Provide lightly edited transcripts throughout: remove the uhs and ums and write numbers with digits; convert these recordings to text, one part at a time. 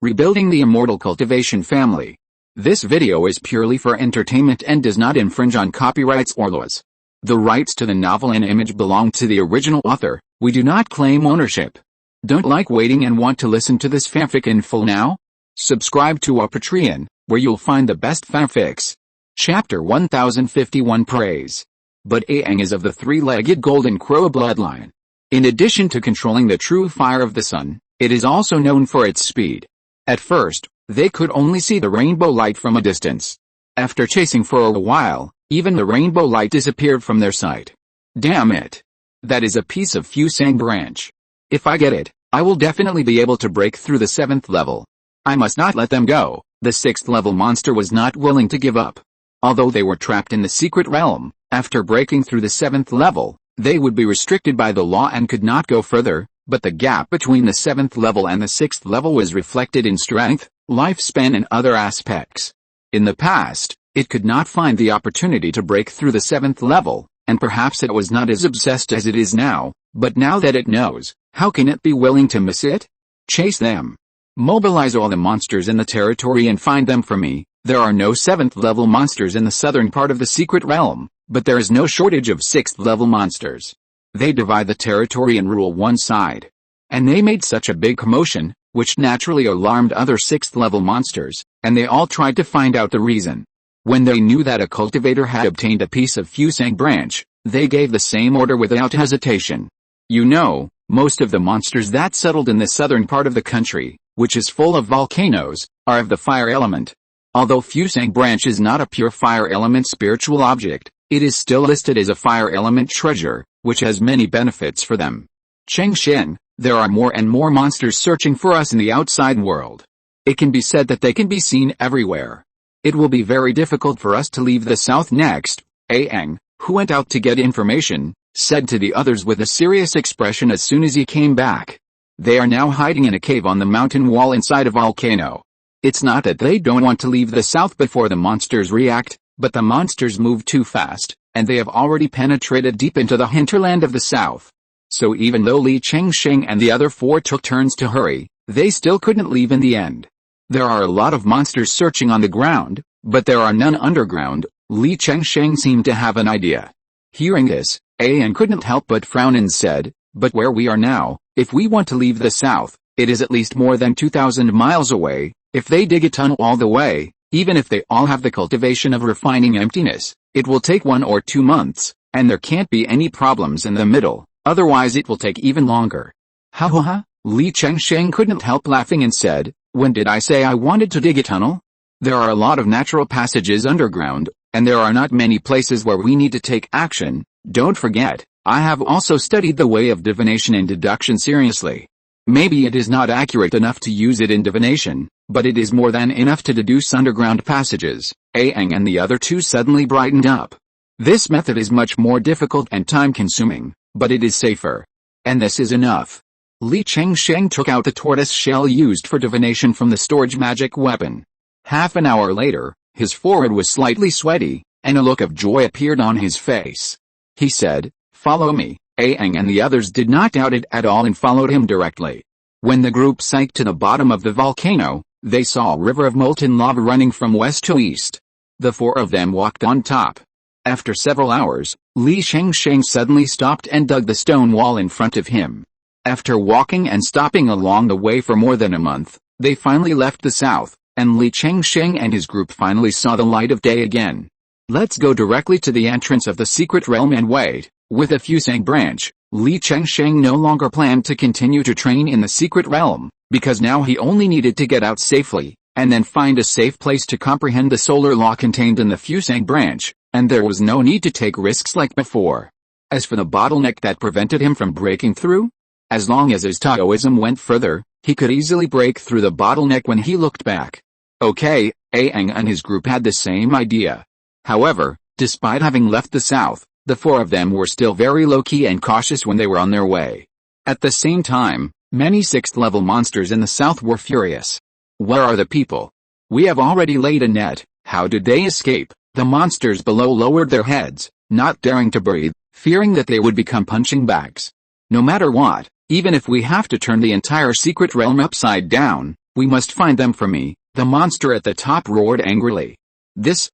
Rebuilding the Immortal Cultivation family. This video is purely for entertainment and does not infringe on copyrights or laws. The rights to the novel and image belong to the original author. We do not claim ownership. Don't like waiting and want to listen to this fanfic in full now? Subscribe to our Patreon, where you'll find the best fanfics. Chapter 1051 Praise. But Aang is of the three-legged golden crow bloodline. In addition to controlling the true fire of the sun, it is also known for its speed. At first, they could only see the rainbow light from a distance. After chasing for a while, even the rainbow light disappeared from their sight. Damn it! That is a piece of fusang branch. If I get it, I will definitely be able to break through the 7th level. I must not let them go. The 6th level monster was not willing to give up. Although they were trapped in the secret realm, after breaking through the 7th level, they would be restricted by the law and could not go further, but the gap between the 7th level and the 6th level was reflected in strength, lifespan and other aspects. In the past, it could not find the opportunity to break through the 7th level, and perhaps it was not as obsessed as it is now, but now that it knows, how can it be willing to miss it? Chase them. Mobilize all the monsters in the territory and find them for me. There are no 7th level monsters in the southern part of the secret realm, but there is no shortage of 6th level monsters. They divide the territory and rule one side. And they made such a big commotion, which naturally alarmed other 6th level monsters, and they all tried to find out the reason. When they knew that a cultivator had obtained a piece of fusang branch, they gave the same order without hesitation. You know, most of the monsters that settled in the southern part of the country, which is full of volcanoes, are of the fire element. Although fusang branch is not a pure fire element spiritual object, it is still listed as a fire element treasure, which has many benefits for them. Cheng Shen, there are more and more monsters searching for us in the outside world. It can be said that they can be seen everywhere. It will be very difficult for us to leave the south next. Aang, who went out to get information, said to the others with a serious expression as soon as he came back. They are now hiding in a cave on the mountain wall inside a volcano. It's not that they don't want to leave the south before the monsters react, but the monsters move too fast, and they have already penetrated deep into the hinterland of the south. So even though Li Chengsheng and the other 4 took turns to hurry, they still couldn't leave in the end. There are a lot of monsters searching on the ground, but there are none underground. Li Chengsheng seemed to have an idea. Hearing this, Aang couldn't help but frown and said, "But where we are now, if we want to leave the south, it is at least more than 2,000 miles away. If they dig a tunnel all the way, even if they all have the cultivation of refining emptiness, it will take 1 or 2 months, and there can't be any problems in the middle, otherwise it will take even longer." Ha ha ha, Li Chengsheng couldn't help laughing and said, "When did I say I wanted to dig a tunnel? There are a lot of natural passages underground, and there are not many places where we need to take action. Don't forget, I have also studied the way of divination and deduction seriously. Maybe it is not accurate enough to use it in divination, but it is more than enough to deduce underground passages." Aang and the other 2 suddenly brightened up. This method is much more difficult and time-consuming, but it is safer. And this is enough. Li Chengsheng took out the tortoise shell used for divination from the storage magic weapon. Half an hour later, his forehead was slightly sweaty, and a look of joy appeared on his face. He said, "Follow me." Aang and the others did not doubt it at all and followed him directly. When the group sank to the bottom of the volcano, they saw a river of molten lava running from west to east. The 4 of them walked on top. After several hours, Li Chengsheng suddenly stopped and dug the stone wall in front of him. After walking and stopping along the way for more than a month, they finally left the south, and Li Chengsheng and his group finally saw the light of day again. Let's go directly to the entrance of the secret realm and wait. With a fusang branch, Li Chengsheng no longer planned to continue to train in the secret realm, because now he only needed to get out safely, and then find a safe place to comprehend the solar law contained in the fusang branch, and there was no need to take risks like before. As for the bottleneck that prevented him from breaking through, as long as his Taoism went further, he could easily break through the bottleneck when he looked back. Okay, Aang and his group had the same idea. However, despite having left the south, the 4 of them were still very low-key and cautious when they were on their way. At the same time, many 6th level monsters in the south were furious. Where are the people? We have already laid a net. How did they escape? The monsters below lowered their heads, not daring to breathe, fearing that they would become punching bags. No matter what, even if we have to turn the entire secret realm upside down, We must find them for me, the monster at the top roared angrily. This,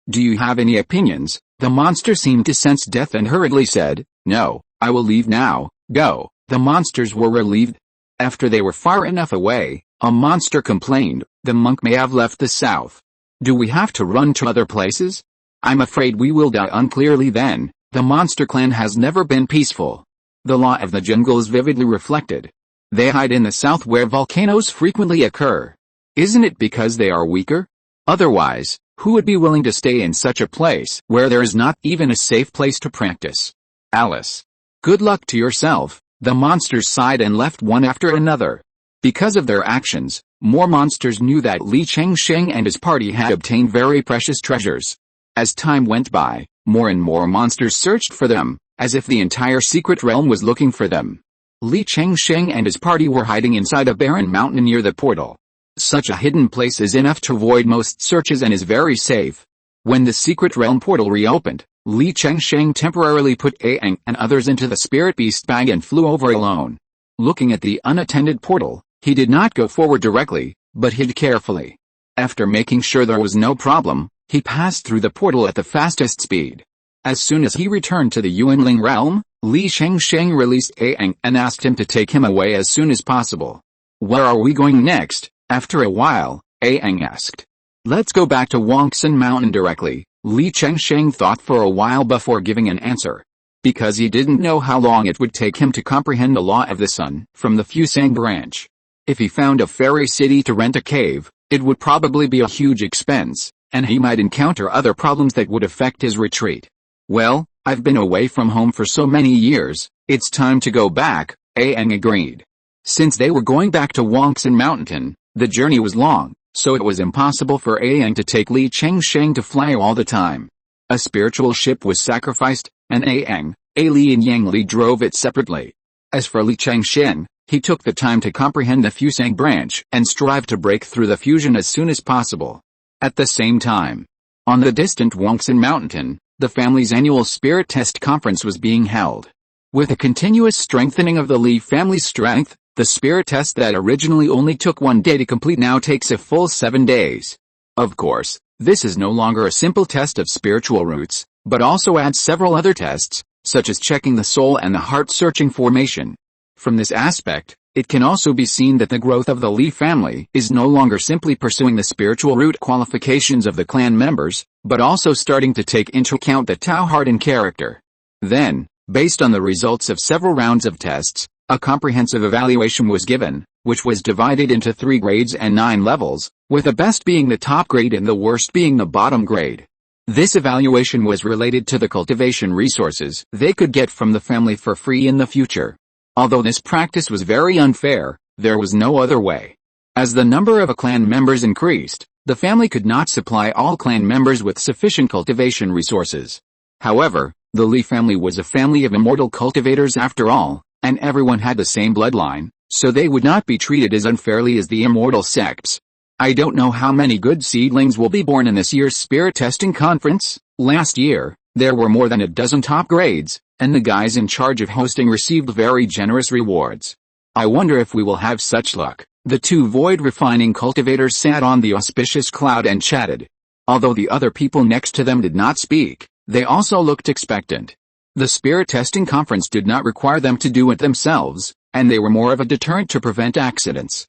Do you have any opinions? The monster seemed to sense death and hurriedly said, No, I will leave now, go. The monsters were relieved. After they were far enough away, a monster complained, the monk may have left the south. Do we have to run to other places? I'm afraid we will die unclearly then. The monster clan has never been peaceful. The law of the jungle is vividly reflected. They hide in the south where volcanoes frequently occur. Isn't it because they are weaker? Otherwise, who would be willing to stay in such a place where there is not even a safe place to practice? Alice. Good luck to yourself. The monsters sighed and left one after another. Because of their actions, more monsters knew that Li Chengsheng and his party had obtained very precious treasures. As time went by, more and more monsters searched for them, as if the entire secret realm was looking for them. Li Chengsheng and his party were hiding inside a barren mountain near the portal. Such a hidden place is enough to avoid most searches and is very safe. When the secret realm portal reopened, Li Chengsheng temporarily put Aang and others into the spirit beast bag and flew over alone. Looking at the unattended portal, he did not go forward directly, but hid carefully. After making sure there was no problem, he passed through the portal at the fastest speed. As soon as he returned to the Yuanling realm, Li Chengsheng released Aang and asked him to take him away as soon as possible. Where are we going next? After a while, Aang asked. Let's go back to Wangsan Mountain directly. Li Chengsheng thought for a while before giving an answer. Because he didn't know how long it would take him to comprehend the law of the sun from the Fusang branch. If he found a fairy city to rent a cave, it would probably be a huge expense, and he might encounter other problems that would affect his retreat. Well, I've been away from home for so many years, it's time to go back, Aang agreed. Since they were going back to Wangsan Mountain, the journey was long, so it was impossible for Aang to take Li Chengsheng to fly all the time. A spiritual ship was sacrificed, and Aang, Li and Yang Li drove it separately. As for Li Chengsheng, he took the time to comprehend the Fusang branch and strive to break through the fusion as soon as possible. At the same time, on the distant Wangsan Mountain, the family's annual spirit test conference was being held. With a continuous strengthening of the Li family's strength, the spirit test that originally only took 1 day to complete now takes a full 7 days. Of course, this is no longer a simple test of spiritual roots, but also adds several other tests, such as checking the soul and the heart-searching formation. From this aspect, it can also be seen that the growth of the Li family is no longer simply pursuing the spiritual root qualifications of the clan members, but also starting to take into account the Tao heart and character. Then, based on the results of several rounds of tests, a comprehensive evaluation was given, which was divided into 3 grades and 9 levels, with the best being the top grade and the worst being the bottom grade. This evaluation was related to the cultivation resources they could get from the family for free in the future. Although this practice was very unfair, there was no other way. As the number of clan members increased, the family could not supply all clan members with sufficient cultivation resources. However, the Li family was a family of immortal cultivators after all, and everyone had the same bloodline, so they would not be treated as unfairly as the immortal sects. I don't know how many good seedlings will be born in this year's spirit testing conference. Last year, there were more than a dozen top grades, and the guys in charge of hosting received very generous rewards. I wonder if we will have such luck. The 2 void refining cultivators sat on the auspicious cloud and chatted. Although the other people next to them did not speak, they also looked expectant. The spirit testing conference did not require them to do it themselves, and they were more of a deterrent to prevent accidents.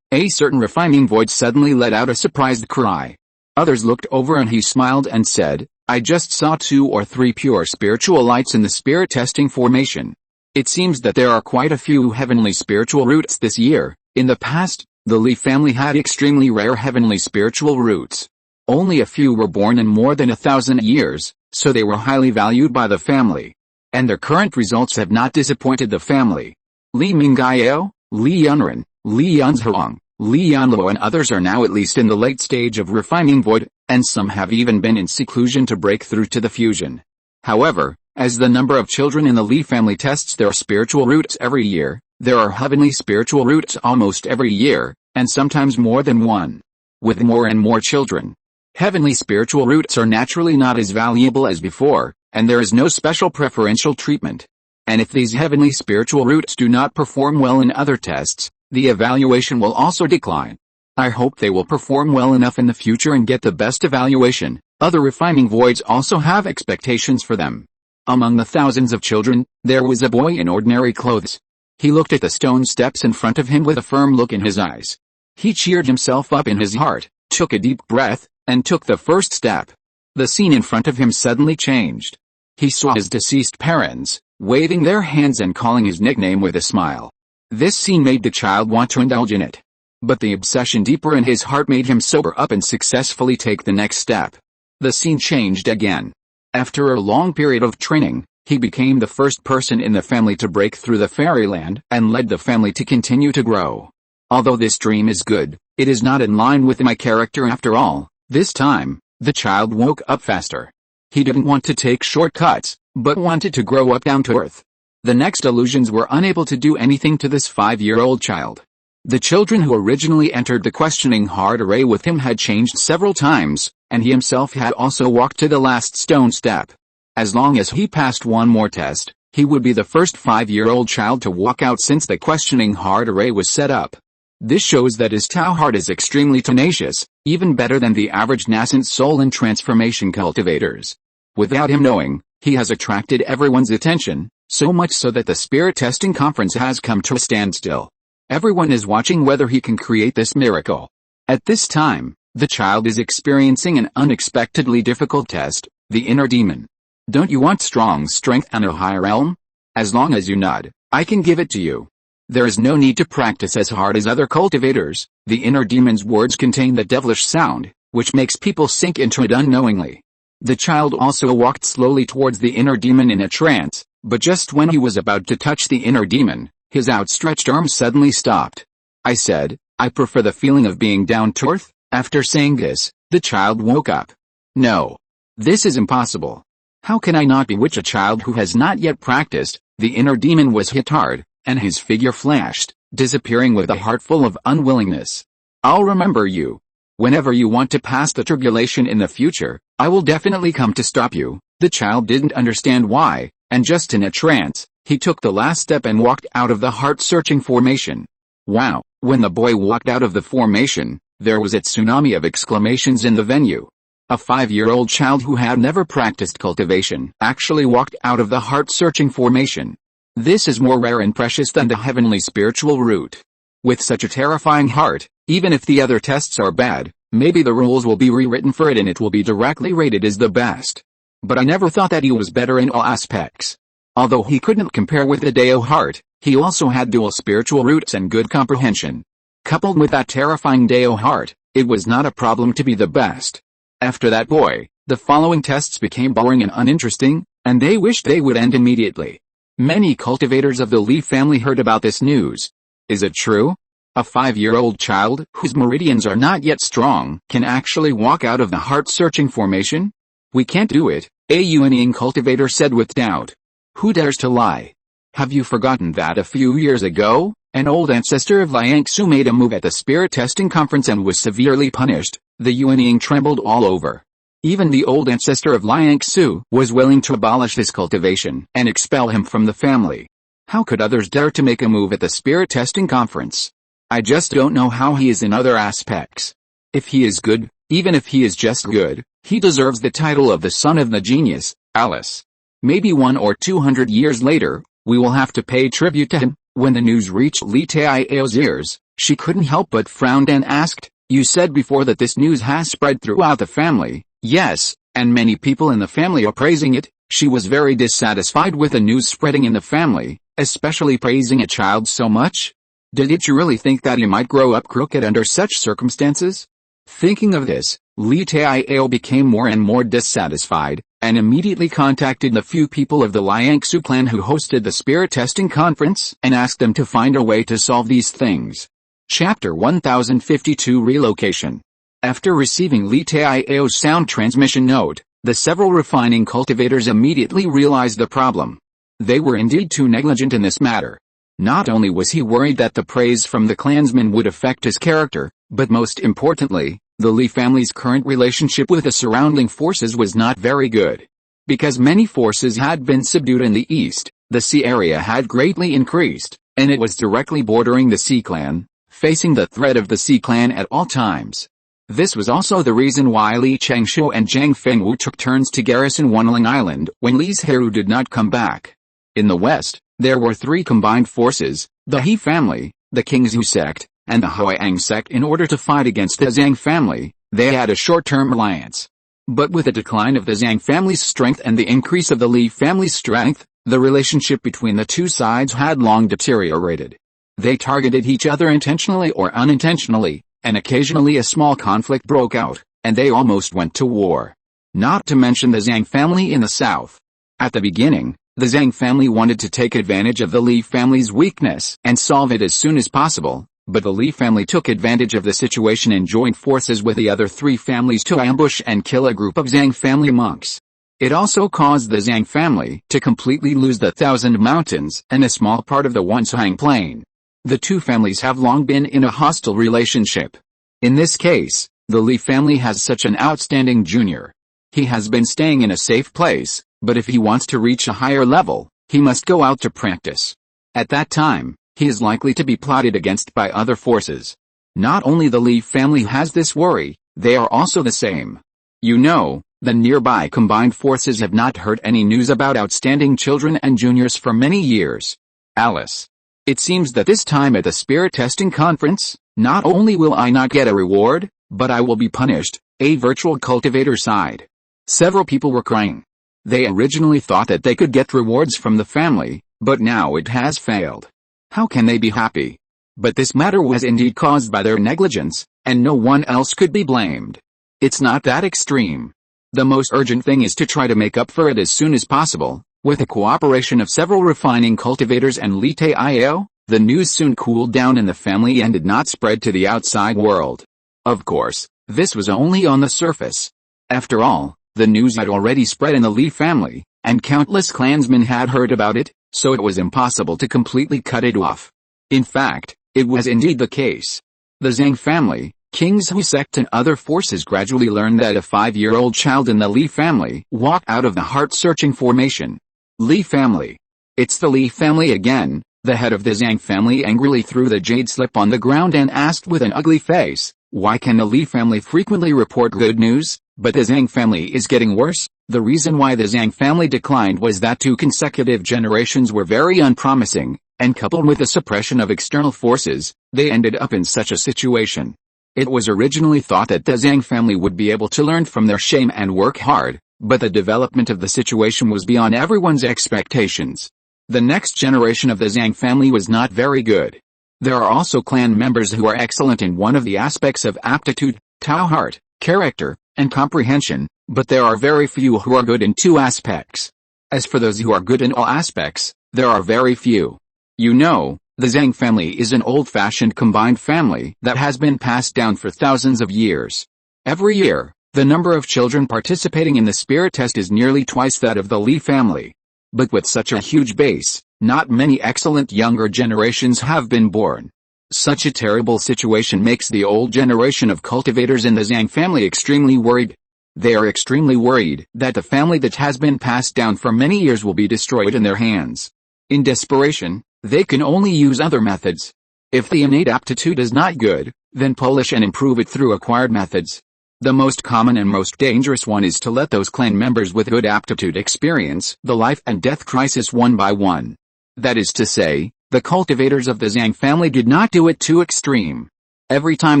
A certain refining void suddenly let out a surprised cry. Others looked over and he smiled and said, I just saw 2 or 3 pure spiritual lights in the spirit testing formation. It seems that there are quite a few heavenly spiritual roots this year. In the past, the Li family had extremely rare heavenly spiritual roots. Only a few were born in more than 1,000 years, so they were highly valued by the family. And their current results have not disappointed the family. Li Mingyao, Li Yunren, Li Yunzhuang, Li Yanluo and others are now at least in the late stage of refining void, and some have even been in seclusion to break through to the fusion. However, as the number of children in the Li family tests their spiritual roots every year, there are heavenly spiritual roots almost every year, and sometimes more than one. With more and more children, heavenly spiritual roots are naturally not as valuable as before, and there is no special preferential treatment. And if these heavenly spiritual roots do not perform well in other tests, The evaluation will also decline. I hope they will perform well enough in the future and get the best evaluation. Other refining voids also have expectations for them. Among the thousands of children, there was a boy in ordinary clothes. He looked at the stone steps in front of him with a firm look in his eyes. He cheered himself up in his heart, took a deep breath, and took the first step. The scene in front of him suddenly changed. He saw his deceased parents, waving their hands and calling his nickname with a smile. This scene made the child want to indulge in it. But the obsession deeper in his heart made him sober up and successfully take the next step. The scene changed again. After a long period of training, he became the first person in the family to break through the fairyland and led the family to continue to grow. Although this dream is good, it is not in line with my character after all. This time, the child woke up faster. He didn't want to take shortcuts, but wanted to grow up down to earth. The next illusions were unable to do anything to this 5-year-old child. The children who originally entered the questioning heart array with him had changed several times, and he himself had also walked to the last stone step. As long as he passed one more test, he would be the first 5-year-old child to walk out since the questioning heart array was set up. This shows that his Tao heart is extremely tenacious, even better than the average nascent soul and transformation cultivators. Without him knowing, he has attracted everyone's attention, so much so that the spirit testing conference has come to a standstill. Everyone is watching whether he can create this miracle. At this time, the child is experiencing an unexpectedly difficult test, the inner demon. Don't you want strong strength and a higher realm? As long as you nod, I can give it to you. There is no need to practice as hard as other cultivators. The inner demon's words contain the devilish sound, which makes people sink into it unknowingly. The child also walked slowly towards the inner demon in a trance, but just when he was about to touch the inner demon, his outstretched arm suddenly stopped. I said, I prefer the feeling of being down to earth. After saying this, the child woke up. No. This is impossible. How can I not bewitch a child who has not yet practiced? The inner demon was hit hard, and his figure flashed, disappearing with a heart full of unwillingness. I'll remember you. Whenever you want to pass the tribulation in the future, I will definitely come to stop you. The child didn't understand why, and just in a trance, he took the last step and walked out of the heart-searching formation. Wow! When the boy walked out of the formation, there was a tsunami of exclamations in the venue. A 5-year-old child who had never practiced cultivation actually walked out of the heart-searching formation. This is more rare and precious than the heavenly spiritual route. With such a terrifying heart, even if the other tests are bad, maybe the rules will be rewritten for it and it will be directly rated as the best. But I never thought that he was better in all aspects. Although he couldn't compare with the Dao heart, he also had dual spiritual roots and good comprehension. Coupled with that terrifying Dao heart, it was not a problem to be the best. After that boy, the following tests became boring and uninteresting, and they wished they would end immediately. Many cultivators of the Li family heard about this news. Is it true? A 5-year-old child, whose meridians are not yet strong, can actually walk out of the heart-searching formation? We can't do it, a Yuanying cultivator said with doubt. Who dares to lie? Have you forgotten that a few years ago, an old ancestor of Liangsu made a move at the spirit testing conference and was severely punished? The Yuanying trembled all over. Even the old ancestor of Liangsu was willing to abolish his cultivation and expel him from the family. How could others dare to make a move at the spirit testing conference? I just don't know how he is in other aspects. If he is good, even if he is just good, he deserves the title of the son of the genius, Alice. Maybe 100 or 200 years later, we will have to pay tribute to him. When the news reached Li Taiao's ears, she couldn't help but frown and asked, You said before that this news has spread throughout the family. Yes, and many people in the family are praising it. She was very dissatisfied with the news spreading in the family, especially praising a child so much. Did you really think that he might grow up crooked under such circumstances? Thinking of this, Li Taiao became more and more dissatisfied, and immediately contacted the few people of the Liangsu clan who hosted the spirit testing conference and asked them to find a way to solve these things. Chapter 1052 Relocation. After receiving Li Taiao's sound transmission note, the several refining cultivators immediately realized the problem. They were indeed too negligent in this matter. Not only was he worried that the praise from the clansmen would affect his character, but most importantly, the Li family's current relationship with the surrounding forces was not very good. Because many forces had been subdued in the east, the sea area had greatly increased, and it was directly bordering the Sea Clan, facing the threat of the Sea Clan at all times. This was also the reason why Li Changshu and Zhang Fengwu took turns to garrison Banyan Island when Li Zhirui did not come back. In the west, there were three combined forces, the He family, the Qingzhou sect, and the Huang sect. In order to fight against the Zhang family, they had a short-term alliance. But with the decline of the Zhang family's strength and the increase of the Li family's strength, the relationship between the two sides had long deteriorated. They targeted each other intentionally or unintentionally, and occasionally a small conflict broke out, and they almost went to war. Not to mention the Zhang family in the south. At the beginning, the Zhang family wanted to take advantage of the Li family's weakness and solve it as soon as possible, but the Li family took advantage of the situation and joined forces with the other three families to ambush and kill a group of Zhang family monks. It also caused the Zhang family to completely lose the Thousand Mountains and a small part of the Wansang Plain. The two families have long been in a hostile relationship. In this case, the Li family has such an outstanding junior. He has been staying in a safe place, but if he wants to reach a higher level, he must go out to practice. At that time, he is likely to be plotted against by other forces. Not only the Li family has this worry, they are also the same. You know, the nearby combined forces have not heard any news about outstanding children and juniors for many years. Alice. It seems that this time at the spirit testing conference, not only will I not get a reward, but I will be punished. A virtual cultivator sighed. Several people were crying. They originally thought that they could get rewards from the family, but now it has failed. How can they be happy? But this matter was indeed caused by their negligence, and no one else could be blamed. It's not that extreme. The most urgent thing is to try to make up for it as soon as possible. With the cooperation of several refining cultivators and Li Tao, the news soon cooled down in the family and did not spread to the outside world. Of course, this was only on the surface. After all, the news had already spread in the Li family, and countless clansmen had heard about it, so it was impossible to completely cut it off. In fact, it was indeed the case. The Zhang family, Qingzhou sect and other forces gradually learned that a 5-year-old child in the Li family walked out of the heart-searching formation. Li family. It's the Li family again. The head of the Zhang family angrily threw the jade slip on the ground and asked with an ugly face, why can the Li family frequently report good news, but the Zhang family is getting worse? The reason why the Zhang family declined was that 2 consecutive generations were very unpromising, and coupled with the suppression of external forces, they ended up in such a situation. It was originally thought that the Zhang family would be able to learn from their shame and work hard, but the development of the situation was beyond everyone's expectations. The next generation of the Zhang family was not very good. There are also clan members who are excellent in one of the aspects of aptitude, Tao heart, character, and comprehension, but there are very few who are good in 2 aspects. As for those who are good in all aspects, there are very few. You know, the Zhang family is an old-fashioned combined family that has been passed down for thousands of years. Every year, the number of children participating in the spirit test is nearly twice that of the Li family. But with such a huge base, not many excellent younger generations have been born. Such a terrible situation makes the old generation of cultivators in the Zhang family extremely worried. They are extremely worried that the family that has been passed down for many years will be destroyed in their hands. In desperation, they can only use other methods. If the innate aptitude is not good, then polish and improve it through acquired methods. The most common and most dangerous one is to let those clan members with good aptitude experience the life and death crisis one by one. That is to say, the cultivators of the Zhang family did not do it too extreme. Every time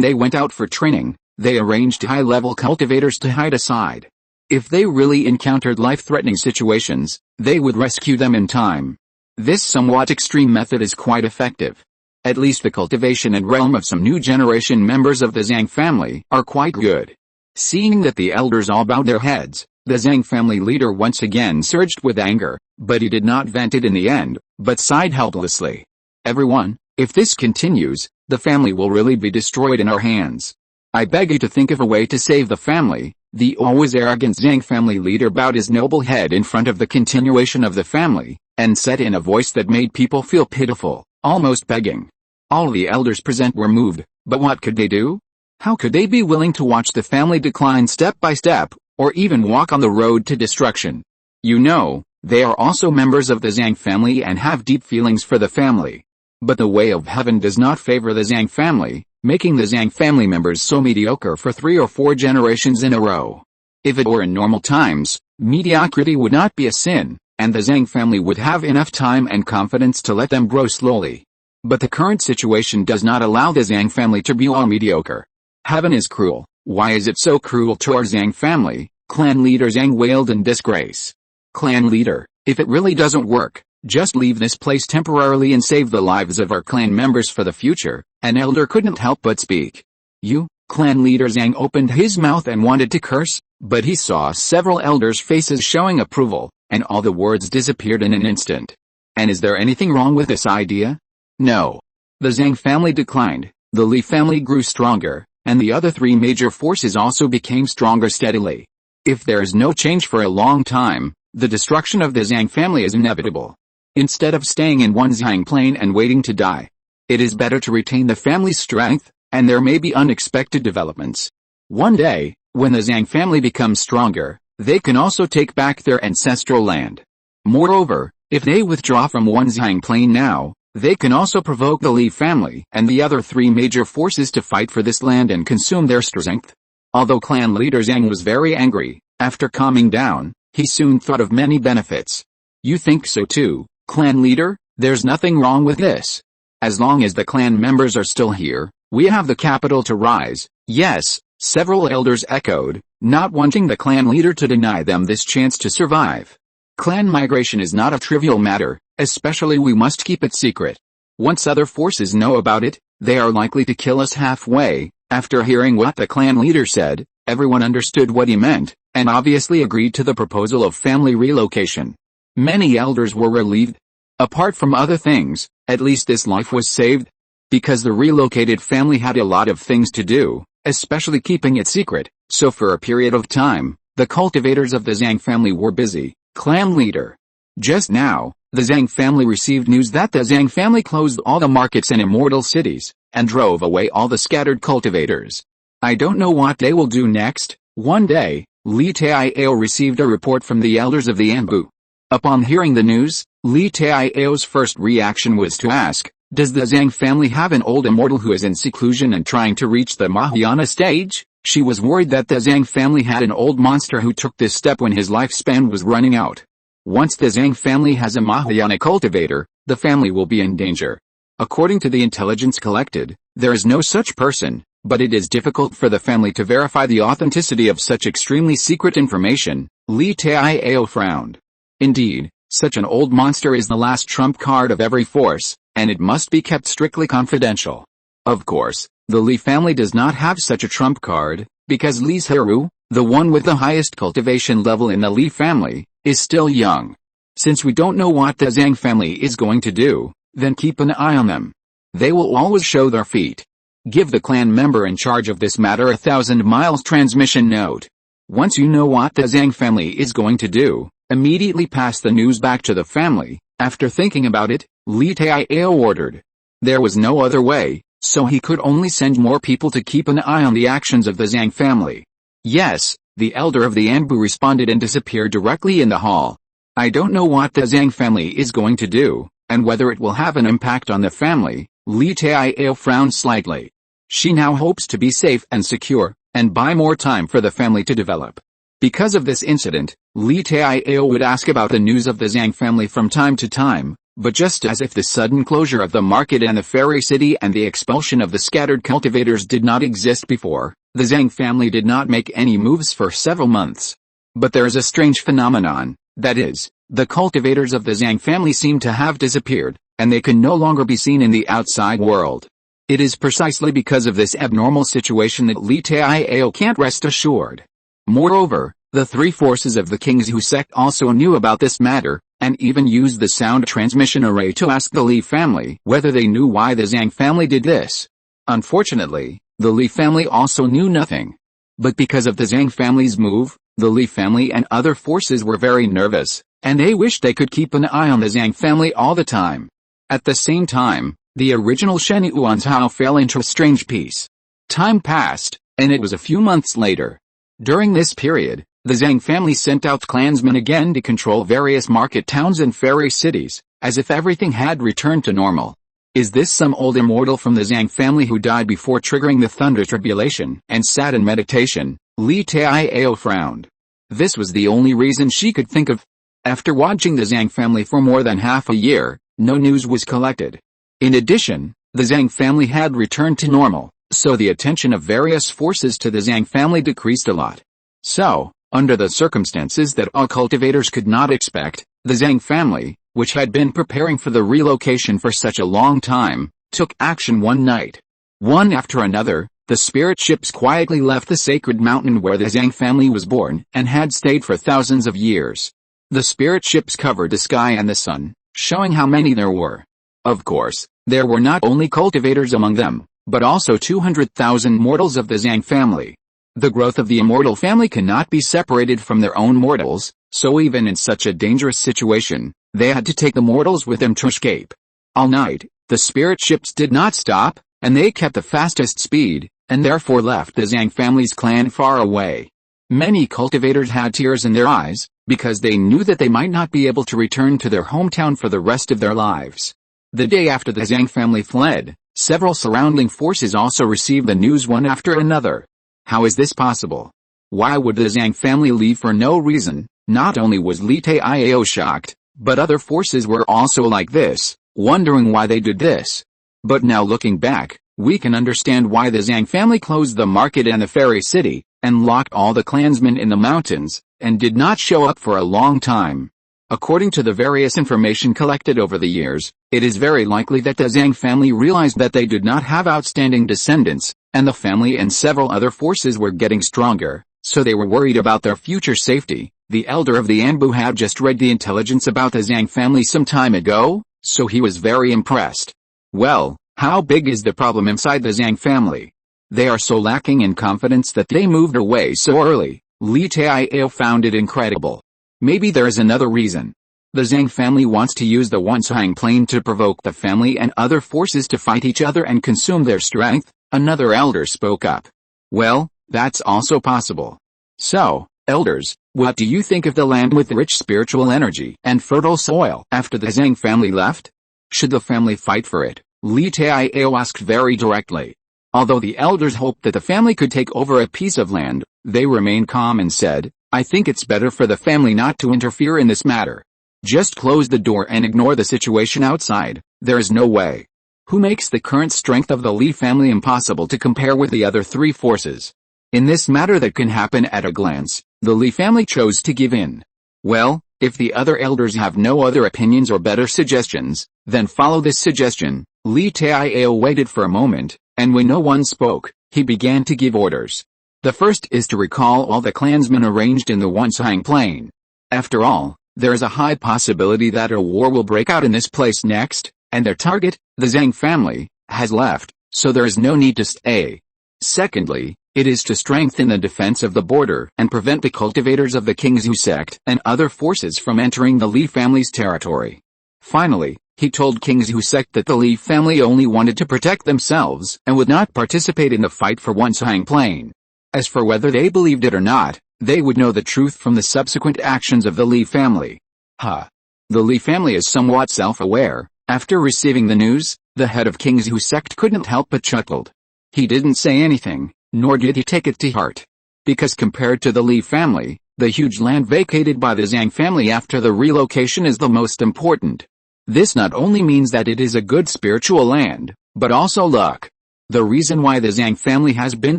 they went out for training, they arranged high-level cultivators to hide aside. If they really encountered life-threatening situations, they would rescue them in time. This somewhat extreme method is quite effective. At least the cultivation and realm of some new generation members of the Zhang family are quite good. Seeing that the elders all bowed their heads, the Zhang family leader once again surged with anger, but he did not vent it in the end, but sighed helplessly. Everyone, if this continues, the family will really be destroyed in our hands. I beg you to think of a way to save the family. The always arrogant Zhang family leader bowed his noble head in front of the continuation of the family, and said in a voice that made people feel pitiful, almost begging. All the elders present were moved, but what could they do? How could they be willing to watch the family decline step by step, or even walk on the road to destruction? You know, they are also members of the Zhang family and have deep feelings for the family. But the way of heaven does not favor the Zhang family, making the Zhang family members so mediocre for 3 or 4 generations in a row. If it were in normal times, mediocrity would not be a sin, and the Zhang family would have enough time and confidence to let them grow slowly. But the current situation does not allow the Zhang family to be all mediocre. Heaven is cruel. Why is it so cruel to our Zhang family? Clan leader Zhang wailed in disgrace. Clan leader, if it really doesn't work, just leave this place temporarily and save the lives of our clan members for the future. An elder couldn't help but speak. You, clan leader Zhang opened his mouth and wanted to curse, but he saw several elders' faces showing approval, and all the words disappeared in an instant. And is there anything wrong with this idea? No. The Zhang family declined, the Li family grew stronger, and the other 3 major forces also became stronger steadily. If there is no change for a long time, the destruction of the Zhang family is inevitable. Instead of staying in one Zhang plane and waiting to die, it is better to retain the family's strength, and there may be unexpected developments. One day, when the Zhang family becomes stronger, they can also take back their ancestral land. Moreover, if they withdraw from one Zhang plane now, they can also provoke the Li family and the other 3 major forces to fight for this land and consume their strength. Although clan leader Zhang was very angry, after calming down, he soon thought of many benefits. You think so too, clan leader? There's nothing wrong with this. As long as the clan members are still here, we have the capital to rise. Yes, several elders echoed, not wanting the clan leader to deny them this chance to survive. Clan migration is not a trivial matter, especially we must keep it secret. Once other forces know about it, they are likely to kill us halfway. After hearing what the clan leader said, everyone understood what he meant, and obviously agreed to the proposal of family relocation. Many elders were relieved. Apart from other things, at least this life was saved. Because the relocated family had a lot of things to do, especially keeping it secret, so for a period of time, the cultivators of the Zhang family were busy. Clan leader. Just now, the Zhang family received news that the Zhang family closed all the markets in immortal cities, and drove away all the scattered cultivators. I don't know what they will do next. One day, Li Taiyao received a report from the elders of the Anbu. Upon hearing the news, Li Taiyao's first reaction was to ask, does the Zhang family have an old immortal who is in seclusion and trying to reach the Mahayana stage? She was worried that the Zhang family had an old monster who took this step when his lifespan was running out. Once the Zhang family has a Mahayana cultivator, the family will be in danger. According to the intelligence collected, there is no such person, but it is difficult for the family to verify the authenticity of such extremely secret information. Li Taiyao frowned. Indeed, such an old monster is the last trump card of every force, and it must be kept strictly confidential. Of course, the Li family does not have such a trump card, because Li Zhirui, the one with the highest cultivation level in the Li family, is still young. Since we don't know what the Zhang family is going to do, then keep an eye on them. They will always show their feet. Give the clan member in charge of this matter 1,000 miles transmission note. Once you know what the Zhang family is going to do, immediately pass the news back to the family. After thinking about it, Li Taiyao ordered. There was no other way, so he could only send more people to keep an eye on the actions of the Zhang family. Yes, the elder of the Anbu responded and disappeared directly in the hall. I don't know what the Zhang family is going to do, and whether it will have an impact on the family. Li Taiyao frowned slightly. She now hopes to be safe and secure, and buy more time for the family to develop. Because of this incident, Li Taiyao would ask about the news of the Zhang family from time to time, but just as if the sudden closure of the market and the fairy city and the expulsion of the scattered cultivators did not exist before, the Zhang family did not make any moves for several months. But there is a strange phenomenon, that is, the cultivators of the Zhang family seem to have disappeared, and they can no longer be seen in the outside world. It is precisely because of this abnormal situation that Li Taiyao can't rest assured. Moreover, the 3 forces of the King's Hu sect also knew about this matter, and even used the sound transmission array to ask the Li family whether they knew why the Zhang family did this. Unfortunately, the Li family also knew nothing. But because of the Zhang family's move, the Li family and other forces were very nervous, and they wished they could keep an eye on the Zhang family all the time. At the same time, the original Shen Yuanzhao fell into a strange peace. Time passed, and it was a few months later. During this period, the Zhang family sent out clansmen again to control various market towns and fairy cities, as if everything had returned to normal. Is this some old immortal from the Zhang family who died before triggering the thunder tribulation and sat in meditation? Li Tiao frowned. This was the only reason she could think of. After watching the Zhang family for more than half a year, no news was collected. In addition, the Zhang family had returned to normal, so the attention of various forces to the Zhang family decreased a lot. So, under the circumstances that all cultivators could not expect, the Zhang family, which had been preparing for the relocation for such a long time, took action one night. One after another, the spirit ships quietly left the sacred mountain where the Zhang family was born and had stayed for thousands of years. The spirit ships covered the sky and the sun, showing how many there were. Of course, there were not only cultivators among them, but also 200,000 mortals of the Zhang family. The growth of the immortal family cannot be separated from their own mortals, so even in such a dangerous situation, they had to take the mortals with them to escape. All night, the spirit ships did not stop, and they kept the fastest speed, and therefore left the Zhang family's clan far away. Many cultivators had tears in their eyes, because they knew that they might not be able to return to their hometown for the rest of their lives. The day after the Zhang family fled, several surrounding forces also received the news one after another. How is this possible? Why would the Zhang family leave for no reason? Not only was Li Tiao shocked, but other forces were also like this, wondering why they did this. But now looking back, we can understand why the Zhang family closed the market and the fairy city, and locked all the clansmen in the mountains, and did not show up for a long time. According to the various information collected over the years, it is very likely that the Zhang family realized that they did not have outstanding descendants, and the family and several other forces were getting stronger, so they were worried about their future safety. The elder of the Anbu had just read the intelligence about the Zhang family some time ago, so he was very impressed. Well, how big is the problem inside the Zhang family? They are so lacking in confidence that they moved away so early. Li Tiao found it incredible. Maybe there is another reason. The Zhang family wants to use the Wansang plane to provoke the family and other forces to fight each other and consume their strength. Another elder spoke up. Well, that's also possible. So, elders, what do you think of the land with rich spiritual energy and fertile soil after the Zhang family left? Should the family fight for it? Li Tiao asked very directly. Although the elders hoped that the family could take over a piece of land, they remained calm and said, I think it's better for the family not to interfere in this matter. Just close the door and ignore the situation outside. There is no way. Who makes the current strength of the Li family impossible to compare with the other three forces? In this matter that can happen at a glance, the Li family chose to give in. Well, if the other elders have no other opinions or better suggestions, then follow this suggestion. Li Tiao waited for a moment, and when no one spoke, he began to give orders. The first is to recall all the clansmen arranged in the Wansang plain. After all, there is a high possibility that a war will break out in this place next, and their target, the Zhang family, has left, so there is no need to stay. Secondly, it is to strengthen the defense of the border and prevent the cultivators of the Kingzhu sect and other forces from entering the Li family's territory. Finally, he told Kingzhu sect that the Li family only wanted to protect themselves and would not participate in the fight for Wansang plain. As for whether they believed it or not, they would know the truth from the subsequent actions of the Li family. The Li family is somewhat self-aware. After receiving the news, the head of Kingzhu sect couldn't help but chuckled. He didn't say anything, nor did he take it to heart. Because compared to the Li family, the huge land vacated by the Zhang family after the relocation is the most important. This not only means that it is a good spiritual land, but also luck. The reason why the Zhang family has been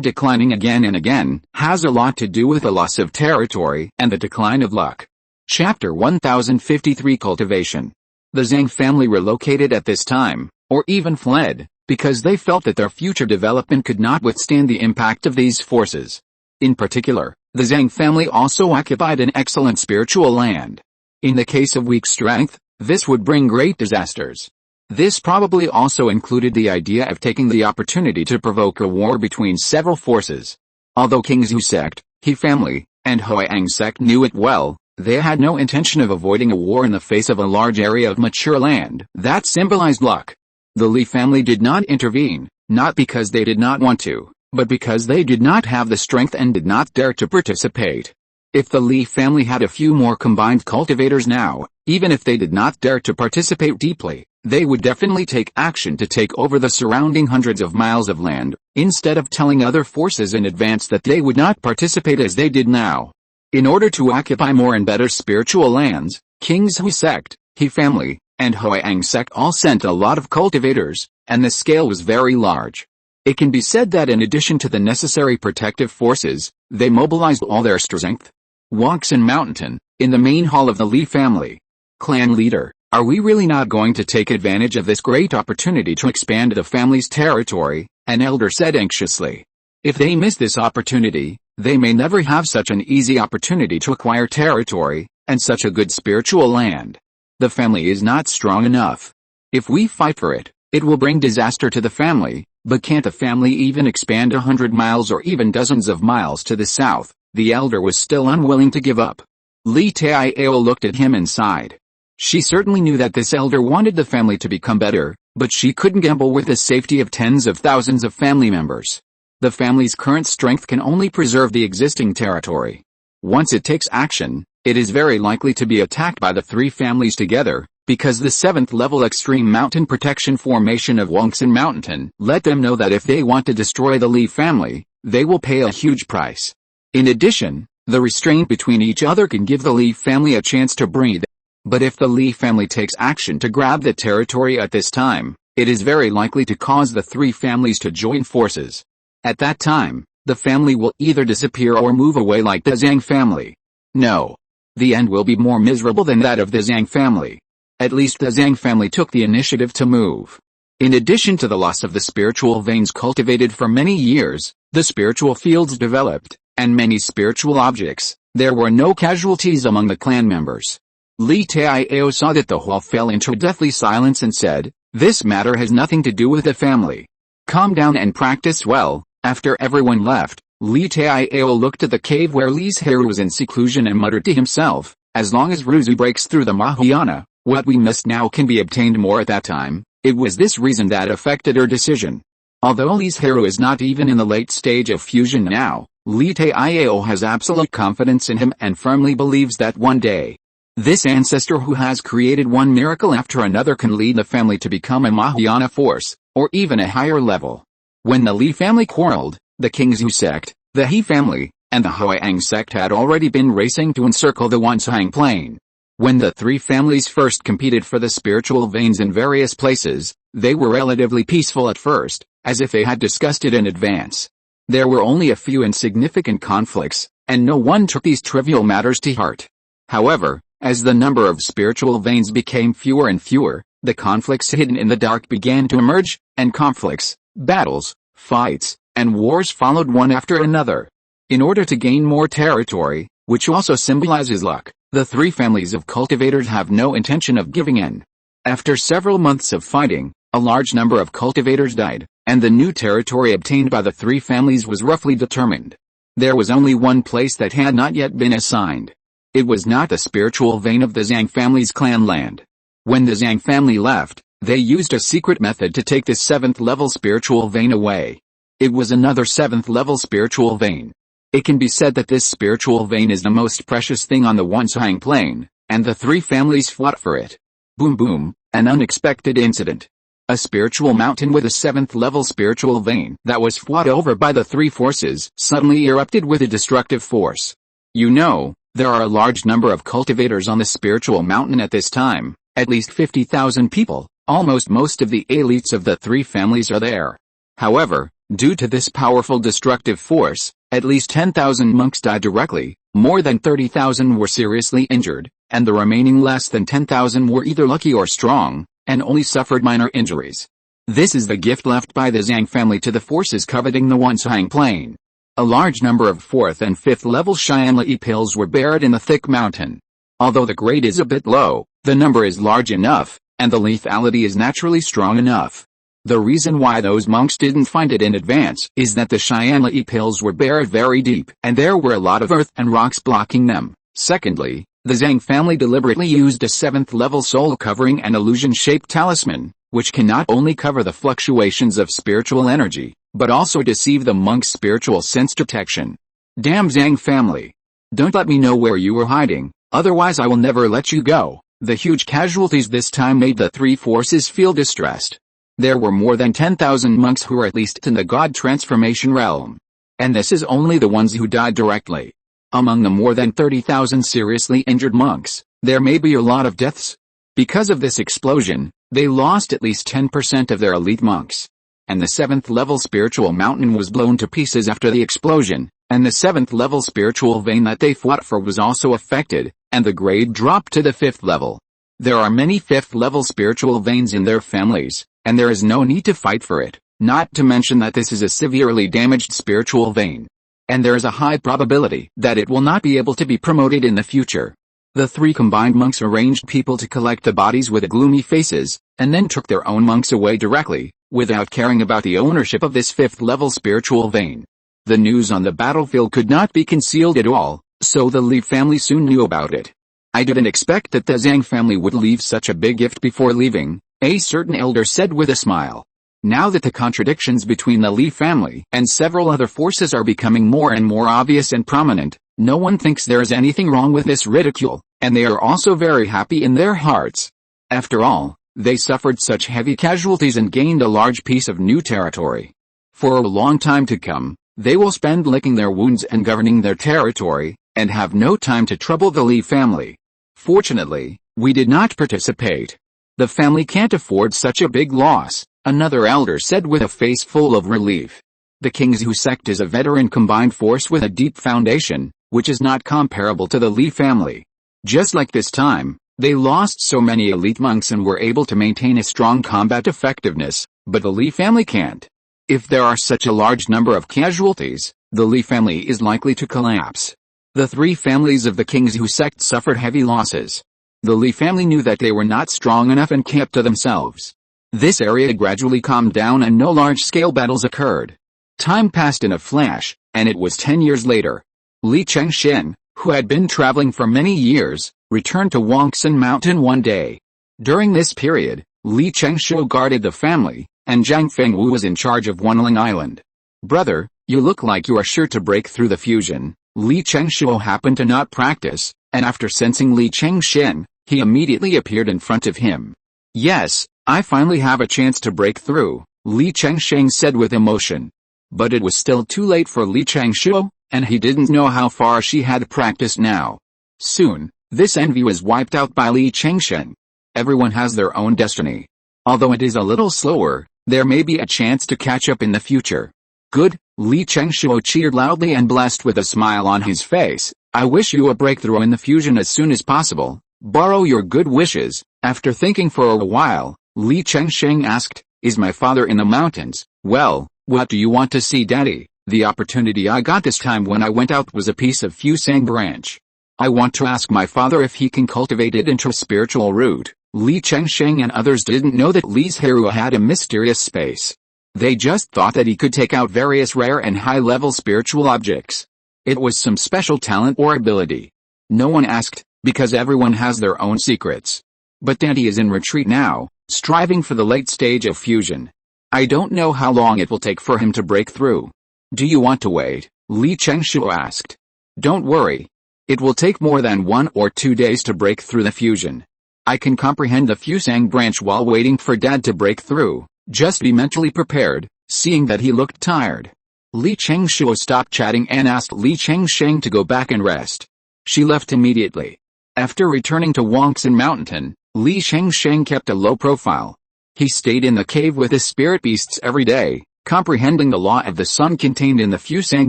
declining again and again has a lot to do with the loss of territory and the decline of luck. Chapter 1053 Cultivation. The Zhang family relocated at this time, or even fled, because they felt that their future development could not withstand the impact of these forces. In particular, the Zhang family also occupied an excellent spiritual land. In the case of weak strength, this would bring great disasters. This probably also included the idea of taking the opportunity to provoke a war between several forces. Although Kingzhu sect, He family, and Hoang sect knew it well, they had no intention of avoiding a war in the face of a large area of mature land that symbolized luck. The Li family did not intervene, not because they did not want to, but because they did not have the strength and did not dare to participate. If the Li family had a few more combined cultivators now, even if they did not dare to participate deeply, they would definitely take action to take over the surrounding hundreds of miles of land, instead of telling other forces in advance that they would not participate as they did now. In order to occupy more and better spiritual lands, King Zhui sect, He family, and Hoang sect all sent a lot of cultivators, and the scale was very large. It can be said that in addition to the necessary protective forces, they mobilized all their strength. Wangxin Mountain, in the main hall of the Li family. Clan leader, are we really not going to take advantage of this great opportunity to expand the family's territory? An elder said anxiously. If they miss this opportunity, they may never have such an easy opportunity to acquire territory, and such a good spiritual land. The family is not strong enough. If we fight for it, it will bring disaster to the family, but can't the family even expand 100 miles or even dozens of miles to the south? The elder was still unwilling to give up. Li Tiao looked at him and sighed. She certainly knew that this elder wanted the family to become better, but she couldn't gamble with the safety of tens of thousands of family members. The family's current strength can only preserve the existing territory. Once it takes action, it is very likely to be attacked by the three families together, because the 7th level extreme mountain protection formation of Wangxin Mountain let them know that if they want to destroy the Li family, they will pay a huge price. In addition, the restraint between each other can give the Li family a chance to breathe. But if the Li family takes action to grab the territory at this time, it is very likely to cause the three families to join forces. At that time, the family will either disappear or move away like the Zhang family. No. The end will be more miserable than that of the Zhang family. At least the Zhang family took the initiative to move. In addition to the loss of the spiritual veins cultivated for many years, the spiritual fields developed, and many spiritual objects, there were no casualties among the clan members. Li Tiao saw that the hall fell into a deathly silence and said, "This matter has nothing to do with the family. Calm down and practice well." After everyone left, Li Tiao looked at the cave where Li Zhirui was in seclusion and muttered to himself, "As long as Ruzu breaks through the Mahayana, what we missed now can be obtained more at that time." It was this reason that affected her decision. Although Li Zhirui is not even in the late stage of fusion now, Li Tiao has absolute confidence in him and firmly believes that one day, this ancestor who has created one miracle after another can lead the family to become a Mahayana force, or even a higher level. When the Li family quarreled, the King Zhu sect, the He family, and the Hoang sect had already been racing to encircle the Wansang plain. When the three families first competed for the spiritual veins in various places, they were relatively peaceful at first, as if they had discussed it in advance. There were only a few insignificant conflicts, and no one took these trivial matters to heart. However, as the number of spiritual veins became fewer and fewer, the conflicts hidden in the dark began to emerge, and conflicts, battles, fights, and wars followed one after another. In order to gain more territory, which also symbolizes luck, the three families of cultivators have no intention of giving in. After several months of fighting, a large number of cultivators died, and the new territory obtained by the three families was roughly determined. There was only one place that had not yet been assigned. It was not the spiritual vein of the Zhang family's clan land. When the Zhang family left, they used a secret method to take this 7th level spiritual vein away. It was another 7th level spiritual vein. It can be said that this spiritual vein is the most precious thing on the Wansang plain, and the three families fought for it. Boom boom, an unexpected incident. A spiritual mountain with a 7th level spiritual vein that was fought over by the three forces suddenly erupted with a destructive force. You know, there are a large number of cultivators on the spiritual mountain at this time, at least 50,000 people, almost most of the elites of the three families are there. However, due to this powerful destructive force, at least 10,000 monks died directly, more than 30,000 were seriously injured, and the remaining less than 10,000 were either lucky or strong, and only suffered minor injuries. This is the gift left by the Zhang family to the forces coveting the Wansang plain. A large number of 4th and 5th level Xianli pills were buried in the thick mountain. Although the grade is a bit low, the number is large enough, and the lethality is naturally strong enough. The reason why those monks didn't find it in advance is that the Xianli pills were buried very deep, and there were a lot of earth and rocks blocking them. Secondly, the Zhang family deliberately used a 7th level soul covering and illusion-shaped talisman, which can not only cover the fluctuations of spiritual energy, but also deceive the monk's spiritual sense detection. Damn Zhang family. Don't let me know where you were hiding, otherwise I will never let you go. The huge casualties this time made the three forces feel distressed. There were more than 10,000 monks who were at least in the god transformation realm. And this is only the ones who died directly. Among the more than 30,000 seriously injured monks, there may be a lot of deaths. Because of this explosion, they lost at least 10% of their elite monks. And the 7th level spiritual mountain was blown to pieces after the explosion, and the 7th level spiritual vein that they fought for was also affected, and the grade dropped to the 5th level. There are many 5th level spiritual veins in their families, and there is no need to fight for it, not to mention that this is a severely damaged spiritual vein. And there is a high probability that it will not be able to be promoted in the future. The three combined monks arranged people to collect the bodies with gloomy faces, and then took their own monks away directly, without caring about the ownership of this 5th level spiritual vein. The news on the battlefield could not be concealed at all, so the Li family soon knew about it. I didn't expect that the Zhang family would leave such a big gift before leaving, a certain elder said with a smile. Now that the contradictions between the Li family and several other forces are becoming more and more obvious and prominent, no one thinks there is anything wrong with this ridicule, and they are also very happy in their hearts. After all, they suffered such heavy casualties and gained a large piece of new territory. For a long time to come, they will spend licking their wounds and governing their territory, and have no time to trouble the Li family. Fortunately, we did not participate. The family can't afford such a big loss, another elder said with a face full of relief. The King's Hu sect is a veteran combined force with a deep foundation, which is not comparable to the Li family. Just like this time, they lost so many elite monks and were able to maintain a strong combat effectiveness, but the Li family can't. If there are such a large number of casualties, the Li family is likely to collapse. The three families of the King's Hu sect suffered heavy losses. The Li family knew that they were not strong enough and kept to themselves. This area gradually calmed down and no large-scale battles occurred. Time passed in a flash, and it was 10 years later. Li Chengshen, who had been traveling for many years, returned to Wangsan Mountain one day. During this period, Li Chengshu guarded the family, and Zhang Fengwu was in charge of Wanling Island. "Brother, you look like you are sure to break through the fusion." Li Chengshu happened to not practice, and after sensing Li Chengshen, he immediately appeared in front of him. "Yes, I finally have a chance to break through," Li Chengshen said with emotion. But it was still too late for Li Chengshu, and he didn't know how far she had practiced now. Soon, this envy was wiped out by Li Chengshen. Everyone has their own destiny. Although it is a little slower, there may be a chance to catch up in the future. "Good," Li Chengshu cheered loudly and blessed with a smile on his face. "I wish you a breakthrough in the fusion as soon as possible. Borrow your good wishes." After thinking for a while, Li Chengshen asked, "Is my father in the mountains?" "Well, what do you want to see, Daddy? The opportunity I got this time when I went out was a piece of fusang branch. I want to ask my father if he can cultivate it into a spiritual root." Li Chengshen and others didn't know that Li Zhirui had a mysterious space. They just thought that he could take out various rare and high-level spiritual objects. It was some special talent or ability. No one asked, because everyone has their own secrets. But Daddy is in retreat now, striving for the late stage of fusion. I don't know how long it will take for him to break through. "Do you want to wait?" Li Chengshu asked. "Don't worry. It will take more than 1 or 2 days to break through the fusion. I can comprehend the fusang branch while waiting for Dad to break through. Just be mentally prepared." Seeing that he looked tired, Li Chengshu stopped chatting and asked Li Chengshen to go back and rest. She left immediately. After returning to Wangsan Mountain, Li Chengshen kept a low profile. He stayed in the cave with his spirit beasts every day, comprehending the law of the sun contained in the fusang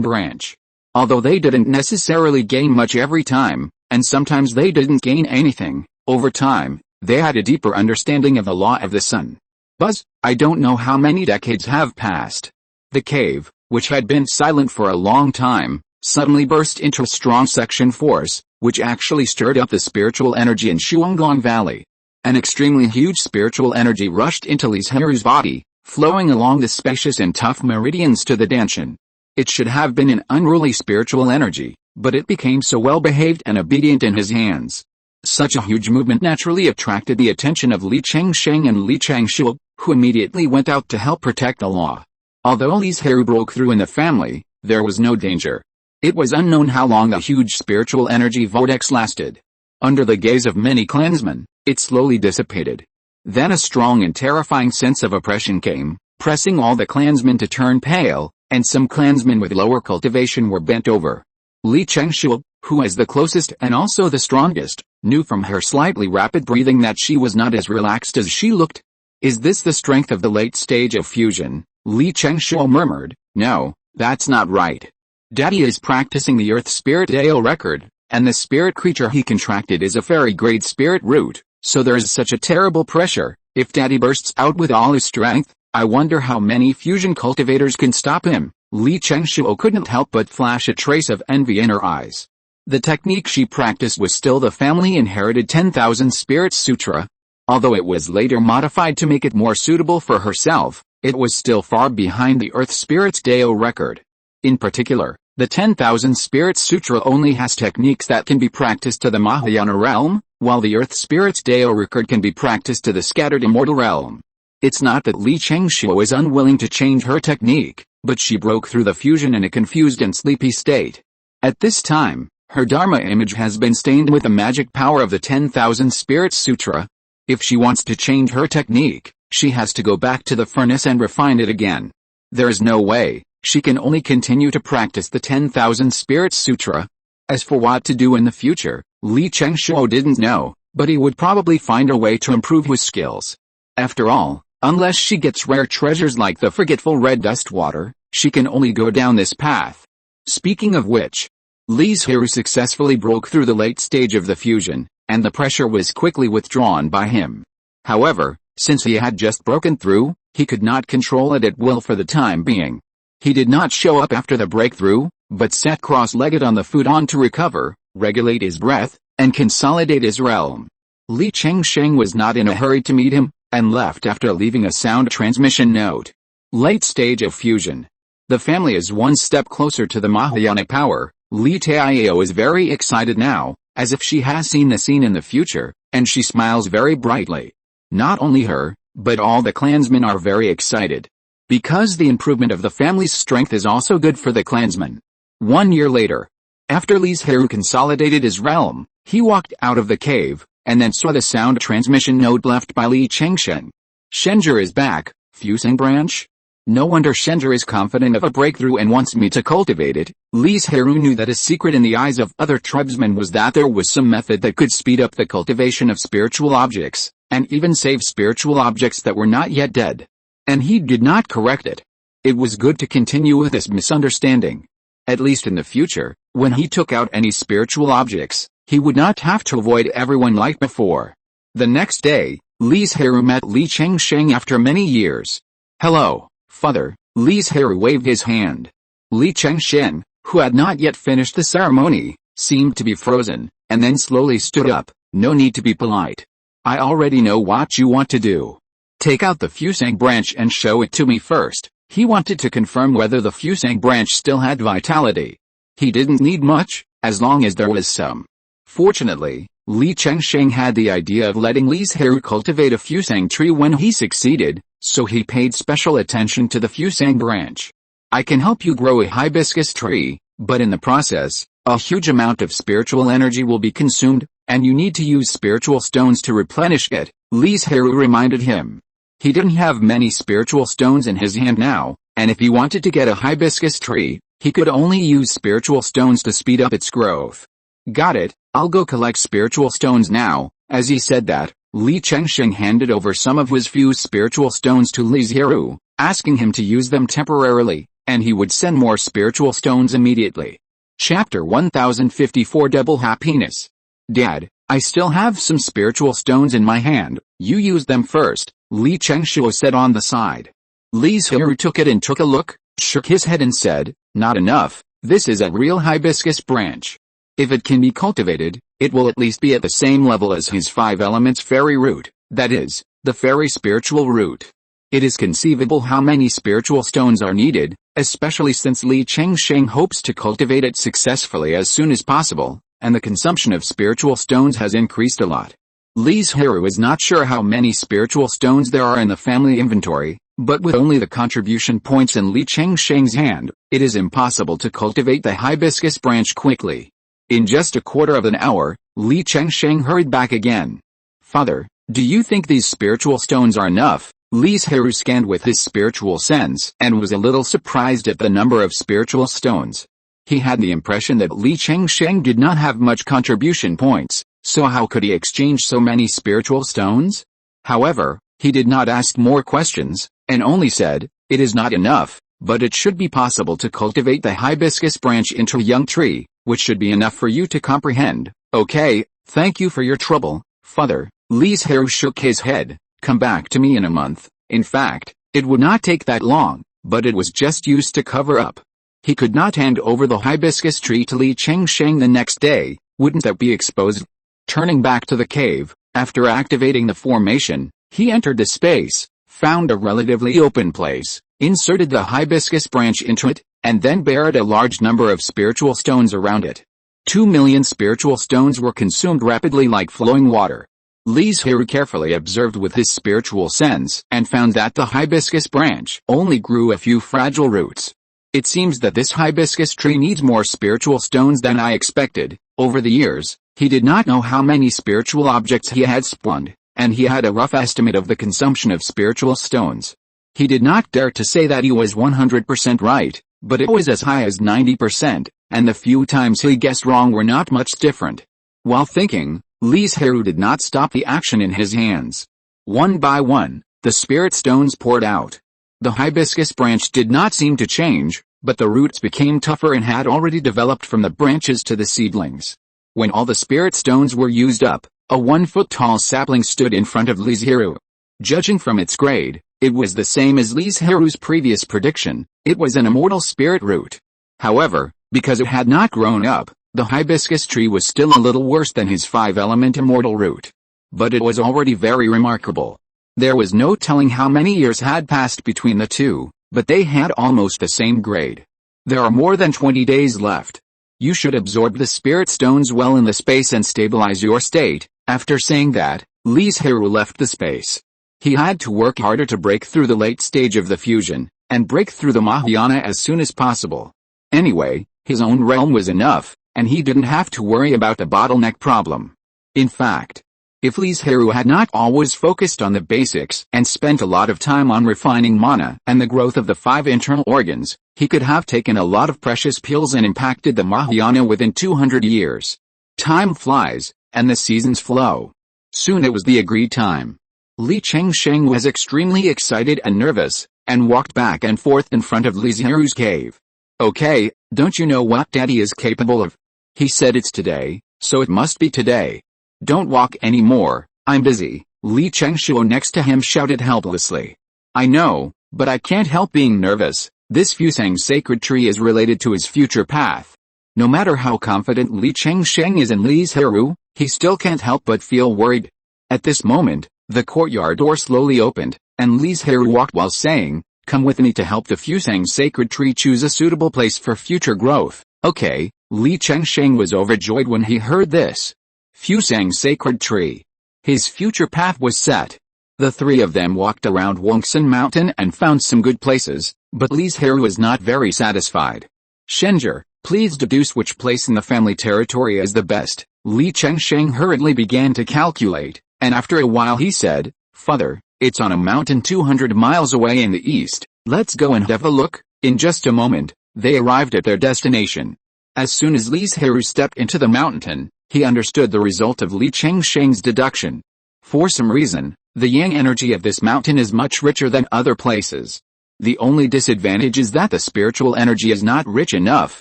branch. Although they didn't necessarily gain much every time, and sometimes they didn't gain anything, over time, they had a deeper understanding of the law of the sun. Buzz, I don't know how many decades have passed. The cave, which had been silent for a long time, suddenly burst into a strong suction force, which actually stirred up the spiritual energy in Shuanglong Valley. An extremely huge spiritual energy rushed into Li Zhirui's body, flowing along the spacious and tough meridians to the Danshan. It should have been an unruly spiritual energy, but it became so well-behaved and obedient in his hands. Such a huge movement naturally attracted the attention of Li Chengshen and Li Chengshu, who immediately went out to help protect the law. Although Li Zhirui broke through in the family, there was no danger. It was unknown how long the huge spiritual energy vortex lasted. Under the gaze of many clansmen, It slowly dissipated. Then a strong and terrifying sense of oppression came, pressing all the clansmen to turn pale, and some clansmen with lower cultivation were bent over. Li Chengshu, who was the closest and also the strongest, knew from her slightly rapid breathing that she was not as relaxed as she looked. Is this the strength of the late stage of fusion? Li Chengshu murmured. No, that's not right. Daddy is practicing the Earth Spirit Dao record, and the spirit creature he contracted is a fairy-grade spirit root, so there is such a terrible pressure. If Daddy bursts out with all his strength, I wonder how many fusion cultivators can stop him. Li Chengshu couldn't help but flash a trace of envy in her eyes. The technique she practiced was still the family-inherited 10,000 Spirits Sutra. Although it was later modified to make it more suitable for herself, it was still far behind the Earth Spirits Dao record. In particular, the 10,000 Spirits Sutra only has techniques that can be practiced to the Mahayana realm, while the Earth Spirits Dao record can be practiced to the scattered immortal realm. It's not that Li Chengshu is unwilling to change her technique, but she broke through the fusion in a confused and sleepy state. At this time, her Dharma image has been stained with the magic power of the 10,000 Spirits Sutra. If she wants to change her technique, she has to go back to the furnace and refine it again. There is no way. She can only continue to practice the 10,000 Spirits Sutra. As for what to do in the future, Li Chengshu didn't know, but he would probably find a way to improve his skills. After all, unless she gets rare treasures like the forgetful red dust water, she can only go down this path. Speaking of which, Li Zhirui successfully broke through the late stage of the fusion, and the pressure was quickly withdrawn by him. However, since he had just broken through, he could not control it at will for the time being. He did not show up after the breakthrough, but sat cross-legged on the futon to recover, regulate his breath, and consolidate his realm. Li Chengshu was not in a hurry to meet him, and left after leaving a sound transmission note. Late stage of fusion. The family is one step closer to the Mahayana power. Li Taiyao is very excited now, as if she has seen the scene in the future, and she smiles very brightly. Not only her, but all the clansmen are very excited. Because the improvement of the family's strength is also good for the clansmen. 1 year later, after Li Zhirui consolidated his realm, he walked out of the cave, and then saw the sound transmission note left by Li Chengshu. Shenzhe is back, fusing branch? No wonder Shenzhe is confident of a breakthrough and wants me to cultivate it. Li Zhirui knew that a secret in the eyes of other tribesmen was that there was some method that could speed up the cultivation of spiritual objects, and even save spiritual objects that were not yet dead. And he did not correct it. It was good to continue with this misunderstanding. At least in the future, when he took out any spiritual objects, he would not have to avoid everyone like before. The next day, Li Zhirui met Li Chengshu after many years. Hello, father. Li Zhirui waved his hand. Li Chengshu, who had not yet finished the ceremony, seemed to be frozen, and then slowly stood up. No need to be polite. I already know what you want to do. Take out the fusing branch and show it to me first. He wanted to confirm whether the fusing branch still had vitality. He didn't need much, as long as there was some. Fortunately, Li Chengshu had the idea of letting Li Zhirui cultivate a fusing tree when he succeeded, so he paid special attention to the fusing branch. I can help you grow a hibiscus tree, but in the process, a huge amount of spiritual energy will be consumed, and you need to use spiritual stones to replenish it, Li Zhirui reminded him. He didn't have many spiritual stones in his hand now, and if he wanted to get a hibiscus tree, he could only use spiritual stones to speed up its growth. Got it, I'll go collect spiritual stones now. As he said that, Li Chengshu handed over some of his fused spiritual stones to Li Zhirui, asking him to use them temporarily, and he would send more spiritual stones immediately. Chapter 1054 Double Happiness. Dad, I still have some spiritual stones in my hand. You use them first, Li Chengshu said on the side. Li Zhirui took it and took a look, shook his head and said, not enough. This is a real hibiscus branch. If it can be cultivated, it will at least be at the same level as his 5 elements fairy root, that is, the fairy spiritual root. It is conceivable how many spiritual stones are needed, especially since Li Chengshu hopes to cultivate it successfully as soon as possible, and the consumption of spiritual stones has increased a lot. Li Zhirui is not sure how many spiritual stones there are in the family inventory, but with only the contribution points in Li Chengshu's hand, it is impossible to cultivate the hibiscus branch quickly. In just a quarter of an hour, Li Chengshu hurried back again. Father, do you think these spiritual stones are enough? Li Zhirui scanned with his spiritual sense and was a little surprised at the number of spiritual stones. He had the impression that Li Chengsheng did not have much contribution points, so how could he exchange so many spiritual stones? However, he did not ask more questions, and only said, "It is not enough, but it should be possible to cultivate the hibiscus branch into a young tree, which should be enough for you to comprehend." "Okay, thank you for your trouble, Father." Li Zhirui shook his head. "Come back to me in a month." In fact, it would not take that long, but it was just used to cover up. He could not hand over the hibiscus tree to Li Chengsheng the next day, wouldn't that be exposed? Turning back to the cave, after activating the formation, he entered the space, found a relatively open place, inserted the hibiscus branch into it, and then buried a large number of spiritual stones around it. 2 million spiritual stones were consumed rapidly like flowing water. Li Zhirui carefully observed with his spiritual sense and found that the hibiscus branch only grew a few fragile roots. It seems that this hibiscus tree needs more spiritual stones than I expected. Over the years, he did not know how many spiritual objects he had spawned, and he had a rough estimate of the consumption of spiritual stones. He did not dare to say that he was 100% right, but it was as high as 90%, and the few times he guessed wrong were not much different. While thinking, Li Zhirui did not stop the action in his hands. One by one, the spirit stones poured out. The hibiscus branch did not seem to change, but the roots became tougher and had already developed from the branches to the seedlings. When all the spirit stones were used up, a 1-foot-tall sapling stood in front of Li Zhirui. Judging from its grade, it was the same as Li Zhirui's previous prediction. It was an immortal spirit root. However, because it had not grown up, the hibiscus tree was still a little worse than his 5-element immortal root. But it was already very remarkable. There was no telling how many years had passed between the two, but they had almost the same grade. There are more than 20 days left. You should absorb the spirit stones well in the space and stabilize your state. After saying that, Li Zhirui left the space. He had to work harder to break through the late stage of the fusion, and break through the Mahayana as soon as possible. Anyway, his own realm was enough, and he didn't have to worry about the bottleneck problem. In fact, if Li Zhirui had not always focused on the basics and spent a lot of time on refining mana and the growth of the 5 internal organs, he could have taken a lot of precious pills and impacted the Mahayana within 200 years. Time flies, and the seasons flow. Soon it was the agreed time. Li Chengsheng was extremely excited and nervous, and walked back and forth in front of Li Zhirui's cave. "Okay, don't you know what Daddy is capable of?" He said. "It's today, so it must be today." "Don't walk anymore, I'm busy," Li Chengshuo next to him shouted helplessly. "I know, but I can't help being nervous. This Fusang sacred tree is related to his future path." No matter how confident Li Chengsheng is in Li Zhirui, he still can't help but feel worried. At this moment, the courtyard door slowly opened, and Li Zhirui walked while saying, "Come with me to help the Fusang sacred tree choose a suitable place for future growth." "Okay." Li Chengsheng was overjoyed when he heard this. Fusang sacred tree. His future path was set. The three of them walked around Wongsun Mountain and found some good places, but Li Zhirui was not very satisfied. "Shenzhe, please deduce which place in the family territory is the best." Li Chengsheng hurriedly began to calculate, and after a while he said, "Father, it's on a mountain 200 miles away in the east. Let's go and have a look." In just a moment, they arrived at their destination. As soon as Li Zhirui stepped into the mountain, he understood the result of Li Chengsheng's deduction. For some reason, the yang energy of this mountain is much richer than other places. The only disadvantage is that the spiritual energy is not rich enough,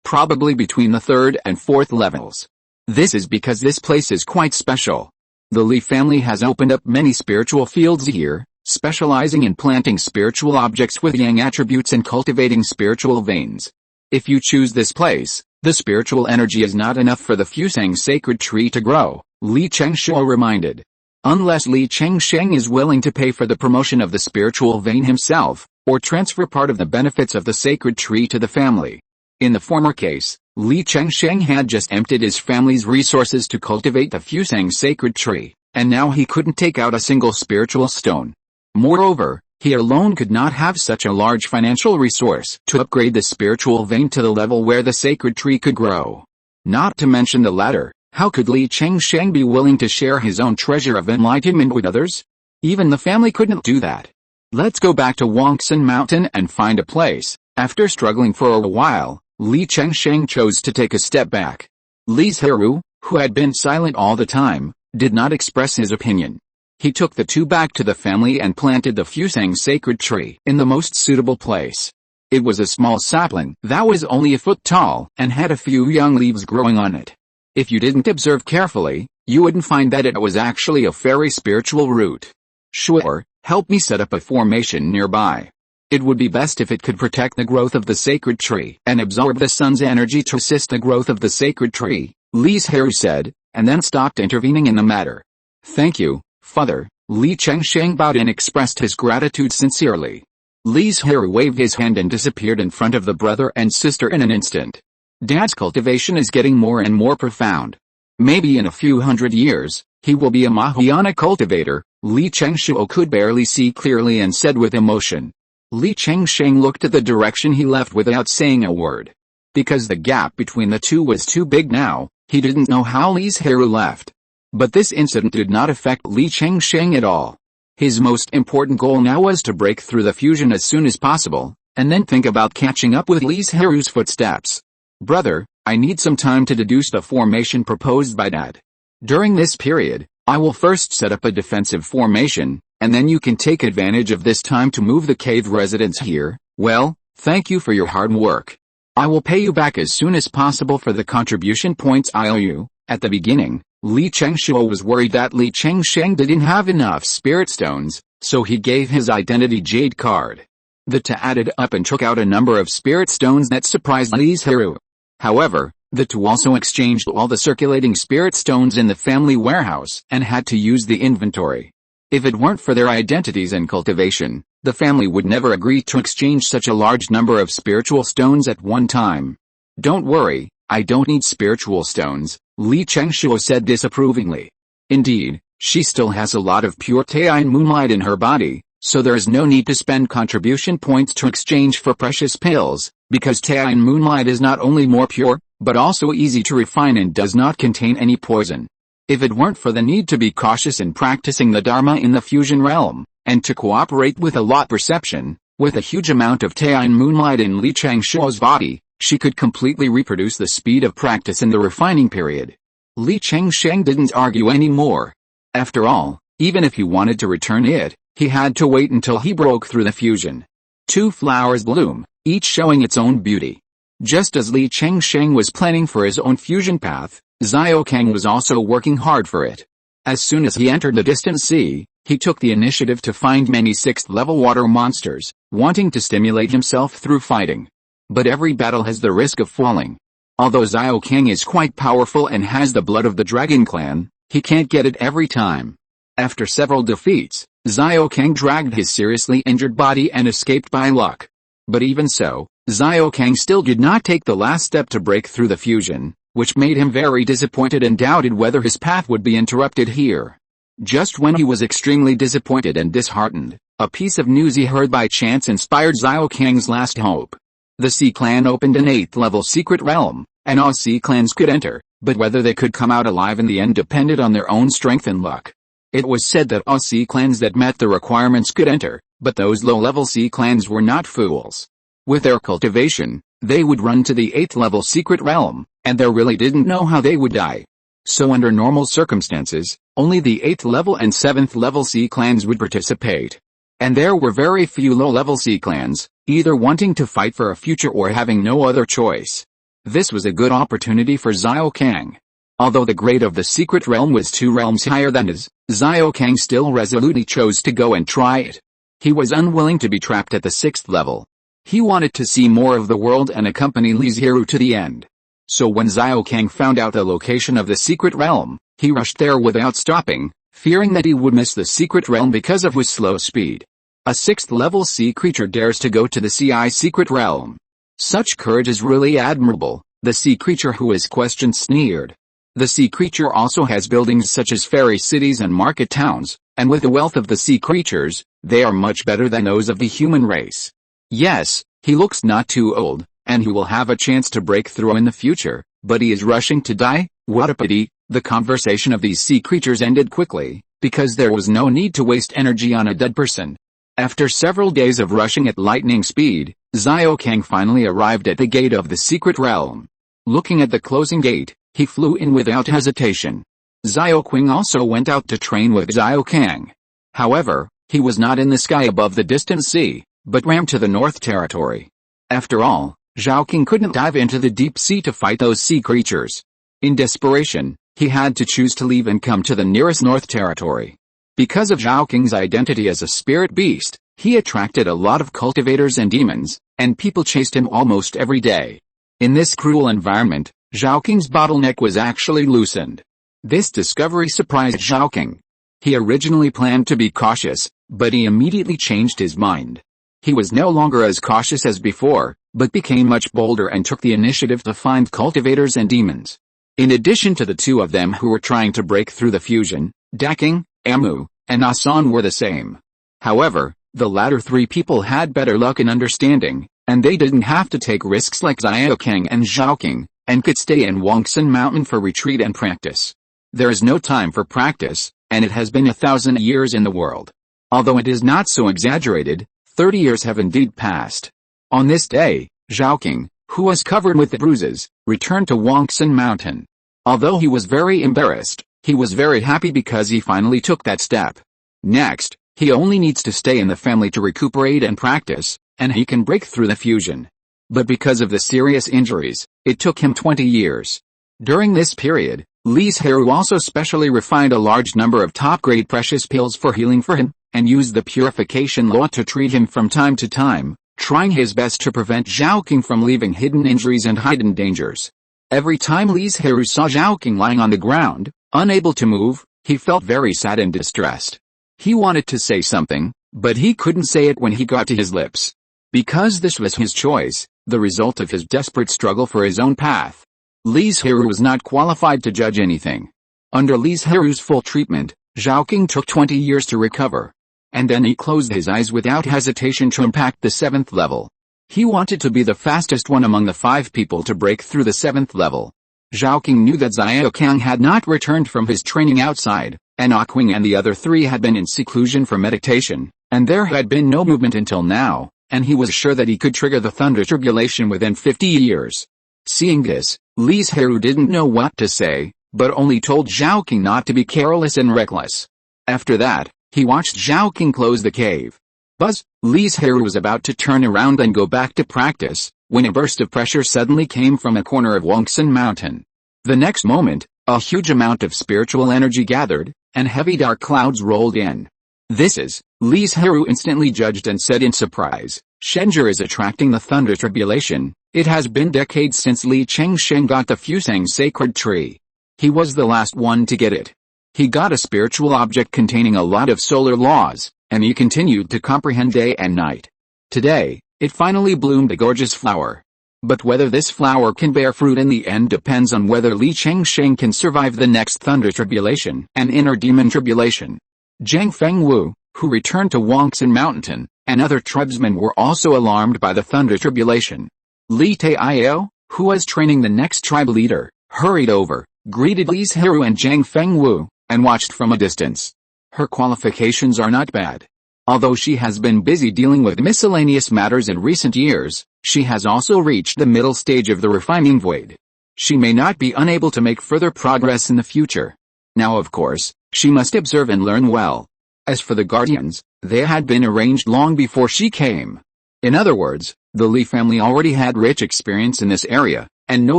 probably between the 3rd and 4th levels. This is because this place is quite special. The Li family has opened up many spiritual fields here, specializing in planting spiritual objects with yang attributes and cultivating spiritual veins. If you choose this place, the spiritual energy is not enough for the Fusang sacred tree to grow, Li Chengshuo reminded. Unless Li Chengsheng is willing to pay for the promotion of the spiritual vein himself, or transfer part of the benefits of the sacred tree to the family. In the former case, Li Chengsheng had just emptied his family's resources to cultivate the Fusang sacred tree, and now he couldn't take out a single spiritual stone. Moreover, he alone could not have such a large financial resource to upgrade the spiritual vein to the level where the sacred tree could grow. Not to mention the latter, How could Li Chengsheng be willing to share his own treasure of enlightenment with others? Even the family couldn't do that. Let's go back to Wangsan Mountain and find a place. After struggling for a while, Li Chengsheng chose to take a step back. Li Zhirui, who had been silent all the time, did not express his opinion. He took the two back to the family and planted the Fusang sacred tree in the most suitable place. It was a small sapling that was only a foot tall and had a few young leaves growing on it. If you didn't observe carefully, you wouldn't find that it was actually a very spiritual root. Sure, help me set up a formation nearby. It would be best if it could protect the growth of the sacred tree and absorb the sun's energy to assist the growth of the sacred tree, Li Zhirui said, and then stopped intervening in the matter. Thank you, Father. Li Chengsheng bowed and expressed his gratitude sincerely. Li Zhirui waved his hand and disappeared in front of the brother and sister in an instant. Dad's cultivation is getting more and more profound. Maybe in a few hundred years, he will be a Mahayana cultivator, Li Chengshuo could barely see clearly and said with emotion. Li Chengsheng looked at the direction he left without saying a word. Because the gap between the two was too big now, he didn't know how Li Zhirui left. But this incident did not affect Li Chengsheng at all. His most important goal now was to break through the fusion as soon as possible, and then think about catching up with Li Zhirui's footsteps. Brother, I need some time to deduce the formation proposed by Dad. During this period, I will first set up a defensive formation, and then you can take advantage of this time to move the cave residents here. Well, thank you for your hard work. I will pay you back as soon as possible for the contribution points I owe you. At the beginning, Li Chengshuo was worried that Li Chengsheng didn't have enough spirit stones, so he gave his identity jade card. The two added up and took out a number of spirit stones that surprised Li Zhirui. However, the two also exchanged all the circulating spirit stones in the family warehouse and had to use the inventory. If it weren't for their identities and cultivation, the family would never agree to exchange such a large number of spiritual stones at one time. Don't worry, I don't need spiritual stones, Li Chengshuo said disapprovingly. Indeed, she still has a lot of pure Taiyin moonlight in her body, so there is no need to spend contribution points to exchange for precious pills, because Taiyin moonlight is not only more pure, but also easy to refine and does not contain any poison. If it weren't for the need to be cautious in practicing the Dharma in the fusion realm, and to cooperate with a lot perception, with a huge amount of Taiyin moonlight in Li Chengshuo's body, she could completely reproduce the speed of practice in the refining period. Li Chengsheng didn't argue anymore. After all, even if he wanted to return it, he had to wait until he broke through the fusion. Two flowers bloom, each showing its own beauty. Just as Li Chengsheng was planning for his own fusion path, Xiaokang was also working hard for it. As soon as he entered the distant sea, he took the initiative to find many 6th-level water monsters, wanting to stimulate himself through fighting. But every battle has the risk of falling. Although Xiaokang is quite powerful and has the blood of the dragon clan, he can't get it every time. After several defeats, Xiaokang dragged his seriously injured body and escaped by luck. But even so, Xiaokang still did not take the last step to break through the fusion, which made him very disappointed and doubted whether his path would be interrupted here. Just when he was extremely disappointed and disheartened, a piece of news he heard by chance inspired Xiaokang's last hope. The Sea Clan opened an 8th-level secret realm, and all Sea Clans could enter, but whether they could come out alive in the end depended on their own strength and luck. It was said that all Sea Clans that met the requirements could enter, but those low-level Sea Clans were not fools. With their cultivation, they would run to the 8th-level secret realm, and they really didn't know how they would die. So under normal circumstances, only the 8th-level and 7th-level Sea Clans would participate. And there were very few low-level Sea Clans, either wanting to fight for a future or having no other choice. This was a good opportunity for Xiaokang. Although the grade of the secret realm was 2 realms higher than his, Xiaokang still resolutely chose to go and try it. He was unwilling to be trapped at the 6th level. He wanted to see more of the world and accompany Li Zhirui to the end. So when Xiaokang found out the location of the secret realm, he rushed there without stopping, fearing that he would miss the secret realm because of his slow speed. A 6th-level sea creature dares to go to the CI secret realm. Such courage is really admirable, the sea creature who is questioned sneered. The sea creature also has buildings such as fairy cities and market towns, and with the wealth of the sea creatures, they are much better than those of the human race. Yes, he looks not too old, and he will have a chance to break through in the future, but he is rushing to die. What a pity, The conversation of these sea creatures ended quickly, because there was no need to waste energy on a dead person. After several days of rushing at lightning speed, Xiaokang finally arrived at the gate of the secret realm. Looking at the closing gate, he flew in without hesitation. Xiaoqing also went out to train with Xiaokang. However, he was not in the sky above the distant sea, but ran to the North Territory. After all, Xiaoqing couldn't dive into the deep sea to fight those sea creatures. In desperation, he had to choose to leave and come to the nearest North Territory. Because of Xiaoqing's identity as a spirit beast, he attracted a lot of cultivators and demons, and people chased him almost every day. In this cruel environment, Xiaoqing's bottleneck was actually loosened. This discovery surprised Xiaoqing. He originally planned to be cautious, but he immediately changed his mind. He was no longer as cautious as before, but became much bolder and took the initiative to find cultivators and demons. In addition to the two of them who were trying to break through the fusion, Daking, Amu, and Asan were the same. However, the latter three people had better luck and understanding, and they didn't have to take risks like Xiaokang and Xiaoqing, and could stay in Wangsan Mountain for retreat and practice. There is no time for practice, and it has been 1,000 years in the world. Although it is not so exaggerated, 30 years have indeed passed. On this day, Xiaoqing, who was covered with bruises, returned to Wangsan Mountain. Although he was very embarrassed, he was very happy because he finally took that step. Next, he only needs to stay in the family to recuperate and practice, and he can break through the fusion. But because of the serious injuries, it took him 20 years. During this period, Li Zhirui also specially refined a large number of top-grade precious pills for healing for him, and used the purification law to treat him from time to time, trying his best to prevent Xiaoqing from leaving hidden injuries and hidden dangers. Every time Li Zhirui saw Xiaoqing lying on the ground, unable to move, he felt very sad and distressed. He wanted to say something, but he couldn't say it when he got to his lips. Because this was his choice, the result of his desperate struggle for his own path. Li Zhirui was not qualified to judge anything. Under Li Zhirui's full treatment, Xiaoqing took 20 years to recover. And then he closed his eyes without hesitation to impact the 7th level. He wanted to be the fastest one among the 5 people to break through the 7th level. Xiaoqing knew that Xiaokang had not returned from his training outside, and Aqing and the other 3 had been in seclusion for meditation, and there had been no movement until now, and he was sure that he could trigger the Thunder Tribulation within 50 years. Seeing this, Li Zhirui didn't know what to say, but only told Xiaoqing not to be careless and reckless. After that, he watched Xiaoqing close the cave. Buzz, Li Zhirui was about to turn around and go back to practice, when a burst of pressure suddenly came from a corner of Wangsan Mountain. The next moment, a huge amount of spiritual energy gathered, and heavy dark clouds rolled in. This is, Li Zhirui instantly judged and said in surprise, Shenzhe is attracting the Thunder Tribulation. It has been decades since Li Chengsheng got the Fusang sacred tree. He was the last one to get it. He got a spiritual object containing a lot of solar laws, and he continued to comprehend day and night. Today, it finally bloomed a gorgeous flower. But whether this flower can bear fruit in the end depends on whether Li Chengsheng can survive the next Thunder Tribulation and Inner Demon Tribulation. Zhang Fengwu, who returned to Wangsan Mountain, and other tribesmen were also alarmed by the Thunder Tribulation. Li Taio, who was training the next tribe leader, hurried over, greeted Li Zhirui and Zhang Fengwu, and watched from a distance. Her qualifications are not bad. Although she has been busy dealing with miscellaneous matters in recent years, she has also reached the middle stage of the refining void. She may not be unable to make further progress in the future. Now of course, she must observe and learn well. As for the guardians, they had been arranged long before she came. In other words, the Li family already had rich experience in this area, and no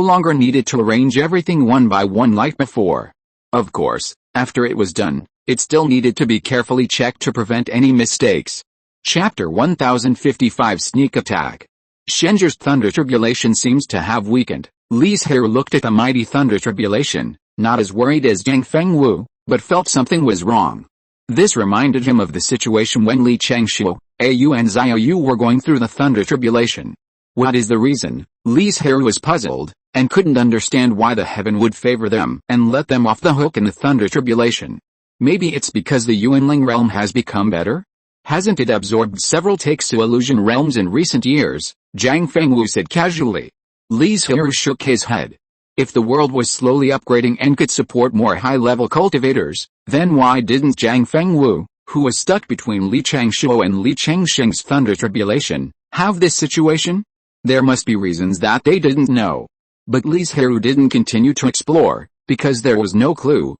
longer needed to arrange everything one by one like before. Of course, after it was done, it still needed to be carefully checked to prevent any mistakes. Chapter 1055 Sneak Attack. Shenzhe's Thunder Tribulation seems to have weakened. Li Zhirui looked at the mighty Thunder Tribulation, not as worried as Zhang Fengwu, but felt something was wrong. This reminded him of the situation when Li Chengxiu, Au and Xiaoyu were going through the Thunder Tribulation. What is the reason? Li Zhirui was puzzled, and couldn't understand why the heaven would favor them and let them off the hook in the Thunder Tribulation. Maybe it's because the Yuanling realm has become better? Hasn't it absorbed several Taixu illusion realms in recent years? Zhang Fengwu said casually. Li Zhirui shook his head. If the world was slowly upgrading and could support more high-level cultivators, then why didn't Zhang Fengwu, who was stuck between Li Changshuo and Li Chengsheng's thunder tribulation, have this situation? There must be reasons that they didn't know. But Li Zhirui didn't continue to explore, because there was no clue,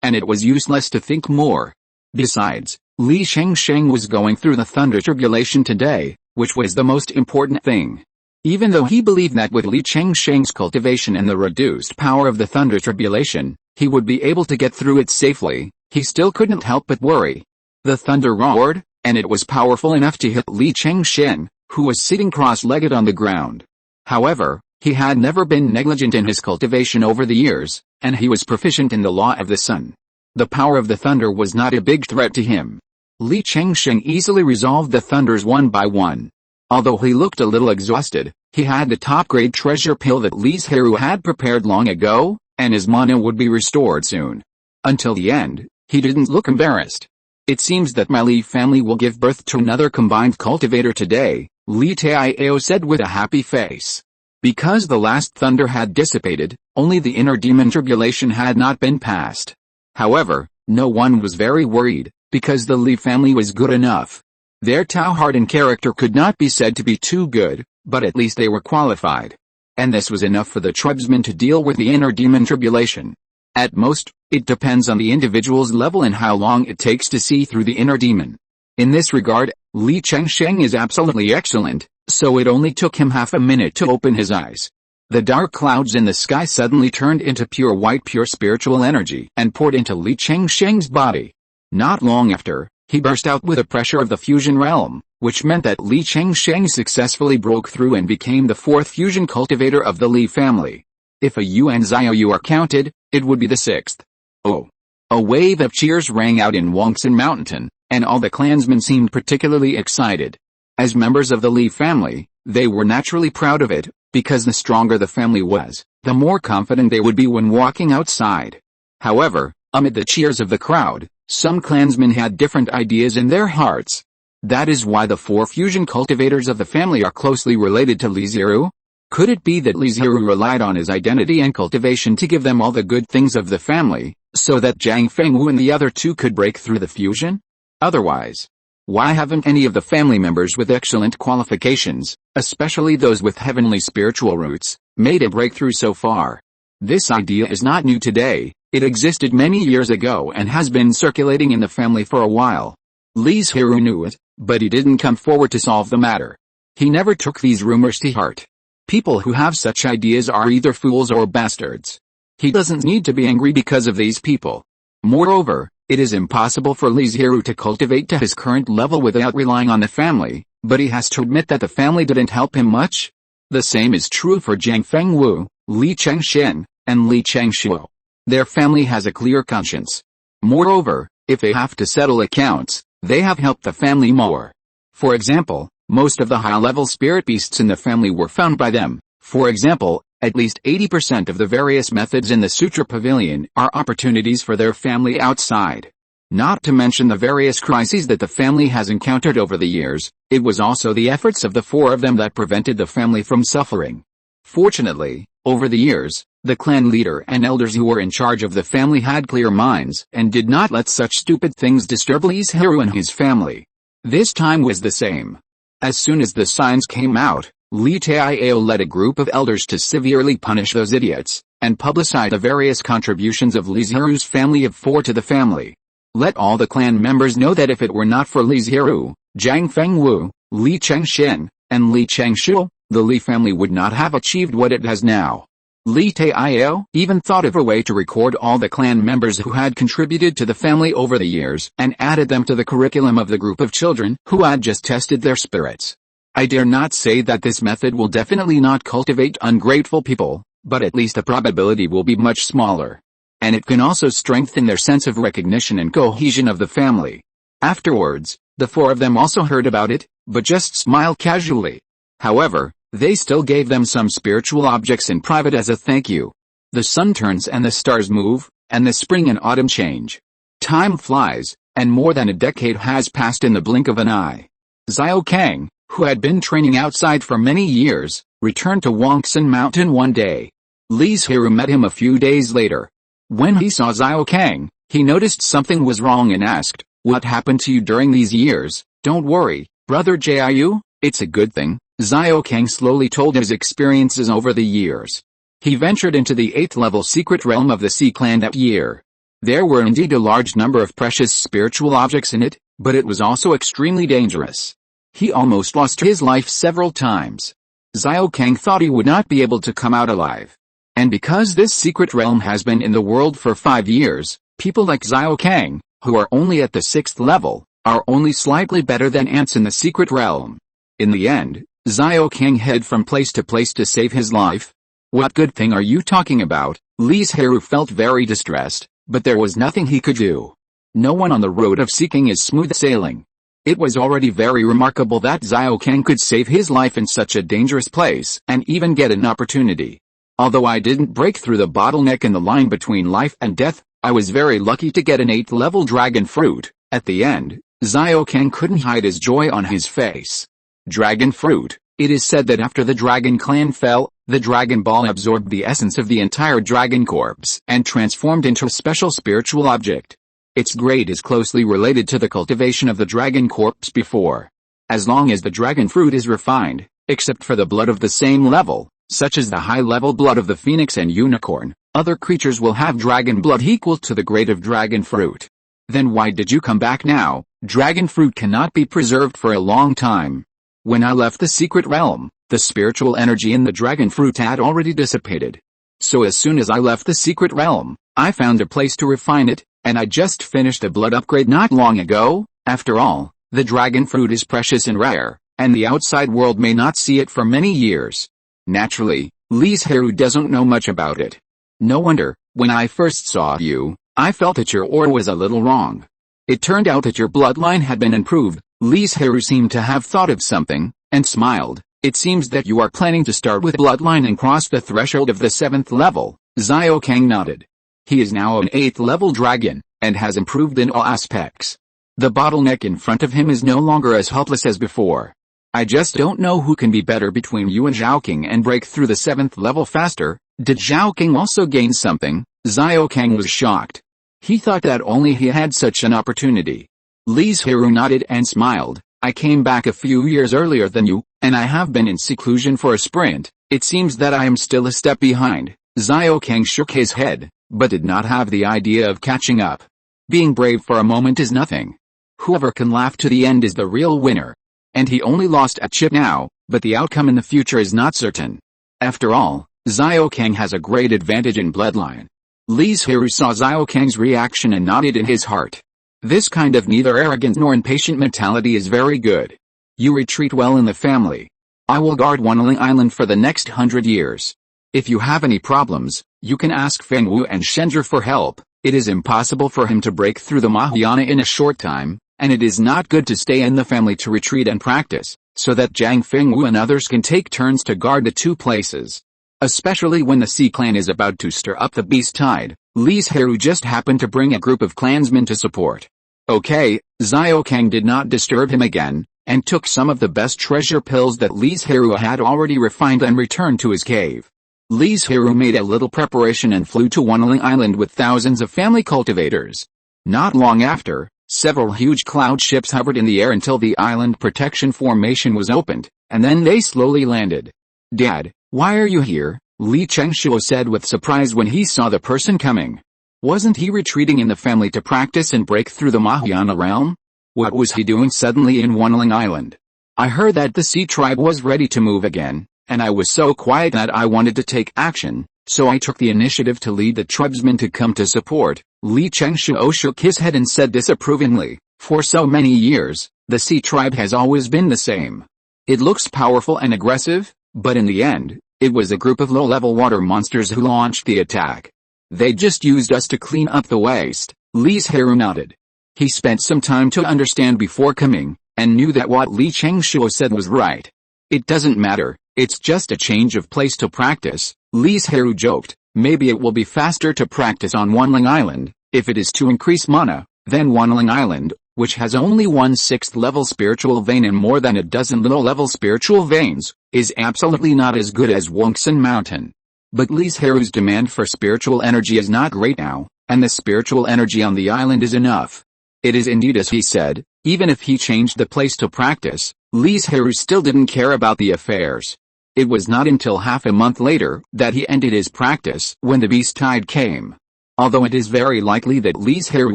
and it was useless to think more. Besides, Li Chengsheng was going through the thunder tribulation today, which was the most important thing. Even though he believed that with Li Chengsheng's cultivation and the reduced power of the thunder tribulation, he would be able to get through it safely, he still couldn't help but worry. The thunder roared, and it was powerful enough to hit Li Chengsheng, who was sitting cross-legged on the ground. However, he had never been negligent in his cultivation over the years, and he was proficient in the law of the sun. The power of the thunder was not a big threat to him. Li Chengsheng easily resolved the thunders one by one. Although he looked a little exhausted, he had the top-grade treasure pill that Li Zhirui had prepared long ago, and his mana would be restored soon. Until the end, he didn't look embarrassed. It seems that my Li family will give birth to another combined cultivator today, Li Taiao said with a happy face. Because the last thunder had dissipated, only the inner demon tribulation had not been passed. However, no one was very worried, because the Li family was good enough. Their Tao heart and character could not be said to be too good, but at least they were qualified. And this was enough for the tribesmen to deal with the inner demon tribulation. At most, it depends on the individual's level and how long it takes to see through the inner demon. In this regard, Li Chengsheng is absolutely excellent, so it only took him half a minute to open his eyes. The dark clouds in the sky suddenly turned into pure white pure spiritual energy and poured into Li Chengsheng's body. Not long after, he burst out with the pressure of the fusion realm, which meant that Li Chengsheng successfully broke through and became the fourth fusion cultivator of the Li family. If a Yuan Xiaoyu are counted, it would be the sixth. Oh! A wave of cheers rang out in Wangxin Mountain, and all the clansmen seemed particularly excited. As members of the Li family, they were naturally proud of it, because the stronger the family was, the more confident they would be when walking outside. However, amid the cheers of the crowd, some clansmen had different ideas in their hearts. That is why the four fusion cultivators of the family are closely related to Li Zhirui? Could it be that Li Zhirui relied on his identity and cultivation to give them all the good things of the family, so that Zhang Fengwu and the other two could break through the fusion? Otherwise, why haven't any of the family members with excellent qualifications, especially those with heavenly spiritual roots, made a breakthrough so far? This idea is not new today. It existed many years ago and has been circulating in the family for a while. Li Zhirui knew it, but he didn't come forward to solve the matter. He never took these rumors to heart. People who have such ideas are either fools or bastards. He doesn't need to be angry because of these people. Moreover, it is impossible for Li Zhirui to cultivate to his current level without relying on the family, but he has to admit that the family didn't help him much. The same is true for Zhang Fengwu, Li Chengsheng, and Li Chengshuo. Their family has a clear conscience. Moreover, if they have to settle accounts, they have helped the family more. For example, most of the high-level spirit beasts in the family were found by them. For example, at least 80% of the various methods in the Sutra Pavilion are opportunities for their family outside. Not to mention the various crises that the family has encountered over the years, it was also the efforts of the four of them that prevented the family from suffering. Fortunately, over the years, the clan leader and elders who were in charge of the family had clear minds and did not let such stupid things disturb Li Zhirui and his family. This time was the same. As soon as the signs came out, Li Taiao led a group of elders to severely punish those idiots, and publicize the various contributions of Li Zhirui's family of four to the family. Let all the clan members know that if it were not for Li Zhirui, Zhang Fengwu, Li Chengsheng, and Li Chengshuo, the Li family would not have achieved what it has now. Li Taiao even thought of a way to record all the clan members who had contributed to the family over the years and added them to the curriculum of the group of children who had just tested their spirits. I dare not say that this method will definitely not cultivate ungrateful people, but at least the probability will be much smaller. And it can also strengthen their sense of recognition and cohesion of the family. Afterwards, the four of them also heard about it, but just smiled casually. However, they still gave them some spiritual objects in private as a thank you. The sun turns and the stars move, and the spring and autumn change. Time flies, and more than a decade has passed in the blink of an eye. Xiao Kang, who had been training outside for many years, returned to Wangxin Mountain one day. Li Zhirui met him a few days later. When he saw Xiao Kang, he noticed something was wrong and asked, "What happened to you during these years?" "Don't worry, Brother Jiu, it's a good thing," Xiao Kang slowly told his experiences over the years. He ventured into the 8th level secret realm of the Sea Clan that year. There were indeed a large number of precious spiritual objects in it, but it was also extremely dangerous. He almost lost his life several times. Xiao Kang thought he would not be able to come out alive. And because this secret realm has been in the world for 5 years, people like Xiao Kang, who are only at the 6th level, are only slightly better than ants in the secret realm. In the end, Xiao Kang headed from place to place to save his life. "What good thing are you talking about?" Li Zhirui felt very distressed, but there was nothing he could do. No one on the road of seeking is smooth sailing. It was already very remarkable that Xiao Kang could save his life in such a dangerous place and even get an opportunity. Although I didn't break through the bottleneck in the line between life and death, I was very lucky to get an 8th level dragon fruit. At the end, Xiao Kang couldn't hide his joy on his face. Dragon fruit. It is said that after the dragon clan fell, the Dragon Ball absorbed the essence of the entire dragon corpse and transformed into a special spiritual object. Its grade is closely related to the cultivation of the dragon corpse before. As long as the dragon fruit is refined, except for the blood of the same level, such as the high-level blood of the phoenix and unicorn, other creatures will have dragon blood equal to the grade of dragon fruit. Then why did you come back now? Dragon fruit cannot be preserved for a long time. When I left the secret realm, the spiritual energy in the dragon fruit had already dissipated. So as soon as I left the secret realm, I found a place to refine it, and I just finished a blood upgrade not long ago. After all, the dragon fruit is precious and rare, and the outside world may not see it for many years. Naturally, Li Zhirui doesn't know much about it. No wonder, when I first saw you, I felt that your aura was a little wrong. It turned out that your bloodline had been improved. Li Zhirui seemed to have thought of something, and smiled. "It seems that you are planning to start with bloodline and cross the threshold of the 7th level. Xiao Kang nodded. He is now an 8th level dragon, and has improved in all aspects. The bottleneck in front of him is no longer as hopeless as before. I just don't know who can be better between you and Zhaoking and break through the 7th level faster." Did Zhaoking also gain something? Xiao Kang was shocked. He thought that only he had such an opportunity. Li Zhirui nodded and smiled. "I came back a few years earlier than you, and I have been in seclusion for a sprint. It seems that I am still a step behind." Xiao Kang shook his head, but did not have the idea of catching up. Being brave for a moment is nothing. Whoever can laugh to the end is the real winner. And he only lost a chip now, but the outcome in the future is not certain. After all, Xiao Kang has a great advantage in bloodline. Li Zhirui saw Xiao Kang's reaction and nodded in his heart. This kind of neither arrogant nor impatient mentality is very good. You retreat well in the family. I will guard Wanling Island for the next 100 years. If you have any problems, you can ask Feng Wu and Shenzhe for help. It is impossible for him to break through the Mahayana in a short time, and it is not good to stay in the family to retreat and practice, so that Zhang Fengwu and others can take turns to guard the two places. Especially when the Sea Clan is about to stir up the beast tide, Li Zhirui just happened to bring a group of clansmen to support. Okay, Xiao Kang did not disturb him again, and took some of the best treasure pills that Li Zhirui had already refined and returned to his cave. Li Zhirui made a little preparation and flew to Wanling Island with thousands of family cultivators. Not long after, several huge cloud ships hovered in the air until the island protection formation was opened, and then they slowly landed. "Dad, why are you here?" Li Chengshuo said with surprise when he saw the person coming. Wasn't he retreating in the family to practice and break through the Mahayana realm? What was he doing suddenly in Wanling Island? "I heard that the Sea Tribe was ready to move again, and I was so quiet that I wanted to take action, so I took the initiative to lead the tribesmen to come to support." Li Chengshuo shook his head and said disapprovingly, "For so many years, the Sea Tribe has always been the same. It looks powerful and aggressive, but in the end, it was a group of low-level water monsters who launched the attack. They just used us to clean up the waste." Li Zhirui nodded. He spent some time to understand before coming, and knew that what Li Chengshuo said was right. "It doesn't matter, it's just a change of place to practice," Li Zhirui joked. "Maybe it will be faster to practice on Wanling Island. If it is to increase mana, then Wanling Island, which has only one 6th level spiritual vein and more than a dozen low-level spiritual veins, is absolutely not as good as Wongsun Mountain." But Li Zhirui's demand for spiritual energy is not great now, and the spiritual energy on the island is enough. It is indeed as he said, even if he changed the place to practice, Li Zhirui still didn't care about the affairs. It was not until half a month later that he ended his practice when the beast tide came. Although it is very likely that Li Zhirui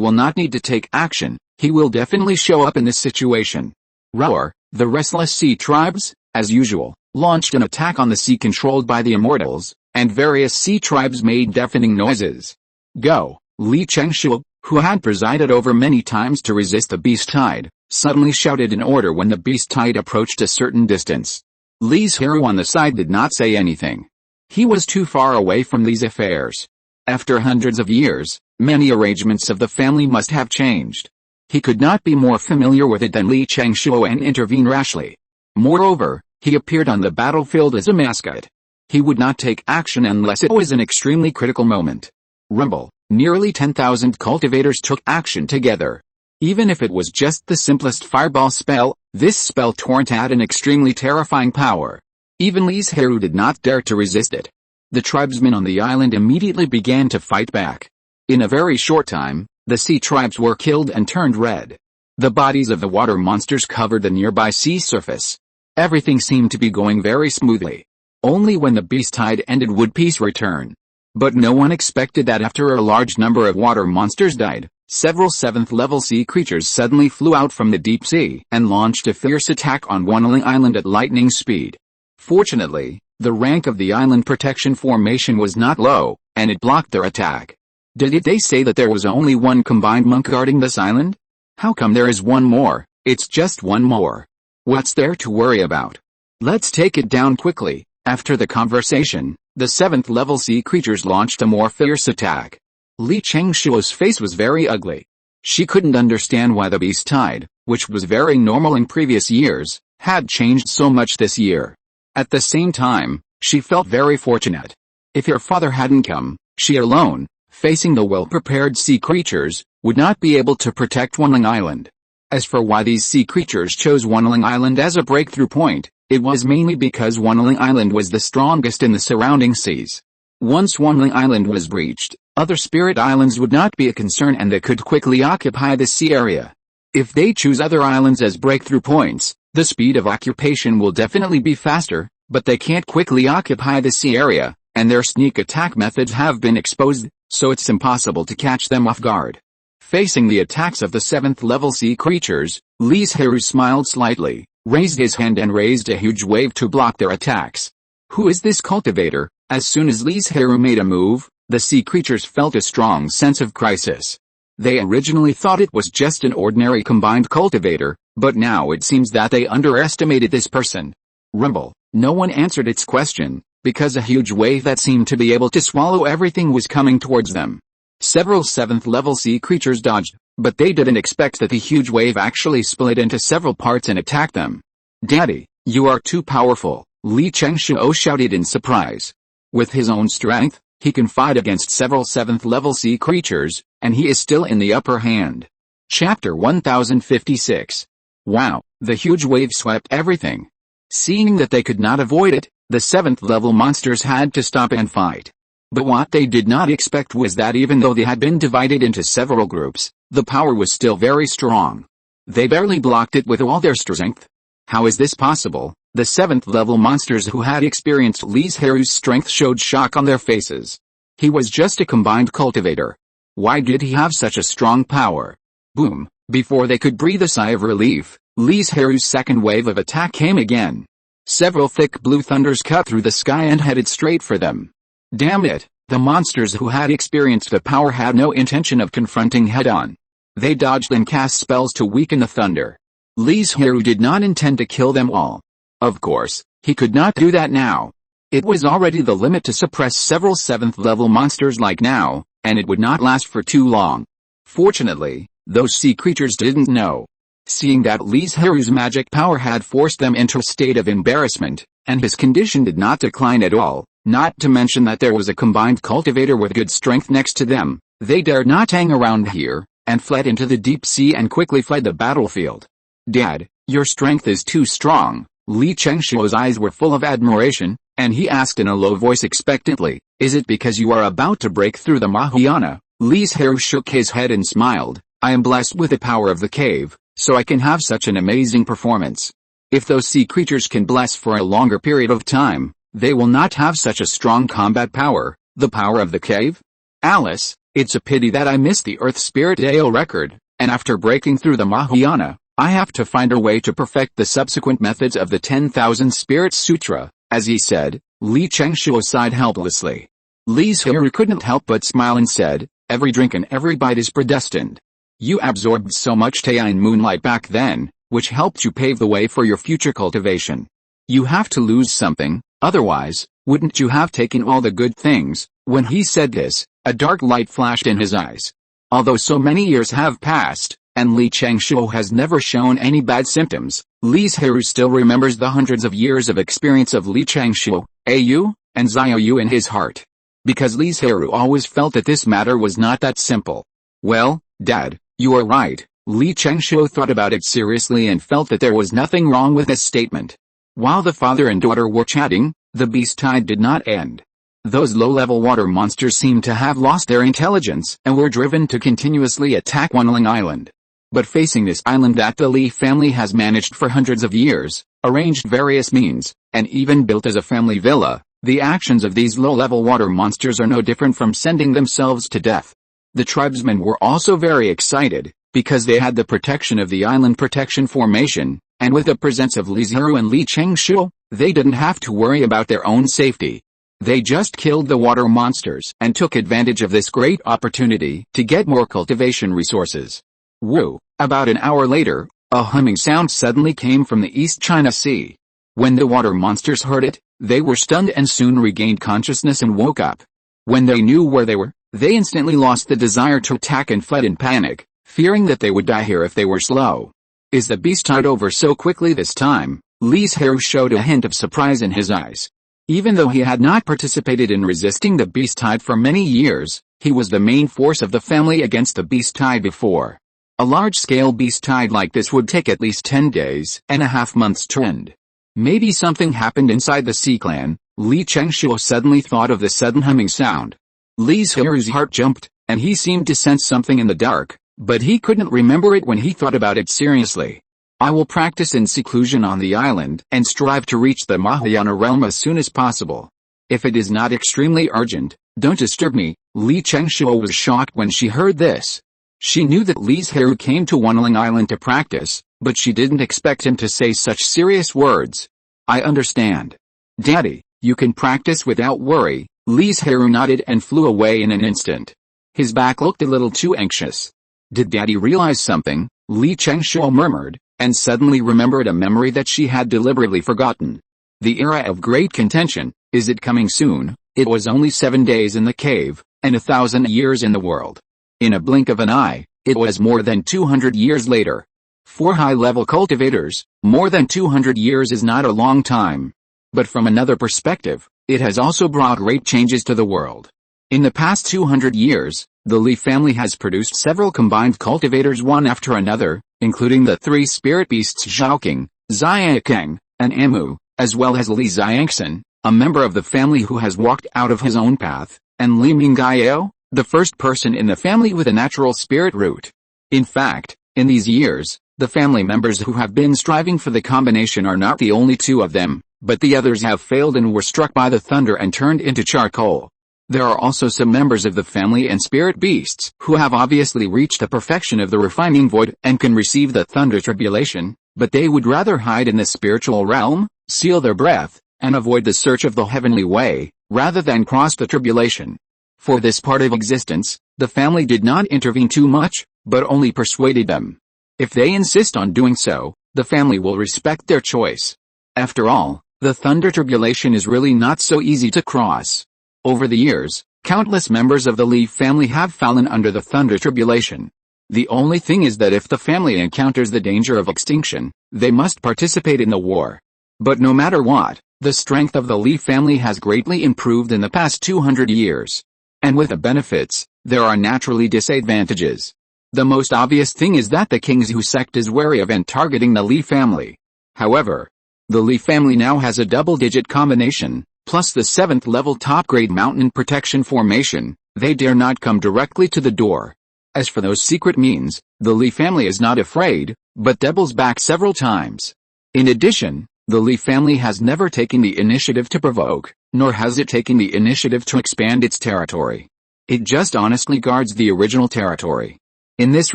will not need to take action, he will definitely show up in this situation. Roar, the restless sea tribes, as usual, launched an attack on the sea controlled by the immortals, and various sea tribes made deafening noises. Go, Li Chengshu, who had presided over many times to resist the beast tide, suddenly shouted an order when the beast tide approached a certain distance. Li Zhirui on the side did not say anything. He was too far away from these affairs. After hundreds of years, many arrangements of the family must have changed. He could not be more familiar with it than Li Chengshu and intervene rashly. Moreover, he appeared on the battlefield as a mascot. He would not take action unless it was an extremely critical moment. Rumble, nearly 10,000 cultivators took action together. Even if it was just the simplest fireball spell, this spell torrent had an extremely terrifying power. Even Li Zhirui did not dare to resist it. The tribesmen on the island immediately began to fight back. In a very short time, the sea tribes were killed and turned red. The bodies of the water monsters covered the nearby sea surface. Everything seemed to be going very smoothly. Only when the beast tide ended would peace return. But no one expected that after a large number of water monsters died, several 7th-level sea creatures suddenly flew out from the deep sea and launched a fierce attack on Banyan Island at lightning speed. Fortunately, the rank of the island protection formation was not low, and it blocked their attack. Did they say that there was only one combined monk guarding this island? How come there is one more? It's just one more. What's there to worry about? Let's take it down quickly. After the conversation, the 7th-level sea creatures launched a more fierce attack. Li Chengshuo's face was very ugly. She couldn't understand why the beast tide, which was very normal in previous years, had changed so much this year. At the same time, she felt very fortunate. If her father hadn't come, she alone, facing the well-prepared sea creatures, would not be able to protect Banyan Island. As for why these sea creatures chose Banyan Island as a breakthrough point, it was mainly because Banyan Island was the strongest in the surrounding seas. Once Banyan Island was breached, other spirit islands would not be a concern and they could quickly occupy the sea area. If they choose other islands as breakthrough points, the speed of occupation will definitely be faster, but they can't quickly occupy the sea area, and their sneak attack methods have been exposed, so it's impossible to catch them off guard. Facing the attacks of the 7th-level sea creatures, Li Zhirui smiled slightly, raised his hand and raised a huge wave to block their attacks. Who is this cultivator? As soon as Li Zhirui made a move, the sea creatures felt a strong sense of crisis. They originally thought it was just an ordinary combined cultivator, but now it seems that they underestimated this person. Rumble. No one answered its question, because a huge wave that seemed to be able to swallow everything was coming towards them. Several 7th-level sea creatures dodged, but they didn't expect that the huge wave actually split into several parts and attacked them. Daddy, you are too powerful, Li Chengshuo shouted in surprise. With his own strength, he can fight against several 7th-level sea creatures, and he is still in the upper hand. Chapter 1056. Wow, the huge wave swept everything. Seeing that they could not avoid it, the 7th-level monsters had to stop and fight. But what they did not expect was that even though they had been divided into several groups, the power was still very strong. They barely blocked it with all their strength. How is this possible? The 7th-level monsters who had experienced Li Zhirui's strength showed shock on their faces. He was just a combined cultivator. Why did he have such a strong power? Boom! Before they could breathe a sigh of relief, Li Zhirui's second wave of attack came again. Several thick blue thunders cut through the sky and headed straight for them. Damn it! The monsters who had experienced the power had no intention of confronting head-on. They dodged and cast spells to weaken the thunder. Li Zhirui did not intend to kill them all. Of course, he could not do that now. It was already the limit to suppress several 7th-level monsters like now, and it would not last for too long. Fortunately, those sea creatures didn't know. Seeing that Li Zhirui's magic power had forced them into a state of embarrassment, and his condition did not decline at all, not to mention that there was a combined cultivator with good strength next to them, they dared not hang around here, and fled into the deep sea and quickly fled the battlefield. Dad, your strength is too strong. Li Chengshuo's eyes were full of admiration, And he asked in a low voice expectantly, "Is it because you are about to break through the Mahayana?" Li Zhirui shook his head and smiled. "I am blessed with the power of the cave, so I can have such an amazing performance. If those sea creatures can bless for a longer period of time, they will not have such a strong combat power, the power of the cave? Alice, it's a pity that I missed the Earth Spirit AO record, and after breaking through the Mahayana, I have to find a way to perfect the subsequent methods of the 10,000 Spirits Sutra." As he said, Li Chengshuo sighed helplessly. Li Zhirui couldn't help but smile and said, "Every drink and every bite is predestined. You absorbed so much Taiyan moonlight back then, which helped you pave the way for your future cultivation. You have to lose something, otherwise, wouldn't you have taken all the good things?" When he said this, a dark light flashed in his eyes. Although so many years have passed, and Li Chengshuo has never shown any bad symptoms, Li Zhirui still remembers the hundreds of years of experience of Li Chengshuo, Au, and Xiaoyu in his heart. Because Li Zhirui always felt that this matter was not that simple. "Well, Dad, you are right." Li Chengshuo thought about it seriously and felt that there was nothing wrong with this statement. While the father and daughter were chatting, the beast tide did not end. Those low-level water monsters seemed to have lost their intelligence and were driven to continuously attack Banyan Island. But facing this island that the Li family has managed for hundreds of years, arranged various means, and even built as a family villa, the actions of these low-level water monsters are no different from sending themselves to death. The tribesmen were also very excited, because they had the protection of the Island Protection Formation, and with the presence of Li Zhirui and Li Chengshuo, they didn't have to worry about their own safety. They just killed the water monsters and took advantage of this great opportunity to get more cultivation resources. Woo! About an hour later, a humming sound suddenly came from the East China Sea. When the water monsters heard it, they were stunned and soon regained consciousness and woke up. When they knew where they were, they instantly lost the desire to attack and fled in panic, fearing that they would die here if they were slow. "Is the beast tide over so quickly this time?" Li Zhirui showed a hint of surprise in his eyes. Even though he had not participated in resisting the beast tide for many years, he was the main force of the family against the beast tide before. A large-scale beast tide like this would take at least 10 days and a half months to end. Maybe something happened inside the Sea Clan. Li Chengshuo suddenly thought of the sudden humming sound. Li Zhirui's heart jumped, and he seemed to sense something in the dark, but he couldn't remember it when he thought about it seriously. "I will practice in seclusion on the island and strive to reach the Mahayana realm as soon as possible. If it is not extremely urgent, don't disturb me." Li Chengshuo was shocked when she heard this. She knew that Li Zhirui came to Banyan Island to practice, but she didn't expect him to say such serious words. "I understand. Daddy, you can practice without worry." Li Zhirui nodded and flew away in an instant. His back looked a little too anxious. "Did Daddy realize something?" Li Chengshuo murmured, and suddenly remembered a memory that she had deliberately forgotten. The era of great contention, is it coming soon? It was only 7 days in the cave, and 1,000 years in the world. In a blink of an eye, it was more than 200 years later. For high-level cultivators, more than 200 years is not a long time. But from another perspective, it has also brought great changes to the world. In the past 200 years, the Li family has produced several combined cultivators one after another, including the 3 spirit beasts Zhaoking, Xiaokeng, and Amu, as well as Li Xiangxin, a member of the family who has walked out of his own path, and Li Mingyao, the first person in the family with a natural spirit root. In fact, in these years, the family members who have been striving for the combination are not the only 2 of them, but the others have failed and were struck by the thunder and turned into charcoal. There are also some members of the family and spirit beasts who have obviously reached the perfection of the refining void and can receive the thunder tribulation, but they would rather hide in the spiritual realm, seal their breath, and avoid the search of the heavenly way, rather than cross the tribulation. For this part of existence, the family did not intervene too much, but only persuaded them. If they insist on doing so, the family will respect their choice. After all, the thunder tribulation is really not so easy to cross. Over the years, countless members of the Li family have fallen under the thunder tribulation. The only thing is that if the family encounters the danger of extinction, they must participate in the war. But no matter what, the strength of the Li family has greatly improved in the past 200 years. And with the benefits, there are naturally disadvantages. The most obvious thing is that the King's Hu sect is wary of and targeting the Li family. However, the Li family now has a double-digit combination, plus the 7th level top-grade mountain protection formation, they dare not come directly to the door. As for those secret means, the Li family is not afraid, but doubles back several times. In addition, the Li family has never taken the initiative to provoke, nor has it taken the initiative to expand its territory. It just honestly guards the original territory. In this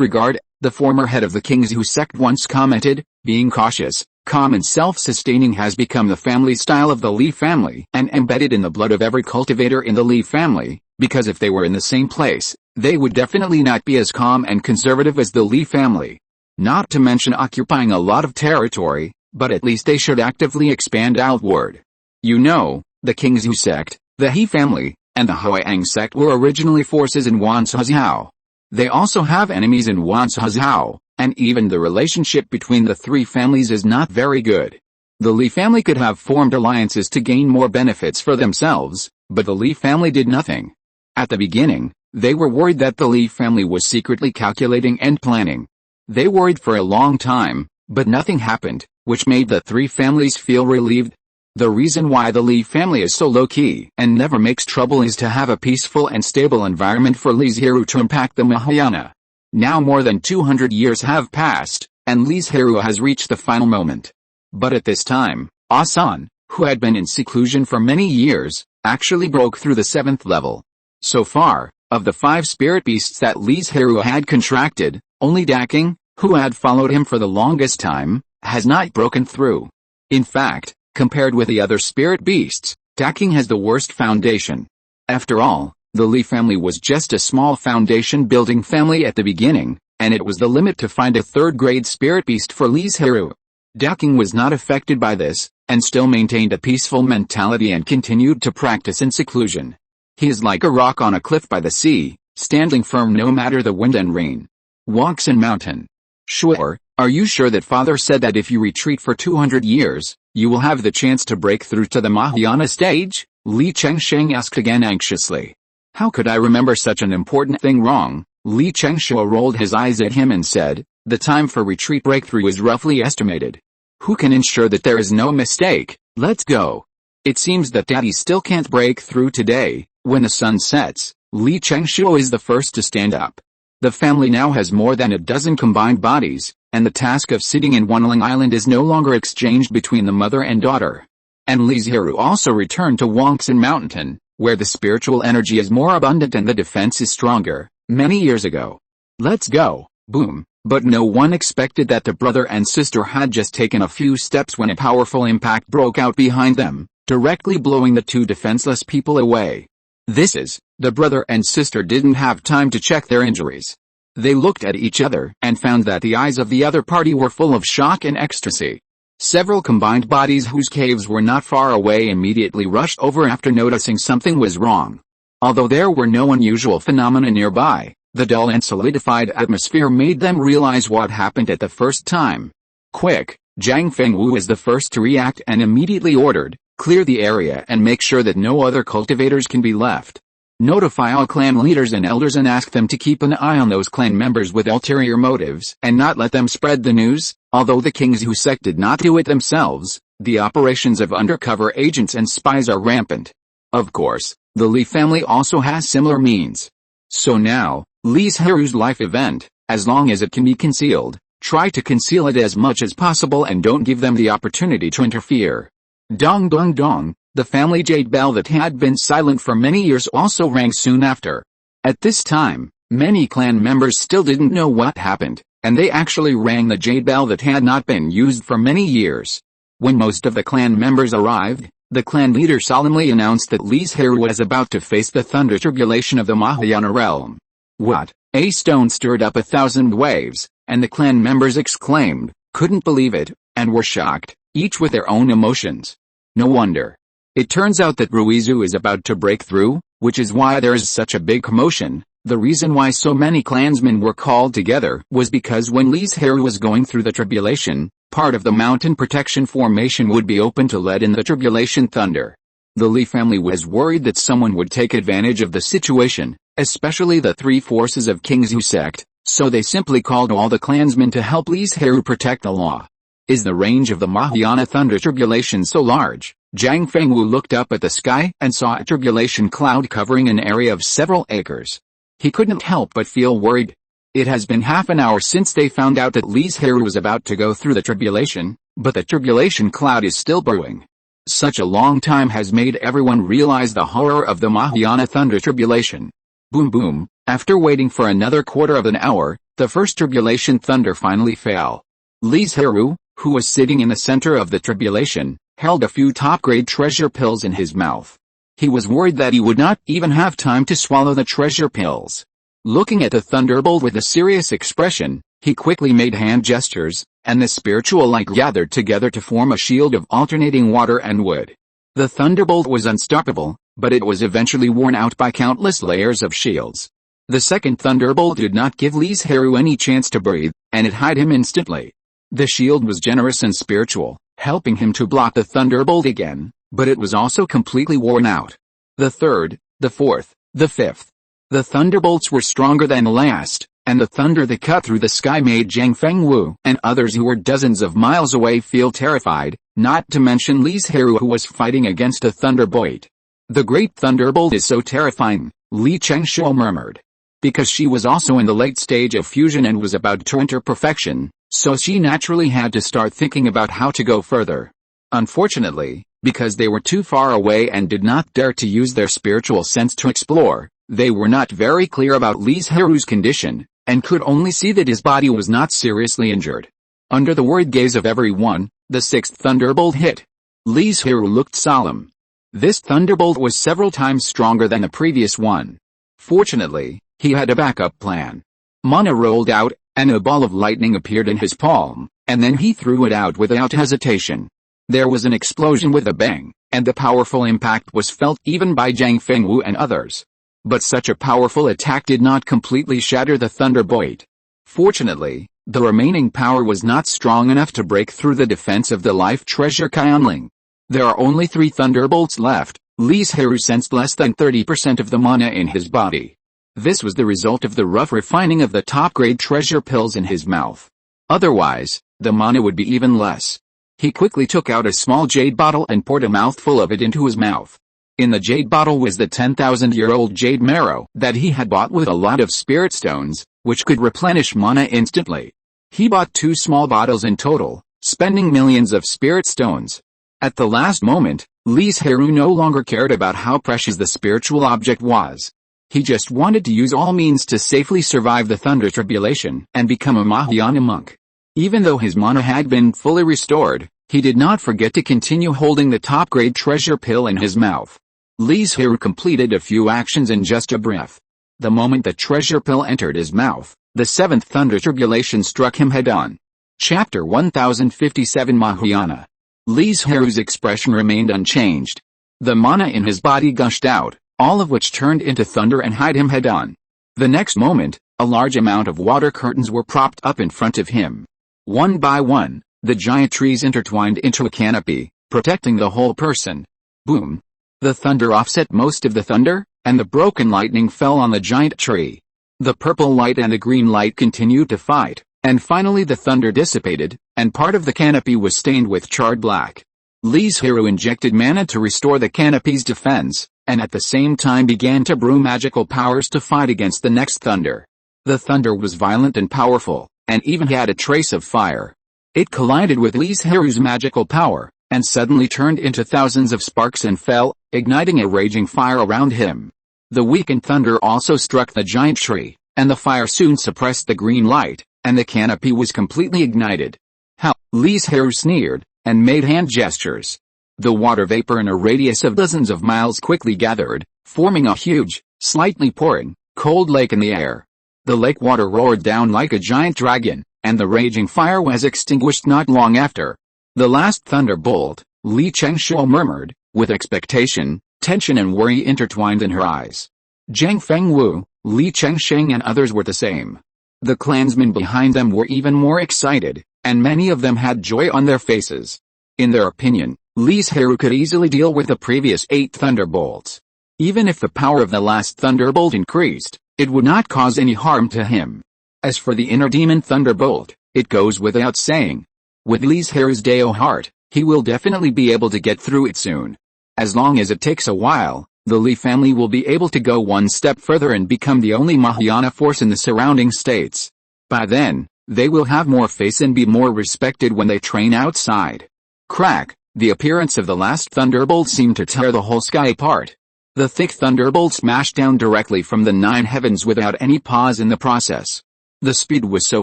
regard, the former head of the King's Hu sect once commented, being cautious, calm and self-sustaining has become the family style of the Li family and embedded in the blood of every cultivator in the Li family, because if they were in the same place, they would definitely not be as calm and conservative as the Li family. Not to mention occupying a lot of territory, but at least they should actively expand outward. You know, the King's Hu sect, the He family, and the Huayang sect were originally forces in Wanzhou. They also have enemies in Wanzhou, and even the relationship between the three families is not very good. The Li family could have formed alliances to gain more benefits for themselves, but the Li family did nothing. At the beginning, they were worried that the Li family was secretly calculating and planning. They worried for a long time, but nothing happened, which made the three families feel relieved. The reason why the Li family is so low-key and never makes trouble is to have a peaceful and stable environment for Li Zhirui to impact the Mahayana. Now more than 200 years have passed, and Li Zhirui has reached the final moment. But at this time, Asan, who had been in seclusion for many years, actually broke through the 7th level. So far, of the 5 spirit beasts that Li Zhirui had contracted, only Daking, who had followed him for the longest time, has not broken through. In fact, compared with the other spirit beasts, Daking has the worst foundation. After all, the Li family was just a small foundation-building family at the beginning, and it was the limit to find a 3rd-grade spirit beast for Li Zhirui. Daking was not affected by this, and still maintained a peaceful mentality and continued to practice in seclusion. He is like a rock on a cliff by the sea, standing firm no matter the wind and rain. Walks in mountain. Sure, are you sure that Father said that if you retreat for 200 years, you will have the chance to break through to the Mahayana stage? Li Chengsheng asked again anxiously. How could I remember such an important thing wrong? Li Chengshuo rolled his eyes at him and said, the time for retreat breakthrough is roughly estimated. Who can ensure that there is no mistake? Let's go. It seems that Daddy still can't break through today. When the sun sets, Li Chengshuo is the first to stand up. The family now has more than a dozen combined bodies, and the task of sitting in Banyan Island is no longer exchanged between the mother and daughter. And Li Zhirui also returned to Wangxin Mountain, where the spiritual energy is more abundant and the defense is stronger, many years ago. Let's go, boom. But no one expected that the brother and sister had just taken a few steps when a powerful impact broke out behind them, directly blowing the two defenseless people away. The brother and sister didn't have time to check their injuries. They looked at each other and found that the eyes of the other party were full of shock and ecstasy. Several combined bodies whose caves were not far away immediately rushed over after noticing something was wrong. Although there were no unusual phenomena nearby, the dull and solidified atmosphere made them realize what happened at the first time. Quick, Zhang Fengwu was the first to react and immediately ordered, clear the area and make sure that no other cultivators can be left. Notify all clan leaders and elders and ask them to keep an eye on those clan members with ulterior motives and not let them spread the news. Although the King's Hu sect did not do it themselves, the operations of undercover agents and spies are rampant. Of course, the Li family also has similar means. So now, Li Zhirui's life event, as long as it can be concealed, try to conceal it as much as possible and don't give them the opportunity to interfere. Dong dong dong. The family jade bell that had been silent for many years also rang soon after. At this time, many clan members still didn't know what happened, and they actually rang the jade bell that had not been used for many years. When most of the clan members arrived, the clan leader solemnly announced that Li Zhirui was about to face the thunder tribulation of the Mahayana realm. What? A stone stirred up 1,000 waves, and the clan members exclaimed, couldn't believe it, and were shocked, each with their own emotions. No wonder. It turns out that Ruizu is about to break through, which is why there is such a big commotion. The reason why so many clansmen were called together was because when Li Zhirui was going through the tribulation, part of the mountain protection formation would be open to let in the tribulation thunder. The Li family was worried that someone would take advantage of the situation, especially the three forces of King's Hu sect, so they simply called all the clansmen to help Li Zhirui protect the law. Is the range of the Mahayana thunder tribulation so large? Zhang Fengwu looked up at the sky and saw a tribulation cloud covering an area of several acres. He couldn't help but feel worried. It has been half an hour since they found out that Li Zhirui was about to go through the tribulation, but the tribulation cloud is still brewing. Such a long time has made everyone realize the horror of the Mahayana thunder tribulation. Boom boom, after waiting for another quarter of an hour, the first tribulation thunder finally fell. Li Zhirui, who was sitting in the center of the tribulation, held a few top-grade treasure pills in his mouth. He was worried that he would not even have time to swallow the treasure pills. Looking at the thunderbolt with a serious expression, he quickly made hand gestures, and the spiritual light gathered together to form a shield of alternating water and wood. The thunderbolt was unstoppable, but it was eventually worn out by countless layers of shields. The second thunderbolt did not give Li Zhirui any chance to breathe, and it hid him instantly. The shield was generous and spiritual, helping him to block the thunderbolt again, but it was also completely worn out. The third, the fourth, the fifth. The thunderbolts were stronger than the last, and the thunder that cut through the sky made Zhang Fengwu and others who were dozens of miles away feel terrified, not to mention Li Zhirui, who was fighting against a thunderbolt. The great thunderbolt is so terrifying, Li Chengshuo murmured. Because she was also in the late stage of fusion and was about to enter perfection, so she naturally had to start thinking about how to go further. Unfortunately, because they were too far away and did not dare to use their spiritual sense to explore, they were not very clear about Li Zhirui's condition, and could only see that his body was not seriously injured. Under the worried gaze of everyone, the sixth thunderbolt hit. Li Zhirui looked solemn. This thunderbolt was several times stronger than the previous one. Fortunately, he had a backup plan. Mana rolled out, and a ball of lightning appeared in his palm, and then he threw it out without hesitation. There was an explosion with a bang, and the powerful impact was felt even by Zhang Fengwu and others. But such a powerful attack did not completely shatter the thunderbolt. Fortunately, the remaining power was not strong enough to break through the defense of the life treasure Qianling. There are only 3 thunderbolts left. Li Zhirui sensed less than 30% of the mana in his body. This was the result of the rough refining of the top-grade treasure pills in his mouth. Otherwise, the mana would be even less. He quickly took out a small jade bottle and poured a mouthful of it into his mouth. In the jade bottle was the 10,000-year-old jade marrow that he had bought with a lot of spirit stones, which could replenish mana instantly. He bought 2 small bottles in total, spending millions of spirit stones. At the last moment, Li Zhirui no longer cared about how precious the spiritual object was. He just wanted to use all means to safely survive the thunder tribulation and become a Mahayana monk. Even though his mana had been fully restored, he did not forget to continue holding the top-grade treasure pill in his mouth. Li Zhirui completed a few actions in just a breath. The moment the treasure pill entered his mouth, the 7th thunder tribulation struck him head-on. Chapter 1057 Mahayana. Li Zhirui's expression remained unchanged. The mana in his body gushed out, all of which turned into thunder and hit him head-on. The next moment, a large amount of water curtains were propped up in front of him. One by one, the giant trees intertwined into a canopy, protecting the whole person. Boom! The thunder offset most of the thunder, and the broken lightning fell on the giant tree. The purple light and the green light continued to fight, and finally the thunder dissipated, and part of the canopy was stained with charred black. Li Zhirui injected mana to restore the canopy's defense, and at the same time began to brew magical powers to fight against the next thunder. The thunder was violent and powerful, and even had a trace of fire. It collided with Li Zhirui's magical power, and suddenly turned into thousands of sparks and fell, igniting a raging fire around him. The weakened thunder also struck the giant tree, and the fire soon suppressed the green light, and the canopy was completely ignited. How? Li Zhirui sneered, and made hand gestures. The water vapor in a radius of dozens of miles quickly gathered, forming a huge, slightly pouring, cold lake in the air. The lake water roared down like a giant dragon, and the raging fire was extinguished not long after. The last thunderbolt, Li Chengshuo murmured, with expectation, tension and worry intertwined in her eyes. Zhang Fengwu, Li Chengsheng and others were the same. The clansmen behind them were even more excited, and many of them had joy on their faces. In their opinion, Li Zhirui could easily deal with the previous 8 thunderbolts. Even if the power of the last thunderbolt increased, it would not cause any harm to him. As for the inner demon thunderbolt, it goes without saying. With Li Zhirui's Dao heart, he will definitely be able to get through it soon. As long as it takes a while, the Li family will be able to go one step further and become the only Mahayana force in the surrounding states. By then, they will have more face and be more respected when they train outside. Crack! The appearance of the last thunderbolt seemed to tear the whole sky apart. The thick thunderbolt smashed down directly from the 9 heavens without any pause in the process. The speed was so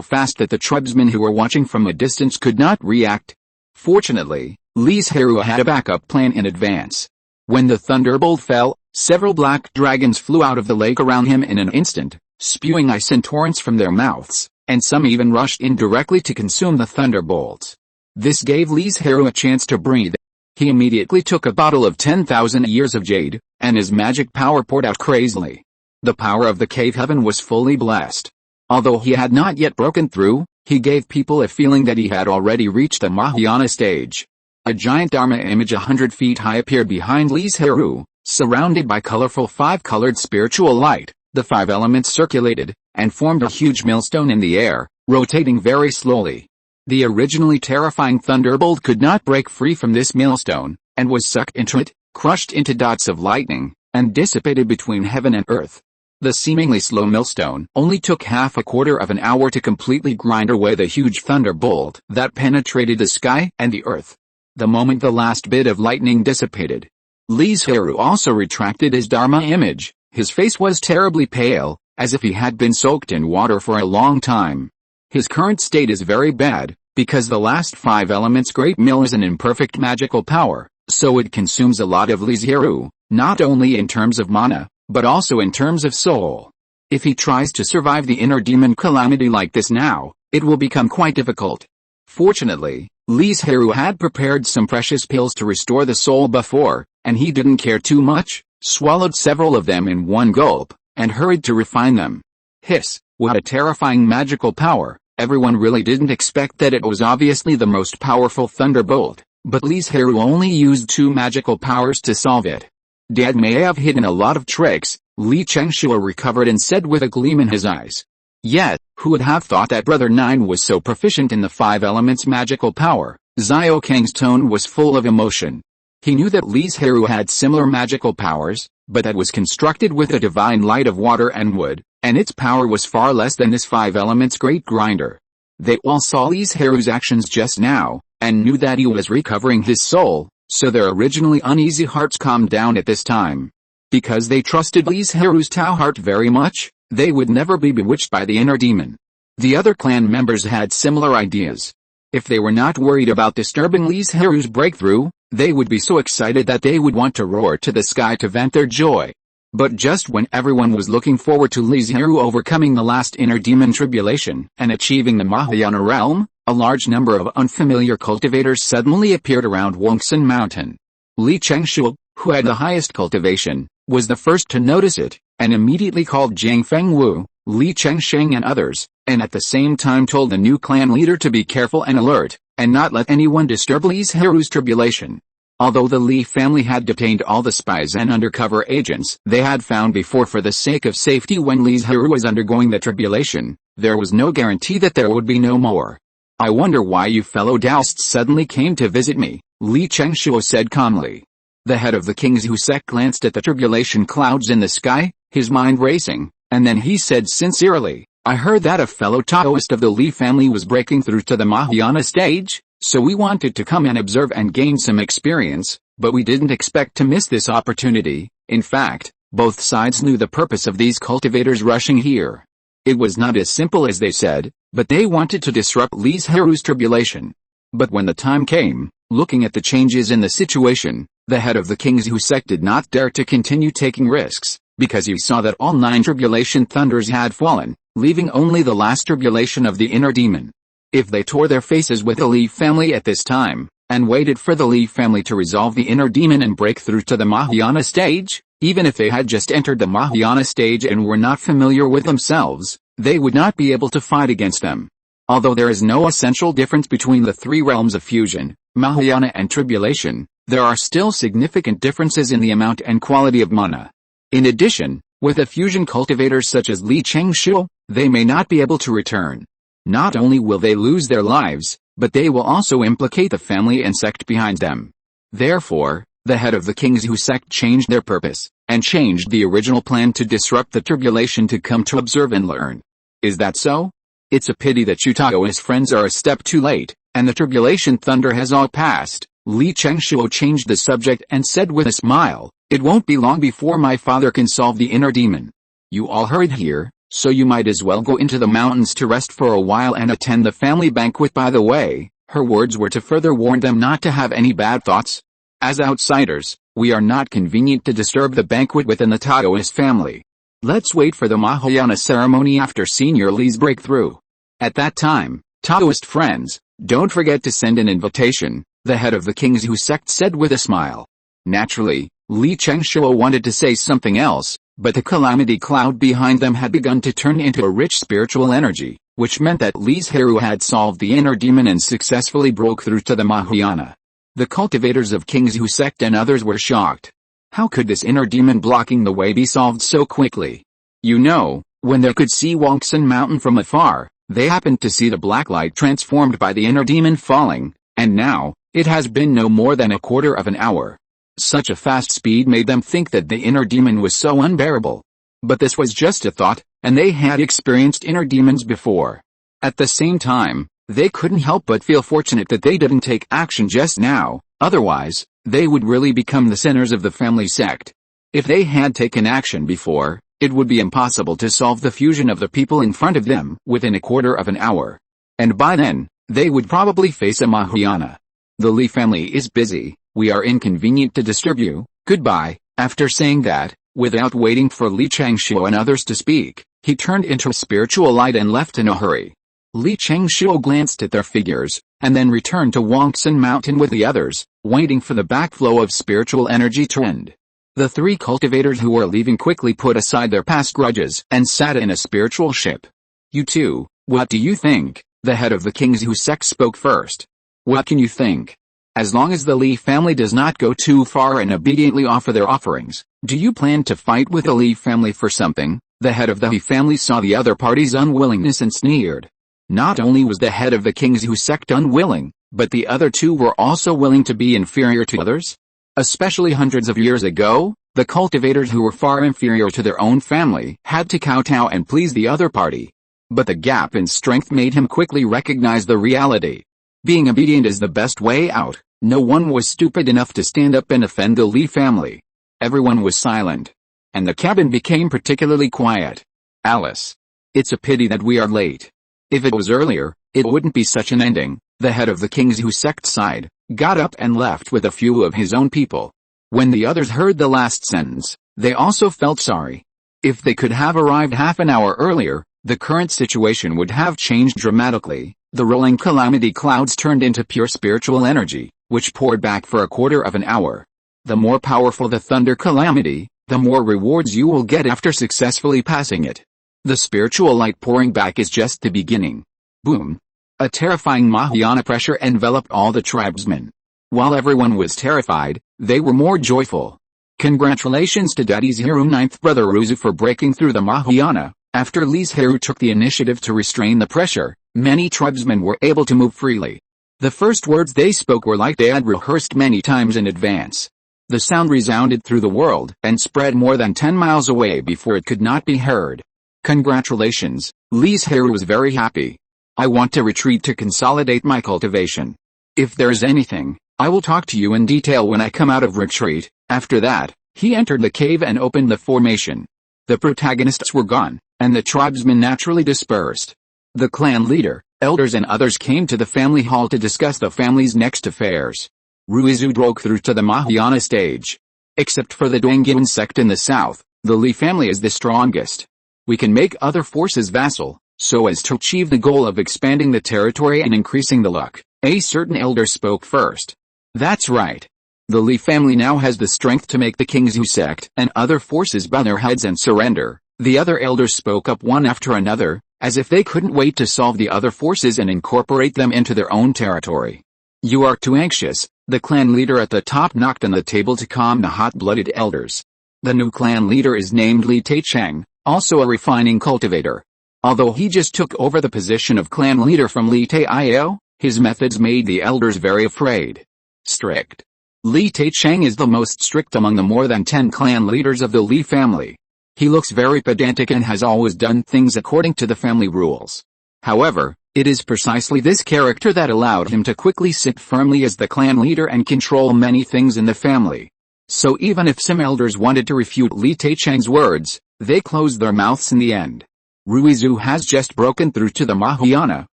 fast that the tribesmen who were watching from a distance could not react. Fortunately, Li Zhirui had a backup plan in advance. When the thunderbolt fell, several black dragons flew out of the lake around him in an instant, spewing ice in torrents from their mouths, and some even rushed in directly to consume the thunderbolts. This gave Li Zhirui a chance to breathe. He immediately took a bottle of 10,000 years of jade, and his magic power poured out crazily. The power of the cave heaven was fully blessed. Although he had not yet broken through, he gave people a feeling that he had already reached the Mahayana stage. A giant Dharma image 100 feet high appeared behind Li Zhirui, surrounded by colorful 5-colored spiritual light. The 5 elements circulated, and formed a huge millstone in the air, rotating very slowly. The originally terrifying thunderbolt could not break free from this millstone, and was sucked into it, crushed into dots of lightning, and dissipated between heaven and earth. The seemingly slow millstone only took half a quarter of an hour to completely grind away the huge thunderbolt that penetrated the sky and the earth. The moment the last bit of lightning dissipated, Li Zhirui also retracted his Dharma image. His face was terribly pale, as if he had been soaked in water for a long time. His current state is very bad, because the last 5 elements great mill is an imperfect magical power, so it consumes a lot of Li Zhirui, not only in terms of mana, but also in terms of soul. If he tries to survive the inner demon calamity like this now, it will become quite difficult. Fortunately, Li Zhirui had prepared some precious pills to restore the soul before, and he didn't care too much, swallowed several of them in one gulp, and hurried to refine them. Hiss, what a terrifying magical power! Everyone really didn't expect that it was obviously the most powerful thunderbolt, but Li Zhirui only used 2 magical powers to solve it. Dad may have hidden a lot of tricks, Li Chengshua recovered and said with a gleam in his eyes. Yet, who would have thought that Brother 9 was so proficient in the 5 elements magical power? Xiao Kang's tone was full of emotion. He knew that Li Zhirui had similar magical powers, but that was constructed with a divine light of water and wood, and its power was far less than this 5 elements great grinder. They all saw Li Zhirui's actions just now, and knew that he was recovering his soul, so their originally uneasy hearts calmed down at this time. Because they trusted Li Zhirui's Tao heart very much, they would never be bewitched by the inner demon. The other clan members had similar ideas. If they were not worried about disturbing Li Zhirui's breakthrough, they would be so excited that they would want to roar to the sky to vent their joy. But just when everyone was looking forward to Li Zhirui overcoming the last inner demon tribulation and achieving the Mahayana realm, a large number of unfamiliar cultivators suddenly appeared around Wongsun Mountain. Li Chengshua, who had the highest cultivation, was the first to notice it, and immediately called Jiang Fengwu, Li Chengsheng and others, and at the same time told the new clan leader to be careful and alert, and not let anyone disturb Li Zhirui's tribulation. Although the Li family had detained all the spies and undercover agents they had found before for the sake of safety when Li Zhirui was undergoing the tribulation, there was no guarantee that there would be no more. I wonder why you fellow Taoists suddenly came to visit me, Li Chengshua said calmly. The head of the King's Hu sect glanced at the tribulation clouds in the sky, his mind racing, and then he said sincerely, I heard that a fellow Taoist of the Li family was breaking through to the Mahayana stage, so we wanted to come and observe and gain some experience, but we didn't expect to miss this opportunity. In fact, both sides knew the purpose of these cultivators rushing here. It was not as simple as they said, but they wanted to disrupt Li Zhirui's tribulation. But when the time came, looking at the changes in the situation, the head of the King's Hu sect did not dare to continue taking risks, because he saw that all 9 tribulation thunders had fallen, leaving only the last tribulation of the inner demon. If they tore their faces with the Li family at this time, and waited for the Li family to resolve the inner demon and break through to the Mahayana stage, even if they had just entered the Mahayana stage and were not familiar with themselves, they would not be able to fight against them. Although there is no essential difference between the 3 realms of fusion, Mahayana and tribulation, there are still significant differences in the amount and quality of mana. In addition, with a fusion cultivator such as Li Chengshua, they may not be able to return. Not only will they lose their lives, but they will also implicate the family and sect behind them. Therefore, the head of the King's Hu sect changed their purpose, and changed the original plan to disrupt the tribulation to come to observe and learn. Is that so? It's a pity that Chutao's friends are a step too late, and the tribulation thunder has all passed. Li Chengshuo changed the subject and said with a smile, "It won't be long before my father can solve the inner demon. You all hurried here, so you might as well go into the mountains to rest for a while and attend the family banquet." By the way, her words were to further warn them not to have any bad thoughts. As outsiders, we are not convenient to disturb the banquet within the Taoist family. Let's wait for the Mahayana ceremony after Senior Li's breakthrough. At that time, Taoist friends, don't forget to send an invitation, the head of the King's Hu sect said with a smile. Naturally, Li Chengshuo wanted to say something else, but the calamity cloud behind them had begun to turn into a rich spiritual energy, which meant that Li Zhirui had solved the inner demon and successfully broke through to the Mahayana. The cultivators of King's Hu sect and others were shocked. How could this inner demon blocking the way be solved so quickly? You know, when they could see Wangsun Mountain from afar, they happened to see the black light transformed by the inner demon falling, and now, it has been no more than a quarter of an hour. Such a fast speed made them think that the inner demon was so unbearable. But this was just a thought, and they had experienced inner demons before. At the same time, they couldn't help but feel fortunate that they didn't take action just now, otherwise, they would really become the sinners of the family sect. If they had taken action before, it would be impossible to solve the fusion of the people in front of them within a quarter of an hour. And by then, they would probably face a Mahayana. The Li family is busy, we are inconvenient to disturb you, goodbye. After saying that, without waiting for Li Chengshuo and others to speak, he turned into a spiritual light and left in a hurry. Li Chengshuo glanced at their figures, and then returned to Wangsun Mountain with the others, waiting for the backflow of spiritual energy to end. The three cultivators who were leaving quickly put aside their past grudges and sat in a spiritual ship. You two, what do you think? The head of the King's Hu sect spoke first. What can you think? As long as the Li family does not go too far and obediently offer their offerings, do you plan to fight with the Li family for something? The head of the He family saw the other party's unwillingness and sneered. Not only was the head of the King's Hu sect unwilling, but the other two were also willing to be inferior to others? Especially hundreds of years ago, the cultivators who were far inferior to their own family had to kowtow and please the other party. But the gap in strength made him quickly recognize the reality. Being obedient is the best way out. No one was stupid enough to stand up and offend the Li family. Everyone was silent. And the cabin became particularly quiet. Alice. It's a pity that we are late. If it was earlier, it wouldn't be such an ending. The head of the King's Hu sect sighed, got up and left with a few of his own people. When the others heard the last sentence, they also felt sorry. If they could have arrived half an hour earlier, the current situation would have changed dramatically. The rolling calamity clouds turned into pure spiritual energy, which poured back for a quarter of an hour. The more powerful the thunder calamity, the more rewards you will get after successfully passing it. The spiritual light pouring back is just the beginning. Boom. A terrifying Mahayana pressure enveloped all the tribesmen. While everyone was terrified, they were more joyful. Congratulations to Daddy Zhiru's ninth brother Ruzu for breaking through the Mahayana. After Li Zhirui took the initiative to restrain the pressure, many tribesmen were able to move freely. The first words they spoke were like they had rehearsed many times in advance. The sound resounded through the world and spread more than 10 miles away before it could not be heard. Congratulations, Li Zhirui was very happy. I want to retreat to consolidate my cultivation. If there's anything, I will talk to you in detail when I come out of retreat. After that, he entered the cave and opened the formation. The protagonists were gone, and the tribesmen naturally dispersed. The clan leader, elders and others came to the family hall to discuss the family's next affairs. Ruizu broke through to the Mahayana stage. Except for the Dongyun sect in the south, the Li family is the strongest. We can make other forces vassal, so as to achieve the goal of expanding the territory and increasing the luck. A certain elder spoke first. That's right. The Li family now has the strength to make the King's Hu sect and other forces bow their heads and surrender. The other elders spoke up one after another, as if they couldn't wait to solve the other forces and incorporate them into their own territory. You are too anxious, the clan leader at the top knocked on the table to calm the hot-blooded elders. The new clan leader is named Li Taicheng, also a refining cultivator. Although he just took over the position of clan leader from Li Taio, His methods made the elders very afraid. Strict. Li Taicheng is the most strict among the more than 10 clan leaders of the Li family. He looks very pedantic and has always done things according to the family rules. However, it is precisely this character that allowed him to quickly sit firmly as the clan leader and control many things in the family. So even if some elders wanted to refute Li Taicheng's words, they closed their mouths in the end. Ruizhu has just broken through to the Mahayana,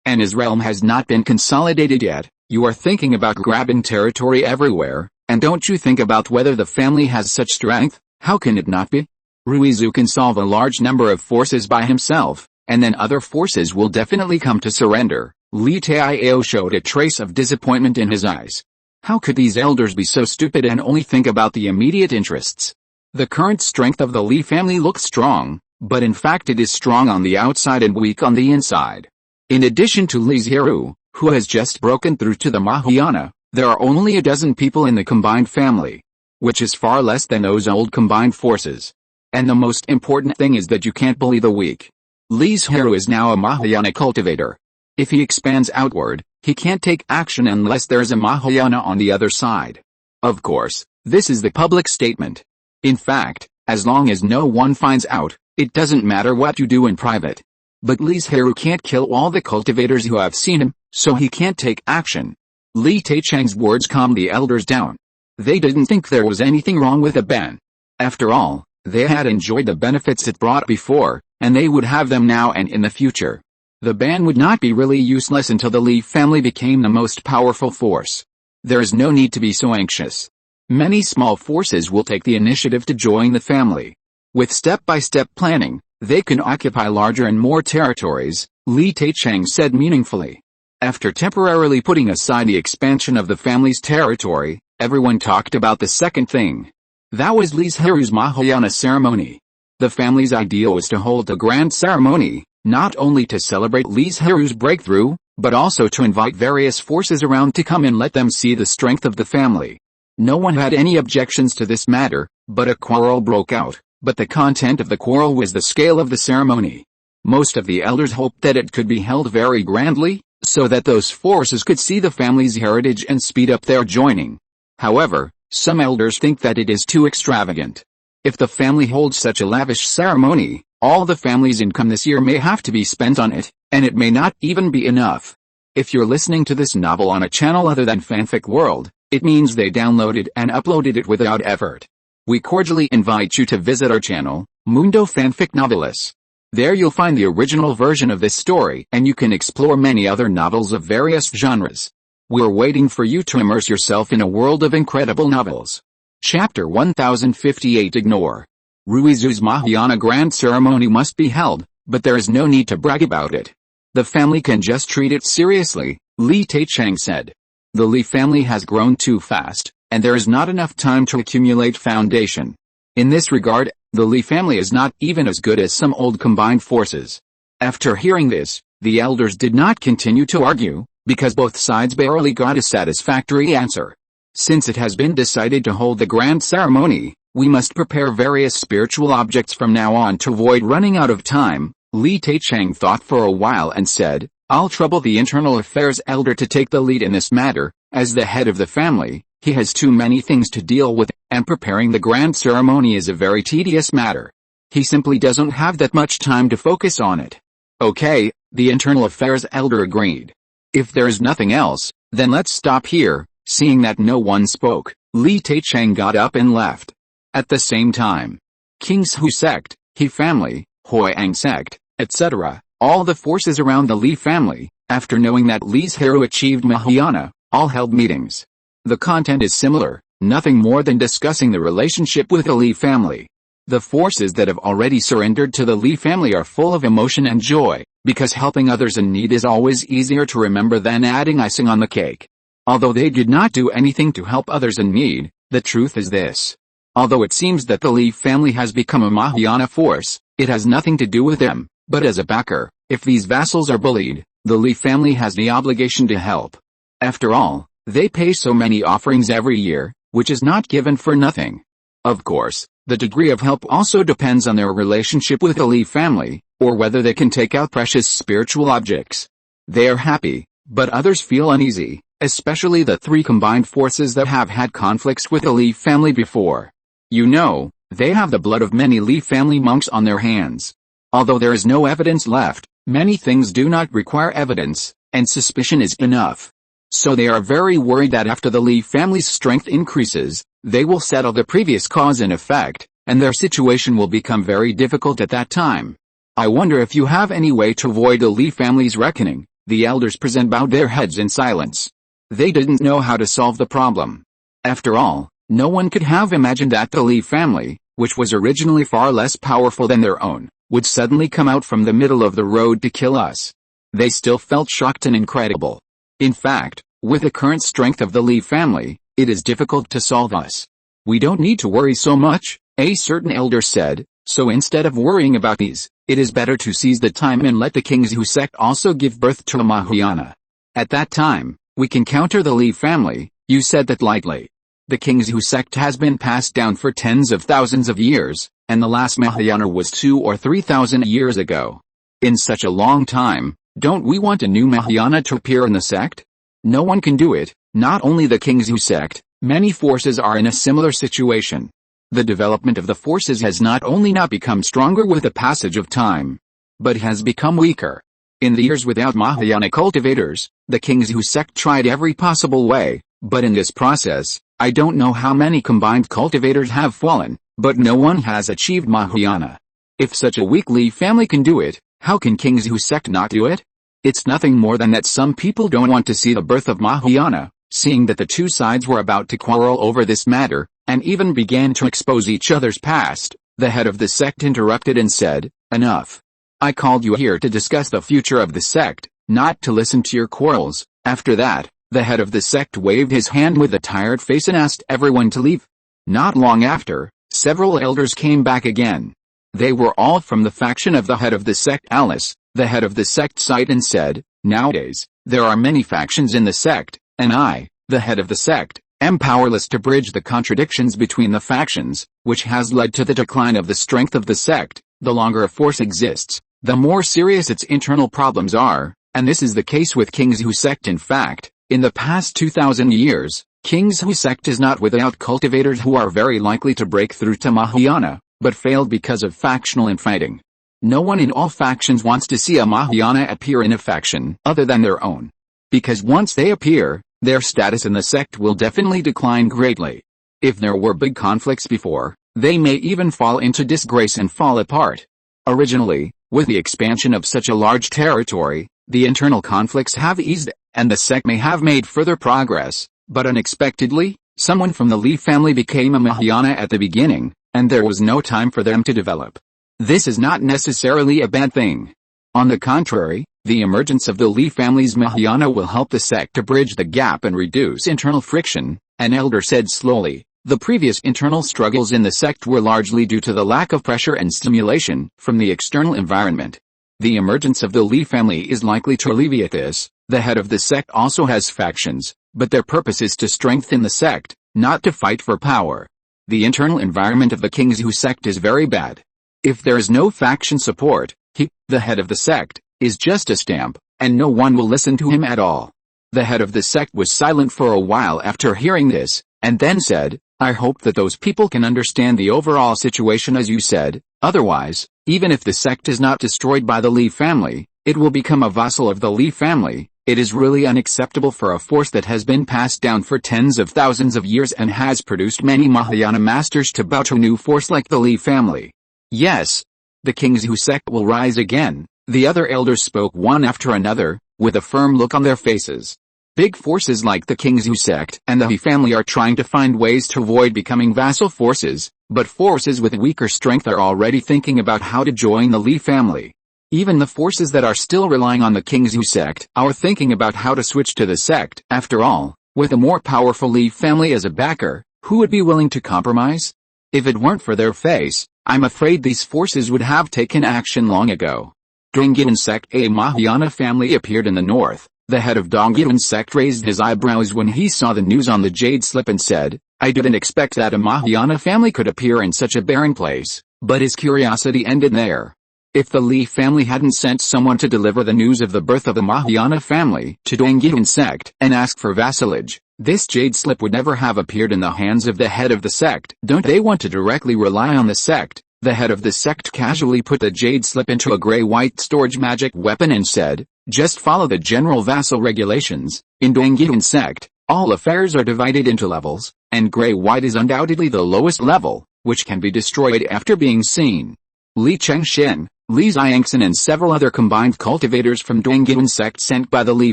and his realm has not been consolidated yet. You are thinking about grabbing territory everywhere, and don't you think about whether the family has such strength? How can it not be? Ruizhu can solve a large number of forces by himself, and then other forces will definitely come to surrender. Li Taiao showed a trace of disappointment in his eyes. How could these elders be so stupid and only think about the immediate interests? The current strength of the Li family looks strong, but in fact it is strong on the outside and weak on the inside. In addition to Li Zhirui, who has just broken through to the Mahayana, there are only a dozen people in the combined family, which is far less than those old combined forces. And the most important thing is that you can't bully the weak. Li Zhirui is now a Mahayana cultivator. If he expands outward, he can't take action unless there's a Mahayana on the other side. Of course, this is the public statement. In fact, as long as no one finds out, it doesn't matter what you do in private. But Li Zhirui can't kill all the cultivators who have seen him, so he can't take action. Li Taicheng's words calmed the elders down. They didn't think there was anything wrong with the ban. After all, they had enjoyed the benefits it brought before, and they would have them now and in the future. The ban would not be really useless until the Li family became the most powerful force. There is no need to be so anxious. Many small forces will take the initiative to join the family. With step-by-step planning, they can occupy larger and more territories, Li Taicheng said meaningfully. After temporarily putting aside the expansion of the family's territory, everyone talked about the second thing. That was Li Zhirui's Mahayana ceremony. The family's ideal was to hold a grand ceremony, not only to celebrate Li Zhirui's breakthrough, but also to invite various forces around to come and let them see the strength of the family. No one had any objections to this matter, but a quarrel broke out, but the content of the quarrel was the scale of the ceremony. Most of the elders hoped that it could be held very grandly, so that those forces could see the family's heritage and speed up their joining. However, some elders think that it is too extravagant. If the family holds such a lavish ceremony, all the family's income this year may have to be spent on it, and it may not even be enough. If you're listening to this novel on a channel other than Fanfic World, it means they downloaded and uploaded it without effort. We cordially invite you to visit our channel, Mundo Fanfic Novelis. There you'll find the original version of this story and you can explore many other novels of various genres. We're waiting for you to immerse yourself in a world of incredible novels. Chapter 1058 Ignore. Ruizhu's Mahayana grand ceremony must be held, but there is no need to brag about it. The family can just treat it seriously, Li Taicheng said. The Li family has grown too fast, and there is not enough time to accumulate foundation. In this regard, the Li family is not even as good as some old combined forces. After hearing this, the elders did not continue to argue, because both sides barely got a satisfactory answer. Since it has been decided to hold the grand ceremony, we must prepare various spiritual objects from now on to avoid running out of time. Li Taicheng thought for a while and said, I'll trouble the internal affairs elder to take the lead in this matter. As the head of the family, he has too many things to deal with, and preparing the grand ceremony is a very tedious matter. He simply doesn't have that much time to focus on it. Okay, the internal affairs elder agreed. If there's nothing else, then let's stop here. Seeing that no one spoke, Li Taicheng got up and left. At the same time, King's Hu sect, He family, Huang sect, etc., all the forces around the Li family, after knowing that Li Zhirui achieved Mahayana, all held meetings. The content is similar, nothing more than discussing the relationship with the Li family. The forces that have already surrendered to the Li family are full of emotion and joy, because helping others in need is always easier to remember than adding icing on the cake. Although they did not do anything to help others in need, the truth is this. Although it seems that the Li family has become a Mahayana force, it has nothing to do with them, but as a backer, if these vassals are bullied, the Li family has the obligation to help. After all, they pay so many offerings every year, which is not given for nothing. Of course, the degree of help also depends on their relationship with the Li family, or whether they can take out precious spiritual objects. They are happy, But others feel uneasy, especially the three combined forces that have had conflicts with the Li family before. You know, they have the blood of many Li family monks on their hands. Although there is no evidence left, many things do not require evidence, and suspicion is enough. So they are very worried that after the Li family's strength increases, they will settle the previous cause and effect, and their situation will become very difficult at that time. I wonder if you have any way to avoid the Li family's reckoning. The elders present bowed their heads in silence. They didn't know how to solve the problem. After all, no one could have imagined that the Li family, which was originally far less powerful than their own, would suddenly come out from the middle of the road to kill us. They still felt shocked and incredible. In fact, with the current strength of the Li family, it is difficult to solve us. We don't need to worry so much, a certain elder said, so instead of worrying about these, it is better to seize the time and let the King's sect also give birth to a Mahayana. At that time, we can counter the Li family. You said that lightly. The King's sect has been passed down for tens of thousands of years, and the last Mahayana was 2,000 or 3,000 years ago. In such a long time, don't we want a new Mahayana to appear in the sect? No one can do it, not only the King's sect, many forces are in a similar situation. The development of the forces has not only not become stronger with the passage of time, but has become weaker. In the years without Mahayana cultivators, the King's sect tried every possible way, but in this process, I don't know how many combined cultivators have fallen, but no one has achieved Mahayana. If such a weak Li family can do it, how can King's sect not do it? It's nothing more than that some people don't want to see the birth of Mahayana, seeing that the two sides were about to quarrel over this matter, and even began to expose each other's past. The head of the sect interrupted and said, "Enough. I called you here to discuss the future of the sect, not to listen to your quarrels." After that, the head of the sect waved his hand with a tired face and asked everyone to leave. Not long after, several elders came back again. They were all from the faction of the head of the sect Alice. The head of the sect sighed and said, "Nowadays, there are many factions in the sect, and I, the head of the sect, am powerless to bridge the contradictions between the factions, which has led to the decline of the strength of the sect. The longer a force exists, the more serious its internal problems are, and this is the case with King's sect. In fact, in the past 2,000 years, King's sect is not without cultivators who are very likely to break through to Mahayana, but failed because of factional infighting. No one in all factions wants to see a Mahayana appear in a faction other than their own. Because once they appear, their status in the sect will definitely decline greatly. If there were big conflicts before, they may even fall into disgrace and fall apart. Originally, with the expansion of such a large territory, the internal conflicts have eased, and the sect may have made further progress, but unexpectedly, someone from the Li family became a Mahayana at the beginning, and there was no time for them to develop. This is not necessarily a bad thing. On the contrary, the emergence of the Li family's Mahayana will help the sect to bridge the gap and reduce internal friction, an elder said slowly. The previous internal struggles in the sect were largely due to the lack of pressure and stimulation from the external environment. The emergence of the Li family is likely to alleviate this. The head of the sect also has factions, but their purpose is to strengthen the sect, not to fight for power. The internal environment of the King's sect is very bad. If there is no faction support, he, the head of the sect, is just a stamp, and no one will listen to him at all. The head of the sect was silent for a while after hearing this, and then said, "I hope that those people can understand the overall situation as you said. Otherwise, even if the sect is not destroyed by the Li family, it will become a vassal of the Li family. It is really unacceptable for a force that has been passed down for tens of thousands of years and has produced many Mahayana masters to bow to a new force like the Li family." Yes, the King's sect will rise again. The other elders spoke one after another, with a firm look on their faces. Big forces like the King's sect and the Li family are trying to find ways to avoid becoming vassal forces, but forces with weaker strength are already thinking about how to join the Li family. Even the forces that are still relying on the King's sect are thinking about how to switch to the sect. After all, with a more powerful Li family as a backer, who would be willing to compromise? If it weren't for their face, I'm afraid these forces would have taken action long ago. Donggyuan sect. A Mahayana family appeared in the north. The head of Donggyuan sect raised his eyebrows when he saw the news on the jade slip and said, "I didn't expect that a Mahayana family could appear in such a barren place," but his curiosity ended there. If the Li family hadn't sent someone to deliver the news of the birth of the Mahayana family to Dongyun sect and ask for vassalage, this jade slip would never have appeared in the hands of the head of the sect. Don't they want to directly rely on the sect? The head of the sect casually put the jade slip into a gray-white storage magic weapon and said, "Just follow the general vassal regulations. In Dongyun sect, all affairs are divided into levels, and gray-white is undoubtedly the lowest level, which can be destroyed after being seen." Li Chengshen, Li Xiangxin and several other combined cultivators from Dongyun sect sent by the Li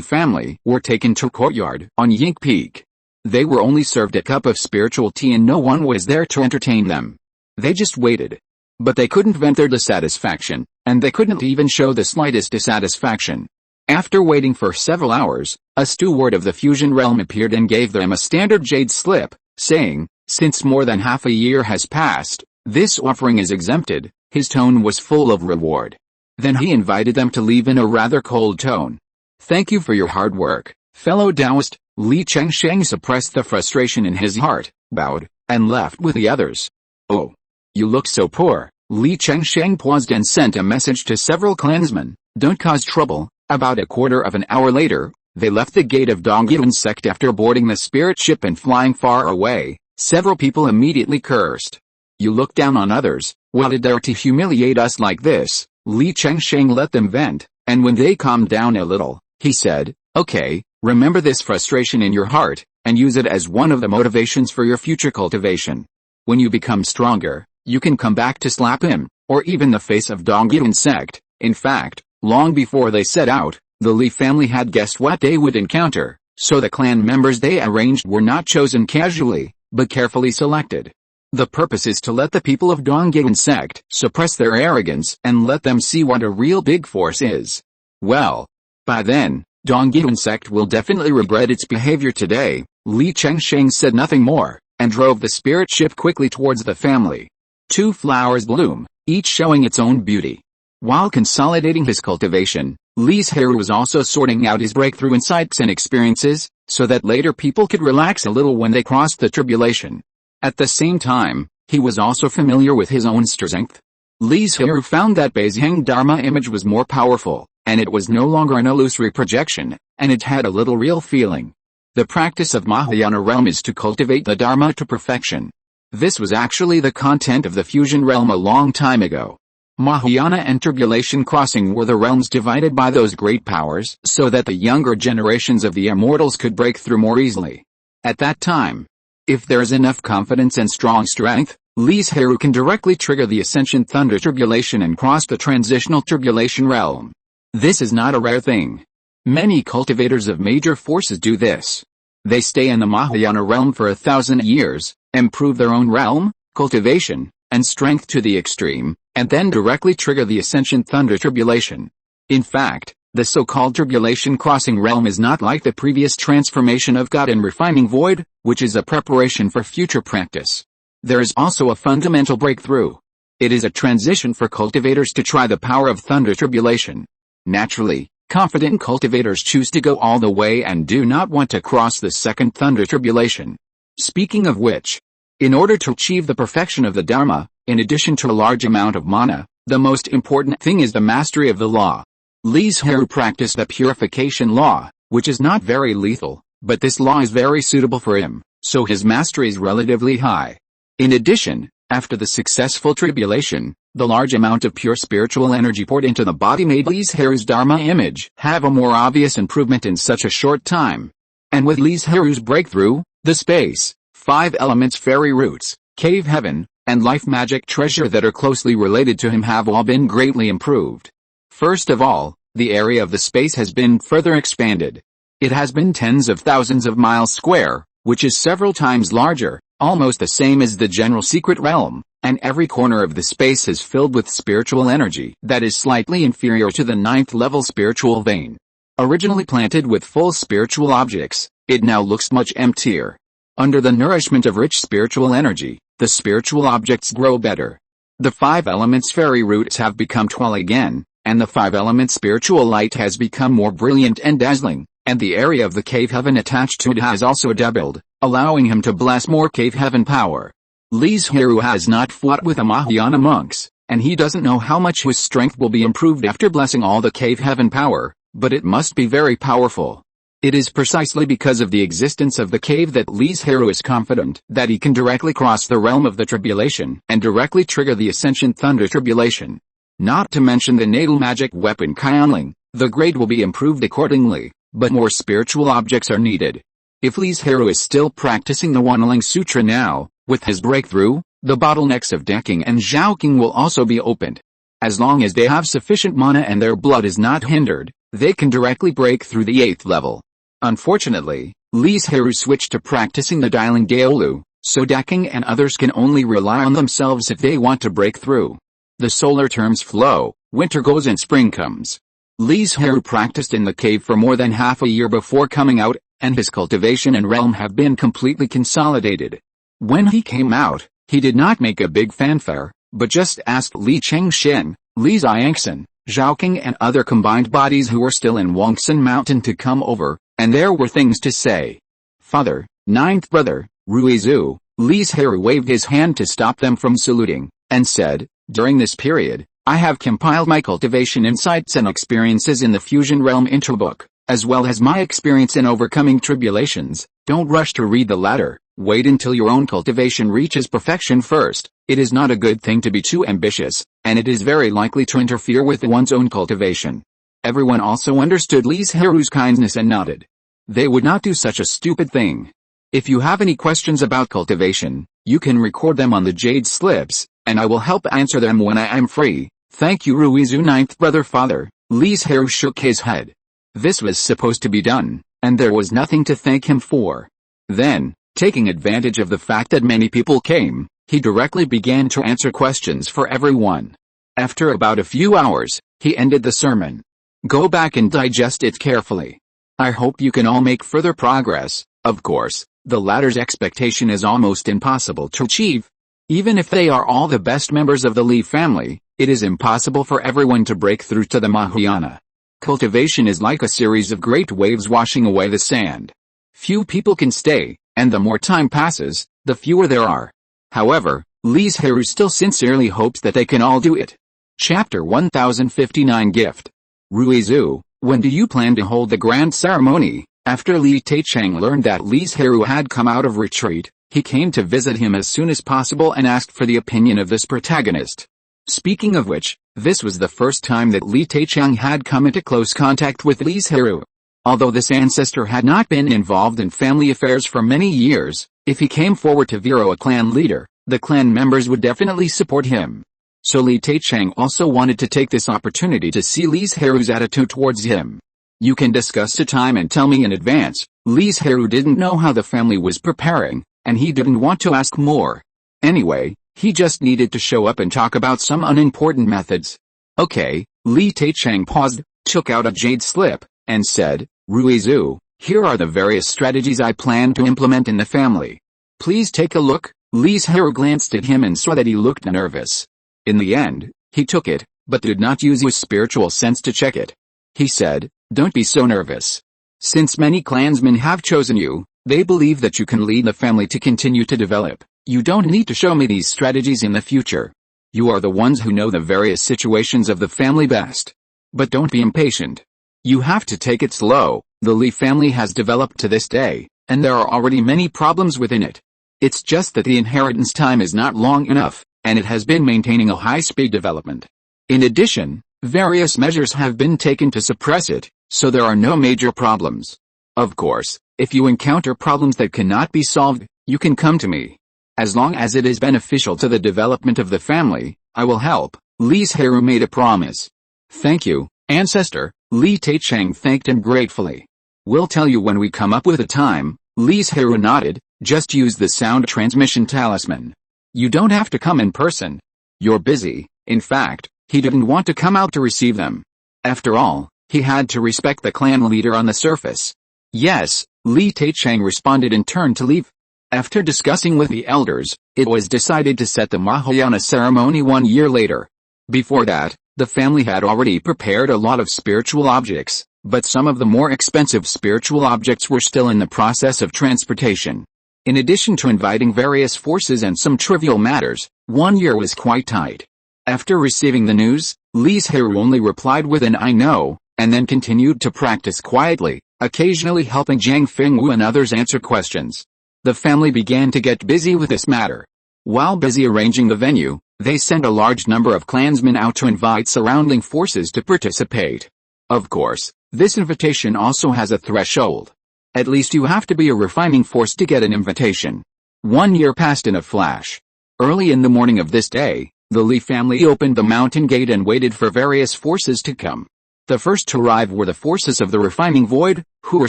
family were taken to courtyard on Yink Peak. They were only served a cup of spiritual tea and no one was there to entertain them. They just waited. But they couldn't vent their dissatisfaction, and they couldn't even show the slightest dissatisfaction. After waiting for several hours, a steward of the fusion realm appeared and gave them a standard jade slip, saying, "Since more than half a year has passed, this offering is exempted." His tone was full of reward. Then he invited them to leave in a rather cold tone. "Thank you for your hard work, fellow Taoist." Li Chengsheng suppressed the frustration in his heart, bowed, and left with the others. "Oh, you look so poor." Li Chengsheng paused and sent a message to several clansmen, "Don't cause trouble." About a quarter of an hour later, they left the gate of Dongyun sect after boarding the spirit ship and flying far away. Several people immediately cursed. "You look down on others. Why did dare to humiliate us like this?" Li Chengsheng let them vent, and when they calmed down a little, he said, "Okay, remember this frustration in your heart, and use it as one of the motivations for your future cultivation. When you become stronger, you can come back to slap him, or even the face of Dongyun sect." In fact, long before they set out, the Li family had guessed what they would encounter, so the clan members they arranged were not chosen casually, but carefully selected. The purpose is to let the people of Dongyun sect suppress their arrogance and let them see what a real big force is. Well, by then, Dongyun sect will definitely regret its behavior today. Li Chengsheng said nothing more, and drove the spirit ship quickly towards the family. 2 flowers bloom, each showing its own beauty. While consolidating his cultivation, Li Zhirui was also sorting out his breakthrough insights and experiences, so that later people could relax a little when they crossed the tribulation. At the same time, he was also familiar with his own strength. Li Zhirui found that Bailang Dharma image was more powerful, and it was no longer an illusory projection, and it had a little real feeling. The practice of Mahayana realm is to cultivate the Dharma to perfection. This was actually the content of the fusion realm a long time ago. Mahayana and tribulation crossing were the realms divided by those great powers so that the younger generations of the immortals could break through more easily. At that time, if there is enough confidence and strong strength, Li Zhirui can directly trigger the Ascension Thunder Tribulation and cross the Transitional Tribulation realm. This is not a rare thing. Many cultivators of major forces do this. They stay in the Mahayana realm for 1,000 years, improve their own realm, cultivation, and strength to the extreme, and then directly trigger the Ascension Thunder Tribulation. In fact, the so-called Tribulation Crossing realm is not like the previous transformation of God and Refining Void, which is a preparation for future practice. There is also a fundamental breakthrough. It is a transition for cultivators to try the power of Thunder Tribulation. Naturally, confident cultivators choose to go all the way and do not want to cross the second Thunder Tribulation. Speaking of which, in order to achieve the perfection of the Dharma, in addition to a large amount of mana, the most important thing is the mastery of the law. Li Zhirui practiced the purification law, which is not very lethal, but this law is very suitable for him, so his mastery is relatively high. In addition, after the successful tribulation, the large amount of pure spiritual energy poured into the body made Li Zhirui's Dharma image have a more obvious improvement in such a short time. And with Li Zhirui's breakthrough, the space, 5 elements fairy roots, cave heaven, and life magic treasure that are closely related to him have all been greatly improved. First of all, the area of the space has been further expanded. It has been tens of thousands of miles square, which is several times larger, almost the same as the general secret realm, and every corner of the space is filled with spiritual energy that is slightly inferior to the 9th level spiritual vein. Originally planted with full spiritual objects, it now looks much emptier. Under the nourishment of rich spiritual energy, the spiritual objects grow better. The 5 elements fairy roots have become 12 again, and the 5 elements spiritual light has become more brilliant and dazzling, and the area of the cave heaven attached to it has also doubled, allowing him to bless more cave heaven power. Li Zhirui has not fought with the Mahayana monks, and he doesn't know how much his strength will be improved after blessing all the cave heaven power, but it must be very powerful. It is precisely because of the existence of the cave that Li Zhirui is confident that he can directly cross the realm of the tribulation and directly trigger the Ascension Thunder Tribulation. Not to mention the natal magic weapon Qianling, the grade will be improved accordingly, but more spiritual objects are needed. If Li Zhirui is still practicing the Wanling Sutra now, with his breakthrough, the bottlenecks of decking and zhaoqing will also be opened. As long as they have sufficient mana and their blood is not hindered, they can directly break through the 8th level. Unfortunately, Li Zhirui switched to practicing the Dialing Daolu, so decking and others can only rely on themselves if they want to break through. The solar terms flow, winter goes and spring comes. Li Zhirui practiced in the cave for more than half a year before coming out, and his cultivation and realm have been completely consolidated. When he came out, he did not make a big fanfare, but just asked Li Chengxian, Li Xiangxin, Zhaoqing and other combined bodies who were still in Wangsun Mountain to come over, and there were things to say. Father, ninth brother, Ruizu, Li Zhirui waved his hand to stop them from saluting, and said, during this period, I have compiled my cultivation insights and experiences in the Fusion Realm intro book, as well as my experience in overcoming tribulations. Don't rush to read the latter, wait until your own cultivation reaches perfection first. It is not a good thing to be too ambitious, and it is very likely to interfere with one's own cultivation. Everyone also understood Li Zhirui's kindness and nodded. They would not do such a stupid thing. If you have any questions about cultivation, you can record them on the jade slips, and I will help answer them when I am free. Thank you, Ruizu, ninth brother. Father. Li Zhirui shook his head. This was supposed to be done, and there was nothing to thank him for. Then, taking advantage of the fact that many people came, he directly began to answer questions for everyone. After about a few hours, he ended the sermon. Go back and digest it carefully. I hope you can all make further progress. Of course, the latter's expectation is almost impossible to achieve. Even if they are all the best members of the Li family, it is impossible for everyone to break through to the Mahayana. Cultivation is like a series of great waves washing away the sand. Few people can stay, and the more time passes, the fewer there are. However, Li Zhirui still sincerely hopes that they can all do it. Chapter 1059 Gift. Ruizu, when do you plan to hold the grand ceremony? After Li Taichang learned that Li Zhirui had come out of retreat, he came to visit him as soon as possible and asked for the opinion of this protagonist. Speaking of which, this was the first time that Li Taichang had come into close contact with Li Zhirui. Although this ancestor had not been involved in family affairs for many years, if he came forward to veto a clan leader, the clan members would definitely support him. So Li Taichang also wanted to take this opportunity to see Li Zhirui's attitude towards him. You can discuss the time and tell me in advance. Li Zhirui didn't know how the family was preparing, and he didn't want to ask more. Anyway, he just needed to show up and talk about some unimportant methods. Okay, Li Taichang paused, took out a jade slip, and said, Ruizu, here are the various strategies I plan to implement in the family. Please take a look. Li Zhirui glanced at him and saw that he looked nervous. In the end, he took it, but did not use his spiritual sense to check it. He said, don't be so nervous. Since many clansmen have chosen you, they believe that you can lead the family to continue to develop. You don't need to show me these strategies in the future. You are the ones who know the various situations of the family best. But don't be impatient. You have to take it slow. The Li family has developed to this day, and there are already many problems within it. It's just that the inheritance time is not long enough, and it has been maintaining a high-speed development. In addition, various measures have been taken to suppress it, so there are no major problems. Of course, if you encounter problems that cannot be solved, you can come to me. As long as it is beneficial to the development of the family, I will help. Li Zhirui made a promise. Thank you, ancestor. Li Taichang thanked him gratefully. We'll tell you when we come up with a time. Li Zhirui nodded. Just use the sound transmission talisman. You don't have to come in person. You're busy. In fact, he didn't want to come out to receive them. After all, he had to respect the clan leader on the surface. Yes, Li Taichang responded and turned to leave. After discussing with the elders, it was decided to set the Mahayana ceremony 1 year later. Before that, the family had already prepared a lot of spiritual objects, but some of the more expensive spiritual objects were still in the process of transportation. In addition to inviting various forces and some trivial matters, 1 year was quite tight. After receiving the news, Li Zhirui only replied with an "I know," and then continued to practice quietly, occasionally helping Zhang Fengwu and others answer questions. The family began to get busy with this matter. While busy arranging the venue, they sent a large number of clansmen out to invite surrounding forces to participate. Of course, this invitation also has a threshold. At least you have to be a refining force to get an invitation. 1 year passed in a flash. Early in the morning of this day, the Li family opened the mountain gate and waited for various forces to come. The first to arrive were the forces of the refining void, who were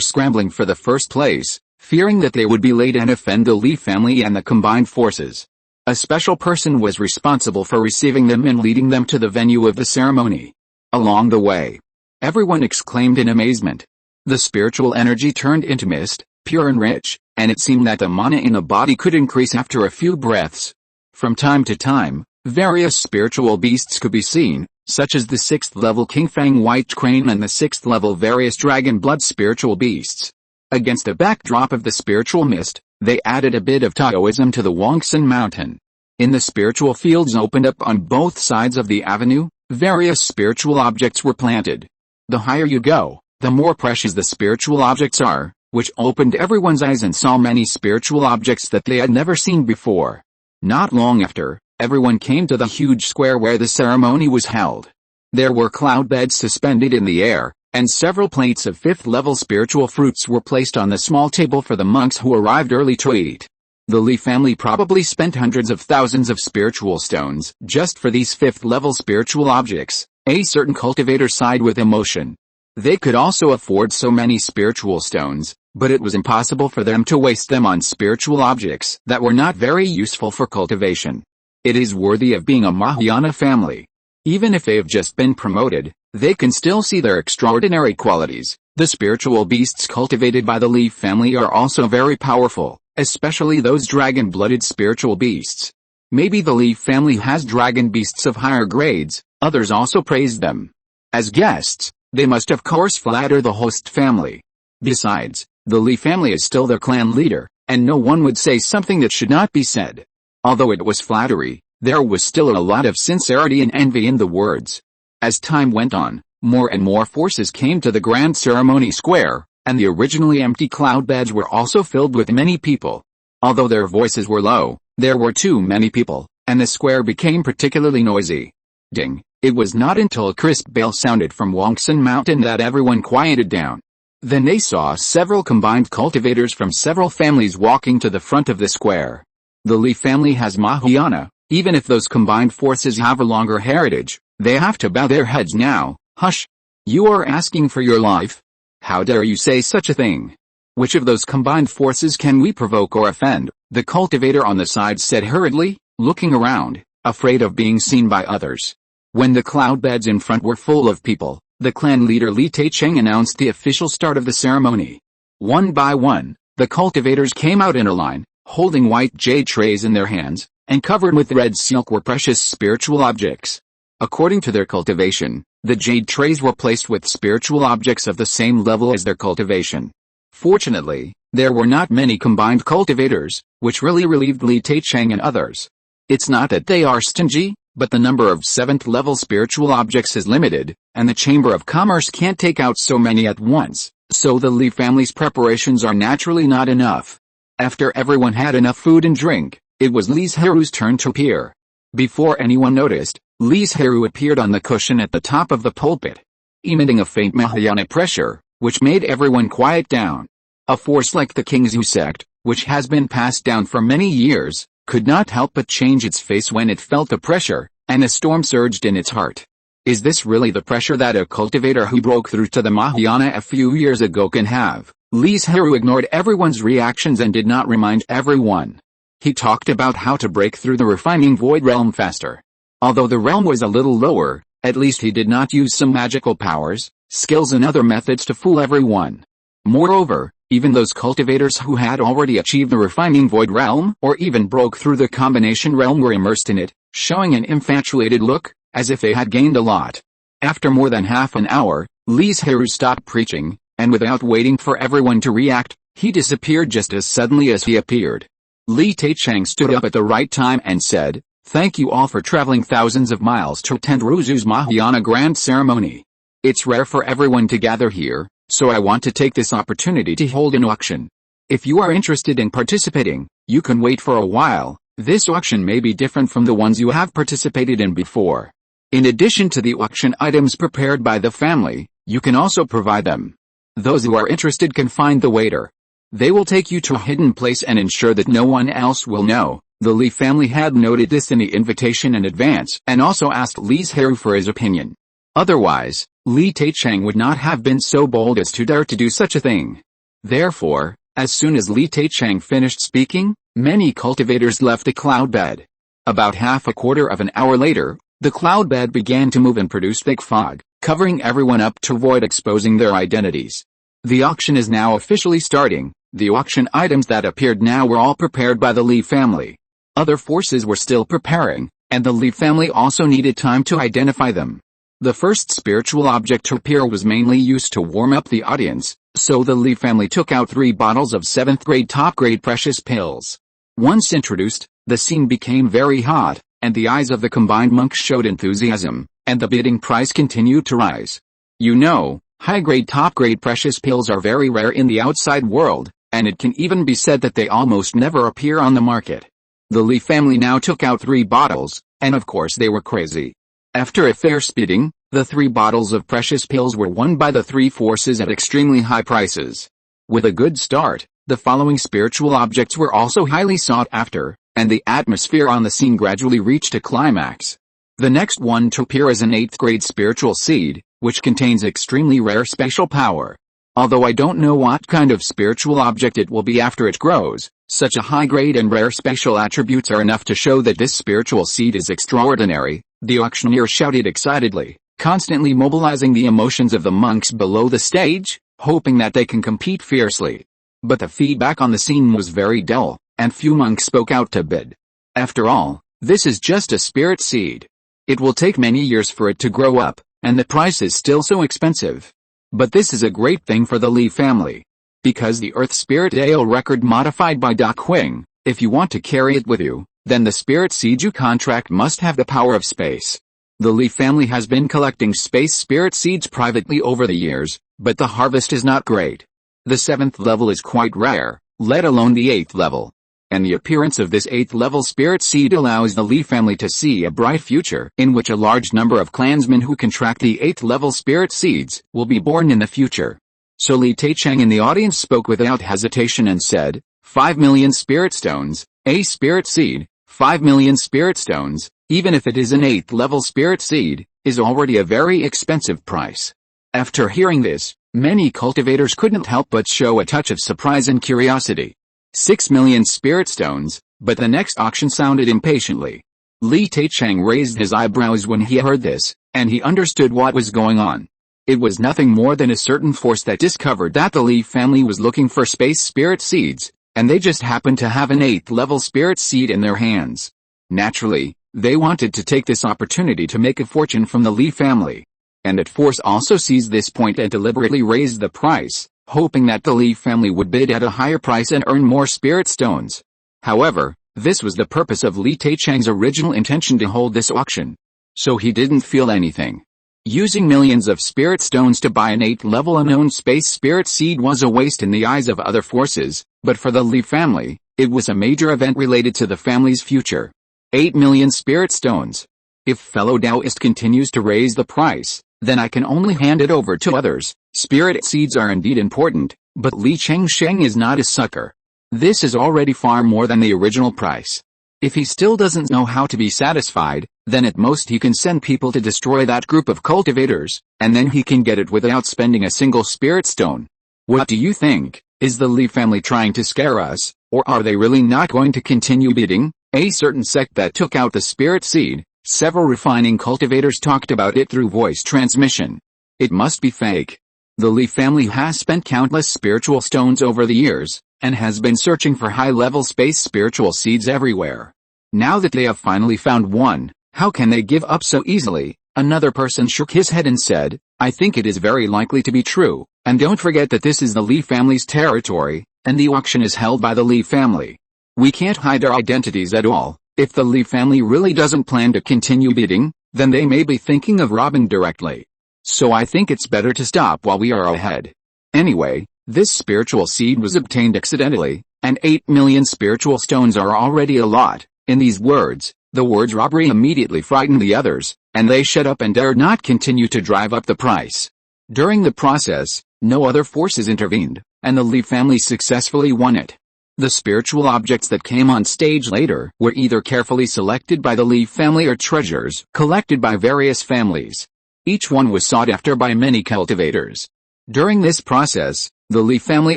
scrambling for the first place, fearing that they would be late and offend the Li family and the combined forces. A special person was responsible for receiving them and leading them to the venue of the ceremony. Along the way, everyone exclaimed in amazement. The spiritual energy turned into mist, pure and rich, and it seemed that the mana in the body could increase after a few breaths. From time to time, various spiritual beasts could be seen, such as the 6th level Kingfang White Crane and the 6th level various dragon blood spiritual beasts. Against the backdrop of the spiritual mist, they added a bit of Taoism to the Wangsan Mountain. In the spiritual fields opened up on both sides of the avenue, various spiritual objects were planted. The higher you go, the more precious the spiritual objects are, which opened everyone's eyes and saw many spiritual objects that they had never seen before. Not long after, everyone came to the huge square where the ceremony was held. There were cloud beds suspended in the air, and several plates of 5th level spiritual fruits were placed on the small table for the monks who arrived early to eat. The Li family probably spent hundreds of thousands of spiritual stones just for these 5th level spiritual objects. A certain cultivator sighed with emotion. They could also afford so many spiritual stones, but it was impossible for them to waste them on spiritual objects that were not very useful for cultivation. It is worthy of being a Mahayana family. Even if they have just been promoted, they can still see their extraordinary qualities. The spiritual beasts cultivated by the Li family are also very powerful, especially those dragon-blooded spiritual beasts. Maybe the Li family has dragon beasts of higher grades. Others also praised them. As guests, they must of course flatter the host family. Besides, the Li family is still their clan leader, and no one would say something that should not be said. Although it was flattery, there was still a lot of sincerity and envy in the words. As time went on, more and more forces came to the grand ceremony square, and the originally empty cloud beds were also filled with many people. Although their voices were low, there were too many people, and the square became particularly noisy. Ding! It was not until a crisp bell sounded from Wangsan Mountain that everyone quieted down. Then they saw several combined cultivators from several families walking to the front of the square. The Li family has Mahayana. Even if those combined forces have a longer heritage, they have to bow their heads now. Hush! You are asking for your life? How dare you say such a thing? Which of those combined forces can we provoke or offend? The cultivator on the side said hurriedly, looking around, afraid of being seen by others. When the cloud beds in front were full of people, the clan leader Li Taicheng announced the official start of the ceremony. One by one, the cultivators came out in a line, holding white jade trays in their hands, and covered with red silk were precious spiritual objects. According to their cultivation, the jade trays were placed with spiritual objects of the same level as their cultivation. Fortunately, there were not many combined cultivators, which really relieved Li Taicheng and others. It's not that they are stingy, but the number of 7th level spiritual objects is limited, and the Chamber of Commerce can't take out so many at once, so the Li family's preparations are naturally not enough. After everyone had enough food and drink, it was Li Zhirui's turn to appear. Before anyone noticed, Li Zhirui appeared on the cushion at the top of the pulpit, emitting a faint Mahayana pressure, which made everyone quiet down. A force like the Kingzhu sect, which has been passed down for many years, could not help but change its face when it felt the pressure, and a storm surged in its heart. Is this really the pressure that a cultivator who broke through to the Mahayana a few years ago can have? Li Zhirui ignored everyone's reactions and did not remind everyone. He talked about how to break through the refining void realm faster. Although the realm was a little lower, at least he did not use some magical powers, skills and other methods to fool everyone. Moreover, even those cultivators who had already achieved the refining void realm or even broke through the combination realm were immersed in it, showing an infatuated look, as if they had gained a lot. After more than half an hour, Li Zhirui stopped preaching, and without waiting for everyone to react, he disappeared just as suddenly as he appeared. Li Taicheng stood up at the right time and said, Thank you all for traveling thousands of miles to attend Ruzu's Mahayana Grand Ceremony. It's rare for everyone to gather here, so I want to take this opportunity to hold an auction. If you are interested in participating, you can wait for a while. This auction may be different from the ones you have participated in before. In addition to the auction items prepared by the family, you can also provide them. Those who are interested can find the waiter. They will take you to a hidden place and ensure that no one else will know. The Li family had noted this in the invitation in advance and also asked Li Zhirui for his opinion. Otherwise, Li Taicheng would not have been so bold as to dare to do such a thing. Therefore, as soon as Li Taicheng finished speaking, many cultivators left the cloud bed. About half a quarter of an hour later, the cloud bed began to move and produce thick fog, covering everyone up to avoid exposing their identities. The auction is now officially starting. The auction items that appeared now were all prepared by the Li family. Other forces were still preparing, and the Li family also needed time to identify them. The first spiritual object to appear was mainly used to warm up the audience, so the Li family took out 3 bottles of 7th grade top grade precious pills. Once introduced, the scene became very hot, and the eyes of the combined monks showed enthusiasm, and the bidding price continued to rise. You know, high-grade top-grade precious pills are very rare in the outside world, and it can even be said that they almost never appear on the market. The Li family now took out 3 bottles, and of course they were crazy. After a fierce bidding, the 3 bottles of precious pills were won by the 3 forces at extremely high prices. With a good start, the following spiritual objects were also highly sought after, and the atmosphere on the scene gradually reached a climax. The next one to appear is an 8th grade spiritual seed, which contains extremely rare spatial power. Although I don't know what kind of spiritual object it will be after it grows, such a high grade and rare spatial attributes are enough to show that this spiritual seed is extraordinary, the auctioneer shouted excitedly, constantly mobilizing the emotions of the monks below the stage, hoping that they can compete fiercely. But the feedback on the scene was very dull, and few monks spoke out to bid. After all, this is just a spirit seed. It will take many years for it to grow up, and the price is still so expensive. But this is a great thing for the Li family. Because the Earth Spirit Ale record modified by Da Qing, if you want to carry it with you, then the spirit seed you contract must have the power of space. The Li family has been collecting space spirit seeds privately over the years, but the harvest is not great. The 7th level is quite rare, let alone the 8th level. And the appearance of this 8th level spirit seed allows the Li family to see a bright future in which a large number of clansmen who contract the 8th level spirit seeds will be born in the future. So Li Taicheng in the audience spoke without hesitation and said, 5 million spirit stones, a spirit seed, 5 million spirit stones, even if it is an 8th level spirit seed, is already a very expensive price. After hearing this, many cultivators couldn't help but show a touch of surprise and curiosity. 6 million spirit stones, but the next auction sounded impatiently. Li Taicheng raised his eyebrows when he heard this, and he understood what was going on. It was nothing more than a certain force that discovered that the Li family was looking for space spirit seeds, and they just happened to have an 8th level spirit seed in their hands. Naturally, they wanted to take this opportunity to make a fortune from the Li family. And that force also seized this point and deliberately raised the price, hoping that the Li family would bid at a higher price and earn more spirit stones. However, this was the purpose of Li Taicheng's original intention to hold this auction. So he didn't feel anything. Using millions of spirit stones to buy an 8th level unknown space spirit seed was a waste in the eyes of other forces, but for the Li family, it was a major event related to the family's future. 8 million spirit stones. If fellow Taoist continues to raise the price, then I can only hand it over to others. Spirit seeds are indeed important, but Li Chengsheng is not a sucker. This is already far more than the original price. If he still doesn't know how to be satisfied, then at most he can send people to destroy that group of cultivators, and then he can get it without spending a single spirit stone. What do you think? Is the Li family trying to scare us, or are they really not going to continue bidding? A certain sect that took out the spirit seed, several refining cultivators talked about it through voice transmission. It must be fake. The Li family has spent countless spiritual stones over the years, and has been searching for high-level space spiritual seeds everywhere. Now that they have finally found one, how can they give up so easily? Another person shook his head and said, I think it is very likely to be true, and don't forget that this is the Li family's territory, and the auction is held by the Li family. We can't hide our identities at all, If the Li family really doesn't plan to continue bidding, then they may be thinking of robbing directly. So I think it's better to stop while we are ahead. Anyway, this spiritual seed was obtained accidentally, and 8 million spiritual stones are already a lot. In these words, the words robbery immediately frightened the others, and they shut up and dared not continue to drive up the price. During the process, no other forces intervened, and the Li family successfully won it. The spiritual objects that came on stage later were either carefully selected by the Li family or treasures collected by various families. Each one was sought after by many cultivators. During this process, the Li family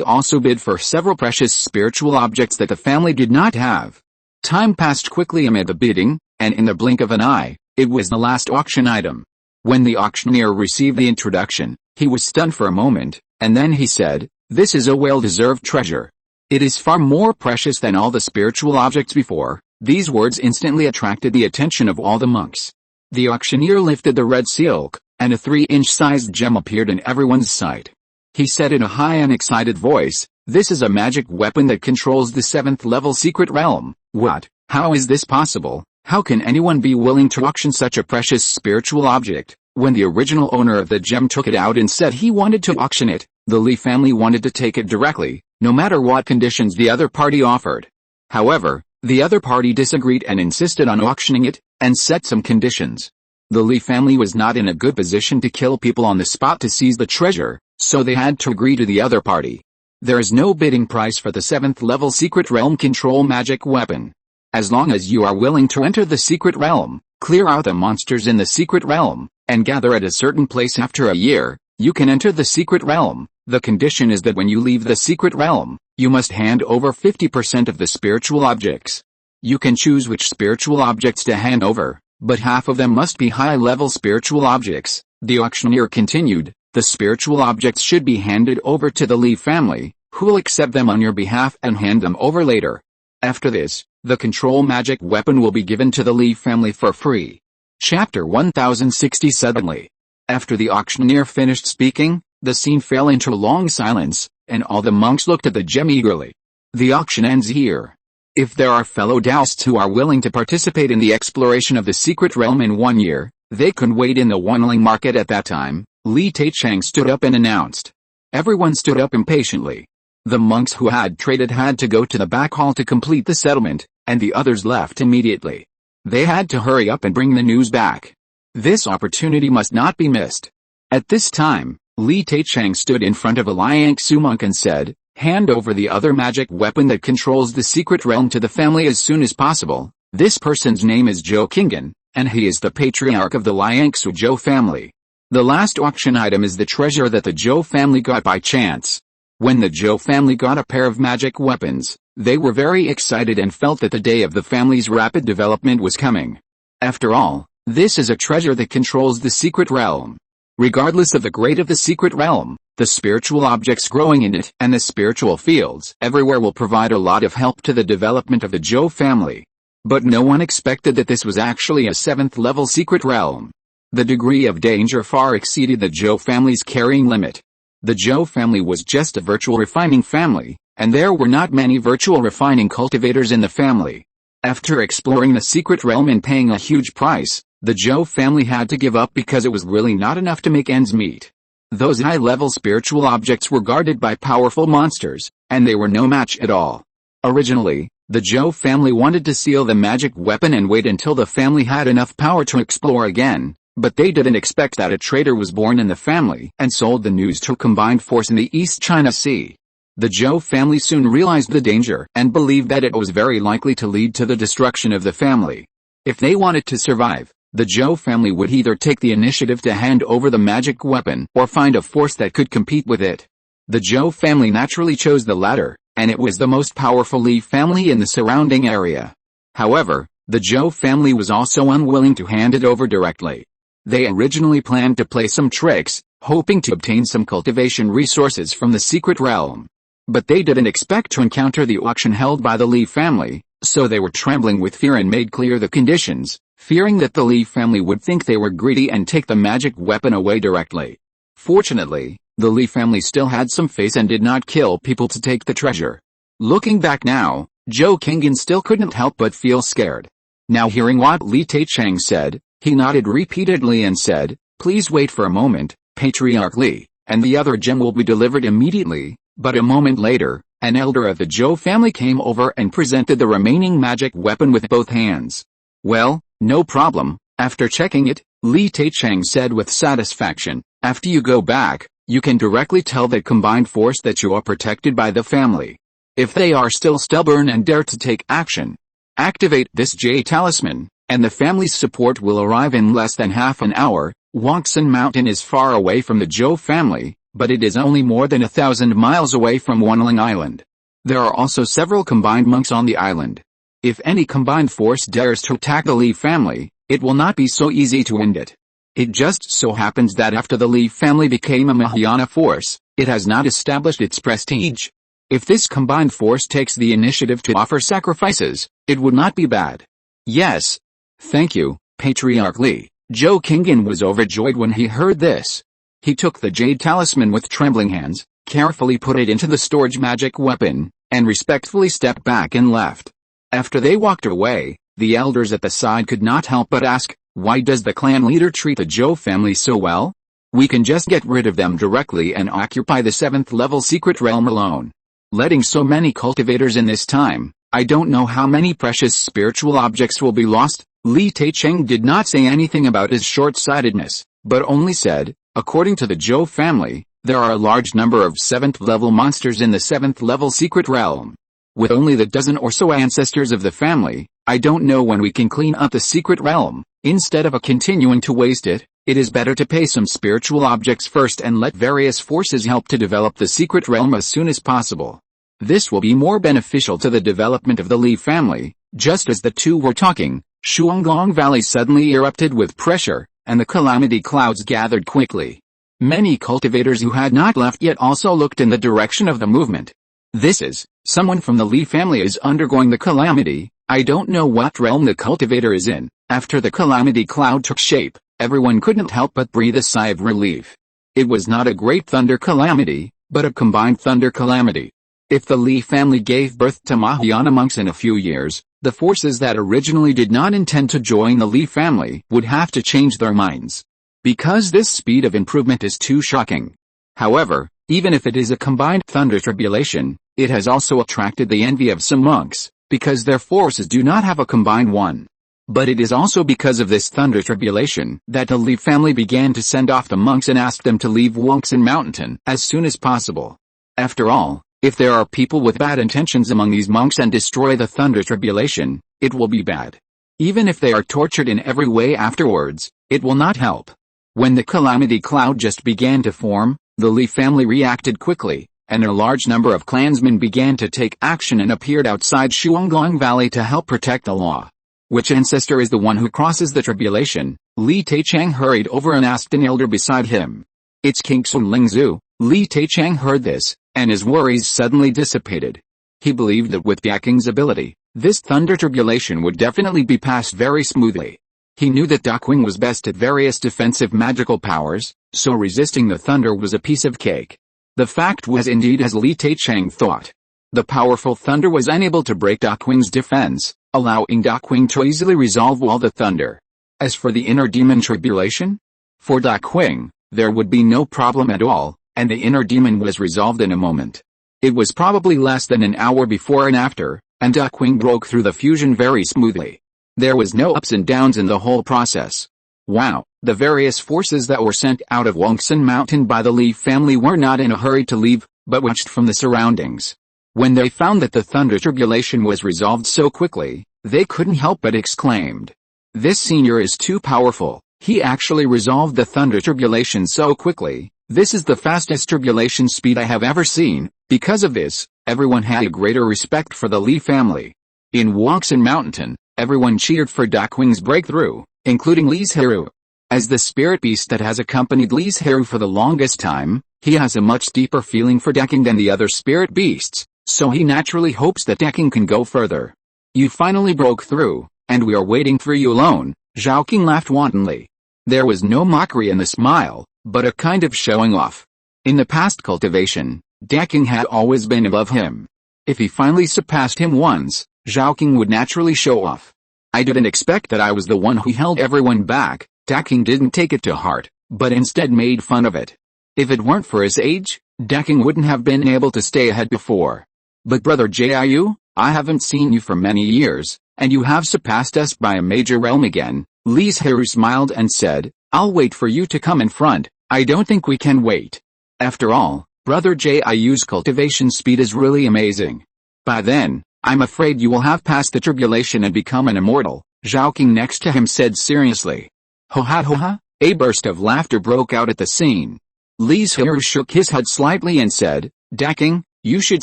also bid for several precious spiritual objects that the family did not have. Time passed quickly amid the bidding, and in the blink of an eye, it was the last auction item. When the auctioneer received the introduction, he was stunned for a moment, and then he said, "This is a well-deserved treasure. It is far more precious than all the spiritual objects before." These words instantly attracted the attention of all the monks. The auctioneer lifted the red silk, and a 3-inch sized gem appeared in everyone's sight. He said in a high and excited voice, "This is a magic weapon that controls the 7th level secret realm." What? How is this possible? How can anyone be willing to auction such a precious spiritual object? When the original owner of the gem took it out and said he wanted to auction it, the Li family wanted to take it directly, no matter what conditions the other party offered. However, the other party disagreed and insisted on auctioning it, and set some conditions. The Li family was not in a good position to kill people on the spot to seize the treasure, so they had to agree to the other party. There is no bidding price for the 7th level secret realm control magic weapon. As long as you are willing to enter the secret realm, clear out the monsters in the secret realm, and gather at a certain place after a year, you can enter the secret realm. The condition is that when you leave the secret realm, you must hand over 50% of the spiritual objects. You can choose which spiritual objects to hand over, but half of them must be high-level spiritual objects. The auctioneer continued, "The spiritual objects should be handed over to the Li family, who will accept them on your behalf and hand them over later. After this, the control magic weapon will be given to the Li family for free." Chapter 1060. Suddenly, after the auctioneer finished speaking, the scene fell into a long silence, and all the monks looked at the gem eagerly. The auction ends here. If there are fellow Taoists who are willing to participate in the exploration of the secret realm in 1 year, they could wait in the Wanling market at that time. Li Taichang stood up and announced. Everyone stood up impatiently. The monks who had traded had to go to the back hall to complete the settlement, and the others left immediately. They had to hurry up and bring the news back. This opportunity must not be missed. At this time, Li Taichang stood in front of a Liangsu monk and said, "Hand over the other magic weapon that controls the secret realm to the family as soon as possible. This person's name is Zhou Qinggan, and he is the patriarch of the Liangsu Zhou family. The last auction item is the treasure that the Zhou family got by chance." When the Zhou family got a pair of magic weapons, they were very excited and felt that the day of the family's rapid development was coming. After all, this is a treasure that controls the secret realm. Regardless of the grade of the secret realm, the spiritual objects growing in it and the spiritual fields everywhere will provide a lot of help to the development of the Zhou family. But no one expected that this was actually a 7th level secret realm. The degree of danger far exceeded the Zhou family's carrying limit. The Zhou family was just a virtual refining family, and there were not many virtual refining cultivators in the family. After exploring the secret realm and paying a huge price, the Zhou family had to give up because it was really not enough to make ends meet. Those high-level spiritual objects were guarded by powerful monsters, and they were no match at all. Originally, the Zhou family wanted to seal the magic weapon and wait until the family had enough power to explore again. But they didn't expect that a traitor was born in the family and sold the news to a combined force in the East China Sea. The Zhou family soon realized the danger and believed that it was very likely to lead to the destruction of the family. If they wanted to survive, the Zhou family would either take the initiative to hand over the magic weapon or find a force that could compete with it. The Zhou family naturally chose the latter, and it was the most powerful Li family in the surrounding area. However, the Zhou family was also unwilling to hand it over directly. They originally planned to play some tricks, hoping to obtain some cultivation resources from the secret realm. But they didn't expect to encounter the auction held by the Li family, so they were trembling with fear and made clear the conditions, fearing that the Li family would think they were greedy and take the magic weapon away directly. Fortunately, the Li family still had some face and did not kill people to take the treasure. Looking back now, Zhou Qinggan still couldn't help but feel scared. Now hearing what Li Teichang said, he nodded repeatedly and said, "Please wait for a moment, Patriarch Li, and the other gem will be delivered immediately." But a moment later, an elder of the Zhou family came over and presented the remaining magic weapon with both hands. "Well, no problem." After checking it, Li Teichang said with satisfaction, "After you go back, you can directly tell the combined force that you are protected by the family. If they are still stubborn and dare to take action, activate this Jade talisman, and the family's support will arrive in less than half an hour." Wangsan Mountain is far away from the Zhou family, but it is only more than 1,000 miles away from Banyan Island. There are also several combined monks on the island. If any combined force dares to attack the Li family, it will not be so easy to end it. It just so happens that after the Li family became a Mahayana force, it has not established its prestige. If this combined force takes the initiative to offer sacrifices, it would not be bad. "Yes. Thank you, Patriarch Li." Zhou Qingyan was overjoyed when he heard this. He took the jade talisman with trembling hands, carefully put it into the storage magic weapon, and respectfully stepped back and left. After they walked away, the elders at the side could not help but ask, "Why does the clan leader treat the Zhou family so well? We can just get rid of them directly and occupy the 7th level secret realm alone. Letting so many cultivators in this time, I don't know how many precious spiritual objects will be lost." Li Teichang did not say anything about his short-sightedness, but only said, "According to the Zhou family, there are a large number of 7th level monsters in the 7th level secret realm. With only the dozen or so ancestors of the family, I don't know when we can clean up the secret realm. Instead of continuing to waste it, it is better to pay some spiritual objects first and let various forces help to develop the secret realm as soon as possible. This will be more beneficial to the development of the Li family." Just as the two were talking, Shuanglong Valley suddenly erupted with pressure, and the calamity clouds gathered quickly. Many cultivators who had not left yet also looked in the direction of the movement. "This is, someone from the Li family is undergoing the calamity. I don't know what realm the cultivator is in." After the calamity cloud took shape, everyone couldn't help but breathe a sigh of relief. It was not a great thunder calamity, but a combined thunder calamity. If the Li family gave birth to Mahayana monks in a few years, the forces that originally did not intend to join the Li family would have to change their minds. Because this speed of improvement is too shocking. However, even if it is a combined thunder tribulation, it has also attracted the envy of some monks, because their forces do not have a combined one. But it is also because of this thunder tribulation that the Li family began to send off the monks and ask them to leave Wangsan Mountain as soon as possible. After all, if there are people with bad intentions among these monks and destroy the thunder tribulation, it will be bad. Even if they are tortured in every way afterwards, it will not help. When the calamity cloud just began to form, the Li family reacted quickly, and a large number of clansmen began to take action and appeared outside Shuanglong Valley to help protect the law. Which ancestor is the one who crosses the tribulation? Li Teichang hurried over and asked an elder beside him. "It's King Sun Lingzhu." Li Teichang heard this, and his worries suddenly dissipated. He believed that with Daking's ability, this thunder tribulation would definitely be passed very smoothly. He knew that Daqing was best at various defensive magical powers, so resisting the thunder was a piece of cake. The fact was indeed as Li Teichang thought. The powerful thunder was unable to break Daqing's defense, allowing Daqing to easily resolve all the thunder. As for the inner demon tribulation, for Daqing, there would be no problem at all, and the inner demon was resolved in a moment. It was probably less than an hour before and after, and Daqing broke through the fusion very smoothly. There was no ups and downs in the whole process. Wow, the various forces that were sent out of Wangsan Mountain by the Li family were not in a hurry to leave, but watched from the surroundings. When they found that the thunder tribulation was resolved so quickly, they couldn't help but exclaimed, "This senior is too powerful. He actually resolved the thunder tribulation so quickly. This is the fastest tribulation speed I have ever seen." Because of this, everyone had a greater respect for the Li family. In Wangsan Mountain, everyone cheered for Daqing's breakthrough, including Li Zhirui. As the spirit beast that has accompanied Li Zhirui for the longest time, he has a much deeper feeling for Daqing than the other spirit beasts, so he naturally hopes that Daqing can go further. "You finally broke through, and we are waiting for you alone." Zhao Qing laughed wantonly. There was no mockery in the smile, but a kind of showing off. In the past cultivation, Daqing had always been above him. If he finally surpassed him once, Zhao Qing would naturally show off. I didn't expect that I was the one who held everyone back. Daking didn't take it to heart, but instead made fun of it. If it weren't for his age, Daking wouldn't have been able to stay ahead before. But brother Jiu, I haven't seen you for many years, and you have surpassed us by a major realm again. Li Zhirui smiled and said, I'll wait for you to come in front. I don't think we can wait. After all, brother Jiu's cultivation speed is really amazing. By then, I'm afraid you will have passed the tribulation and become an immortal, Zhao King next to him said seriously. Ho ha ho ha, a burst of laughter broke out at the scene. Li Zhirui shook his head slightly and said, Daking, you should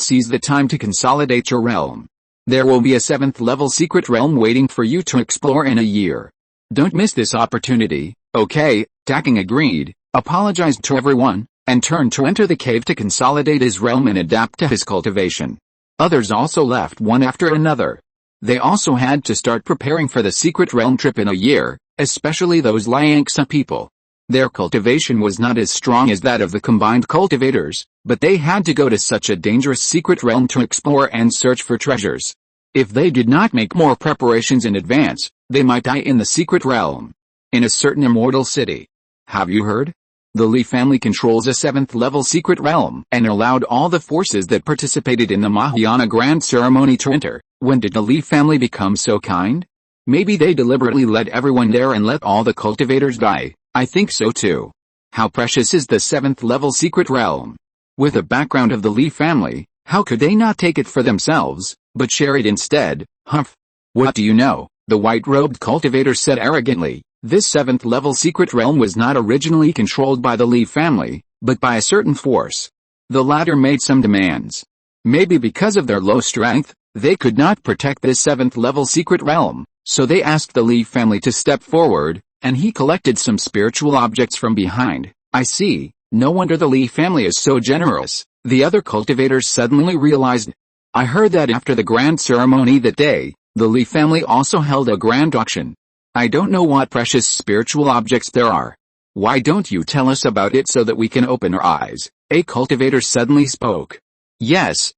seize the time to consolidate your realm. There will be a 7th level secret realm waiting for you to explore in a year. Don't miss this opportunity. Okay, Daking agreed, apologized to everyone, and turned to enter the cave to consolidate his realm and adapt to his cultivation. Others also left one after another. They also had to start preparing for the secret realm trip in a year, especially those Liangsa people. Their cultivation was not as strong as that of the combined cultivators, but they had to go to such a dangerous secret realm to explore and search for treasures. If they did not make more preparations in advance, they might die in the secret realm. In a certain immortal city. Have you heard? The Li family controls a 7th level secret realm and allowed all the forces that participated in the Mahayana Grand Ceremony to enter. When did the Li family become so kind? Maybe they deliberately led everyone there and let all the cultivators die. I think so too. How precious is the 7th level secret realm? With the background of the Li family, how could they not take it for themselves, but share it instead? Humph. What do you know? The white-robed cultivator said arrogantly. This 7th level secret realm was not originally controlled by the Li family, but by a certain force. The latter made some demands. Maybe because of their low strength, they could not protect this 7th level secret realm, so they asked the Li family to step forward, and he collected some spiritual objects from behind. I see, no wonder the Li family is so generous. The other cultivators suddenly realized. I heard that after the grand ceremony that day, the Li family also held a grand auction. I don't know what precious spiritual objects there are. Why don't you tell us about it so that we can open our eyes? A cultivator suddenly spoke. Yes,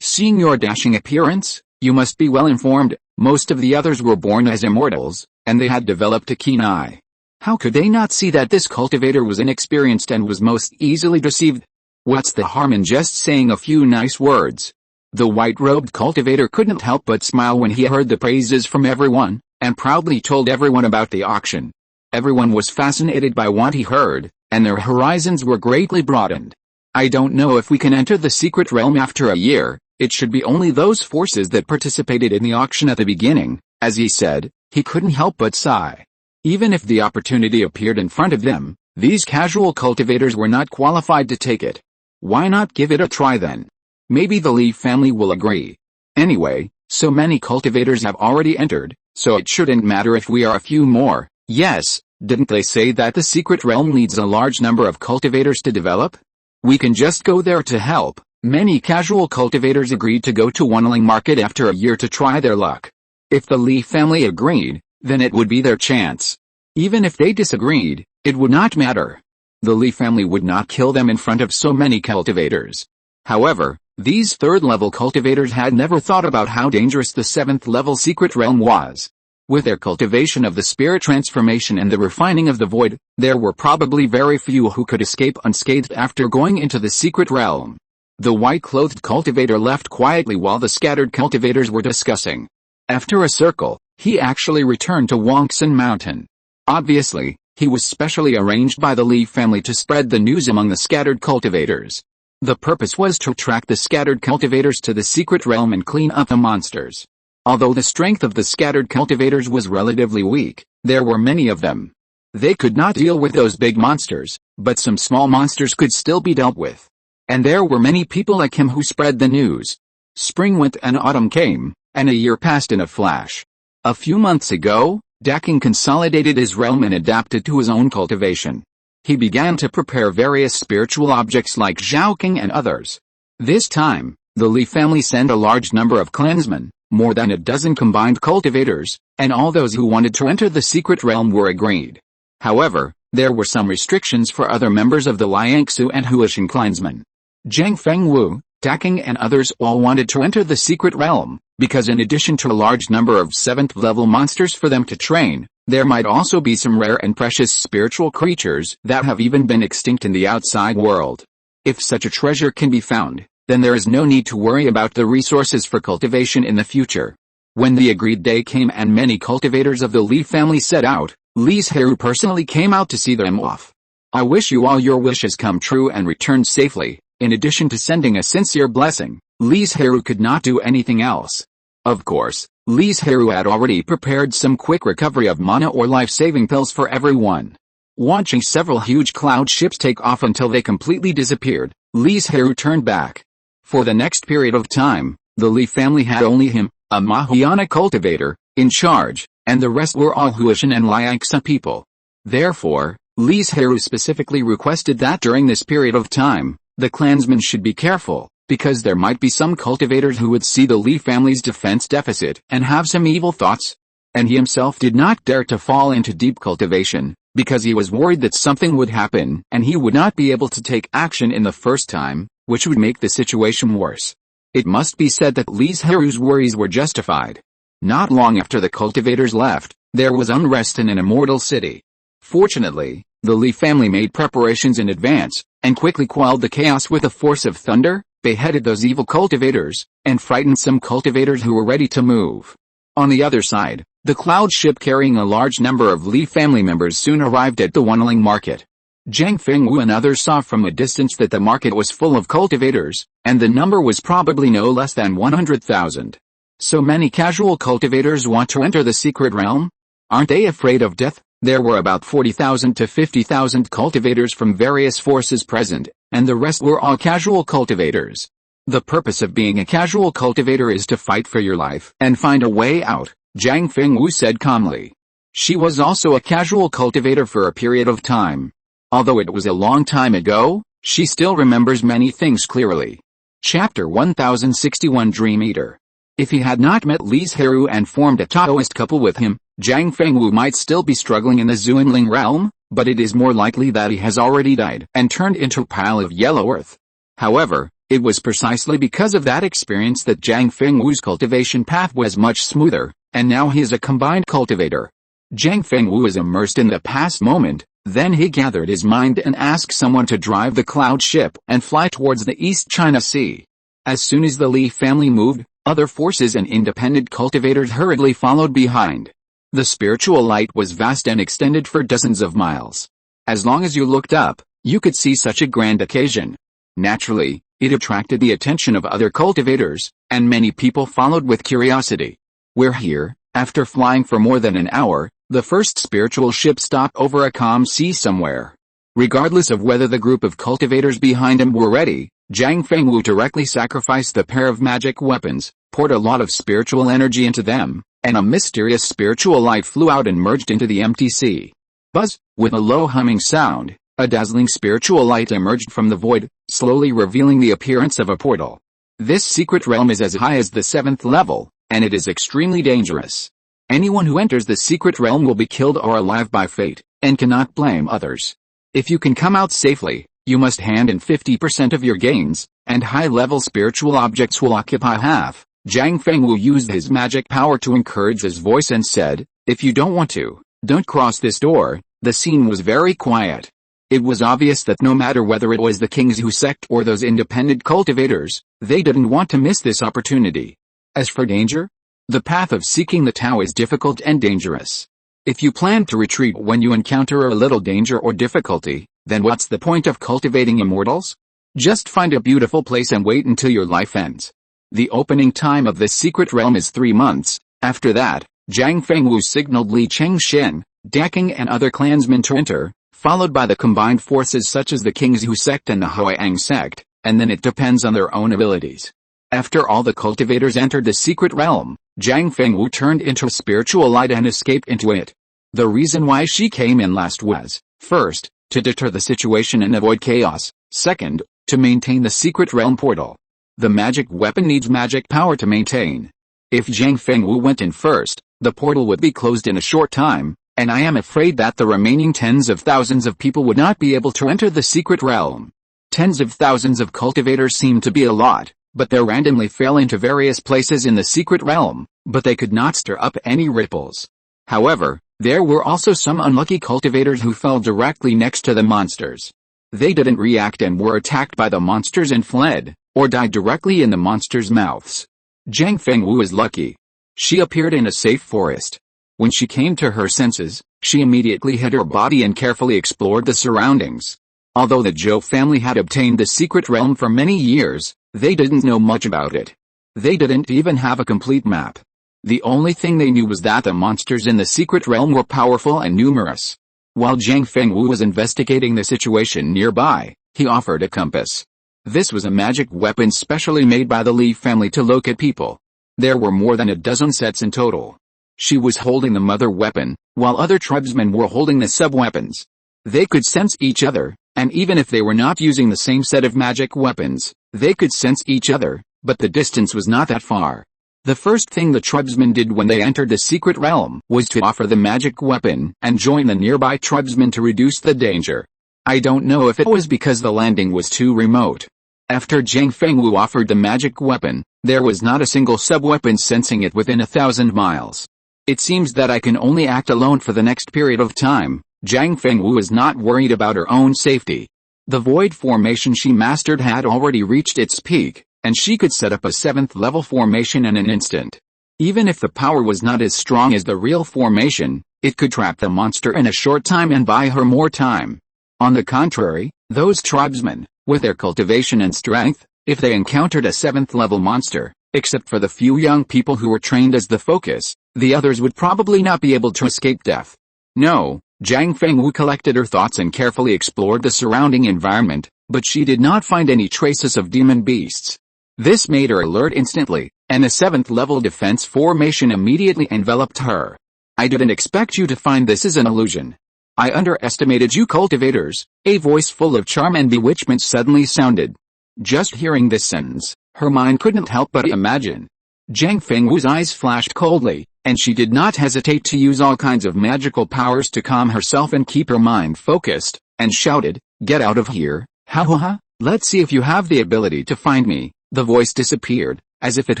seeing your dashing appearance, you must be well informed. Most of the others were born as immortals, and they had developed a keen eye. How could they not see that this cultivator was inexperienced and was most easily deceived? What's the harm in just saying a few nice words? The white-robed cultivator couldn't help but smile when he heard the praises from everyone, and proudly told everyone about the auction. Everyone was fascinated by what he heard, and their horizons were greatly broadened. I don't know if we can enter the secret realm after a year. It should be only those forces that participated in the auction at the beginning. As he said, he couldn't help but sigh. Even if the opportunity appeared in front of them, these casual cultivators were not qualified to take it. Why not give it a try then? Maybe the Li family will agree. Anyway, so many cultivators have already entered, so it shouldn't matter if we are a few more. Yes, didn't they say that the secret realm needs a large number of cultivators to develop? We can just go there to help. Many casual cultivators agreed to go to Wanling Market after a year to try their luck. If the Li family agreed, then it would be their chance. Even if they disagreed, it would not matter. The Li family would not kill them in front of so many cultivators. However, these third-level cultivators had never thought about how dangerous the 7th-level secret realm was. With their cultivation of the spirit transformation and the refining of the void, there were probably very few who could escape unscathed after going into the secret realm. The white-clothed cultivator left quietly while the scattered cultivators were discussing. After a circle, he actually returned to Wangsan Mountain. Obviously, he was specially arranged by the Li family to spread the news among the scattered cultivators. The purpose was to attract the scattered cultivators to the secret realm and clean up the monsters. Although the strength of the scattered cultivators was relatively weak, there were many of them. They could not deal with those big monsters, but some small monsters could still be dealt with. And there were many people like him who spread the news. Spring went and autumn came, and a year passed in a flash. A few months ago, Daking consolidated his realm and adapted to his own cultivation. He began to prepare various spiritual objects like Zhaoqing and others. This time, the Li family sent a large number of clansmen, more than a dozen combined cultivators, and all those who wanted to enter the secret realm were agreed. However, there were some restrictions for other members of the Liangsu and Huishan clansmen. Zhang Fengwu, Daking and others all wanted to enter the secret realm, because in addition to a large number of 7th level monsters for them to train, there might also be some rare and precious spiritual creatures that have even been extinct in the outside world. If such a treasure can be found, then there is no need to worry about the resources for cultivation in the future. When the agreed day came and many cultivators of the Li family set out, Li Zhirui personally came out to see them off. "I wish you all your wishes come true and return safely." In addition to sending a sincere blessing, Li Zhirui could not do anything else. Of course, Li Zhirui had already prepared some quick recovery of mana or life-saving pills for everyone. Watching several huge cloud ships take off until they completely disappeared, Li Zhirui turned back. For the next period of time, the Li family had only him, a Mahayana cultivator, in charge, and the rest were all Huishan and Liangsa people. Therefore, Li Zhirui specifically requested that during this period of time, the clansmen should be careful, because there might be some cultivators who would see the Li family's defense deficit and have some evil thoughts. And he himself did not dare to fall into deep cultivation, because he was worried that something would happen and he would not be able to take action in the first time, which would make the situation worse. It must be said that Li Zhirui's worries were justified. Not long after the cultivators left, there was unrest in an immortal city. Fortunately, the Li family made preparations in advance, and quickly quelled the chaos with a force of thunder, beheaded those evil cultivators, and frightened some cultivators who were ready to move. On the other side, the cloud ship carrying a large number of Li family members soon arrived at the Wanling market. Zhang Fengwu and others saw from a distance that the market was full of cultivators, and the number was probably no less than 100,000. So many casual cultivators want to enter the secret realm? Aren't they afraid of death? There were about 40,000 to 50,000 cultivators from various forces present, and the rest were all casual cultivators. The purpose of being a casual cultivator is to fight for your life and find a way out, Zhang Fengwu said calmly. She was also a casual cultivator for a period of time. Although it was a long time ago, she still remembers many things clearly. Chapter 1061 Dream Eater. If he had not met Li Zhirui and formed a Taoist couple with him, Zhang Fengwu might still be struggling in the Zuanling realm, but it is more likely that he has already died and turned into a pile of yellow earth. However, it was precisely because of that experience that Zhang Fengwu's cultivation path was much smoother, and now he is a combined cultivator. Zhang Fengwu is immersed in the past moment. Then he gathered his mind and asked someone to drive the cloud ship and fly towards the East China Sea. As soon as the Li family moved, other forces and independent cultivators hurriedly followed behind. The spiritual light was vast and extended for dozens of miles. As long as you looked up, you could see such a grand occasion. Naturally, it attracted the attention of other cultivators, and many people followed with curiosity. We're here. After flying for more than an hour, the first spiritual ship stopped over a calm sea somewhere. Regardless of whether the group of cultivators behind him were ready, Zhang Fengwu directly sacrificed the pair of magic weapons, poured a lot of spiritual energy into them, and a mysterious spiritual light flew out and merged into the empty sea. Buzz! With a low humming sound, a dazzling spiritual light emerged from the void, slowly revealing the appearance of a portal. This secret realm is as high as the 7th level, and it is extremely dangerous. Anyone who enters the secret realm will be killed or alive by fate, and cannot blame others. If you can come out safely, you must hand in 50% of your gains, and high-level spiritual objects will occupy half. Zhang Fengwu used his magic power to encourage his voice and said, "If you don't want to, don't cross this door." The scene was very quiet. It was obvious that no matter whether it was the King's Hu sect or those independent cultivators, they didn't want to miss this opportunity. As for danger, the path of seeking the Tao is difficult and dangerous. If you plan to retreat when you encounter a little danger or difficulty, then what's the point of cultivating immortals? Just find a beautiful place and wait until your life ends. The opening time of this secret realm is 3 months. After that, Zhang Fengwu signaled Li Chengshin, Daking and other clansmen to enter, followed by the combined forces such as the King's Hu sect and the Huayang sect, and then it depends on their own abilities. After all the cultivators entered the secret realm, Zhang Fengwu turned into a spiritual light and escaped into it. The reason why she came in last was, first, to deter the situation and avoid chaos, second, to maintain the secret realm portal. The magic weapon needs magic power to maintain. If Zhang Fengwu went in first, the portal would be closed in a short time, and I am afraid that the remaining tens of thousands of people would not be able to enter the secret realm. Tens of thousands of cultivators seem to be a lot, but they randomly fell into various places in the secret realm, but they could not stir up any ripples. However, there were also some unlucky cultivators who fell directly next to the monsters. They didn't react and were attacked by the monsters and fled, or died directly in the monsters' mouths. Zhang Fengwu was lucky. She appeared in a safe forest. When she came to her senses, she immediately hid her body and carefully explored the surroundings. Although the Zhou family had obtained the secret realm for many years, they didn't know much about it. They didn't even have a complete map. The only thing they knew was that the monsters in the secret realm were powerful and numerous. While Zhang Fengwu was investigating the situation nearby, he offered a compass. This was a magic weapon specially made by the Li family to locate people. There were more than a dozen sets in total. She was holding the mother weapon, while other tribesmen were holding the sub-weapons. They could sense each other, and even if they were not using the same set of magic weapons, they could sense each other, but the distance was not that far. The first thing the tribesmen did when they entered the secret realm was to offer the magic weapon and join the nearby tribesmen to reduce the danger. I don't know if it was because the landing was too remote. After Zhang Fengwu offered the magic weapon, there was not a single sub-weapon sensing it within 1,000 miles. It seems that I can only act alone for the next period of time. Zhang Fengwu was not worried about her own safety. The void formation she mastered had already reached its peak, and she could set up a 7th level formation in an instant. Even if the power was not as strong as the real formation, it could trap the monster in a short time and buy her more time. On the contrary, those tribesmen, with their cultivation and strength, if they encountered a 7th level monster, except for the few young people who were trained as the focus, the others would probably not be able to escape death. No, Zhang Fengwu collected her thoughts and carefully explored the surrounding environment, but she did not find any traces of demon beasts. This made her alert instantly, and a 7th level defense formation immediately enveloped her. I didn't expect you to find this as an illusion. I underestimated you cultivators, a voice full of charm and bewitchment suddenly sounded. Just hearing this sentence, her mind couldn't help but imagine. Zhang Fengwu's eyes flashed coldly, and she did not hesitate to use all kinds of magical powers to calm herself and keep her mind focused, and shouted, "Get out of here, ha ha ha, let's see if you have the ability to find me." The voice disappeared, as if it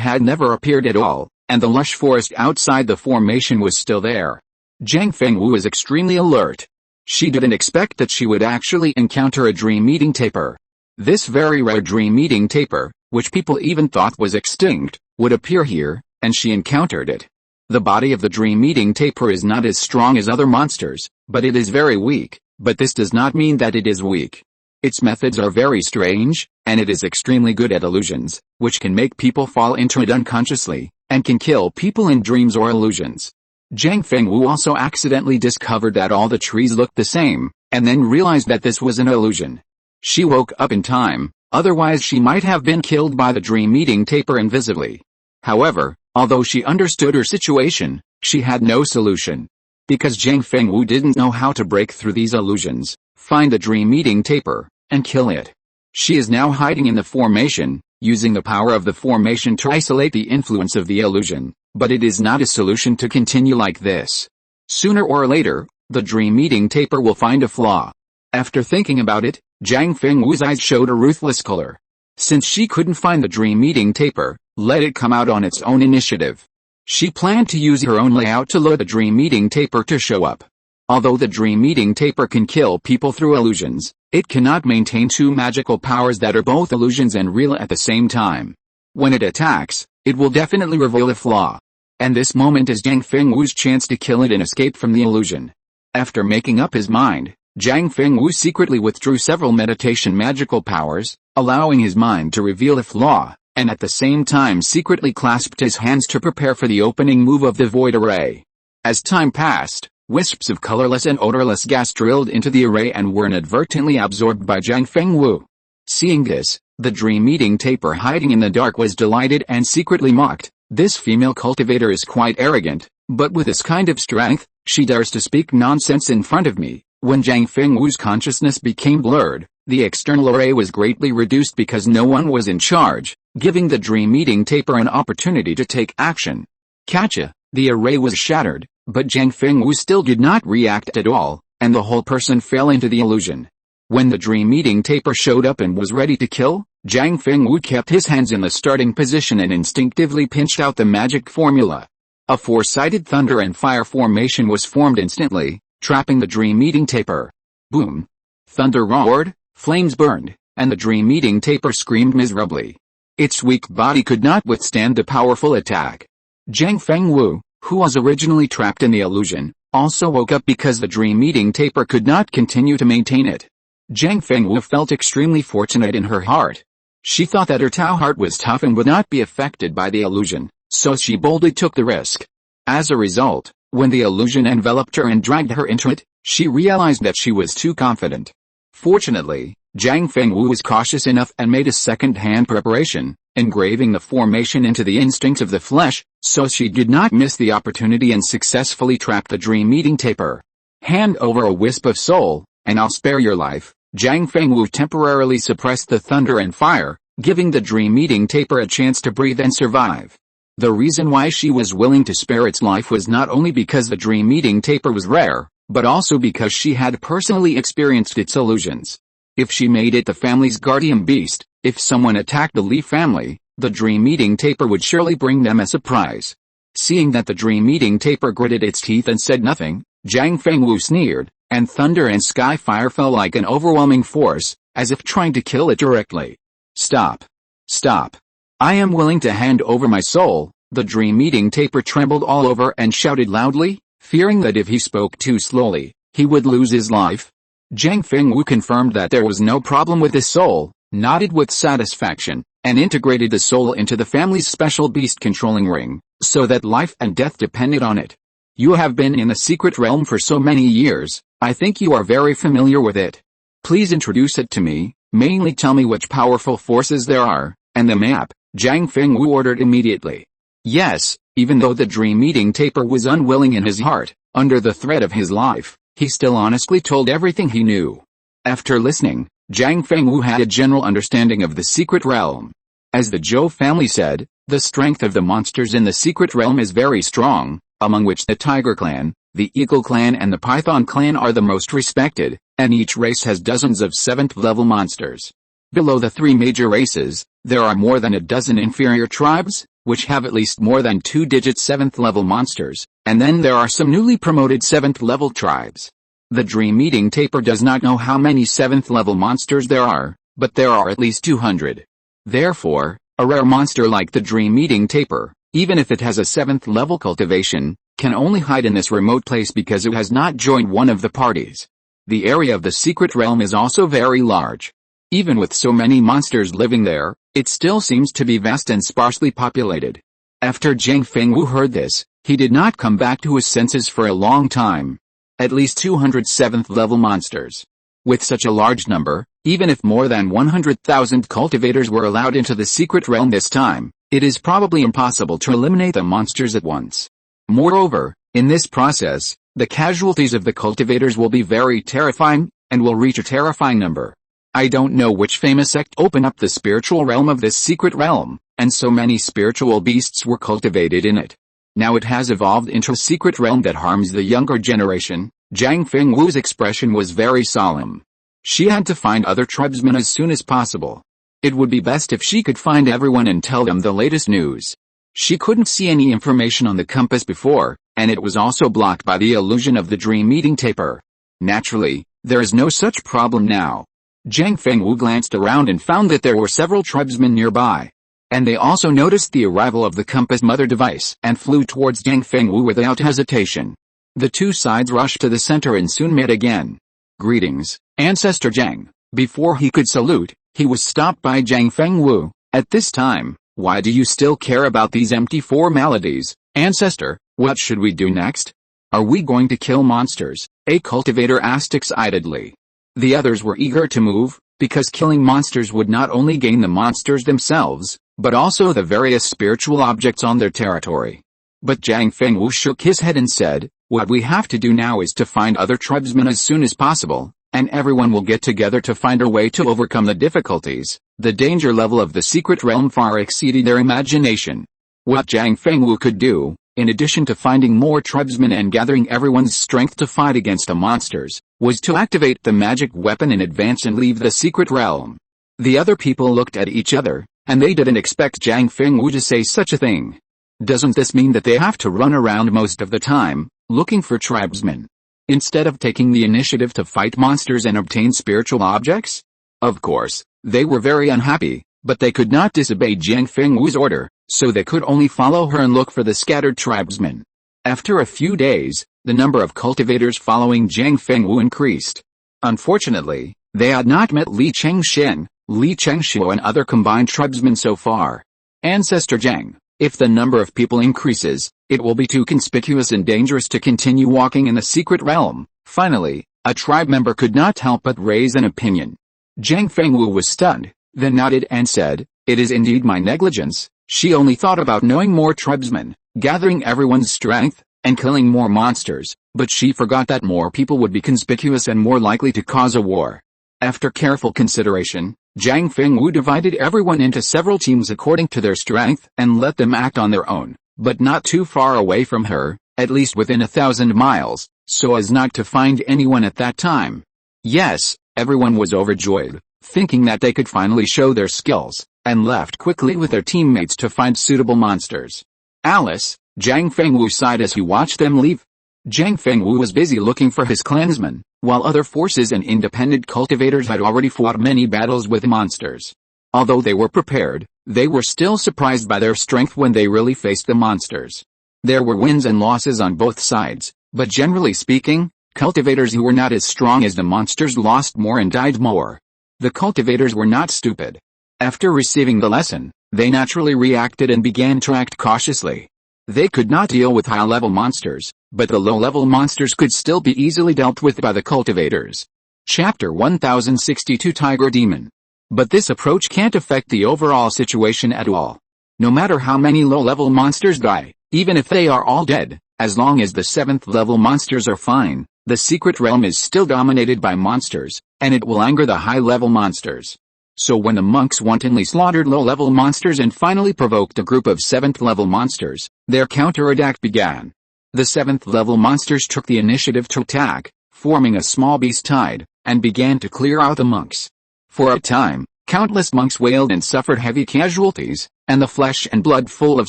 had never appeared at all, and the lush forest outside the formation was still there. Zhang Fengwu was extremely alert. She didn't expect that she would actually encounter a dream-eating tapir. This very rare dream-eating tapir, which people even thought was extinct, would appear here, and she encountered it. The body of the dream-eating tapir is not as strong as other monsters, but it is very weak, but this does not mean that it is weak. Its methods are very strange, and it is extremely good at illusions, which can make people fall into it unconsciously, and can kill people in dreams or illusions. Zhang Fengwu also accidentally discovered that all the trees looked the same, and then realized that this was an illusion. She woke up in time, otherwise she might have been killed by the dream-eating tapir invisibly. However, although she understood her situation, she had no solution. Because Zhang Fengwu didn't know how to break through these illusions, find the dream-eating tapir, and kill it. She is now hiding in the formation, using the power of the formation to isolate the influence of the illusion, but it is not a solution to continue like this. Sooner or later, the dream-eating tapir will find a flaw. After thinking about it, Zhang Fengwu's eyes showed a ruthless color. Since she couldn't find the dream-eating tapir, let it come out on its own initiative. She planned to use her own layout to lure the dream-eating tapir to show up. Although the dream-eating tapir can kill people through illusions, it cannot maintain two magical powers that are both illusions and real at the same time. When it attacks, it will definitely reveal a flaw. And this moment is Zhang Fengwu's chance to kill it and escape from the illusion. After making up his mind, Zhang Fengwu secretly withdrew several meditation magical powers, allowing his mind to reveal a flaw, and at the same time secretly clasped his hands to prepare for the opening move of the void array. As time passed, wisps of colorless and odorless gas drilled into the array and were inadvertently absorbed by Zhang Fengwu. Seeing this, the dream-eating tapir hiding in the dark was delighted and secretly mocked. This female cultivator is quite arrogant, but with this kind of strength, she dares to speak nonsense in front of me. When Zhang Fengwu's consciousness became blurred, the external array was greatly reduced because no one was in charge, giving the dream-eating tapir an opportunity to take action. Catcha, the array was shattered, but Zhang Fengwu still did not react at all, and the whole person fell into the illusion. When the dream-eating tapir showed up and was ready to kill, Jiang Fengwu kept his hands in the starting position and instinctively pinched out the magic formula. A four-sided thunder and fire formation was formed instantly, trapping the dream-eating tapir. Boom! Thunder roared, flames burned, and the dream-eating tapir screamed miserably. Its weak body could not withstand the powerful attack. Jiang Fengwu, who was originally trapped in the illusion, also woke up because the dream-eating tapir could not continue to maintain it. Jiang Fengwu felt extremely fortunate in her heart. She thought that her Tao heart was tough and would not be affected by the illusion, so she boldly took the risk. As a result, when the illusion enveloped her and dragged her into it, she realized that she was too confident. Fortunately, Jiang Fengwu was cautious enough and made a second-hand preparation, engraving the formation into the instincts of the flesh, so she did not miss the opportunity and successfully trapped the dream-eating tapir. Hand over a wisp of soul, and I'll spare your life. Jiang Fengwu temporarily suppressed the thunder and fire, giving the dream-eating tapir a chance to breathe and survive. The reason why she was willing to spare its life was not only because the dream-eating tapir was rare, but also because she had personally experienced its illusions. If she made it the family's guardian beast, if someone attacked the Li family, the dream-eating tapir would surely bring them a surprise. Seeing that the dream-eating tapir gritted its teeth and said nothing, Jiang Fengwu sneered, and thunder and sky fire fell like an overwhelming force, as if trying to kill it directly. Stop. Stop. I am willing to hand over my soul. The dream-eating tapir trembled all over and shouted loudly, fearing that if he spoke too slowly, he would lose his life. Jiang Fengwu confirmed that there was no problem with his soul, nodded with satisfaction, and integrated the soul into the family's special beast controlling ring, so that life and death depended on it. You have been in the secret realm for so many years, I think you are very familiar with it. Please introduce it to me, mainly tell me which powerful forces there are, and the map, Jiang Fengwu ordered immediately. Yes, even though the dream-eating tapir was unwilling in his heart, under the threat of his life, he still honestly told everything he knew. After listening, Jiang Fengwu had a general understanding of the secret realm. As the Zhou family said, the strength of the monsters in the secret realm is very strong, among which the Tiger Clan, the Eagle Clan and the Python Clan are the most respected, and each race has dozens of 7th-level monsters. Below the three major races, there are more than a dozen inferior tribes, which have at least more than 2-digit 7th-level monsters, and then there are some newly promoted 7th-level tribes. The dream-eating tapir does not know how many 7th-level monsters there are, but there are at least 200. Therefore, a rare monster like the dream-eating tapir, even if it has a 7th-level cultivation, can only hide in this remote place because it has not joined one of the parties. The area of the secret realm is also very large. Even with so many monsters living there, it still seems to be vast and sparsely populated. After Jiang Fengwu heard this, he did not come back to his senses for a long time. At least 200 7th-level monsters. With such a large number, even if more than 100,000 cultivators were allowed into the secret realm this time, it is probably impossible to eliminate the monsters at once. Moreover, in this process, the casualties of the cultivators will be very terrifying, and will reach a terrifying number. I don't know which famous sect opened up the spiritual realm of this secret realm, and so many spiritual beasts were cultivated in it. Now it has evolved into a secret realm that harms the younger generation. Jiang Fengwu's expression was very solemn. She had to find other tribesmen as soon as possible. It would be best if she could find everyone and tell them the latest news. She couldn't see any information on the compass before, and it was also blocked by the illusion of the dream-eating tapir. Naturally, there is no such problem now. Jiang Fengwu glanced around and found that there were several tribesmen nearby. And they also noticed the arrival of the compass mother device and flew towards Jiang Fengwu without hesitation. The two sides rushed to the center and soon met again. Greetings, Ancestor Jiang. Before he could salute, he was stopped by Jiang Fengwu. At this time, why do you still care about these empty formalities, Ancestor? What should we do next? Are we going to kill monsters? A cultivator asked excitedly. The others were eager to move, because killing monsters would not only gain the monsters themselves, but also the various spiritual objects on their territory. But Jiang Fengwu shook his head and said, what we have to do now is to find other tribesmen as soon as possible, and everyone will get together to find a way to overcome the difficulties. The danger level of the secret realm far exceeded their imagination. What Jiang Fengwu could do, in addition to finding more tribesmen and gathering everyone's strength to fight against the monsters, was to activate the magic weapon in advance and leave the secret realm. The other people looked at each other, and they didn't expect Jiang Fengwu to say such a thing. Doesn't this mean that they have to run around most of the time, looking for tribesmen, instead of taking the initiative to fight monsters and obtain spiritual objects? Of course, they were very unhappy, but they could not disobey Jiang Fengwu's order, so they could only follow her and look for the scattered tribesmen. After a few days, the number of cultivators following Jiang Fengwu increased. Unfortunately, they had not met Li Chengshen, Li Chengshuo and other combined tribesmen so far. Ancestor Jiang, if the number of people increases, it will be too conspicuous and dangerous to continue walking in the secret realm. Finally, a tribe member could not help but raise an opinion. Jiang Fengwu was stunned, then nodded and said, "It is indeed my negligence." She only thought about knowing more tribesmen, gathering everyone's strength, and killing more monsters, but she forgot that more people would be conspicuous and more likely to cause a war. After careful consideration, Jiang Fengwu divided everyone into several teams according to their strength and let them act on their own, but not too far away from her, at least within 1,000 miles, so as not to find anyone at that time. Yes, everyone was overjoyed, thinking that they could finally show their skills, and left quickly with their teammates to find suitable monsters. Alice, Jiang Fengwu sighed as he watched them leave. Jiang Fengwu was busy looking for his clansmen, while other forces and independent cultivators had already fought many battles with monsters. Although they were prepared, they were still surprised by their strength when they really faced the monsters. There were wins and losses on both sides, but generally speaking, cultivators who were not as strong as the monsters lost more and died more. The cultivators were not stupid. After receiving the lesson, they naturally reacted and began to act cautiously. They could not deal with high-level monsters, but the low-level monsters could still be easily dealt with by the cultivators. Chapter 1062 Tiger Demon. But this approach can't affect the overall situation at all. No matter how many low-level monsters die, even if they are all dead, as long as the 7th level monsters are fine, the secret realm is still dominated by monsters, and it will anger the high-level monsters. So when the monks wantonly slaughtered low-level monsters and finally provoked a group of 7th level monsters, their counterattack began. The 7th level monsters took the initiative to attack, forming a small beast tide, and began to clear out the monks. For a time, countless monks wailed and suffered heavy casualties, and the flesh and blood full of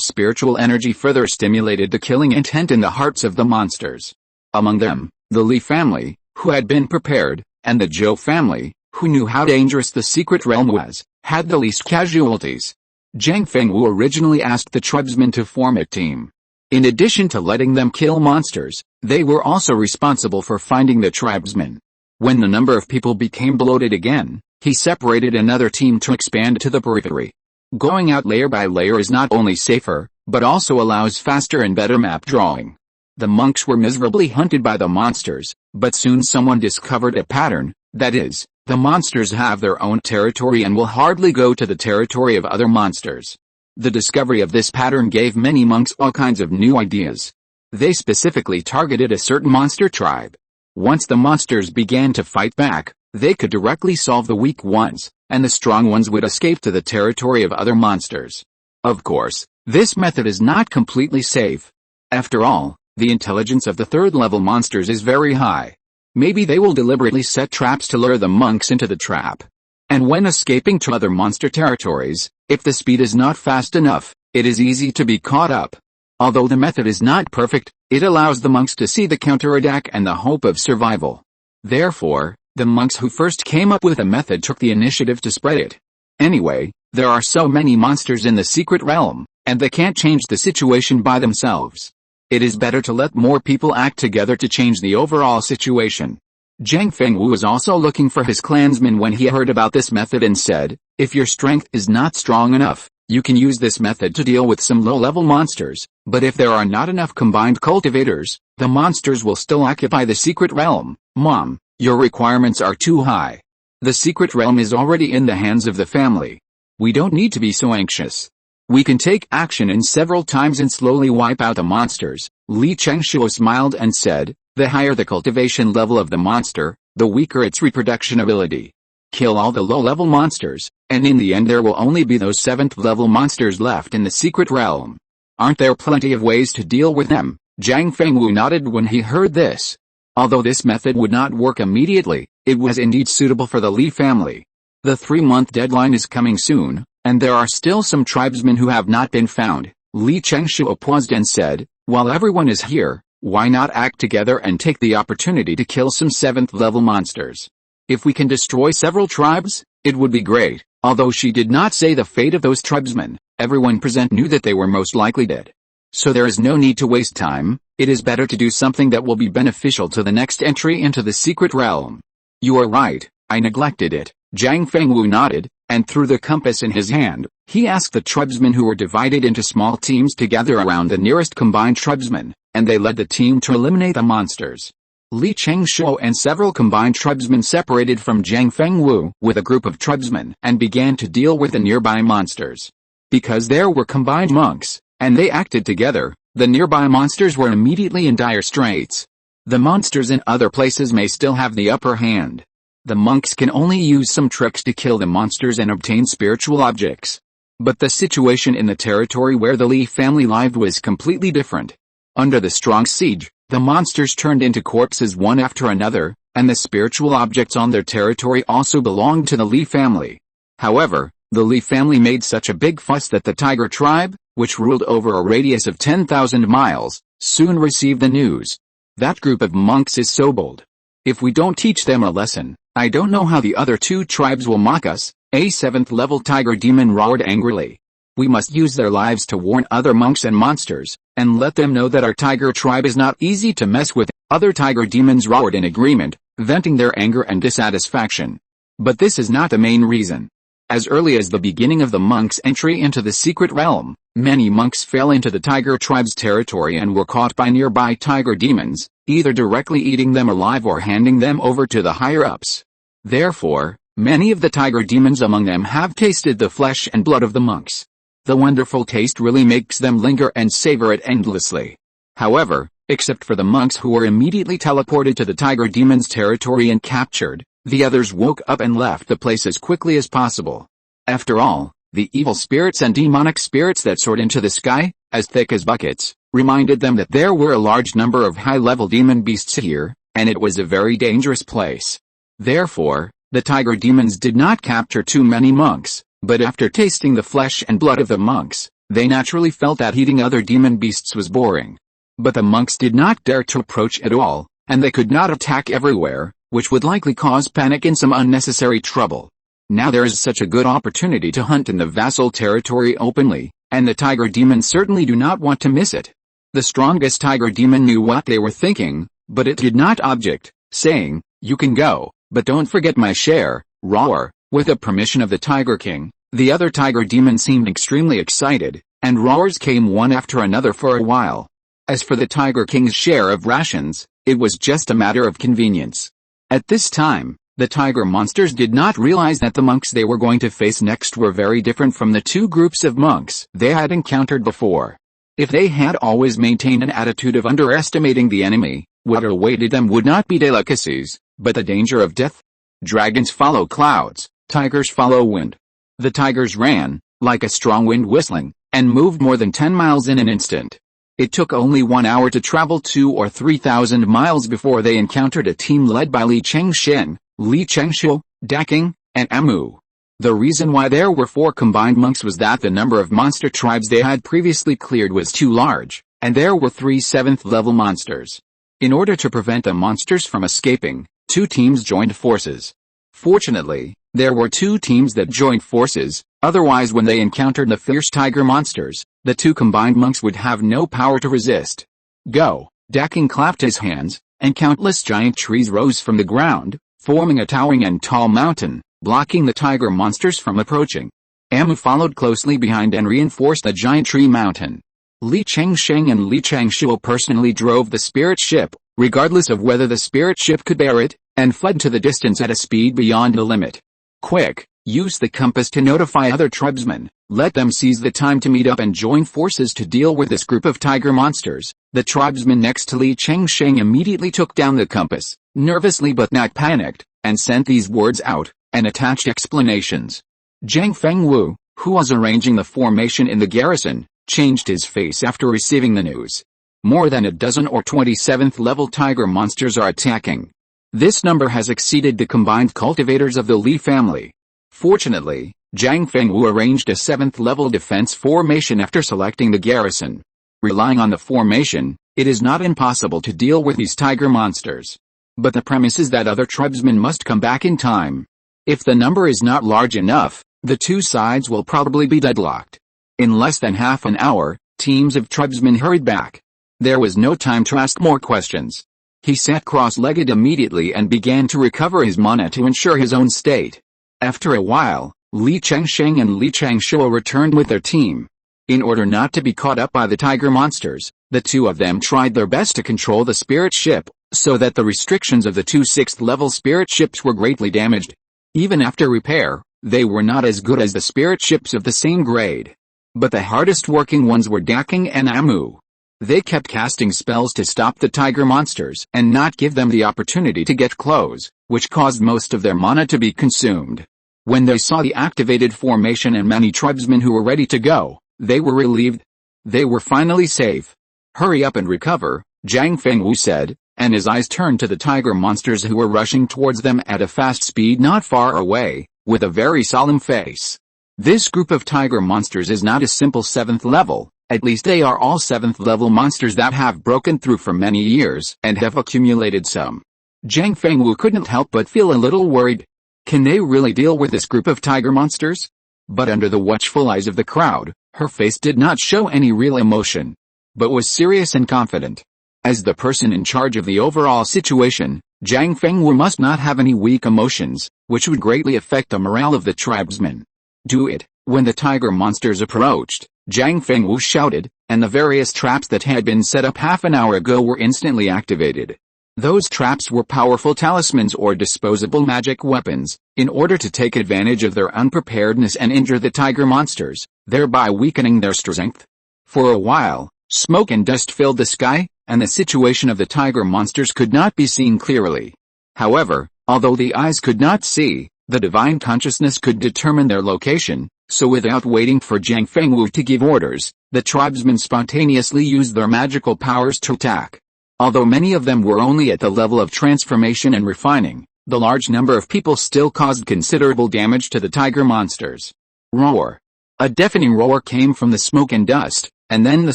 spiritual energy further stimulated the killing intent in the hearts of the monsters. Among them, the Li family, who had been prepared, and the Zhou family, who knew how dangerous the secret realm was, had the least casualties. Jiang Fengwu originally asked the tribesmen to form a team. In addition to letting them kill monsters, they were also responsible for finding the tribesmen. When the number of people became bloated again, he separated another team to expand to the periphery. Going out layer by layer is not only safer, but also allows faster and better map drawing. The monks were miserably hunted by the monsters, but soon someone discovered a pattern, that is, the monsters have their own territory and will hardly go to the territory of other monsters. The discovery of this pattern gave many monks all kinds of new ideas. They specifically targeted a certain monster tribe. Once the monsters began to fight back, they could directly solve the weak ones, and the strong ones would escape to the territory of other monsters. Of course, this method is not completely safe. After all, the intelligence of the 3rd level monsters is very high. Maybe they will deliberately set traps to lure the monks into the trap. And when escaping to other monster territories, if the speed is not fast enough, it is easy to be caught up. Although the method is not perfect, it allows the monks to see the counterattack and the hope of survival. Therefore, the monks who first came up with a method took the initiative to spread it. Anyway, there are so many monsters in the secret realm, and they can't change the situation by themselves. It is better to let more people act together to change the overall situation. Jiang Fengwu was also looking for his clansmen when he heard about this method and said, "If your strength is not strong enough, you can use this method to deal with some low-level monsters, but if there are not enough combined cultivators, the monsters will still occupy the secret realm. Mom, your requirements are too high. The secret realm is already in the hands of the family. We don't need to be so anxious. We can take action in several times and slowly wipe out the monsters." Li Chengshuo smiled and said, "The higher the cultivation level of the monster, the weaker its reproduction ability. Kill all the low-level monsters, and in the end there will only be those 7th level monsters left in the secret realm. Aren't there plenty of ways to deal with them?" Jiang Fengwu nodded when he heard this. Although this method would not work immediately, it was indeed suitable for the Li family. The 3-month deadline is coming soon, and there are still some tribesmen who have not been found. Li Chengshuo paused and said, while everyone is here, why not act together and take the opportunity to kill some 7th level monsters? If we can destroy several tribes, it would be great. Although she did not say the fate of those tribesmen, everyone present knew that they were most likely dead. So there is no need to waste time. It is better to do something that will be beneficial to the next entry into the secret realm. You are right, I neglected it. Zhang Fengwu nodded, and through the compass in his hand, he asked the tribesmen who were divided into small teams to gather around the nearest combined tribesmen, and they led the team to eliminate the monsters. Li Chengshuo and several combined tribesmen separated from Zhang Fengwu with a group of tribesmen and began to deal with the nearby monsters. Because there were combined monks, and they acted together, the nearby monsters were immediately in dire straits. The monsters in other places may still have the upper hand. The monks can only use some tricks to kill the monsters and obtain spiritual objects. But the situation in the territory where the Li family lived was completely different. Under the strong siege, the monsters turned into corpses one after another, and the spiritual objects on their territory also belonged to the Li family. However, the Li family made such a big fuss that the Tiger tribe, which ruled over a radius of 10,000 miles, soon received the news. That group of monks is so bold. If we don't teach them a lesson, I don't know how the other 2 tribes will mock us. A 7th level tiger demon roared angrily. We must use their lives to warn other monks and monsters, and let them know that our tiger tribe is not easy to mess with. Other tiger demons roared in agreement, venting their anger and dissatisfaction. But this is not the main reason. As early as the beginning of the monks' entry into the secret realm, many monks fell into the tiger tribe's territory and were caught by nearby tiger demons, either directly eating them alive or handing them over to the higher-ups. Therefore, many of the tiger demons among them have tasted the flesh and blood of the monks. The wonderful taste really makes them linger and savor it endlessly. However, except for the monks who were immediately teleported to the tiger demon's territory and captured, the others woke up and left the place as quickly as possible. After all, the evil spirits and demonic spirits that soared into the sky, as thick as buckets, reminded them that there were a large number of high-level demon beasts here, and it was a very dangerous place. Therefore, the tiger demons did not capture too many monks, but after tasting the flesh and blood of the monks, they naturally felt that eating other demon beasts was boring. But the monks did not dare to approach at all, and they could not attack everywhere, which would likely cause panic and some unnecessary trouble. Now there is such a good opportunity to hunt in the vassal territory openly, and the tiger demons certainly do not want to miss it. The strongest tiger demon knew what they were thinking, but it did not object, saying, "You can go, but don't forget my share." Roar. With the permission of the Tiger King, the other tiger demons seemed extremely excited, and roars came one after another for a while. As for the Tiger King's share of rations, it was just a matter of convenience. At this time, the tiger monsters did not realize that the monks they were going to face next were very different from the 2 groups of monks they had encountered before. If they had always maintained an attitude of underestimating the enemy, what awaited them would not be delicacies, but the danger of death. Dragons follow clouds, tigers follow wind. The tigers ran, like a strong wind whistling, and moved more than 10 miles in an instant. It took only 1 hour to travel 2,000 or 3,000 miles before they encountered a team led by Li Chengshen, Li Chengshuo, Daking, and Amu. The reason why there were 4 combined monks was that the number of monster tribes they had previously cleared was too large, and there were 3 7th-level monsters. In order to prevent the monsters from escaping, 2 teams joined forces. Fortunately, there were 2 teams that joined forces, otherwise when they encountered the fierce tiger monsters, the 2 combined monks would have no power to resist. Go! Daking clapped his hands, and countless giant trees rose from the ground, forming a towering and tall mountain, blocking the tiger monsters from approaching. Amu followed closely behind and reinforced the giant tree mountain. Li Chengsheng and Li Chengshuo personally drove the spirit ship, regardless of whether the spirit ship could bear it, and fled to the distance at a speed beyond the limit. Quick, use the compass to notify other tribesmen, let them seize the time to meet up and join forces to deal with this group of tiger monsters. The tribesman next to Li Chengsheng immediately took down the compass, nervously but not panicked, and sent these words out, and attached explanations. Zhang Fengwu, who was arranging the formation in the garrison, changed his face after receiving the news. More than a dozen or 27th level tiger monsters are attacking. This number has exceeded the combined cultivators of the Li family. Fortunately, Zhang Fengwu arranged a 7th level defense formation after selecting the garrison. Relying on the formation, it is not impossible to deal with these tiger monsters. But the premise is that other tribesmen must come back in time. If the number is not large enough, the two sides will probably be deadlocked. In less than half an hour, teams of tribesmen hurried back. There was no time to ask more questions. He sat cross-legged immediately and began to recover his mana to ensure his own state. After a while, Li Chengsheng and Li Changshuo returned with their team. In order not to be caught up by the tiger monsters, the two of them tried their best to control the spirit ship, so that the restrictions of the two 6th level spirit ships were greatly damaged. Even after repair, they were not as good as the spirit ships of the same grade. But the hardest working ones were Daking and Amu. They kept casting spells to stop the tiger monsters and not give them the opportunity to get close, which caused most of their mana to be consumed. When they saw the activated formation and many tribesmen who were ready to go, they were relieved. They were finally safe. "Hurry up and recover," Zhang Fengwu said, and his eyes turned to the tiger monsters who were rushing towards them at a fast speed not far away, with a very solemn face. This group of tiger monsters is not a simple 7th level, at least they are all 7th level monsters that have broken through for many years and have accumulated some. Zhang Fengwu couldn't help but feel a little worried. Can they really deal with this group of tiger monsters? But under the watchful eyes of the crowd, her face did not show any real emotion, but was serious and confident. As the person in charge of the overall situation, Zhang Fengwu must not have any weak emotions, which would greatly affect the morale of the tribesmen. "Do it." When the tiger monsters approached, Zhang Fengwu shouted, and the various traps that had been set up half an hour ago were instantly activated. Those traps were powerful talismans or disposable magic weapons, in order to take advantage of their unpreparedness and injure the tiger monsters, thereby weakening their strength. For a while, smoke and dust filled the sky, and the situation of the tiger monsters could not be seen clearly. However, although the eyes could not see, the divine consciousness could determine their location, so without waiting for Zhang Fengwu to give orders, the tribesmen spontaneously used their magical powers to attack. Although many of them were only at the level of transformation and refining, the large number of people still caused considerable damage to the tiger monsters. Roar! A deafening roar came from the smoke and dust, and then the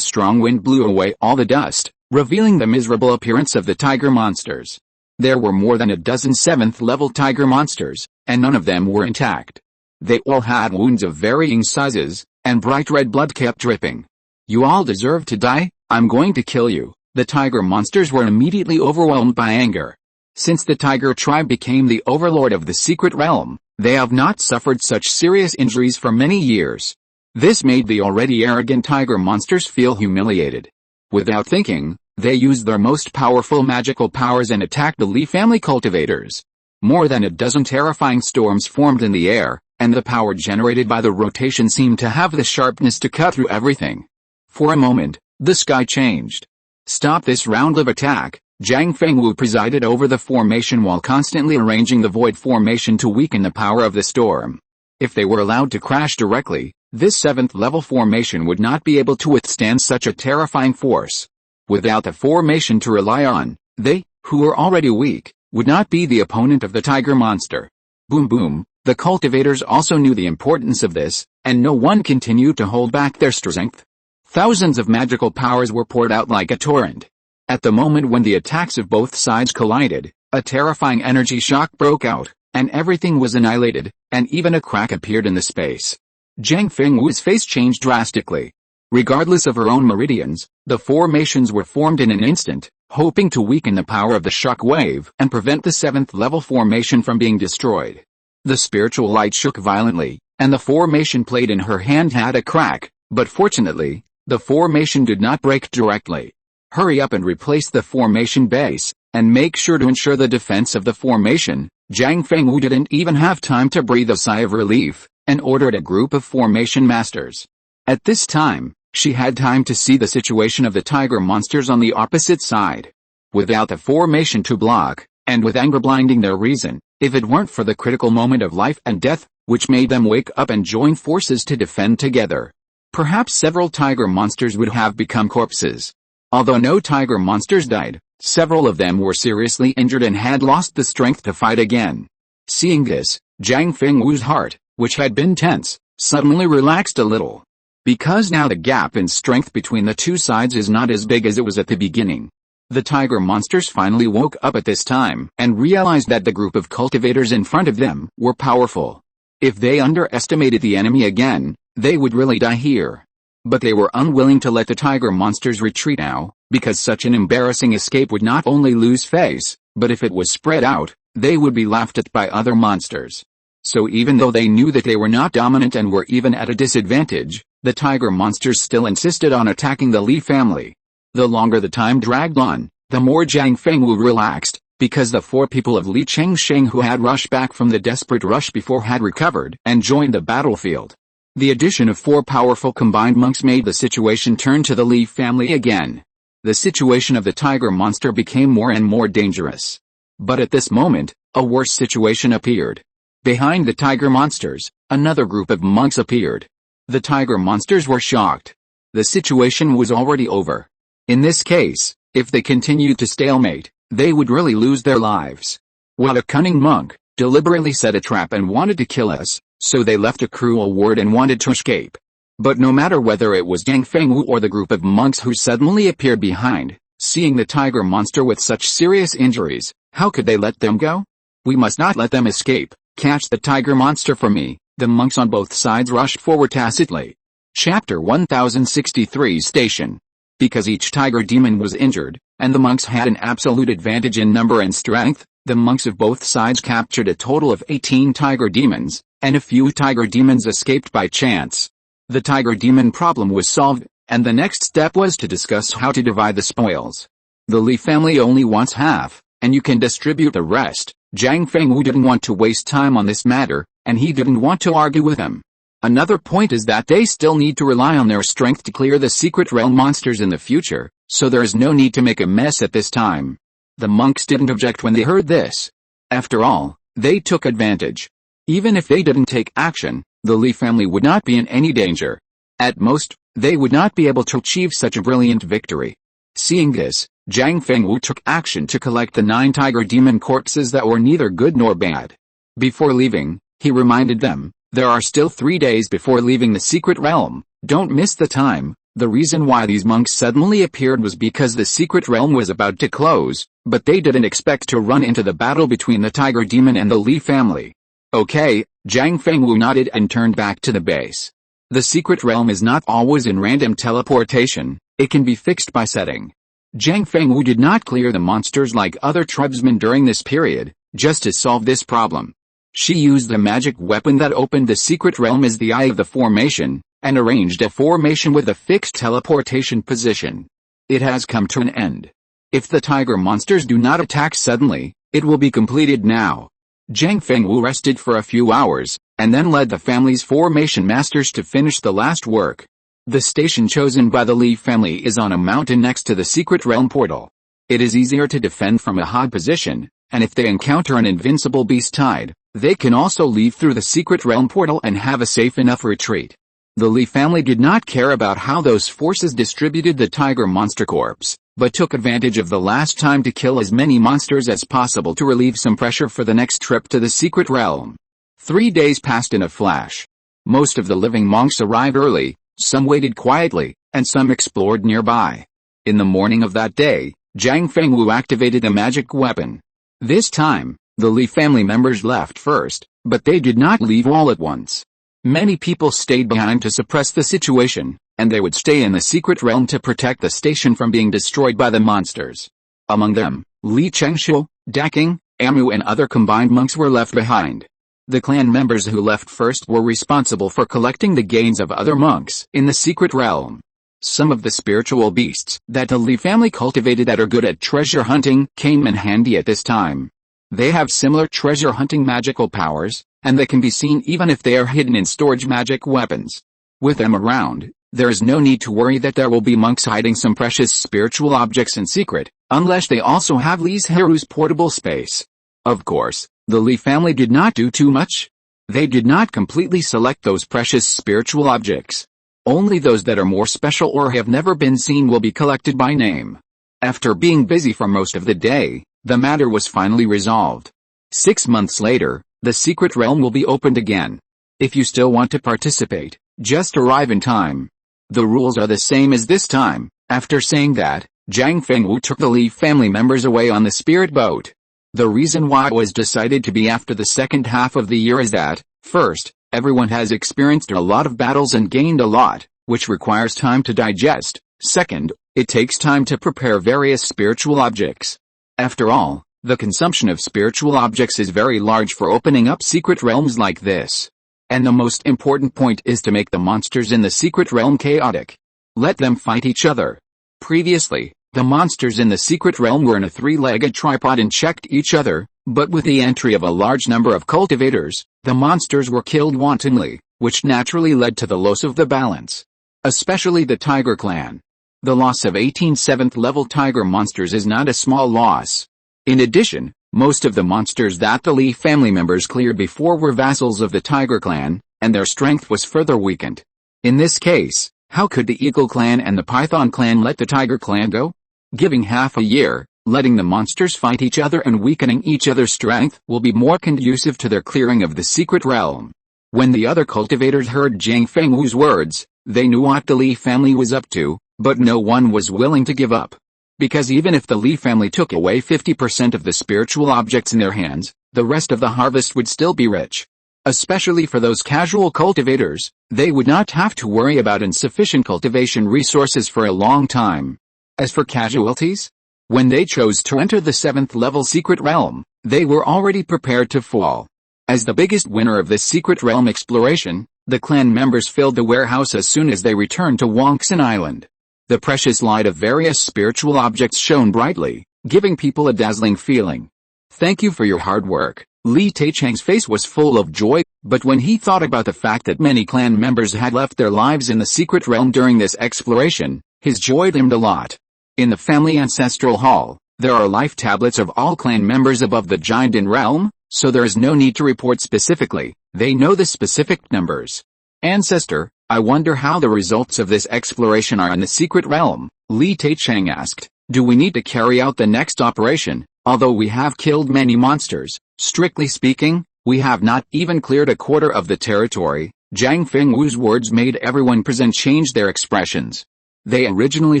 strong wind blew away all the dust, revealing the miserable appearance of the tiger monsters. There were more than a dozen 7th level tiger monsters, and none of them were intact. They all had wounds of varying sizes, and bright red blood kept dripping. "You all deserve to die, I'm going to kill you." The tiger monsters were immediately overwhelmed by anger. Since the tiger tribe became the overlord of the secret realm, they have not suffered such serious injuries for many years. This made the already arrogant tiger monsters feel humiliated. Without thinking, they used their most powerful magical powers and attacked the Li family cultivators. More than a dozen terrifying storms formed in the air, and the power generated by the rotation seemed to have the sharpness to cut through everything. For a moment, the sky changed. "Stop this round of attack." Zhang Fengwu presided over the formation while constantly arranging the void formation to weaken the power of the storm. If they were allowed to crash directly, this 7th level formation would not be able to withstand such a terrifying force. Without the formation to rely on, they, who were already weak, would not be the opponent of the tiger monster. Boom boom, the cultivators also knew the importance of this, and no one continued to hold back their strength. Thousands of magical powers were poured out like a torrent. At the moment when the attacks of both sides collided, a terrifying energy shock broke out, and everything was annihilated, and even a crack appeared in the space. Zhang Fengwu's face changed drastically. Regardless of her own meridians, the formations were formed in an instant, hoping to weaken the power of the shock wave and prevent the 7th level formation from being destroyed. The spiritual light shook violently, and the formation plate in her hand had a crack, but fortunately, the formation did not break directly. "Hurry up and replace the formation base, and make sure to ensure the defense of the formation." Zhang Fengwu didn't even have time to breathe a sigh of relief, and ordered a group of formation masters. At this time, she had time to see the situation of the tiger monsters on the opposite side. Without the formation to block, and with anger blinding their reason, if it weren't for the critical moment of life and death, which made them wake up and join forces to defend together, perhaps several tiger monsters would have become corpses. Although no tiger monsters died, several of them were seriously injured and had lost the strength to fight again. Seeing this, Zhang Fengwu's heart, which had been tense, suddenly relaxed a little. Because now the gap in strength between the two sides is not as big as it was at the beginning. The tiger monsters finally woke up at this time and realized that the group of cultivators in front of them were powerful. If they underestimated the enemy again, they would really die here. But they were unwilling to let the tiger monsters retreat now, because such an embarrassing escape would not only lose face, but if it was spread out, they would be laughed at by other monsters. So even though they knew that they were not dominant and were even at a disadvantage, the tiger monsters still insisted on attacking the Li family. The longer the time dragged on, the more Jiang Fengwu relaxed, because the 4 people of Li Chengsheng who had rushed back from the desperate rush before had recovered and joined the battlefield. The addition of 4 powerful combined monks made the situation turn to the Li family again. The situation of the tiger monster became more and more dangerous. But at this moment, a worse situation appeared. Behind the tiger monsters, another group of monks appeared. The tiger monsters were shocked. The situation was already over. In this case, if they continued to stalemate, they would really lose their lives. What a cunning monk, deliberately set a trap and wanted to kill us, so they left a cruel word and wanted to escape. But no matter whether it was Jiang Fengwu or the group of monks who suddenly appeared behind, seeing the tiger monster with such serious injuries, how could they let them go? We must not let them escape. Catch the tiger monster for me. The monks on both sides rushed forward tacitly. Chapter 1063 Station. Because each tiger demon was injured, and the monks had an absolute advantage in number and strength, the monks of both sides captured a total of 18 tiger demons, and a few tiger demons escaped by chance. The tiger demon problem was solved, and the next step was to discuss how to divide the spoils. The Li family only wants half, and you can distribute the rest. Jiang Fengwu didn't want to waste time on this matter, and he didn't want to argue with him. Another point is that they still need to rely on their strength to clear the secret realm monsters in the future, so there is no need to make a mess at this time. The monks didn't object when they heard this. After all, they took advantage. Even if they didn't take action, the Li family would not be in any danger. At most, they would not be able to achieve such a brilliant victory. Seeing this, Jiang Fengwu took action to collect the 9 tiger demon corpses that were neither good nor bad. Before leaving, he reminded them, there are still 3 days before leaving the secret realm, don't miss the time. The reason why these monks suddenly appeared was because the secret realm was about to close, but they didn't expect to run into the battle between the tiger demon and the Li family. Okay, Jiang Fengwu nodded and turned back to the base. The secret realm is not always in random teleportation, it can be fixed by setting. Jiang Fengwu did not clear the monsters like other tribesmen during this period, just to solve this problem. She used the magic weapon that opened the secret realm as the eye of the formation, and arranged a formation with a fixed teleportation position. It has come to an end. If the tiger monsters do not attack suddenly, it will be completed now. Jiang Fengwu rested for a few hours, and then led the family's formation masters to finish the last work. The station chosen by the Li family is on a mountain next to the secret realm portal. It is easier to defend from a high position, and if they encounter an invincible beast tide, they can also leave through the secret realm portal and have a safe enough retreat. The Li family did not care about how those forces distributed the tiger monster corpse, but took advantage of the last time to kill as many monsters as possible to relieve some pressure for the next trip to the secret realm. 3 days passed in a flash. Most of the living monks arrived early, some waited quietly, and some explored nearby. In the morning of that day, Jiang Fengwu activated the magic weapon. This time, the Li family members left first, but they did not leave all at once. Many people stayed behind to suppress the situation, and they would stay in the secret realm to protect the station from being destroyed by the monsters. Among them, Li Chengshu, Daking, Amu and other combined monks were left behind. The clan members who left first were responsible for collecting the gains of other monks in the secret realm. Some of the spiritual beasts that the Li family cultivated that are good at treasure hunting came in handy at this time. They have similar treasure hunting magical powers, and they can be seen even if they are hidden in storage magic weapons. With them around, there is no need to worry that there will be monks hiding some precious spiritual objects in secret, unless they also have Li Zhirui's portable space. Of course, the Li family did not do too much. They did not completely select those precious spiritual objects. Only those that are more special or have never been seen will be collected by name. After being busy for most of the day, the matter was finally resolved. 6 months later, the secret realm will be opened again. If you still want to participate, just arrive in time. The rules are the same as this time. After saying that, Zhang Fengwu took the Li family members away on the spirit boat. The reason why it was decided to be after the second half of the year is that, first, everyone has experienced a lot of battles and gained a lot, which requires time to digest. Second, it takes time to prepare various spiritual objects. After all, the consumption of spiritual objects is very large for opening up secret realms like this. And the most important point is to make the monsters in the secret realm chaotic. Let them fight each other. Previously, the monsters in the secret realm were in a three-legged tripod and checked each other, but with the entry of a large number of cultivators, the monsters were killed wantonly, which naturally led to the loss of the balance. Especially the Tiger Clan. The loss of 18 7th-level tiger monsters is not a small loss. In addition, most of the monsters that the Li family members cleared before were vassals of the Tiger Clan, and their strength was further weakened. In this case, how could the Eagle Clan and the Python Clan let the Tiger Clan go? Giving half a year, letting the monsters fight each other and weakening each other's strength will be more conducive to their clearing of the secret realm. When the other cultivators heard Zhang Fengwu's words, they knew what the Li family was up to, but no one was willing to give up. Because even if the Li family took away 50% of the spiritual objects in their hands, the rest of the harvest would still be rich. Especially for those casual cultivators, they would not have to worry about insufficient cultivation resources for a long time. As for casualties, when they chose to enter the 7th-level secret realm, they were already prepared to fall. As the biggest winner of this secret realm exploration, the clan members filled the warehouse as soon as they returned to Banyan Island. The precious light of various spiritual objects shone brightly, giving people a dazzling feeling. Thank you for your hard work. Li Taichang's face was full of joy, but when he thought about the fact that many clan members had left their lives in the secret realm during this exploration, his joy dimmed a lot. In the family ancestral hall, there are life tablets of all clan members above the giant in realm, so there is no need to report specifically, they know the specific numbers. Ancestor, I wonder how the results of this exploration are in the secret realm, Li Taichang asked. Do we need to carry out the next operation? Although we have killed many monsters, strictly speaking, we have not even cleared a quarter of the territory. Zhang Fengwu's words made everyone present change their expressions. They originally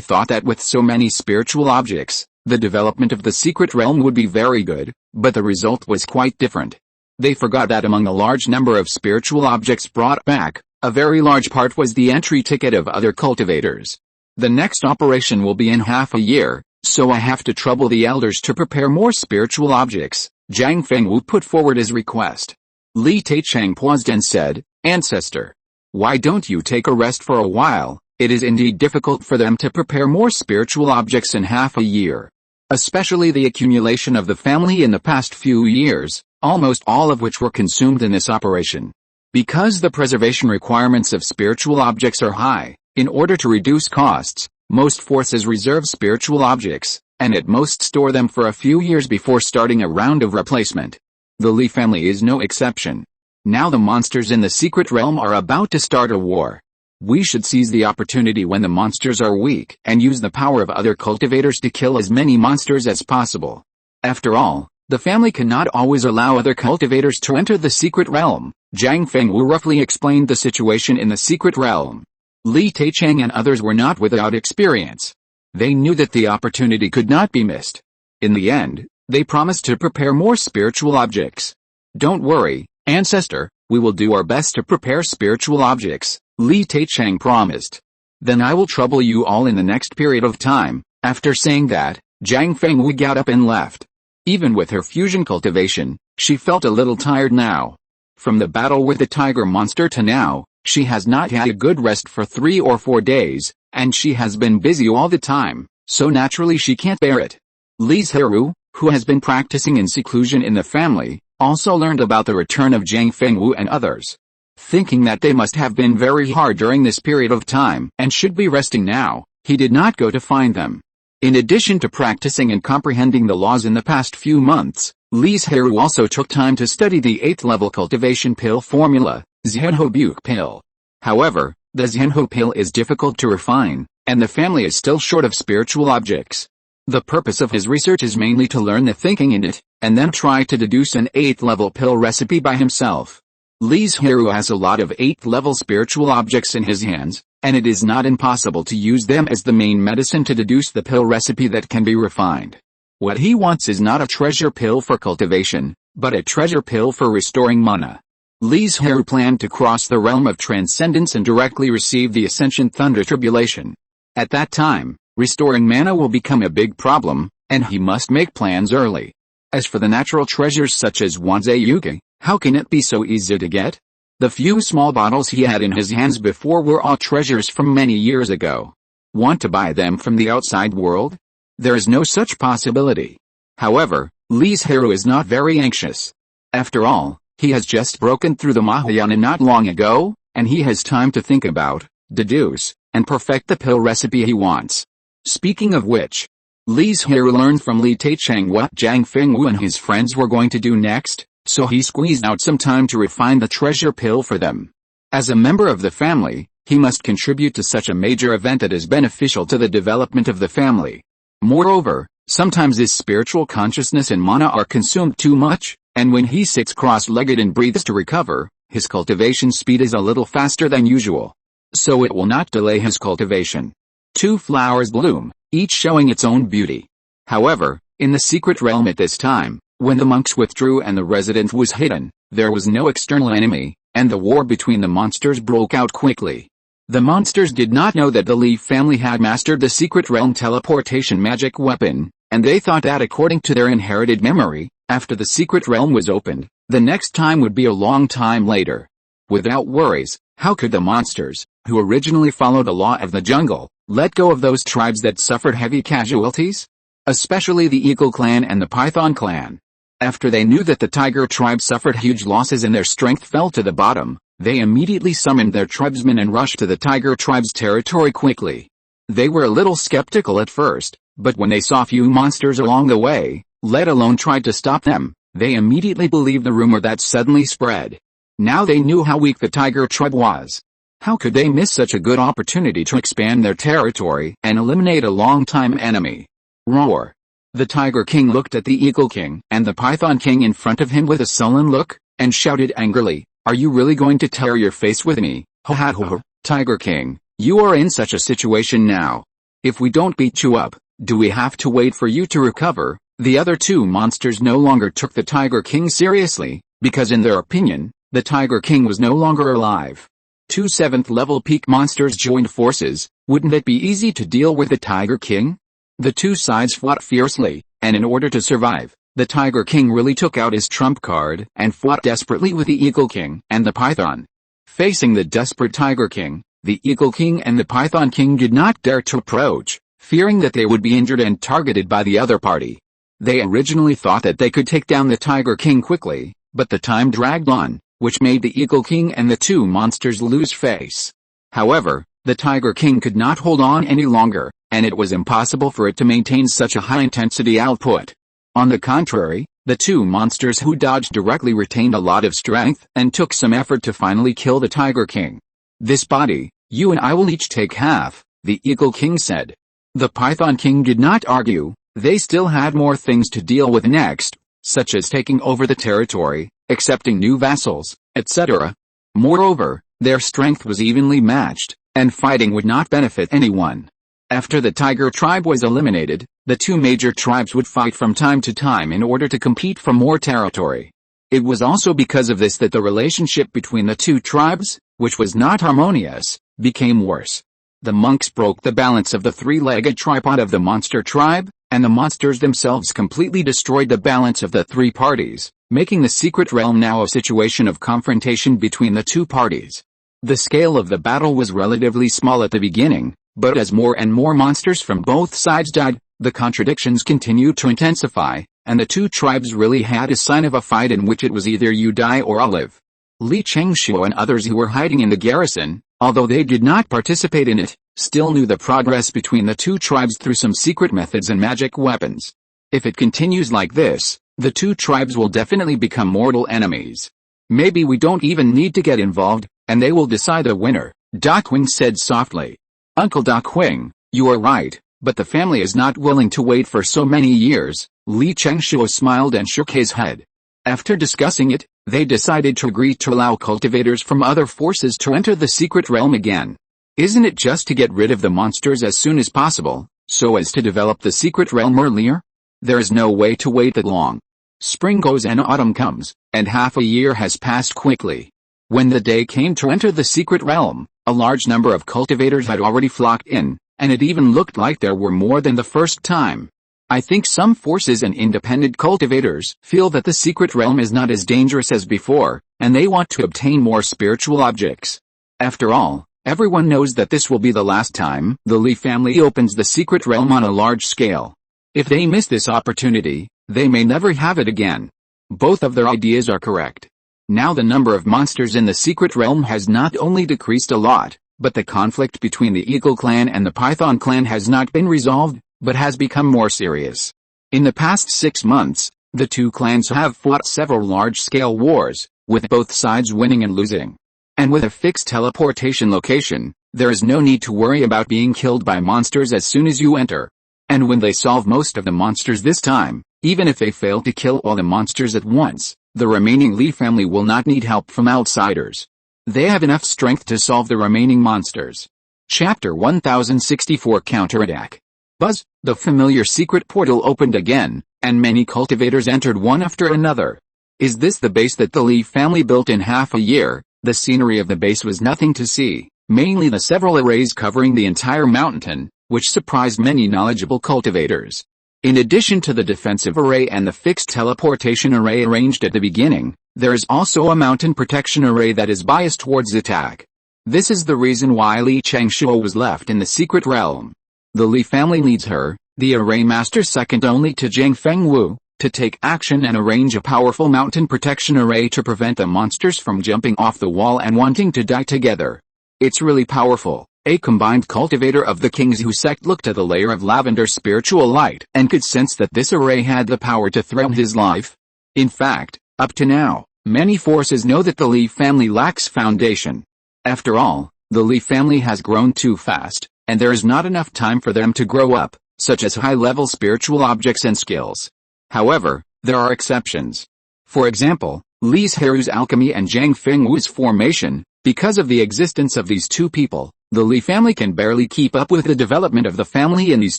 thought that with so many spiritual objects, the development of the secret realm would be very good, but the result was quite different. They forgot that among the large number of spiritual objects brought back, a very large part was the entry ticket of other cultivators. The next operation will be in half a year, so I have to trouble the elders to prepare more spiritual objects. Zhang Fengwu put forward his request. Li Taichang paused and said, Ancestor, why don't you take a rest for a while? It is indeed difficult for them to prepare more spiritual objects in half a year. Especially the accumulation of the family in the past few years, almost all of which were consumed in this operation. Because the preservation requirements of spiritual objects are high, in order to reduce costs, most forces reserve spiritual objects, and at most store them for a few years before starting a round of replacement. The Li family is no exception. Now the monsters in the secret realm are about to start a war. We should seize the opportunity when the monsters are weak and use the power of other cultivators to kill as many monsters as possible. After all, the family cannot always allow other cultivators to enter the secret realm. Zhang Fengwu roughly explained the situation in the secret realm. Li Taichang and others were not without experience. They knew that the opportunity could not be missed. In the end, they promised to prepare more spiritual objects. Don't worry, Ancestor, we will do our best to prepare spiritual objects, Li Taichang promised. Then I will trouble you all in the next period of time. After saying that, Zhang Fengwu got up and left. Even with her fusion cultivation, she felt a little tired now. From the battle with the tiger monster to now, she has not had a good rest for 3 or 4 days, and she has been busy all the time, so naturally she can't bear it. Li Zhirui, who has been practicing in seclusion in the family, also learned about the return of Zhang Fengwu and others. Thinking that they must have been very hard during this period of time and should be resting now, he did not go to find them. In addition to practicing and comprehending the laws in the past few months, Li Zhirui also took time to study the 8th-level cultivation pill formula, Zhenho pill. However, the Zhenho pill is difficult to refine, and the family is still short of spiritual objects. The purpose of his research is mainly to learn the thinking in it, and then try to deduce an 8th-level pill recipe by himself. Li Zhirui has a lot of 8th level spiritual objects in his hands, and it is not impossible to use them as the main medicine to deduce the pill recipe that can be refined. What he wants is not a treasure pill for cultivation, but a treasure pill for restoring mana. Li Zhirui planned to cross the realm of transcendence and directly receive the Ascension Thunder Tribulation. At that time, restoring mana will become a big problem, and he must make plans early. As for the natural treasures such as Wanzai, how can it be so easy to get? The few small bottles he had in his hands before were all treasures from many years ago. Want to buy them from the outside world? There is no such possibility. However, Li Zhirui is not very anxious. After all, he has just broken through the Mahayana not long ago, and he has time to think about, deduce, and perfect the pill recipe he wants. Speaking of which, Li Zhirui learned from Li Taichang what Zhang Fengwu and his friends were going to do next, so he squeezed out some time to refine the treasure pill for them. As a member of the family, he must contribute to such a major event that is beneficial to the development of the family. Moreover, sometimes his spiritual consciousness and mana are consumed too much, and when he sits cross-legged and breathes to recover, his cultivation speed is a little faster than usual. So it will not delay his cultivation. 2 flowers bloom, each showing its own beauty. However, in the secret realm at this time, when the monks withdrew and the residence was hidden, there was no external enemy, and the war between the monsters broke out quickly. The monsters did not know that the Li family had mastered the secret realm teleportation magic weapon, and they thought that according to their inherited memory, after the secret realm was opened, the next time would be a long time later. Without worries, how could the monsters, who originally followed the law of the jungle, let go of those tribes that suffered heavy casualties? Especially the Eagle clan and the Python clan. After they knew that the Tiger tribe suffered huge losses and their strength fell to the bottom, they immediately summoned their tribesmen and rushed to the Tiger tribe's territory quickly. They were a little skeptical at first, but when they saw few monsters along the way, let alone tried to stop them, they immediately believed the rumor that suddenly spread. Now they knew how weak the Tiger tribe was. How could they miss such a good opportunity to expand their territory and eliminate a long-time enemy? Roar! The Tiger King looked at the Eagle King and the Python King in front of him with a sullen look, and shouted angrily, "Are you really going to tear your face with me? Ha ha ha, Tiger King, you are in such a situation now. If we don't beat you up, do we have to wait for you to recover?" The other 2 monsters no longer took the Tiger King seriously, because in their opinion, the Tiger King was no longer alive. 2 7th level peak monsters joined forces. Wouldn't it be easy to deal with the Tiger King? The 2 sides fought fiercely, and in order to survive, the Tiger King really took out his trump card and fought desperately with the Eagle King and the Python. Facing the desperate Tiger King, the Eagle King and the Python King did not dare to approach, fearing that they would be injured and targeted by the other party. They originally thought that they could take down the Tiger King quickly, but the time dragged on, which made the Eagle King and the 2 monsters lose face. However, the Tiger King could not hold on any longer, and it was impossible for it to maintain such a high-intensity output. On the contrary, the 2 monsters who dodged directly retained a lot of strength and took some effort to finally kill the Tiger King. "This body, you and I will each take half," the Eagle King said. The Python King did not argue. They still had more things to deal with next, such as taking over the territory, accepting new vassals, etc. Moreover, their strength was evenly matched, and fighting would not benefit anyone. After the Tiger tribe was eliminated, the 2 major tribes would fight from time to time in order to compete for more territory. It was also because of this that the relationship between the 2 tribes, which was not harmonious, became worse. The monks broke the balance of the 3-legged tripod of the monster tribe, and the monsters themselves completely destroyed the balance of the 3 parties, making the secret realm now a situation of confrontation between the 2 parties. The scale of the battle was relatively small at the beginning, but as more and more monsters from both sides died, the contradictions continued to intensify, and the 2 tribes really had a sign of a fight in which it was either you die or I live. Li Chengshuo and others who were hiding in the garrison, although they did not participate in it, still knew the progress between the 2 tribes through some secret methods and magic weapons. If it continues like this, the 2 tribes will definitely become mortal enemies. Maybe we don't even need to get involved, and they will decide a winner, Daquing said softly. Uncle Daquing, you are right, but the family is not willing to wait for so many years. Li Chengshuo smiled and shook his head. After discussing it, They decided to agree to allow cultivators from other forces to enter the secret realm again. Isn't it just to get rid of the monsters as soon as possible, so as to develop the secret realm earlier? There is no way to wait that long. Spring goes and autumn comes, and half a year has passed quickly. When the day came to enter the secret realm, a large number of cultivators had already flocked in, and it even looked like there were more than the first time. I think some forces and independent cultivators feel that the secret realm is not as dangerous as before, and they want to obtain more spiritual objects. After all, everyone knows that this will be the last time the Li family opens the secret realm on a large scale. If they miss this opportunity, they may never have it again. Both of their ideas are correct. Now the number of monsters in the secret realm has not only decreased a lot, but the conflict between the Eagle clan and the Python clan has not been resolved, but has become more serious. In the past 6 months, the two clans have fought several large-scale wars, with both sides winning and losing. And with a fixed teleportation location, there is no need to worry about being killed by monsters as soon as you enter. And when they solve most of the monsters this time, even if they fail to kill all the monsters at once, the remaining Li family will not need help from outsiders. They have enough strength to solve the remaining monsters. Chapter 1064 Counterattack. Buzz, the familiar secret portal opened again, and many cultivators entered one after another. Is this the base that the Li family built in half a year? The scenery of the base was nothing to see, mainly the several arrays covering the entire mountain, which surprised many knowledgeable cultivators. In addition to the defensive array and the fixed teleportation array arranged at the beginning, there is also a mountain protection array that is biased towards attack. This is the reason why Li Changshuo was left in the secret realm. The Li family needs her, the array master second only to Zhang Fengwu, to take action and arrange a powerful mountain protection array to prevent the monsters from jumping off the wall and wanting to die together. It's really powerful. A combined cultivator of the King's sect looked at the layer of lavender spiritual light and could sense that this array had the power to threaten his life. In fact, up to now, many forces know that the Li family lacks foundation. After all, the Li family has grown too fast, and there is not enough time for them to grow up, such as high-level spiritual objects and skills. However, there are exceptions. For example, Li Zhirui's alchemy and Zhang Fengwu's formation. Because of the existence of these two people, the Li family can barely keep up with the development of the family in these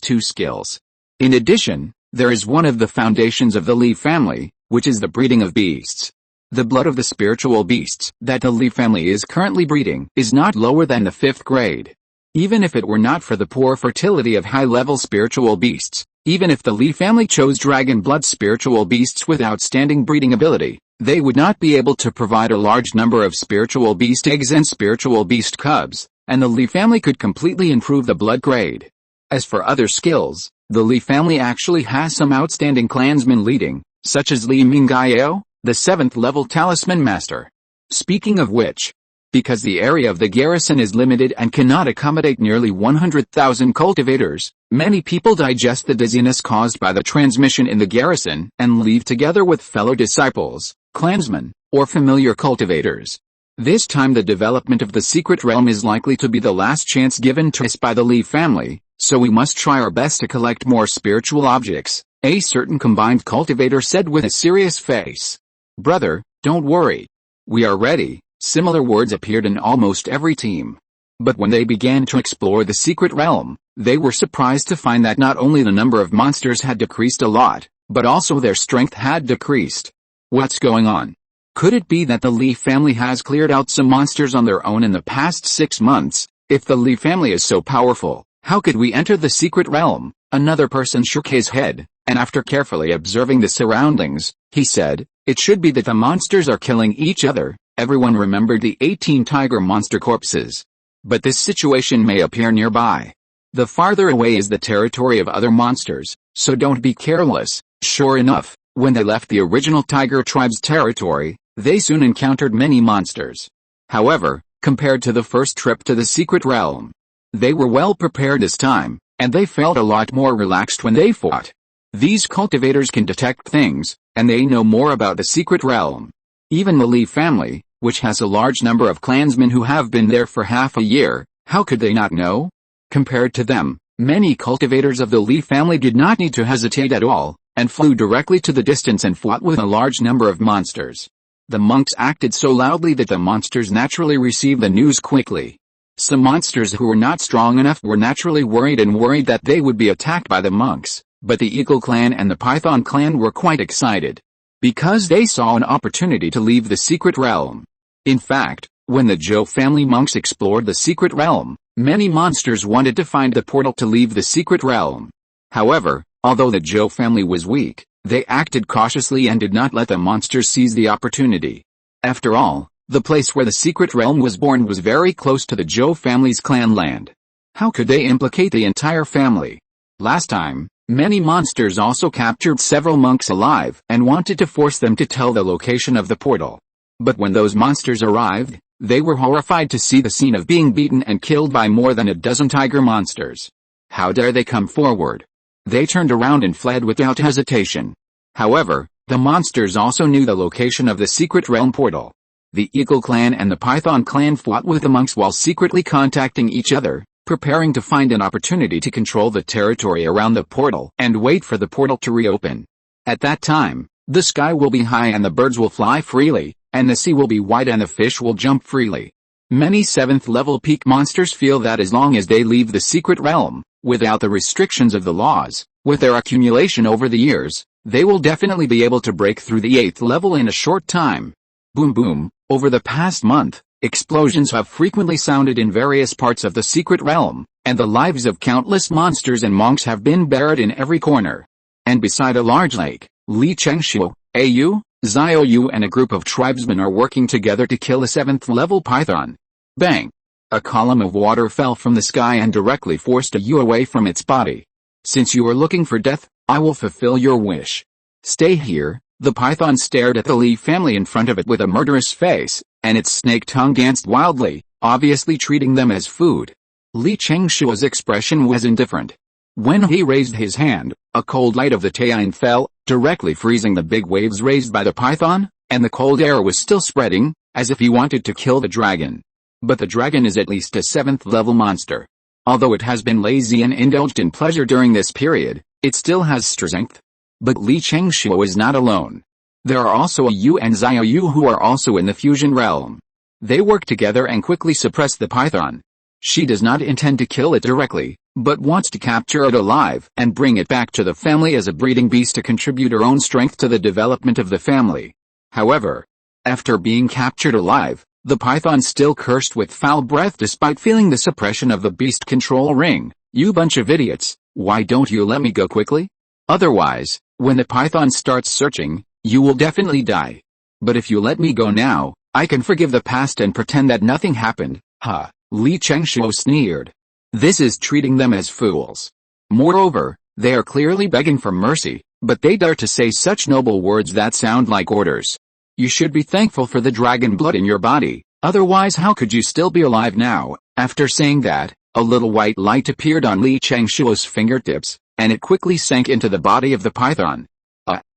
two skills. In addition, there is one of the foundations of the Li family, which is the breeding of beasts. The blood of the spiritual beasts that the Li family is currently breeding is not lower than the 5th grade. Even if it were not for the poor fertility of high-level spiritual beasts, even if the Li family chose dragon blood spiritual beasts with outstanding breeding ability, they would not be able to provide a large number of spiritual beast eggs and spiritual beast cubs, and the Li family could completely improve the blood grade. As for other skills, the Li family actually has some outstanding clansmen leading, such as Li Mingyao, the 7th level talisman master. Speaking of which, because the area of the garrison is limited and cannot accommodate nearly 100,000 cultivators, many people digest the dizziness caused by the transmission in the garrison and leave together with fellow disciples, clansmen, or familiar cultivators. This time the development of the secret realm is likely to be the last chance given to us by the Li family, so we must try our best to collect more spiritual objects, a certain combined cultivator said with a serious face. Brother, don't worry. We are ready. Similar words appeared in almost every team. But when they began to explore the secret realm, they were surprised to find that not only the number of monsters had decreased a lot, but also their strength had decreased. What's going on? Could it be that the Li family has cleared out some monsters on their own in the past 6 months? If the Li family is so powerful, how could we enter the secret realm? Another person shook his head, and after carefully observing the surroundings, he said, it should be that the monsters are killing each other. Everyone remembered the 18 tiger monster corpses. But this situation may appear nearby. The farther away is the territory of other monsters, so don't be careless. Sure enough, when they left the original tiger tribe's territory, they soon encountered many monsters. However, compared to the first trip to the secret realm, they were well prepared this time, and they felt a lot more relaxed when they fought. These cultivators can detect things, and they know more about the secret realm. Even the Li family, which has a large number of clansmen who have been there for half a year, how could they not know? Compared to them, many cultivators of the Li family did not need to hesitate at all, and flew directly to the distance and fought with a large number of monsters. The monks acted so loudly that the monsters naturally received the news quickly. Some monsters who were not strong enough were naturally worried that they would be attacked by the monks, but the Eagle clan and the Python clan were quite excited, because they saw an opportunity to leave the secret realm. In fact, when the Zhou family monks explored the secret realm, many monsters wanted to find the portal to leave the secret realm. However, although the Zhou family was weak, they acted cautiously and did not let the monsters seize the opportunity. After all, the place where the secret realm was born was very close to the Zhou family's clan land. How could they implicate the entire family? Last time, many monsters also captured several monks alive and wanted to force them to tell the location of the portal. But when those monsters arrived, they were horrified to see the scene of being beaten and killed by more than a dozen tiger monsters. How dare they come forward? They turned around and fled without hesitation. However, the monsters also knew the location of the secret realm portal. The Eagle clan and the Python clan fought with the monks while secretly contacting each other, preparing to find an opportunity to control the territory around the portal and wait for the portal to reopen. At that time, the sky will be high and the birds will fly freely, and the sea will be wide and the fish will jump freely. Many 7th level peak monsters feel that as long as they leave the secret realm, without the restrictions of the laws, with their accumulation over the years, they will definitely be able to break through the 8th level in a short time. Boom boom, over the past month, explosions have frequently sounded in various parts of the secret realm, and the lives of countless monsters and monks have been buried in every corner. And beside a large lake, Li Chengshu, Au, Xiaoyu and a group of tribesmen are working together to kill a 7th level python. Bang! A column of water fell from the sky and directly forced Yu away from its body. Since you are looking for death, I will fulfill your wish. Stay here. The python stared at the Li family in front of it with a murderous face, and its snake tongue danced wildly, obviously treating them as food. Li Chengshu's expression was indifferent. When he raised his hand, a cold light of the Taiyin fell, directly freezing the big waves raised by the python, and the cold air was still spreading, as if he wanted to kill the dragon. But the dragon is at least a 7th level monster. Although it has been lazy and indulged in pleasure during this period, it still has strength. But Li Chengshu is not alone. There are also Yu and Xiaoyu who are also in the fusion realm. They work together and quickly suppress the python. She does not intend to kill it directly, but wants to capture it alive and bring it back to the family as a breeding beast to contribute her own strength to the development of the family. However, after being captured alive, the python still cursed with foul breath despite feeling the suppression of the beast control ring. You bunch of idiots, why don't you let me go quickly? Otherwise, when the python starts searching, you will definitely die. But if you let me go now, I can forgive the past and pretend that nothing happened. Ha, Li Chengshu sneered. This is treating them as fools. Moreover, they are clearly begging for mercy, but they dare to say such noble words that sound like orders. You should be thankful for the dragon blood in your body, otherwise how could you still be alive now? After saying that, a little white light appeared on Li Chengshu's fingertips, and it quickly sank into the body of the python.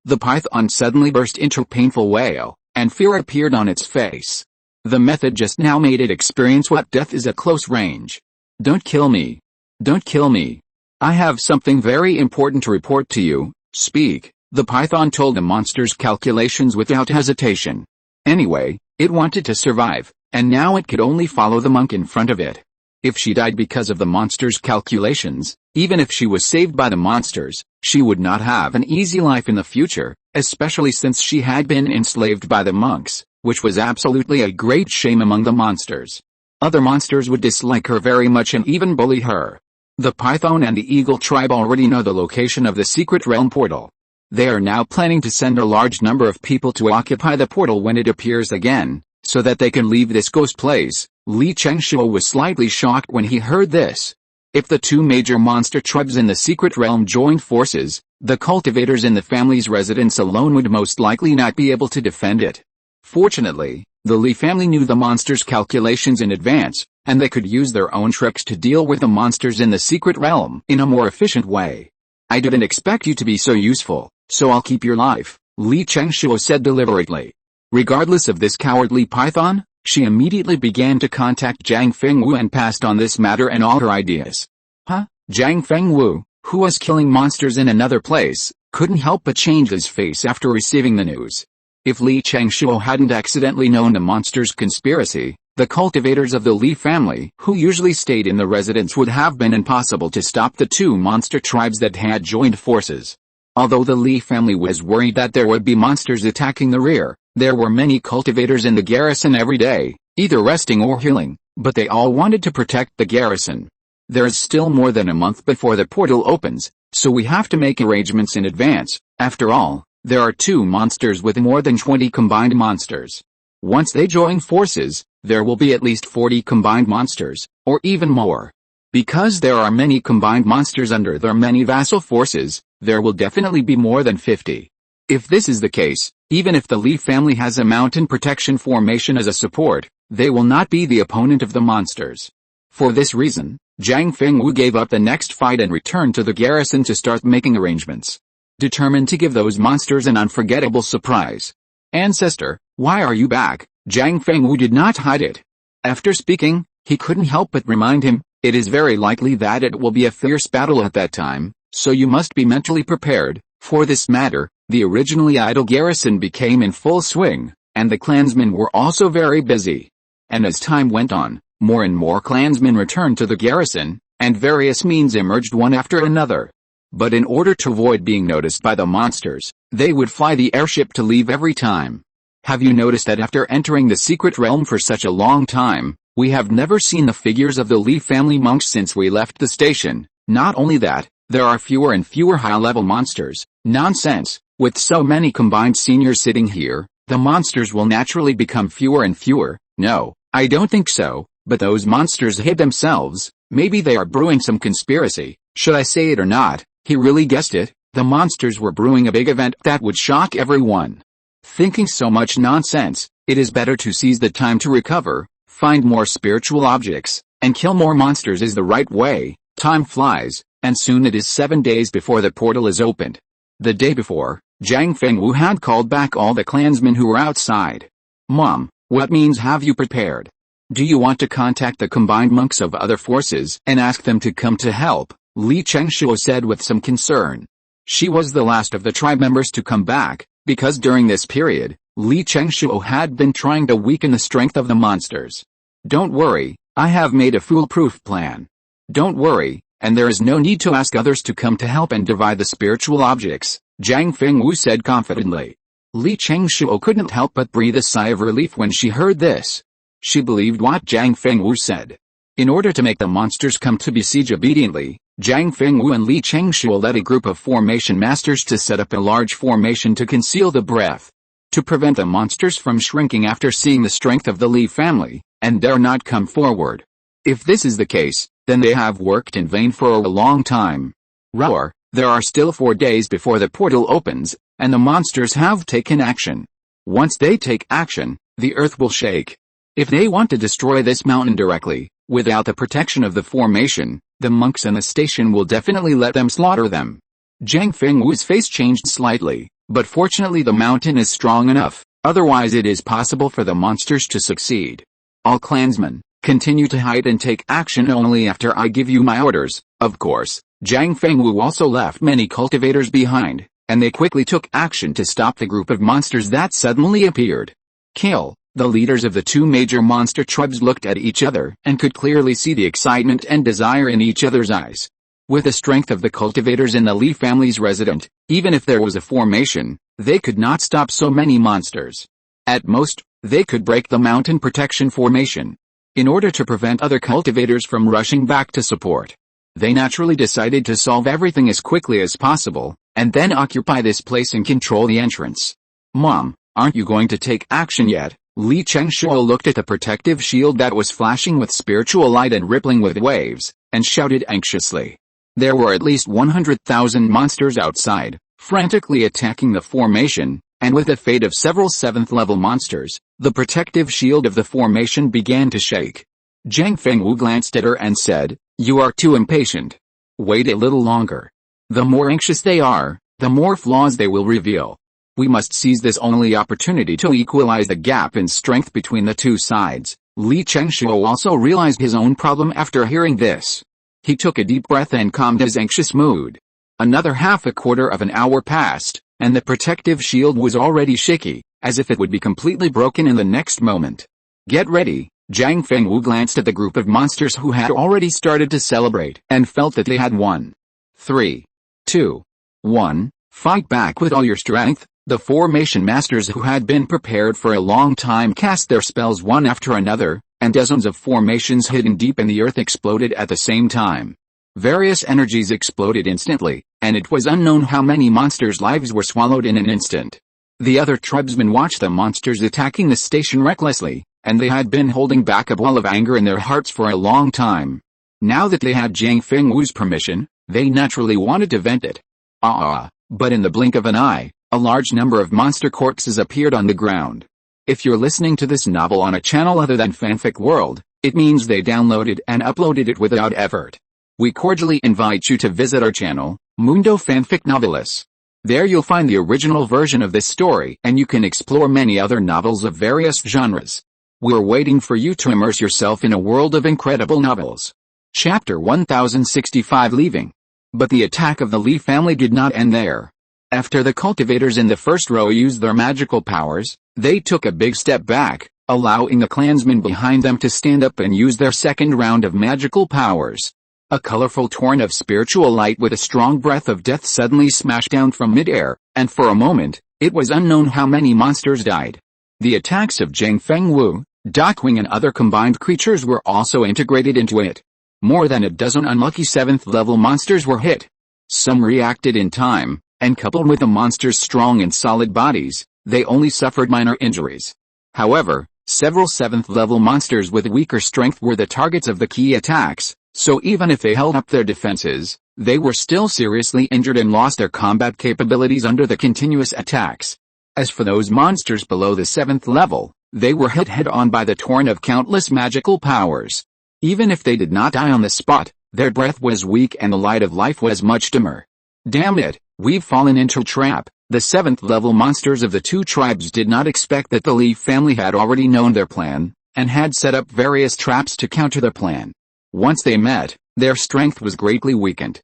The python suddenly burst into a painful wail, and fear appeared on its face. The method just now made it experience what death is at close range. Don't kill me. Don't kill me. I have something very important to report to you. Speak. The python told the monster's calculations without hesitation. Anyway, it wanted to survive, and now it could only follow the monk in front of it. If she died because of the monster's calculations, even if she was saved by the monsters, she would not have an easy life in the future, especially since she had been enslaved by the monks, which was absolutely a great shame among the monsters. Other monsters would dislike her very much and even bully her. The python and the eagle tribe already know the location of the secret realm portal. They are now planning to send a large number of people to occupy the portal when it appears again, so that they can leave this ghost place. Li Chengshu was slightly shocked when he heard this. If the two major monster tribes in the secret realm joined forces, the cultivators in the family's residence alone would most likely not be able to defend it. Fortunately, the Li family knew the monsters' calculations in advance, and they could use their own tricks to deal with the monsters in the secret realm in a more efficient way. I didn't expect you to be so useful, so I'll keep your life, Li Chengshu said deliberately. Regardless of this cowardly python, she immediately began to contact Zhang Fengwu and passed on this matter and all her ideas. Zhang Fengwu, who was killing monsters in another place, couldn't help but change his face after receiving the news. If Li Chengshuo hadn't accidentally known the monster's conspiracy, the cultivators of the Li family, who usually stayed in the residence, would have been impossible to stop the two monster tribes that had joined forces. Although the Li family was worried that there would be monsters attacking the rear, there were many cultivators in the garrison every day, either resting or healing, but they all wanted to protect the garrison. There is still more than a month before the portal opens, so we have to make arrangements in advance. After all, there are two monsters with more than 20 combined monsters. Once they join forces, there will be at least 40 combined monsters, or even more. Because there are many combined monsters under their many vassal forces, there will definitely be more than 50. If this is the case, even if the Li family has a mountain protection formation as a support, they will not be the opponent of the monsters. For this reason, Zhang Fengwu gave up the next fight and returned to the garrison to start making arrangements. Determined to give those monsters an unforgettable surprise. "Ancestor, why are you back?" Zhang Fengwu did not hide it. After speaking, he couldn't help but remind him, "It is very likely that it will be a fierce battle at that time, so you must be mentally prepared." For this matter, the originally idle garrison became in full swing, and the clansmen were also very busy. And as time went on, more and more clansmen returned to the garrison, and various means emerged one after another. But in order to avoid being noticed by the monsters, they would fly the airship to leave every time. Have you noticed that after entering the secret realm for such a long time, we have never seen the figures of the Li family monks since we left the station? Not only that, there are fewer and fewer high-level monsters. Nonsense! With so many combined seniors sitting here, the monsters will naturally become fewer and fewer. No, I don't think so, but those monsters hid themselves. Maybe they are brewing some conspiracy. Should I say it or not? He really guessed it. The monsters were brewing a big event that would shock everyone. Thinking so much nonsense, it is better to seize the time to recover, find more spiritual objects, and kill more monsters is the right way. Time flies, and soon it is 7 days before the portal is opened. The day before, Zhang Fengwu had called back all the clansmen who were outside. "Mom, what means have you prepared? Do you want to contact the combined monks of other forces and ask them to come to help?" Li Chengshuo said with some concern. She was the last of the tribe members to come back, because during this period, Li Chengshuo had been trying to weaken the strength of the monsters. "Don't worry, I have made a foolproof plan. Don't worry, and there is no need to ask others to come to help and divide the spiritual objects," Zhang Fengwu said confidently. Li Chengshuo couldn't help but breathe a sigh of relief when she heard this. She believed what Zhang Fengwu said. In order to make the monsters come to besiege obediently, Zhang Fengwu and Li Chengshuo led a group of formation masters to set up a large formation to conceal the breath, to prevent the monsters from shrinking after seeing the strength of the Li family, and dare not come forward. If this is the case, then they have worked in vain for a long time. Roar, there are still 4 days before the portal opens, and the monsters have taken action. Once they take action, the earth will shake. If they want to destroy this mountain directly, without the protection of the formation, the monks in the station will definitely let them slaughter them. Zhang Fengwu's face changed slightly, but fortunately the mountain is strong enough, otherwise it is possible for the monsters to succeed. All clansmen, continue to hide and take action only after I give you my orders. Of course, Zhang Fengwu also left many cultivators behind, and they quickly took action to stop the group of monsters that suddenly appeared. Kill. The leaders of the two major monster tribes looked at each other and could clearly see the excitement and desire in each other's eyes. With the strength of the cultivators in the Li family's resident, even if there was a formation, they could not stop so many monsters. At most, they could break the mountain protection formation. In order to prevent other cultivators from rushing back to support, they naturally decided to solve everything as quickly as possible, and then occupy this place and control the entrance. "Mom, aren't you going to take action yet?" Li Chengshuo looked at the protective shield that was flashing with spiritual light and rippling with waves, and shouted anxiously. There were at least 100,000 monsters outside, frantically attacking the formation, and with the fate of several 7th-level monsters, the protective shield of the formation began to shake. Zhang Fengwu glanced at her and said, "You are too impatient. Wait a little longer. The more anxious they are, the more flaws they will reveal. We must seize this only opportunity to equalize the gap in strength between the two sides." Li Chengshuo also realized his own problem after hearing this. He took a deep breath and calmed his anxious mood. Another half a quarter of an hour passed, and the protective shield was already shaky. as if it would be completely broken in the next moment. Get ready. Jiang Fengwu glanced at the group of monsters who had already started to celebrate and felt that they had won. 3, 2, 1, fight back with all your strength. The formation masters who had been prepared for a long time cast their spells one after another, and dozens of formations hidden deep in the earth exploded at the same time. Various energies exploded instantly, and it was unknown how many monsters' lives were swallowed in an instant. The other tribesmen watched the monsters attacking the station recklessly, and they had been holding back a ball of anger in their hearts for a long time. Now that they had Jiang Fengwu's permission, they naturally wanted to vent it. But in the blink of an eye, a large number of monster corpses appeared on the ground. If you're listening to this novel on a channel other than Fanfic World, it means they downloaded and uploaded it without effort. We cordially invite you to visit our channel, Mundo Fanfic Novelis. There you'll find the original version of this story and you can explore many other novels of various genres. We're waiting for you to immerse yourself in a world of incredible novels. Chapter 1065 Leaving. But the attack of the Li family did not end there. After the cultivators in the first row used their magical powers, they took a big step back, allowing the clansmen behind them to stand up and use their second round of magical powers. A colorful torrent of spiritual light with a strong breath of death suddenly smashed down from mid-air, and for a moment, it was unknown how many monsters died. The attacks of Jiang Fengwu, Darkwing and other combined creatures were also integrated into it. More than a dozen unlucky 7th level monsters were hit. Some reacted in time, and coupled with the monsters' strong and solid bodies, they only suffered minor injuries. However, several 7th level monsters with weaker strength were the targets of the key attacks, so even if they held up their defenses, they were still seriously injured and lost their combat capabilities under the continuous attacks. As for those monsters below the 7th level, they were hit head-on by the torrent of countless magical powers. Even if they did not die on the spot, their breath was weak and the light of life was much dimmer. Damn it, we've fallen into a trap. The 7th level monsters of the two tribes did not expect that the Li family had already known their plan, and had set up various traps to counter their plan. Once they met, their strength was greatly weakened.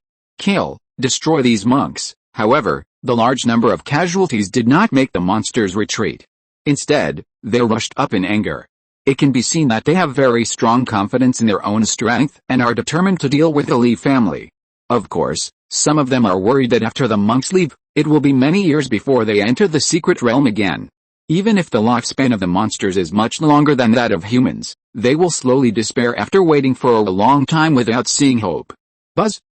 Destroy these monks. However, the large number of casualties did not make the monsters retreat. Instead, they rushed up in anger. It can be seen that they have very strong confidence in their own strength and are determined to deal with the Li family. Of course, some of them are worried that after the monks leave, it will be many years before they enter the secret realm again. Even if the lifespan of the monsters is much longer than that of humans, they will slowly despair after waiting for a long time without seeing hope.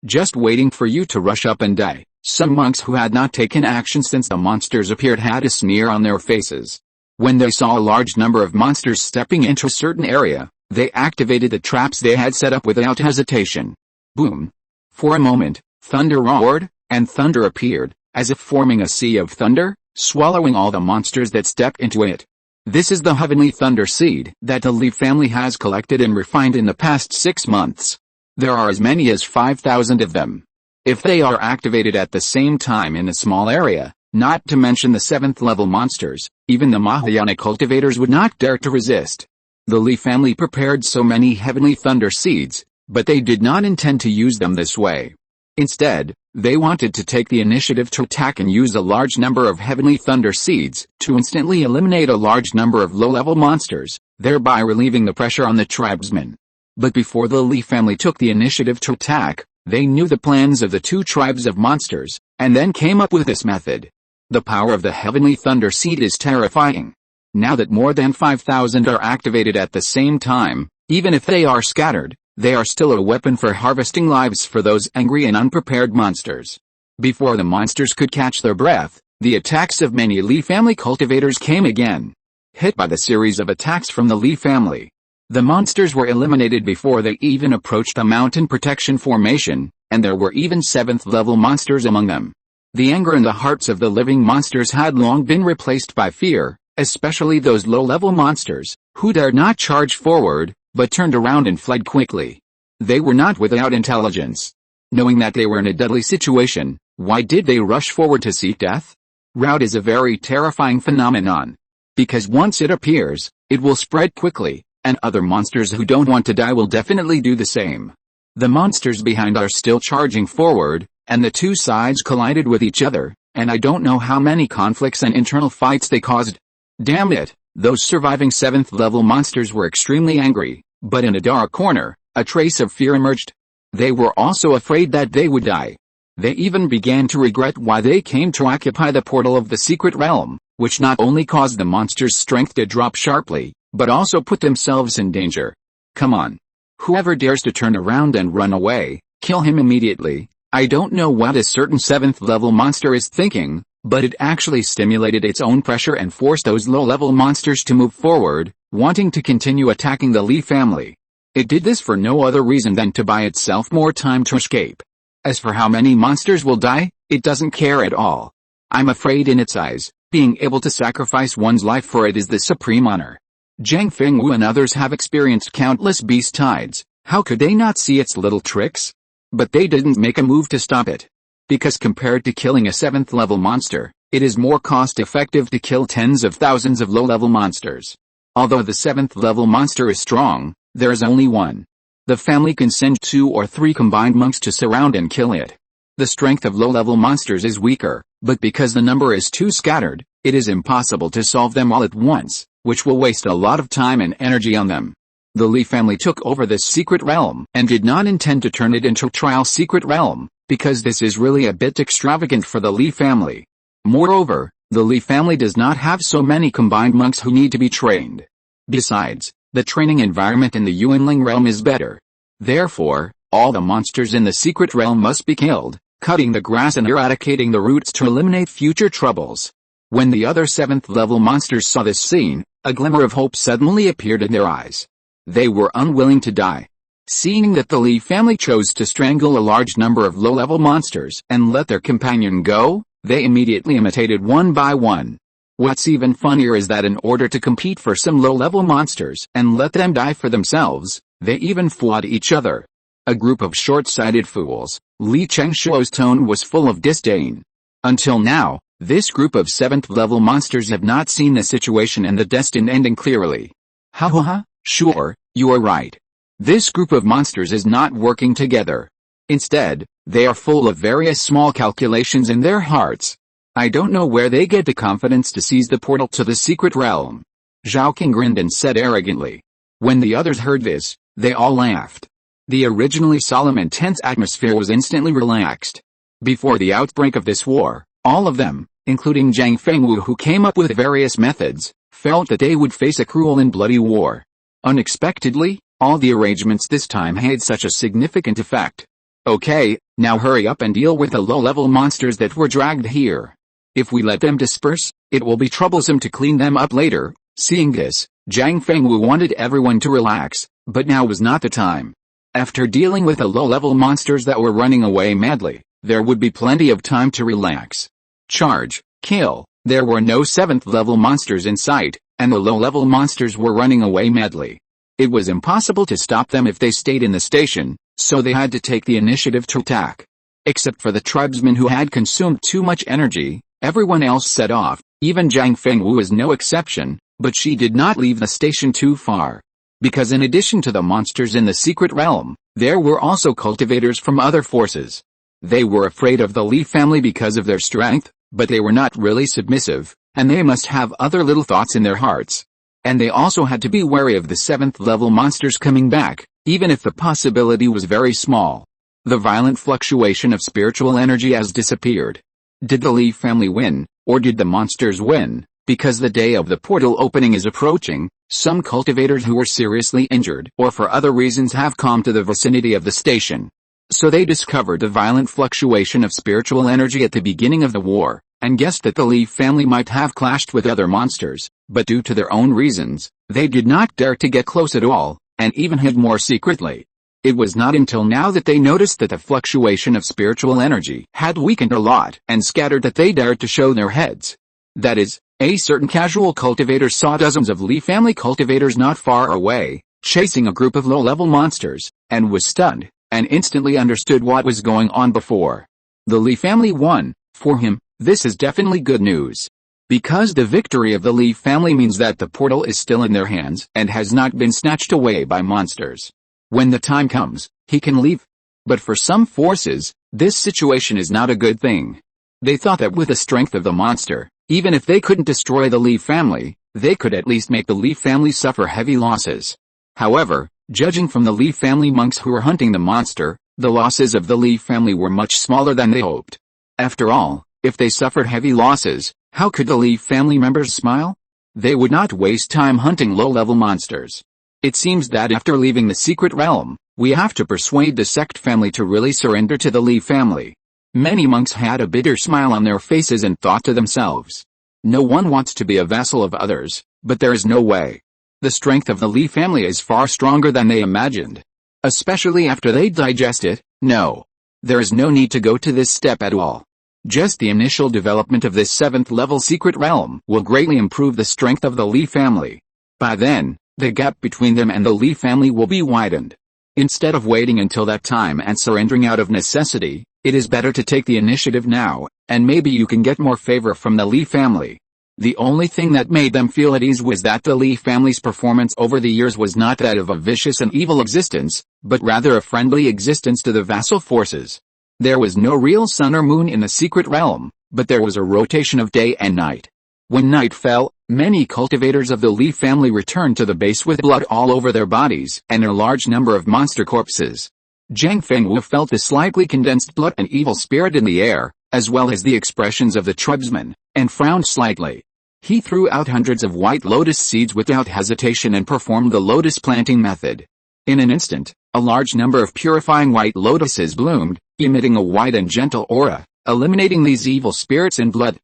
Just waiting for you to rush up and die. Some monks who had not taken action since the monsters appeared had a sneer on their faces. When they saw a large number of monsters stepping into a certain area, they activated the traps they had set up without hesitation. Boom! For a moment, thunder roared, and thunder appeared, as if forming a sea of thunder, swallowing all the monsters that stepped into it. This is the heavenly thunder seed that the Li family has collected and refined in the past 6 months. There are as many as 5,000 of them. If they are activated at the same time in a small area, not to mention the 7th level monsters, even the Mahayana cultivators would not dare to resist. The Li family prepared so many heavenly thunder seeds, but they did not intend to use them this way. Instead, they wanted to take the initiative to attack and use a large number of heavenly thunder seeds to instantly eliminate a large number of low-level monsters, thereby relieving the pressure on the tribesmen. But before the Li family took the initiative to attack, they knew the plans of the two tribes of monsters, and then came up with this method. The power of the heavenly thunder seed is terrifying. Now that more than 5,000 are activated at the same time, even if they are scattered, they are still a weapon for harvesting lives for those angry and unprepared monsters. Before the monsters could catch their breath, the attacks of many Li family cultivators came again. Hit by the series of attacks from the Li family, the monsters were eliminated before they even approached the mountain protection formation, and there were even 7th level monsters among them. The anger in the hearts of the living monsters had long been replaced by fear, especially those low-level monsters, who dared not charge forward, but turned around and fled quickly. They were not without intelligence. Knowing that they were in a deadly situation, why did they rush forward to seek death? Rout is a very terrifying phenomenon. Because once it appears, it will spread quickly, and other monsters who don't want to die will definitely do the same. The monsters behind are still charging forward, and the two sides collided with each other, and I don't know how many conflicts and internal fights they caused. Damn it, those surviving 7th level monsters were extremely angry, but in a dark corner, a trace of fear emerged. They were also afraid that they would die. They even began to regret why they came to occupy the portal of the secret realm, which not only caused the monster's strength to drop sharply, but also put themselves in danger. Come on. Whoever dares to turn around and run away, kill him immediately. I don't know what a certain 7th level monster is thinking, but it actually stimulated its own pressure and forced those low-level monsters to move forward, wanting to continue attacking the Li family. It did this for no other reason than to buy itself more time to escape. As for how many monsters will die, it doesn't care at all. I'm afraid in its eyes, being able to sacrifice one's life for it is the supreme honor. Zhang Fengwu and others have experienced countless beast tides. How could they not see its little tricks? But they didn't make a move to stop it. Because compared to killing a 7th level monster, it is more cost-effective to kill tens of thousands of low-level monsters. Although the 7th level monster is strong, there is only one. The family can send 2 or 3 combined monks to surround and kill it. The strength of low-level monsters is weaker, but because the number is too scattered, it is impossible to solve them all at once, which will waste a lot of time and energy on them. The Li family took over this secret realm and did not intend to turn it into a trial secret realm, because this is really a bit extravagant for the Li family. Moreover, the Li family does not have so many combined monks who need to be trained. Besides, the training environment in the Yuanling realm is better. Therefore, all the monsters in the secret realm must be killed, cutting the grass and eradicating the roots to eliminate future troubles. When the other 7th level monsters saw this scene, a glimmer of hope suddenly appeared in their eyes. They were unwilling to die. Seeing that the Li family chose to strangle a large number of low-level monsters and let their companion go, they immediately imitated one by one. What's even funnier is that in order to compete for some low-level monsters and let them die for themselves, they even fought each other. A group of short-sighted fools. Li Chengshuo's tone was full of disdain. Until now, this group of 7th level monsters have not seen the situation and the destined ending clearly. Ha ha ha, sure, you are right. This group of monsters is not working together. Instead, they are full of various small calculations in their hearts. I don't know where they get the confidence to seize the portal to the secret realm. Zhao King grinned and said arrogantly. When the others heard this, they all laughed. The originally solemn and tense atmosphere was instantly relaxed. Before the outbreak of this war, all of them, including Zhang Fengwu who came up with various methods, felt that they would face a cruel and bloody war. Unexpectedly, all the arrangements this time had such a significant effect. Okay, now hurry up and deal with the low-level monsters that were dragged here. If we let them disperse, it will be troublesome to clean them up later. Seeing this, Zhang Fengwu wanted everyone to relax, but now was not the time. After dealing with the low-level monsters that were running away madly, there would be plenty of time to relax. Charge, kill. There were no 7th level monsters in sight, and the low-level monsters were running away madly. It was impossible to stop them if they stayed in the station, so they had to take the initiative to attack. Except for the tribesmen who had consumed too much energy, everyone else set off. Even Zhang Fengwu was no exception, but she did not leave the station too far. Because in addition to the monsters in the secret realm, there were also cultivators from other forces. They were afraid of the Li family because of their strength, but they were not really submissive, and they must have other little thoughts in their hearts. And they also had to be wary of the 7th level monsters coming back, even if the possibility was very small. The violent fluctuation of spiritual energy has disappeared. Did the Li family win, or did the monsters win? Because the day of the portal opening is approaching, some cultivators who were seriously injured or for other reasons have come to the vicinity of the station. So they discovered the violent fluctuation of spiritual energy at the beginning of the war, and guessed that the Li family might have clashed with other monsters, but due to their own reasons, they did not dare to get close at all, and even hid more secretly. It was not until now that they noticed that the fluctuation of spiritual energy had weakened a lot and scattered that they dared to show their heads. That is, a certain casual cultivator saw dozens of Li family cultivators not far away, chasing a group of low-level monsters, and was stunned, and instantly understood what was going on before. The Li family won. For him, this is definitely good news. Because the victory of the Li family means that the portal is still in their hands and has not been snatched away by monsters. When the time comes, he can leave. But for some forces, this situation is not a good thing. They thought that with the strength of the monster, even if they couldn't destroy the Li family, They could at least make the Li family suffer heavy losses. However, judging from the Li family monks who were hunting the monster, the losses of the Li family were much smaller than they hoped. After all, if they suffered heavy losses, how could the Li family members smile? They would not waste time hunting low-level monsters. It seems that after leaving the secret realm, we have to persuade the sect family to really surrender to the Li family. Many monks had a bitter smile on their faces and thought to themselves, no one wants to be a vassal of others, but there is no way. The strength of the Li family is far stronger than they imagined. Especially after they digest it, no. There is no need to go to this step at all. Just the initial development of this 7th level secret realm will greatly improve the strength of the Li family. By then, the gap between them and the Li family will be widened. Instead of waiting until that time and surrendering out of necessity, it is better to take the initiative now, and maybe you can get more favor from the Li family. The only thing that made them feel at ease was that the Li family's performance over the years was not that of a vicious and evil existence, but rather a friendly existence to the vassal forces. There was no real sun or moon in the secret realm, but there was a rotation of day and night. When night fell, many cultivators of the Li family returned to the base with blood all over their bodies and a large number of monster corpses. Zhang Fengwu felt the slightly condensed blood and evil spirit in the air, as well as the expressions of the tribesmen, and frowned slightly. He threw out hundreds of white lotus seeds without hesitation and performed the lotus planting method. In an instant, a large number of purifying white lotuses bloomed, emitting a white and gentle aura, eliminating these evil spirits in blood.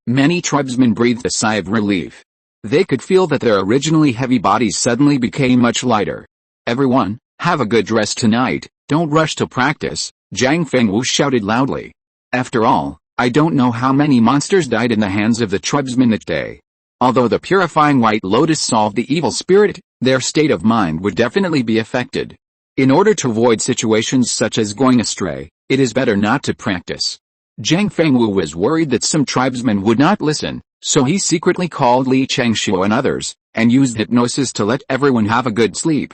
Many tribesmen breathed a sigh of relief. They could feel that their originally heavy bodies suddenly became much lighter. Everyone, have a good rest tonight, don't rush to practice, Zhang Fengwu shouted loudly. After all, I don't know how many monsters died in the hands of the tribesmen that day. Although the purifying white lotus solved the evil spirit, their state of mind would definitely be affected. In order to avoid situations such as going astray, it is better not to practice. Zhang Fengwu was worried that some tribesmen would not listen, so he secretly called Li Changshuo and others, and used hypnosis to let everyone have a good sleep.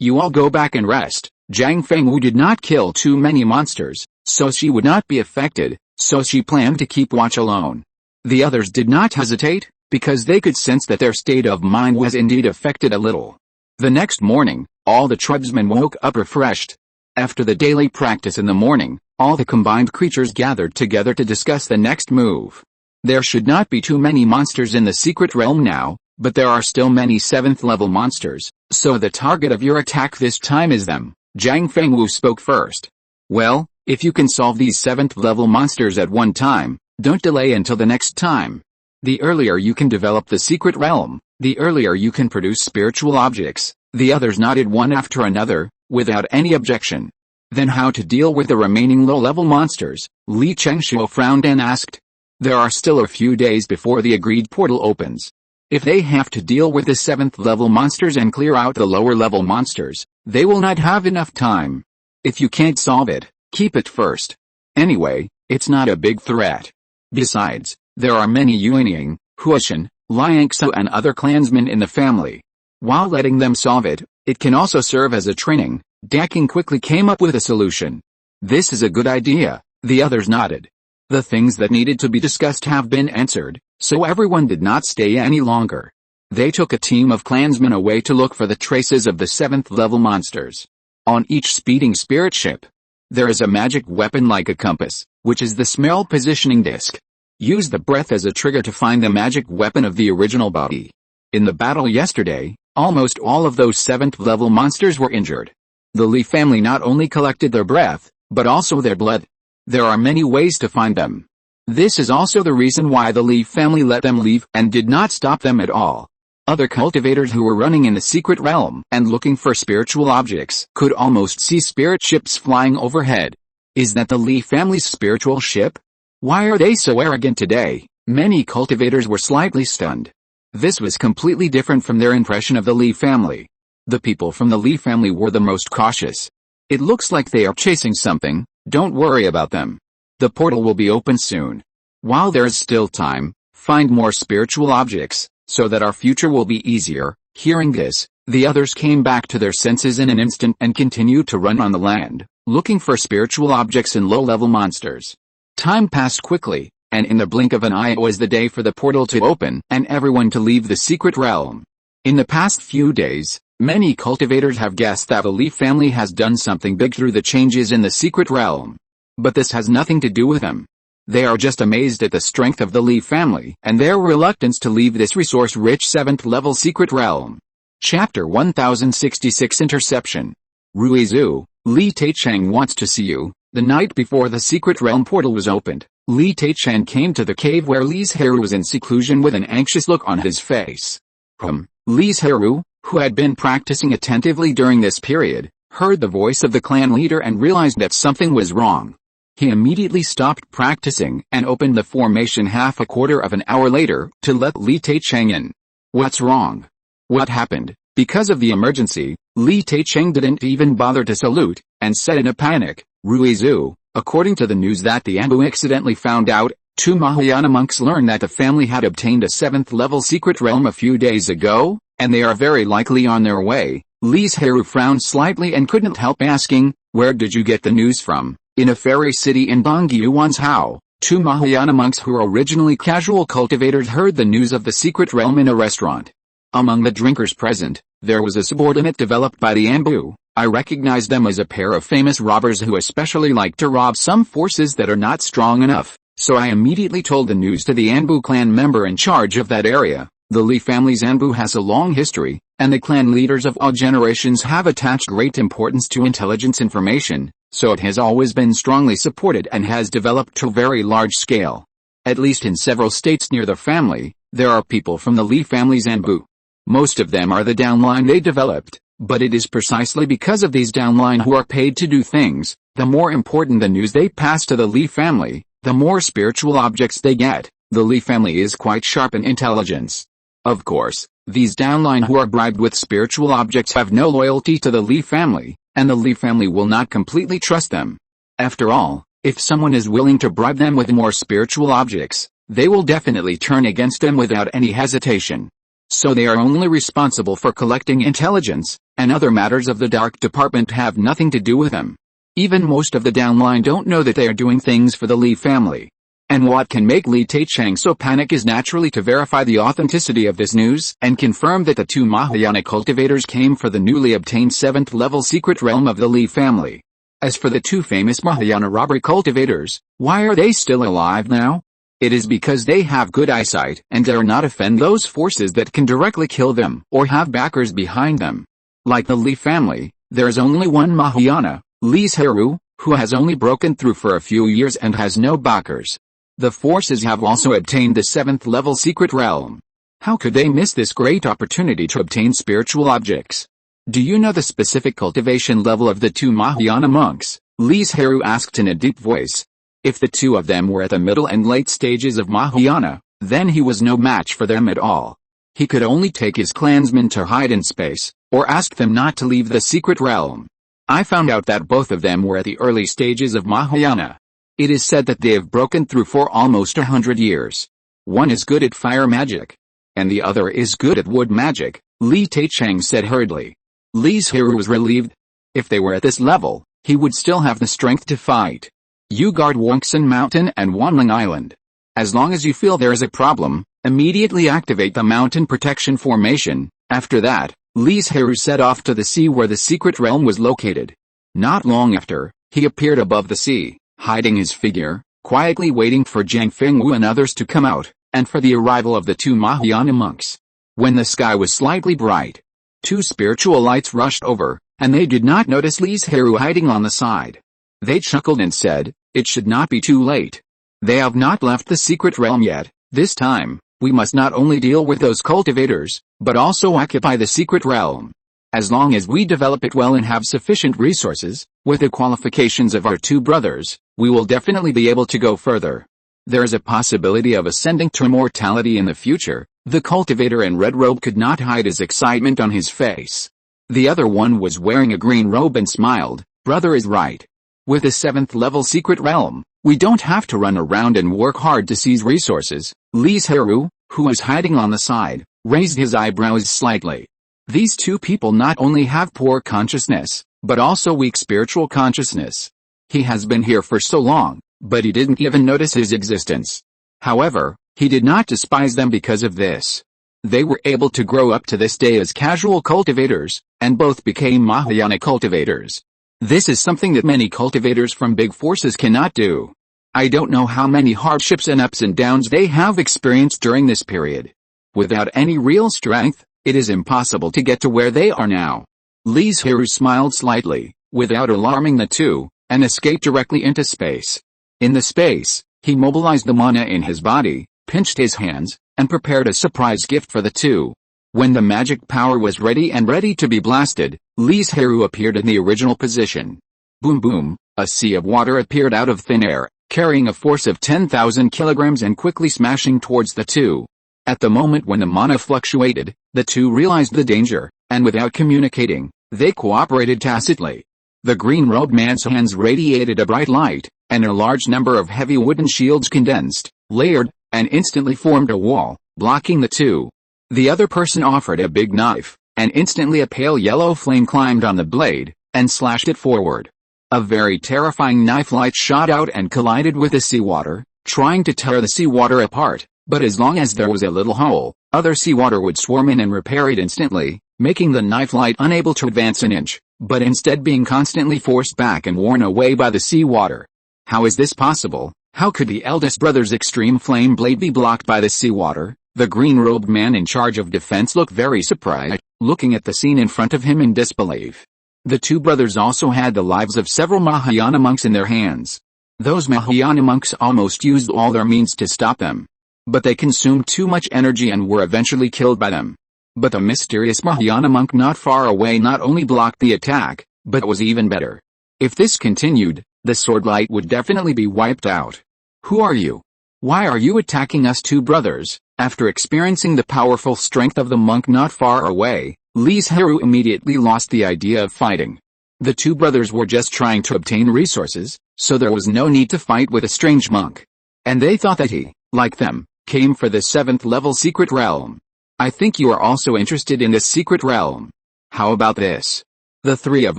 You all go back and rest. Zhang Fengwu did not kill too many monsters, so she would not be affected, so she planned to keep watch alone. The others did not hesitate, because they could sense that their state of mind was indeed affected a little. The next morning, all the tribesmen woke up refreshed. After the daily practice in the morning, all the combined creatures gathered together to discuss the next move. There should not be too many monsters in the secret realm now, but there are still many 7th level monsters, so the target of your attack this time is them. Zhang Fengwu spoke first. Well, if you can solve these 7th level monsters at one time, don't delay until the next time. The earlier you can develop the secret realm, the earlier you can produce spiritual objects. The others nodded one after another, without any objection. Then how to deal with the remaining low-level monsters? Li Changshuo frowned and asked. There are still a few days before the agreed portal opens. If they have to deal with the 7th level monsters and clear out the lower level monsters, they will not have enough time. If you can't solve it, keep it first. Anyway, it's not a big threat. Besides, there are many Yuanying, Huashan, Liangsu and other clansmen in the family. While letting them solve it, it can also serve as a training. Daking quickly came up with a solution. This is a good idea, the others nodded. The things that needed to be discussed have been answered, so everyone did not stay any longer. They took a team of clansmen away to look for the traces of the 7th level monsters. On each speeding spirit ship, there is a magic weapon like a compass, which is the smell positioning disc. Use the breath as a trigger to find the magic weapon of the original body. In the battle yesterday, almost all of those 7th level monsters were injured. The Li family not only collected their breath, but also their blood. There are many ways to find them. This is also the reason why the Li family let them leave and did not stop them at all. Other cultivators who were running in the secret realm and looking for spiritual objects could almost see spirit ships flying overhead. Is that the Li family's spiritual ship? Why are they so arrogant today? Many cultivators were slightly stunned. This was completely different from their impression of the Li family. The people from the Li family were the most cautious. It looks like they are chasing something, don't worry about them. The portal will be open soon. While there is still time, find more spiritual objects, so that our future will be easier. Hearing this, the others came back to their senses in an instant and continued to run on the land, looking for spiritual objects and low-level monsters. Time passed quickly, And in the blink of an eye it was the day for the portal to open and everyone to leave the secret realm. In the past few days, many cultivators have guessed that the Li family has done something big through the changes in the secret realm. But this has nothing to do with them. They are just amazed at the strength of the Li family and their reluctance to leave this resource-rich 7th level secret realm. Chapter 1066 Interception. Ruizu, Li Taicheng wants to see you. The night before the secret realm portal was opened, Li Taicheng came to the cave where Li Zhirui was in seclusion with an anxious look on his face. Li Zhirui, who had been practicing attentively during this period, heard the voice of the clan leader and realized that something was wrong. He immediately stopped practicing and opened the formation half a quarter of an hour later to let Li Taicheng in. What's wrong? What happened? Because of the emergency, Li Taicheng didn't even bother to salute, and said in a panic, Ruizu, according to the news that the Anbu accidentally found out, 2 Mahayana monks learned that the family had obtained a 7th level secret realm a few days ago, and they are very likely on their way. Li Zhirui frowned slightly and couldn't help asking, where did you get the news from? In a fairy city in Dongyuan's Hao, 2 Mahayana monks who were originally casual cultivators heard the news of the secret realm in a restaurant. Among the drinkers present, there was a subordinate developed by the Anbu. I recognized them as a pair of famous robbers who especially like to rob some forces that are not strong enough, so I immediately told the news to the Anbu clan member in charge of that area. The Li family's Anbu has a long history, and the clan leaders of all generations have attached great importance to intelligence information, so it has always been strongly supported and has developed to a very large scale. At least in several states near the family, there are people from the Li family's Anbu. Most of them are the downline they developed, but it is precisely because of these downline who are paid to do things. The more important the news they pass to the Li family, the more spiritual objects they get. The Li family is quite sharp in intelligence. Of course, these downline who are bribed with spiritual objects have no loyalty to the Li family, and the Li family will not completely trust them. After all, if someone is willing to bribe them with more spiritual objects, they will definitely turn against them without any hesitation. So they are only responsible for collecting intelligence, and other matters of the dark department have nothing to do with them. Even most of the downline don't know that they are doing things for the Li family. And what can make Li Taicheng so panic is naturally to verify the authenticity of this news and confirm that the 2 Mahayana cultivators came for the newly obtained 7th level secret realm of the Li family. As for the 2 famous Mahayana robbery cultivators, why are they still alive now? It is because they have good eyesight and dare not offend those forces that can directly kill them or have backers behind them. Like the Li family, there is only one Mahayana, Li Zhirui, who has only broken through for a few years and has no backers. The forces have also obtained the 7th level secret realm. How could they miss this great opportunity to obtain spiritual objects? Do you know the specific cultivation level of the 2 Mahayana monks? Li Zhirui asked in a deep voice. If the 2 of them were at the middle and late stages of Mahayana, then he was no match for them at all. He could only take his clansmen to hide in space, or ask them not to leave the secret realm. I found out that both of them were at the early stages of Mahayana. It is said that they have broken through for almost 100 years. One is good at fire magic, and the other is good at wood magic, Li Taicheng said hurriedly. Li Zhirui was relieved. If they were at this level, he would still have the strength to fight. You guard Wongsun Mountain and Wanling Island. As long as you feel there is a problem, immediately activate the mountain protection formation. After that, Li Zhirui set off to the sea where the secret realm was located. Not long after, he appeared above the sea, hiding his figure, quietly waiting for Zhang Fengwu and others to come out, and for the arrival of the 2 Mahayana monks. When the sky was slightly bright, 2 spiritual lights rushed over, and they did not notice Li Zhirui hiding on the side. They chuckled and said, it should not be too late. They have not left the secret realm yet. This time, we must not only deal with those cultivators, but also occupy the secret realm. As long as we develop it well and have sufficient resources, with the qualifications of our 2 brothers, we will definitely be able to go further. There is a possibility of ascending to immortality in the future. The cultivator in red robe could not hide his excitement on his face. The other one was wearing a green robe and smiled. Brother is right. With the 7th level secret realm, we don't have to run around and work hard to seize resources. Li Zhirui, who was hiding on the side, raised his eyebrows slightly. These 2 people not only have poor consciousness, but also weak spiritual consciousness. He has been here for so long, but he didn't even notice his existence. However, he did not despise them because of this. They were able to grow up to this day as casual cultivators, and both became Mahayana cultivators. This is something that many cultivators from big forces cannot do. I don't know how many hardships and ups and downs they have experienced during this period. Without any real strength, it is impossible to get to where they are now. Li Zhirui smiled slightly, without alarming the two, and escaped directly into space. In the space, he mobilized the mana in his body, pinched his hands, and prepared a surprise gift for the two. When the magic power was ready to be blasted, Li Zhirui appeared in the original position. Boom boom, a sea of water appeared out of thin air, carrying a force of 10,000 kilograms and quickly smashing towards the two. At the moment when the mana fluctuated, the two realized the danger, and without communicating, they cooperated tacitly. The green-robed man's hands radiated a bright light, and a large number of heavy wooden shields condensed, layered, and instantly formed a wall, blocking the two. The other person offered a big knife, and instantly a pale yellow flame climbed on the blade, and slashed it forward. A very terrifying knife light shot out and collided with the seawater, trying to tear the seawater apart, but as long as there was a little hole, other seawater would swarm in and repair it instantly, making the knife light unable to advance an inch, but instead being constantly forced back and worn away by the seawater. How is this possible? How could the eldest brother's extreme flame blade be blocked by the seawater? The green-robed man in charge of defense looked very surprised, looking at the scene in front of him in disbelief. The two brothers also had the lives of several Mahayana monks in their hands. Those Mahayana monks almost used all their means to stop them. But they consumed too much energy and were eventually killed by them. But the mysterious Mahayana monk not far away not only blocked the attack, but was even better. If this continued, the sword light would definitely be wiped out. Who are you? Why are you attacking us two brothers? After experiencing the powerful strength of the monk not far away, Li Zhirui immediately lost the idea of fighting. The two brothers were just trying to obtain resources, so there was no need to fight with a strange monk. And they thought that he, like them, came for the 7th level secret realm. I think you are also interested in this secret realm. How about this? The three of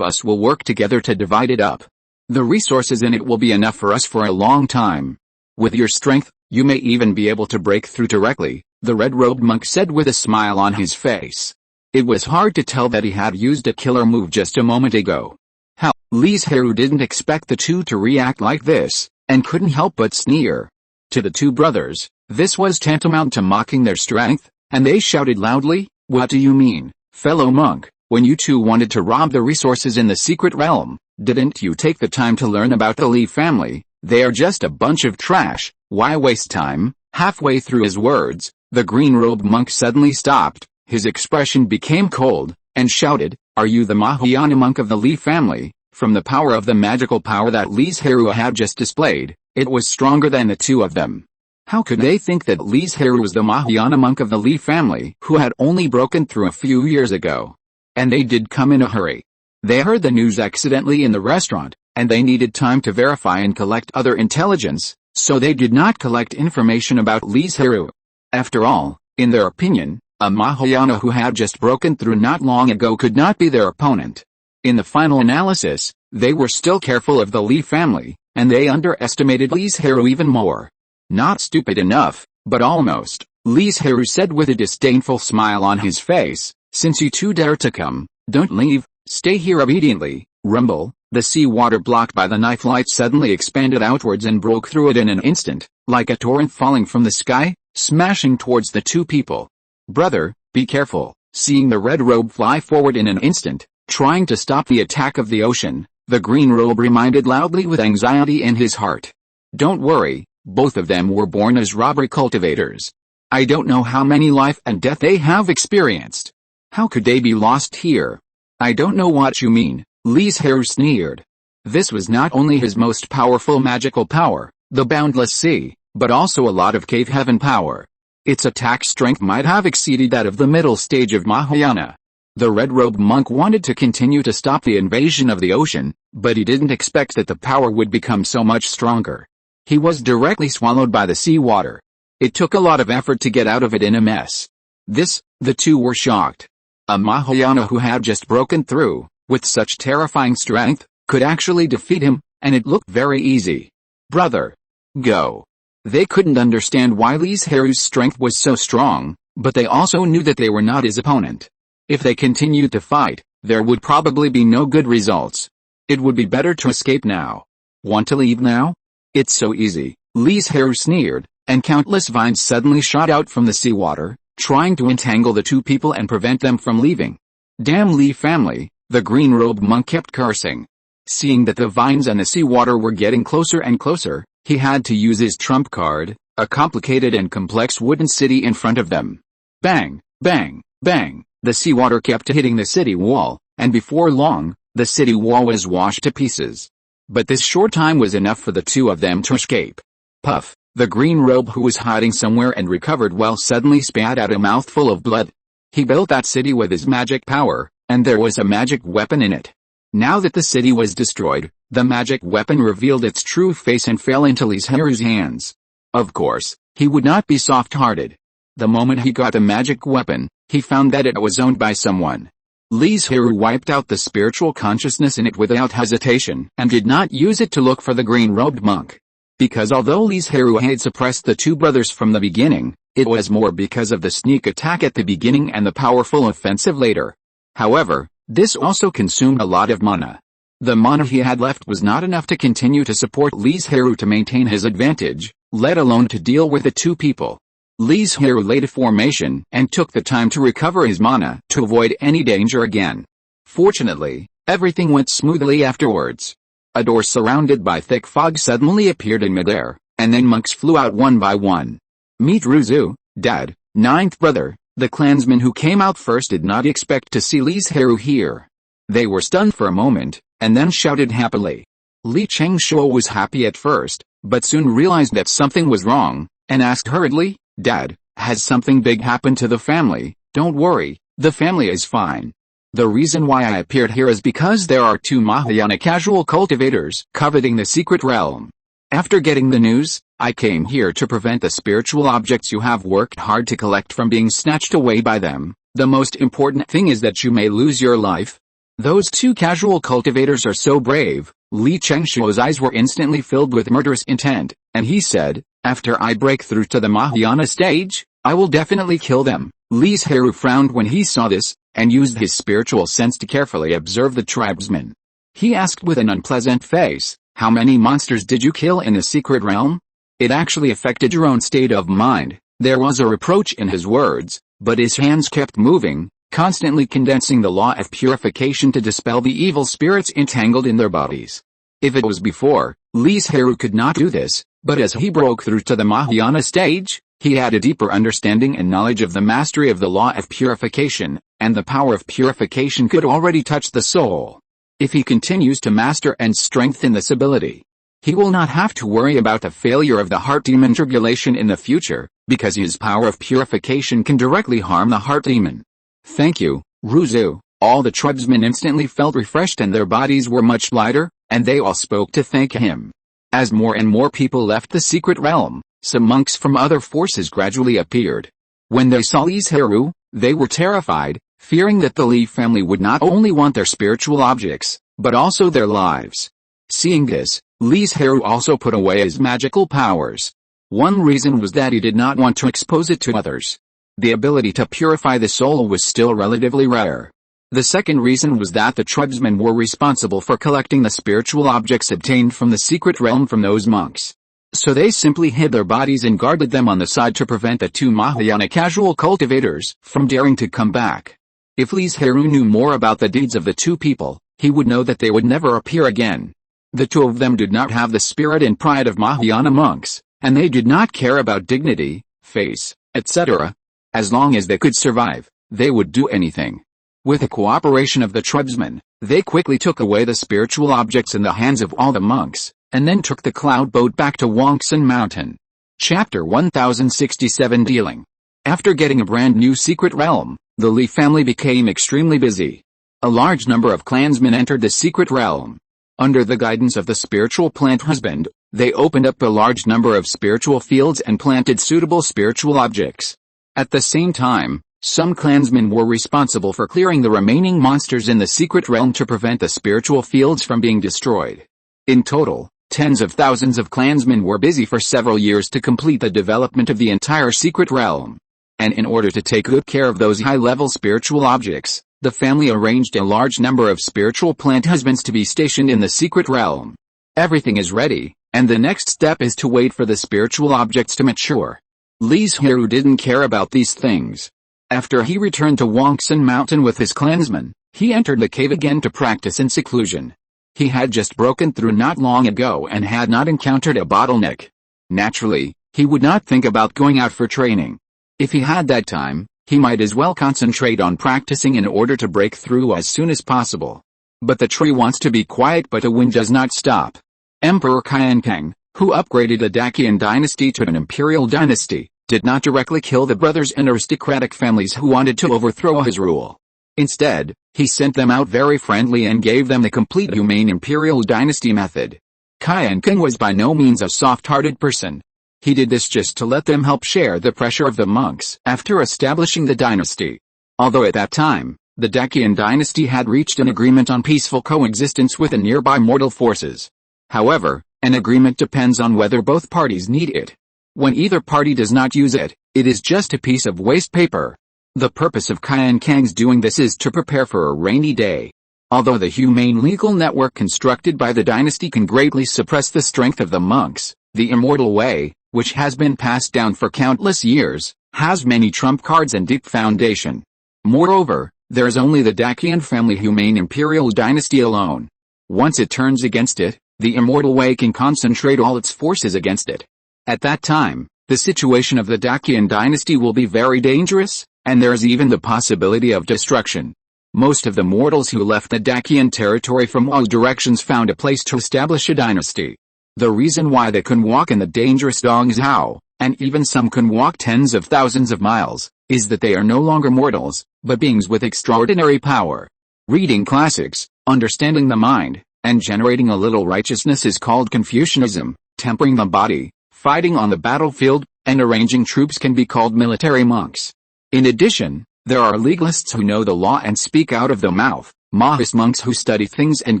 us will work together to divide it up. The resources in it will be enough for us for a long time. With your strength, you may even be able to break through directly, the red-robed monk said with a smile on his face. It was hard to tell that he had used a killer move just a moment ago. How? Li Zhirui didn't expect the two to react like this, and couldn't help but sneer. To the two brothers, this was tantamount to mocking their strength, and they shouted loudly, "What do you mean, fellow monk? When you two wanted to rob the resources in the secret realm, didn't you take the time to learn about the Li family? They are just a bunch of trash, why waste time?" Halfway through his words, the green-robed monk suddenly stopped, his expression became cold, and shouted, "Are you the Mahayana monk of the Li family?" From the power of the magical power that Li Zhirui had just displayed, it was stronger than the two of them. How could they think that Li Zhirui was the Mahayana monk of the Li family who had only broken through a few years ago? And they did come in a hurry. They heard the news accidentally in the restaurant, and they needed time to verify and collect other intelligence, so they did not collect information about Li Zhirui. After all, in their opinion, a Mahayana who had just broken through not long ago could not be their opponent. In the final analysis, they were still careful of the Li family, and they underestimated Li Zhirui even more. Not stupid enough, but almost, Li Zhirui said with a disdainful smile on his face, "Since you two dare to come, don't leave, stay here obediently." Rumble, the sea water blocked by the knife light suddenly expanded outwards and broke through it in an instant, like a torrent falling from the sky, smashing towards the two people. "Brother, be careful." Seeing the red robe fly forward in an instant, trying to stop the attack of the ocean, the green robe reminded loudly with anxiety in his heart. "Don't worry, both of them were born as robber cultivators. I don't know how many life and death they have experienced. How could they be lost here?" "I don't know what you mean," Li Zhirui sneered. This was not only his most powerful magical power, the boundless sea, but also a lot of cave heaven power. Its attack strength might have exceeded that of the middle stage of Mahayana. The red-robed monk wanted to continue to stop the invasion of the ocean, but he didn't expect that the power would become so much stronger. He was directly swallowed by the sea water. It took a lot of effort to get out of it in a mess. The two were shocked. A Mahayana who had just broken through, with such terrifying strength, could actually defeat him, and it looked very easy. "Brother, go." They couldn't understand why Li Zhirui's strength was so strong, but they also knew that they were not his opponent. If they continued to fight, there would probably be no good results. It would be better to escape now. Want to leave now? It's so easy, Li Zhirui sneered, and countless vines suddenly shot out from the seawater, trying to entangle the two people and prevent them from leaving. Damn Li family, the green-robed monk kept cursing. Seeing that the vines and the seawater were getting closer and closer, he had to use his trump card, a complicated and complex wooden city in front of them. Bang, bang, bang, the seawater kept hitting the city wall, and before long, the city wall was washed to pieces. But this short time was enough for the two of them to escape. Puff, the green robe who was hiding somewhere and recovered well suddenly spat out a mouthful of blood. He built that city with his magic power, and there was a magic weapon in it. Now that the city was destroyed, the magic weapon revealed its true face and fell into Li Zhirui's hands. Of course, he would not be soft-hearted. The moment he got the magic weapon, he found that it was owned by someone. Li Zhirui wiped out the spiritual consciousness in it without hesitation and did not use it to look for the green-robed monk. Because although Li Zhirui had suppressed the two brothers from the beginning, it was more because of the sneak attack at the beginning and the powerful offensive later. However, this also consumed a lot of mana. The mana he had left was not enough to continue to support Li Zhirui to maintain his advantage, let alone to deal with the two people. Li Zhirui laid a formation and took the time to recover his mana to avoid any danger again. Fortunately, everything went smoothly afterwards. A door surrounded by thick fog suddenly appeared in midair, and then monks flew out one by one. Meet Ruzu, Dad, ninth brother. The clansmen who came out first did not expect to see Li Zhirui here. They were stunned for a moment, and then shouted happily. Li Chengshuo was happy at first, but soon realized that something was wrong, and asked hurriedly, Dad, has something big happened to the family? Don't worry, the family is fine. The reason why I appeared here is because there are two Mahayana casual cultivators coveting the secret realm. After getting the news, I came here to prevent the spiritual objects you have worked hard to collect from being snatched away by them. The most important thing is that you may lose your life. Those two casual cultivators are so brave. Li Chengshuo's eyes were instantly filled with murderous intent, and he said, after I break through to the Mahayana stage, I will definitely kill them. Li Zhirui frowned when he saw this, and used his spiritual sense to carefully observe the tribesmen. He asked with an unpleasant face, how many monsters did you kill in the secret realm? It actually affected your own state of mind. There was a reproach in his words, but his hands kept moving, constantly condensing the law of purification to dispel the evil spirits entangled in their bodies. If it was before, Li Zhirui could not do this, but as he broke through to the Mahayana stage, he had a deeper understanding and knowledge of the mastery of the law of purification, and the power of purification could already touch the soul. If he continues to master and strengthen this ability, he will not have to worry about the failure of the heart demon tribulation in the future, because his power of purification can directly harm the heart demon. Thank you, Ruzu. All the tribesmen instantly felt refreshed and their bodies were much lighter, and they all spoke to thank him. As more and more people left the secret realm, some monks from other forces gradually appeared. When they saw Li Zhirui, they were terrified, fearing that the Li family would not only want their spiritual objects, but also their lives. Seeing this, Li Zhirui also put away his magical powers. One reason was that he did not want to expose it to others. The ability to purify the soul was still relatively rare. The second reason was that the tribesmen were responsible for collecting the spiritual objects obtained from the secret realm from those monks. So they simply hid their bodies and guarded them on the side to prevent the two Mahayana casual cultivators from daring to come back. If Li Zhirui knew more about the deeds of the two people, he would know that they would never appear again. The two of them did not have the spirit and pride of Mahayana monks, and they did not care about dignity, face, etc. As long as they could survive, they would do anything. With the cooperation of the tribesmen, they quickly took away the spiritual objects in the hands of all the monks, and then took the cloud boat back to Wangsan Mountain. Chapter 1067 Dealing. After getting a brand new secret realm, the Li family became extremely busy. A large number of clansmen entered the secret realm. Under the guidance of the spiritual plant husband, they opened up a large number of spiritual fields and planted suitable spiritual objects. At the same time, some clansmen were responsible for clearing the remaining monsters in the secret realm to prevent the spiritual fields from being destroyed. In total, Tens of thousands of clansmen were busy for several years to complete the development of the entire secret realm. And in order to take good care of those high-level spiritual objects, the family arranged a large number of spiritual plant husbands to be stationed in the secret realm. Everything is ready, and the next step is to wait for the spiritual objects to mature. Li Zhirui didn't care about these things. After he returned to Wangsan Mountain with his clansmen, he entered the cave again to practice in seclusion. He had just broken through not long ago and had not encountered a bottleneck. Naturally, he would not think about going out for training. If he had that time, he might as well concentrate on practicing in order to break through as soon as possible. But the tree wants to be quiet, but the wind does not stop. Emperor Qiankang, who upgraded the Dacian dynasty to an imperial dynasty, did not directly kill the brothers and aristocratic families who wanted to overthrow his rule. Instead, he sent them out very friendly and gave them the complete humane imperial dynasty method. Qiankang was by no means a soft-hearted person. He did this just to let them help share the pressure of the monks after establishing the dynasty. Although at that time, the Dacian dynasty had reached an agreement on peaceful coexistence with the nearby mortal forces. However, an agreement depends on whether both parties need it. When either party does not use it, it is just a piece of waste paper. The purpose of Qiankang's doing this is to prepare for a rainy day. Although the humane legal network constructed by the dynasty can greatly suppress the strength of the monks, the immortal way, which has been passed down for countless years, has many trump cards and deep foundation. Moreover, there is only the Dacian family humane imperial dynasty alone. Once it turns against it, the immortal way can concentrate all its forces against it. At that time, the situation of the Dacian dynasty will be very dangerous, and there is even the possibility of destruction. Most of the mortals who left the Dacian territory from all directions found a place to establish a dynasty. The reason why they can walk in the dangerous Dongzhou, and even some can walk tens of thousands of miles, is that they are no longer mortals, but beings with extraordinary power. Reading classics, understanding the mind, and generating a little righteousness is called Confucianism. Tempering the body, fighting on the battlefield, and arranging troops can be called military monks. In addition, there are legalists who know the law and speak out of the mouth, Maoist monks who study things and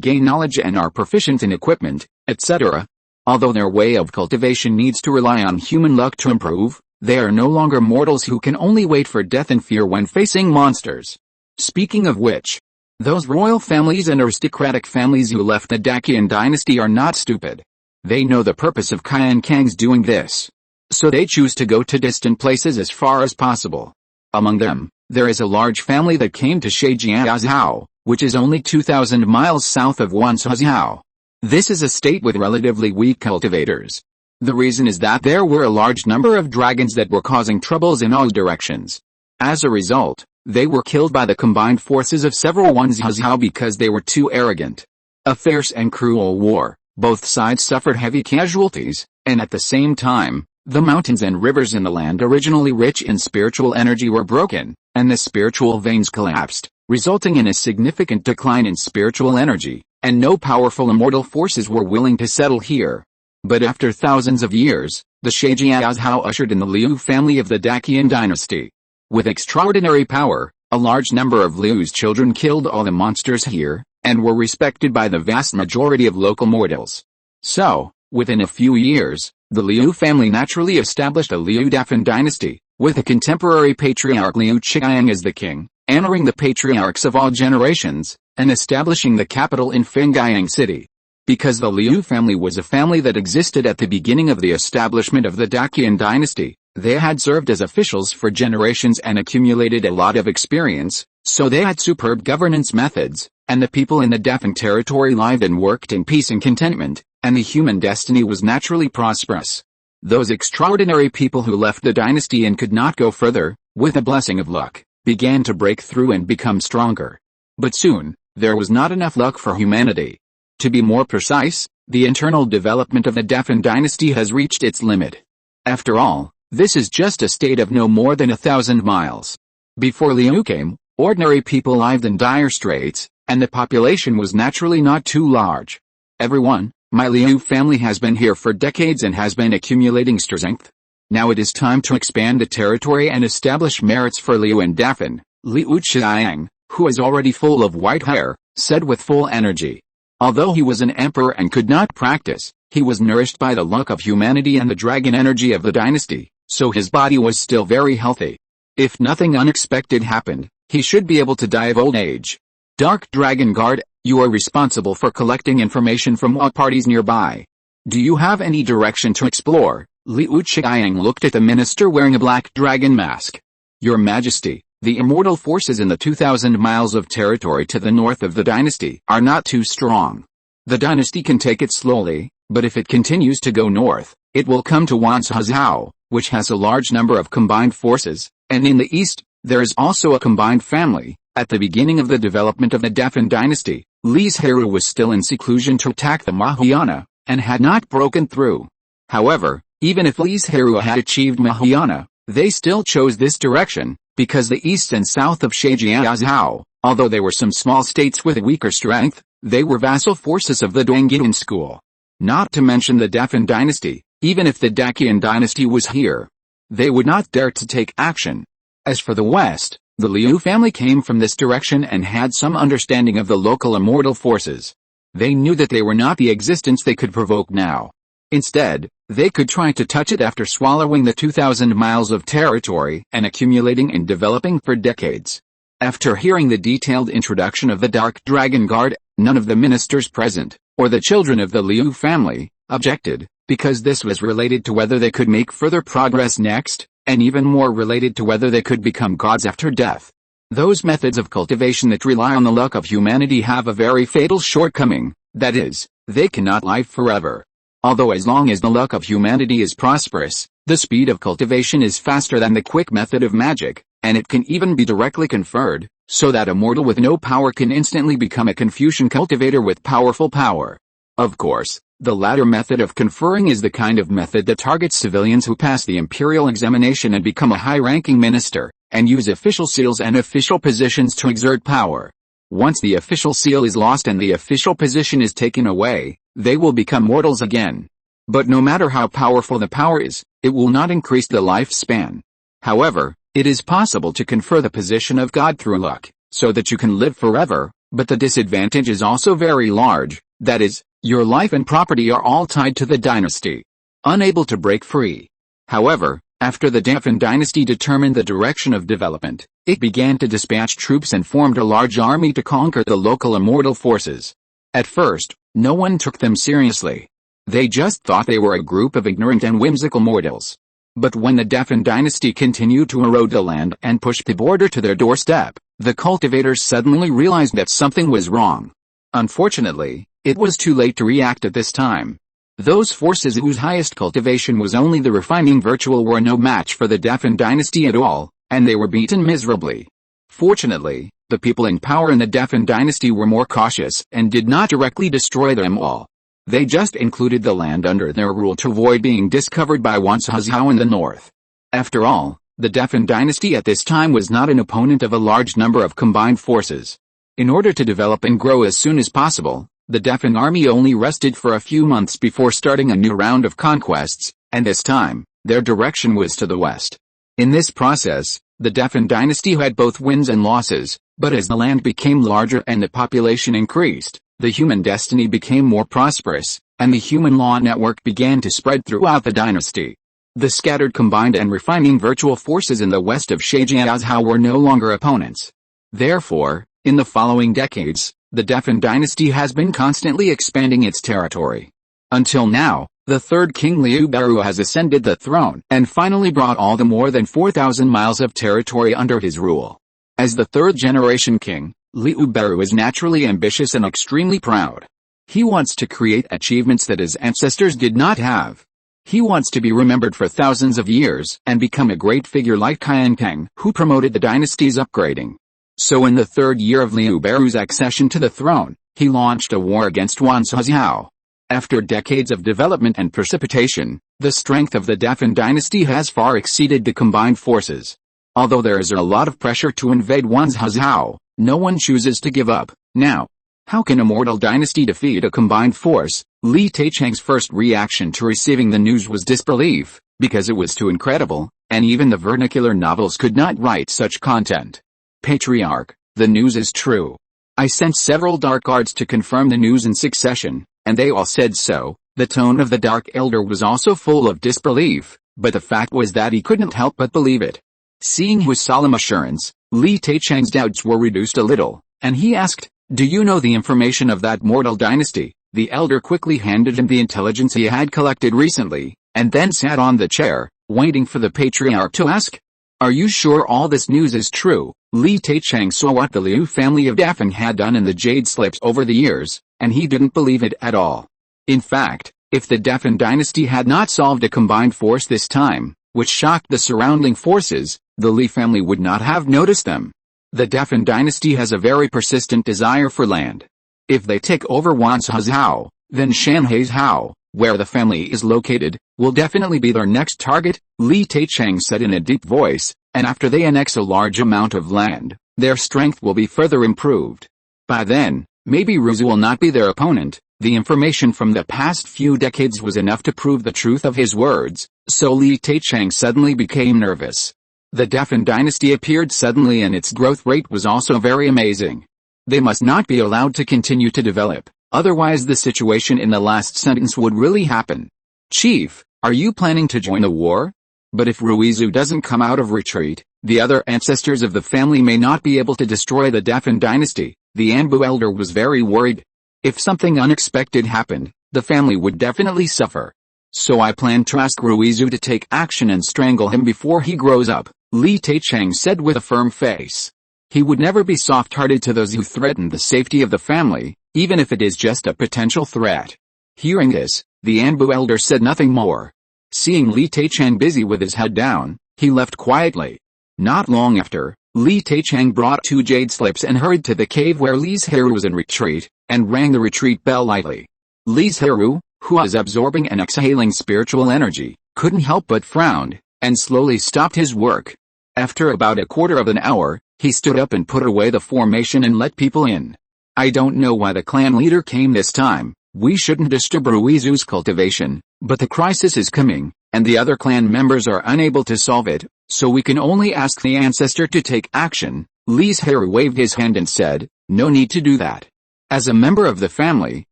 gain knowledge and are proficient in equipment, etc. Although their way of cultivation needs to rely on human luck to improve, they are no longer mortals who can only wait for death and fear when facing monsters. Speaking of which, those royal families and aristocratic families who left the Dacian dynasty are not stupid. They know the purpose of Qiankang's doing this. So they choose to go to distant places as far as possible. Among them, there is a large family that came to Shijiazhou, which is only 2,000 miles south of Wanzhou. This is a state with relatively weak cultivators. The reason is that there were a large number of dragons that were causing troubles in all directions. As a result, they were killed by the combined forces of several Wanzhou because they were too arrogant. A fierce and cruel war, both sides suffered heavy casualties, and at the same time, the mountains and rivers in the land originally rich in spiritual energy were broken, and the spiritual veins collapsed, resulting in a significant decline in spiritual energy, and no powerful immortal forces were willing to settle here. But after thousands of years, the Shijiazhou ushered in the Liu family of the Dacian dynasty. With extraordinary power, a large number of Liu's children killed all the monsters here, and were respected by the vast majority of local mortals. So, within a few years, the Liu family naturally established a Liu Dafan dynasty, with a contemporary patriarch Liu Qiang as the king, honoring the patriarchs of all generations, and establishing the capital in Fengyang City. Because the Liu family was a family that existed at the beginning of the establishment of the Dacian dynasty, they had served as officials for generations and accumulated a lot of experience, so they had superb governance methods, and the people in the Dafan territory lived and worked in peace and contentment, and the human destiny was naturally prosperous. Those extraordinary people who left the dynasty and could not go further, with a blessing of luck, began to break through and become stronger. But soon, there was not enough luck for humanity. To be more precise, the internal development of the Dafan dynasty has reached its limit. After all, this is just a state of no more than 1,000 miles. Before Liu came, ordinary people lived in dire straits, and the population was naturally not too large. Everyone, my Liu family has been here for decades and has been accumulating strength. Now it is time to expand the territory and establish merits for Liu and Dafan, Liu Qiang, who is already full of white hair, said with full energy. Although he was an emperor and could not practice, He was nourished by the luck of humanity and the dragon energy of the dynasty, so his body was still very healthy. If nothing unexpected happened, he should be able to die of old age. Dark Dragon Guard, you are responsible for collecting information from all parties nearby. Do you have any direction to explore? Liu Qiang looked at the minister wearing a black dragon mask. Your Majesty, the immortal forces in the 2,000 miles of territory to the north of the dynasty are not too strong. The dynasty can take it slowly, but if it continues to go north, it will come to Wanzhou, which has a large number of combined forces, and in the east, there is also a combined family. At the beginning of the development of the Defan dynasty, Li Zhirui was still in seclusion to attack the Mahayana, and had not broken through. However, even if Li Zhirui had achieved Mahayana, they still chose this direction, because the east and south of Shijiazhou, although they were some small states with a weaker strength, they were vassal forces of the Dongyan school. Not to mention the Defan dynasty, even if the Dacian dynasty was here, they would not dare to take action. As for the west, the Liu family came from this direction and had some understanding of the local immortal forces. They knew that they were not the existence they could provoke now. Instead, they could try to touch it after swallowing the 2,000 miles of territory and accumulating and developing for decades. After hearing the detailed introduction of the Dark Dragon Guard, none of the ministers present, or the children of the Liu family, objected, because this was related to whether they could make further progress next, and even more related to whether they could become gods after death. Those methods of cultivation that rely on the luck of humanity have a very fatal shortcoming, that is, they cannot live forever. Although as long as the luck of humanity is prosperous, the speed of cultivation is faster than the quick method of magic, and it can even be directly conferred, so that a mortal with no power can instantly become a Confucian cultivator with powerful power. Of course, the latter method of conferring is the kind of method that targets civilians who pass the imperial examination and become a high-ranking minister, and use official seals and official positions to exert power. Once the official seal is lost and the official position is taken away, they will become mortals again. But no matter how powerful the power is, it will not increase the lifespan. However, it is possible to confer the position of God through luck, so that you can live forever, but the disadvantage is also very large, that is, your life and property are all tied to the dynasty. Unable to break free. However, after the Defan dynasty determined the direction of development, it began to dispatch troops and formed a large army to conquer the local immortal forces. At first, no one took them seriously. They just thought they were a group of ignorant and whimsical mortals. But when the Defan dynasty continued to erode the land and push the border to their doorstep, the cultivators suddenly realized that something was wrong. Unfortunately, it was too late to react at this time. Those forces whose highest cultivation was only the refining virtual were no match for the Defan dynasty at all, and they were beaten miserably. Fortunately, the people in power in the Defan dynasty were more cautious and did not directly destroy them all. They just included the land under their rule to avoid being discovered by Wanzhou in the north. After all, the Defan dynasty at this time was not an opponent of a large number of combined forces. In order to develop and grow as soon as possible, the Defan army only rested for a few months before starting a new round of conquests, and this time, their direction was to the west. In this process, the Defan dynasty had both wins and losses, but as the land became larger and the population increased, the human destiny became more prosperous, and the human law network began to spread throughout the dynasty. The scattered combined and refining virtual forces in the west of Shijiazhou were no longer opponents. Therefore, in the following decades, the Defan dynasty has been constantly expanding its territory. Until now, the third king Liu Zhirui has ascended the throne and finally brought all the more than 4,000 miles of territory under his rule. As the third generation king, Liu Zhirui is naturally ambitious and extremely proud. He wants to create achievements that his ancestors did not have. He wants to be remembered for thousands of years and become a great figure like Qian Peng, who promoted the dynasty's upgrading. So in the third year of Liu Zhirui's accession to the throne, he launched a war against Wanzhou. After decades of development and precipitation, the strength of the Defan dynasty has far exceeded the combined forces. Although there is a lot of pressure to invade Wanzhou, no one chooses to give up. Now, how can a mortal dynasty defeat a combined force? Li Taicheng's first reaction to receiving the news was disbelief, because it was too incredible, and even the vernacular novels could not write such content. Patriarch, the news is true. I sent several dark guards to confirm the news in succession, and they all said so, The tone of the Dark Elder was also full of disbelief, but the fact was that he couldn't help but believe it. Seeing his solemn assurance, Li Teichang's doubts were reduced a little, and he asked, "Do you know the information of that mortal dynasty?" The elder quickly handed him the intelligence he had collected recently, and then sat on the chair, waiting for the patriarch to ask. "Are you sure all this news is true?" Li Teichang saw what the Liu family of Defin had done in the jade slips over the years, and he didn't believe it at all. In fact, if the Defin dynasty had not solved a combined force this time, which shocked the surrounding forces, the Li family would not have noticed them. The Defin dynasty has a very persistent desire for land. If they take over Wanshuzhou, then Shanhaizhou, where the family is located, will definitely be their next target, Li Teichang said in a deep voice, and after they annex a large amount of land, their strength will be further improved. By then, maybe Ruzu will not be their opponent. The information from the past few decades was enough to prove the truth of his words, so Li Teichang suddenly became nervous. The Defin dynasty appeared suddenly and its growth rate was also very amazing. They must not be allowed to continue to develop, otherwise the situation in the last sentence would really happen. "Chief, are you planning to join the war? But if Ruizu doesn't come out of retreat, the other ancestors of the family may not be able to destroy the Defin dynasty." The Anbu elder was very worried. If something unexpected happened, the family would definitely suffer. "So I plan to ask Ruizu to take action and strangle him before he grows up," Li Teichang said with a firm face. He would never be soft-hearted to those who threaten the safety of the family, even if it is just a potential threat. Hearing this, the Anbu elder said nothing more. Seeing Li Teichang busy with his head down, he left quietly. Not long after, Li Teichang brought 2 jade slips and hurried to the cave where Li Zhirui was in retreat, and rang the retreat bell lightly. Li Zhirui, who was absorbing and exhaling spiritual energy, couldn't help but frown, and slowly stopped his work. After about a quarter of an hour, he stood up and put away the formation and let people in. "I don't know why the clan leader came this time. We shouldn't disturb Ruizu's cultivation, but the crisis is coming, and the other clan members are unable to solve it, so we can only ask the ancestor to take action." Li Zhirui waved his hand and said, "No need to do that. As a member of the family,